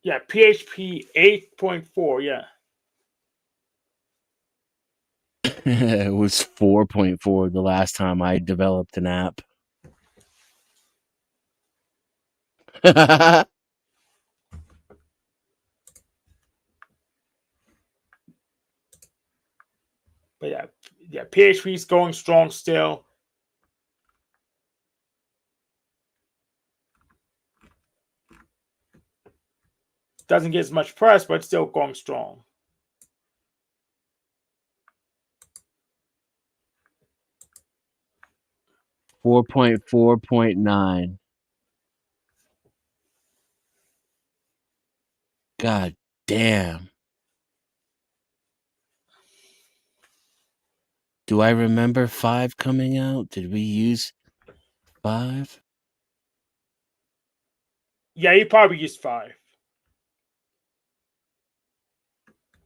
Yeah, PHP 8.4. Yeah. It was 4.4 the last time I developed an app. But yeah, PHP's going strong still. Doesn't get as much press, but still going strong. 4.4.9. God damn. Do I remember 5 coming out? Did we use 5? Yeah, you probably used 5.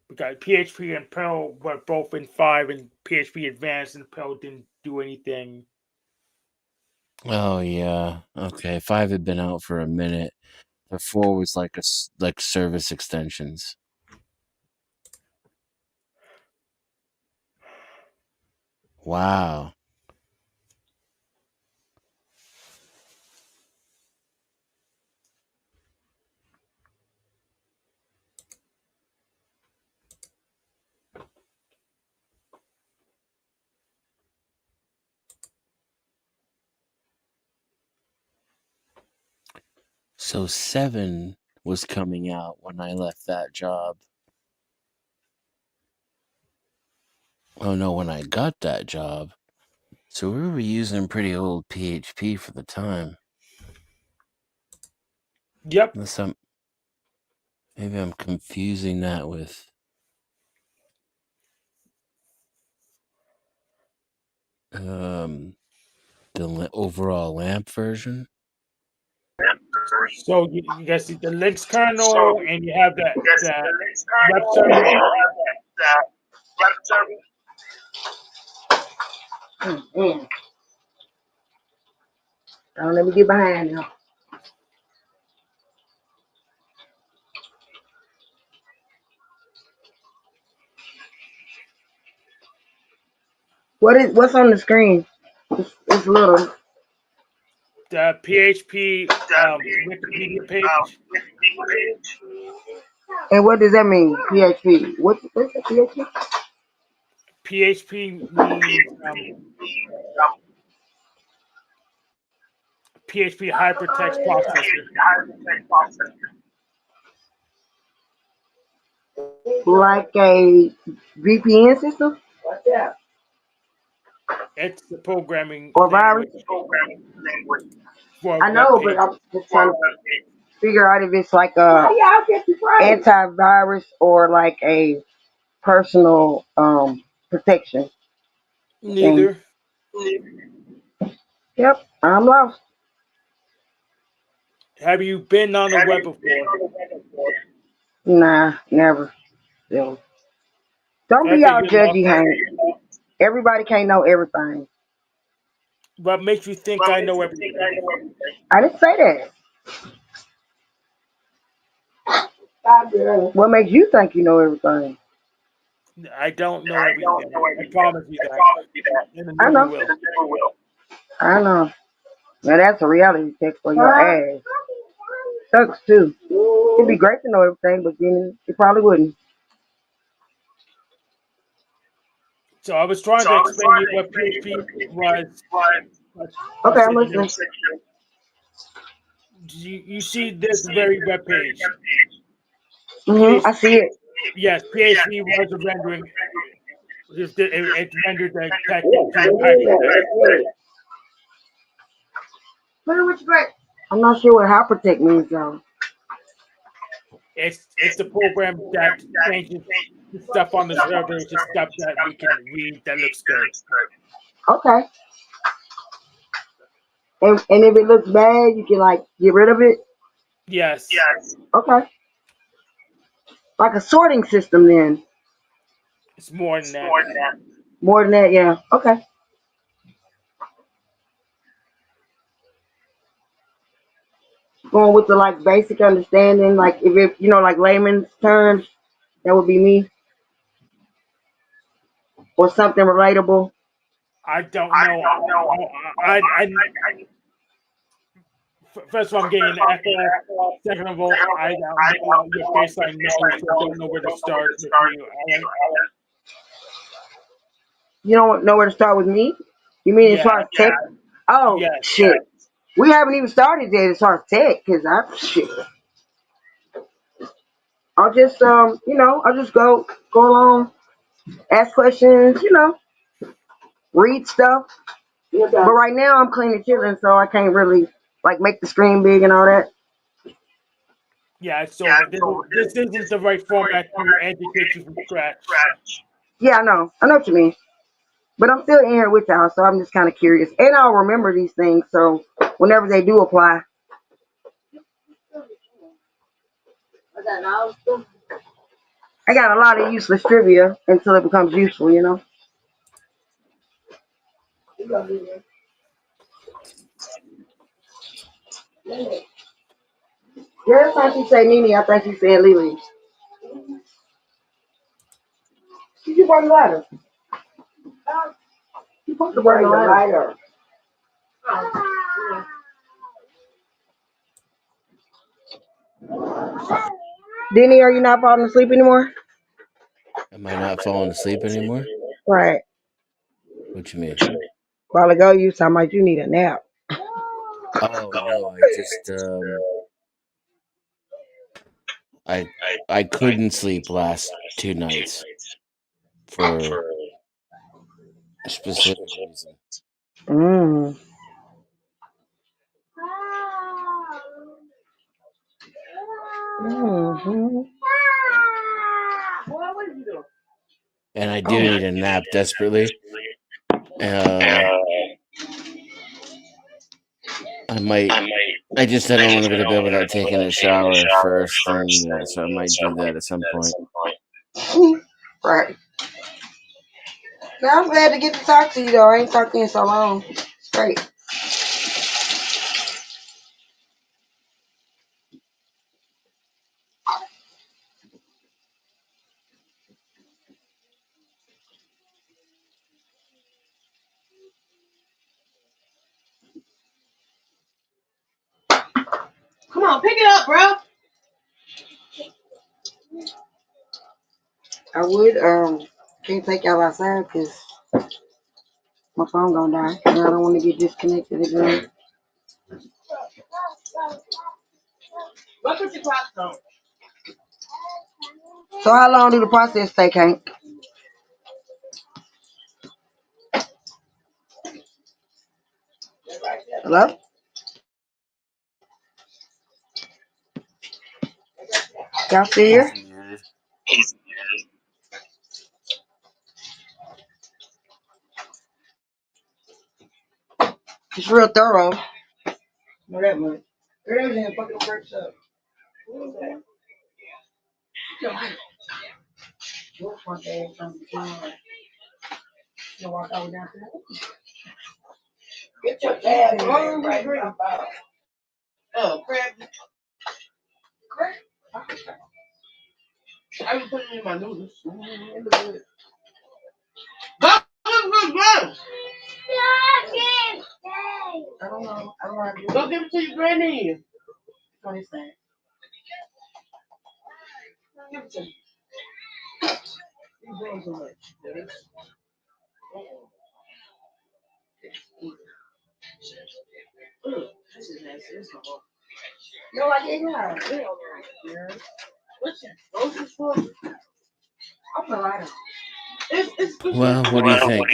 Because PHP and Perl were both in 5, and PHP Advanced and Perl didn't do anything. Oh yeah. Okay, 5 had been out for a minute. The 4 was like service extensions. Wow. So 7 was coming out when I left that job. Oh no, when I got that job. So we were using pretty old PHP for the time. Yep. Maybe I'm confusing that with the overall LAMP version. So you guys see the Linux kernel, and you have the web server. Don't let me get behind now. What's on the screen? It's little. The PHP Wikipedia page. And what does that mean? PHP. What's the PHP? PHP means PHP Hypertext Processor. Like a VPN system It's the programming or virus? language for a I web know, but page. I'm just trying to figure out if it's like a antivirus or like a personal protection thing. Neither. Yep, I'm lost. Have you been on the web before? Nah, never. Still. Don't be Okay, all you're lost. judgy, Hank. Everybody can't know everything. What makes you think I know everything? I didn't say that. What makes you think you know everything? I don't know everything. I promise you that. And I I never know. will. I know. Now that's a reality check for your ass. Sucks too. It'd be great to know everything, but then it probably wouldn't. So I was trying to explain to you what PHP was. Okay, I'm So listening. you see this very web page. I PHP, see it. yes, PHP was a rendering. It rendered the text into hypertext. I'm not sure what hypertext means though. It's the program that changes the stuff on the server to stuff that we can read that looks good. Okay. And if it looks bad, you can like get rid of it. Yes. Okay. Like a sorting system then. It's more than that. More than that, yeah. Okay. Going with the like basic understanding, like if it like layman's terms, that would be me. Or something relatable. I don't know. I first of all, I'm getting an echo. Second of all, I don't know your baseline knowledge, so I don't know where to start with you. You don't know where to start with me? You mean as Yeah, far as tech? Oh yes. shit. We haven't even started yet as far as tech, cause I shit. I'll just I'll just go along, ask questions, read stuff. But right now I'm cleaning children, so I can't really like make the screen big and all that. Yeah, it's over. This isn't the right format to educate you from scratch. Yeah, I know. I know what you mean. But I'm still in here with y'all, so I'm just kind of curious. And I'll remember these things, so whenever they do apply. I got a lot of useless trivia until it becomes useful, Every time she say Nene, I think she's saying Lily. Did you bring the lighter? You supposed to bring the lighter. Denny, are you not falling asleep anymore? Am I not falling asleep anymore? Right. What you mean? A while ago, you was talking about you need a nap. Oh no, I just I I couldn't sleep last 2 nights for a specific reason. Mm. Mm-hmm. And I do need a nap desperately. Uh I might I just I don't want to go to bed without taking a shower first, and so I might do that at some point. Right. Now I'm glad to get to talk to you though. I ain't talked to you in so long. It's great. on, pick it up, bro. I would can't take y'all outside because my phone gonna die, and I don't want to get disconnected again. What put your clocks on? So how long do the process take, Hank? Hello? Y'all still here? He's muted. It's real thorough. Know that much. Girl, was in the fucking first up. What was that? Your front ass on the floor. You walk over down there. Get your dad on right now. Oh, crap. Crap. I was putting it in my noodles. It look good. Go, go. I don't know. I don't want to do it. Go give it to your granny. What is that? Give it to me. You're doing too much. This is nasty. This is horrible. No, I didn't have it. What's that? Roses for? I'll put light on. It's Well, what do you think?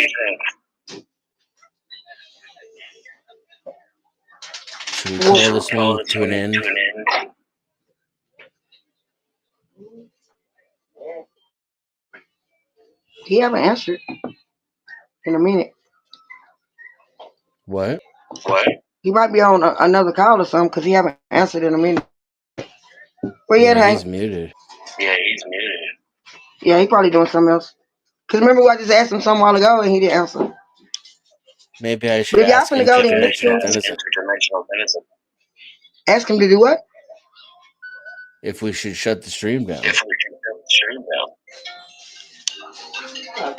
Should we call this one to an end? He haven't answered in a minute. What? He might be on another call or something because he haven't answered in a minute. Where you at, Yeah, Hank? he's muted. Yeah, he probably doing something else. Because remember, I just asked him something a while ago and he didn't answer. Maybe I should But if y'all ask finna go, then Interdimensional Denison ask him to do what? if we should shut the stream down. That's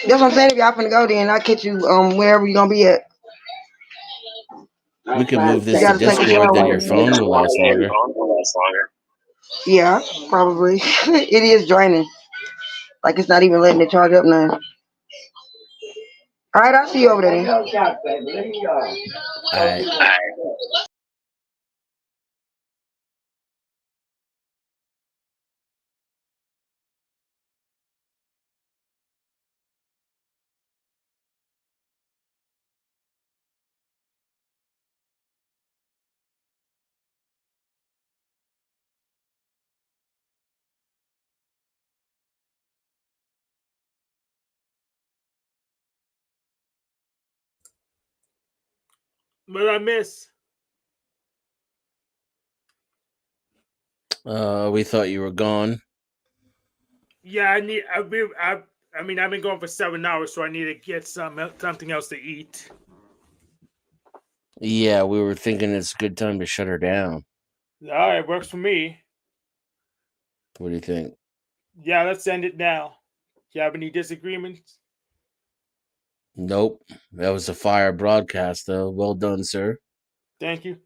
what I'm saying. If y'all finna go, then I'll catch you wherever you're gonna be at. We can move You this to gotta take a Discord, then shower. your phone will last longer. Yeah, probably. It is draining. Like it's not even letting it charge up now. All right, I'll see you over there then. All right. What did I miss? We thought you were gone. Yeah, I mean, I've been going for 7 hours, so I need to get something else to eat. Yeah, we were thinking it's a good time to shut her down. All right, works for me. What do you think? Yeah, let's end it now. Do you have any disagreements? Nope. That was a fire broadcast, though. Well done, sir. Thank you.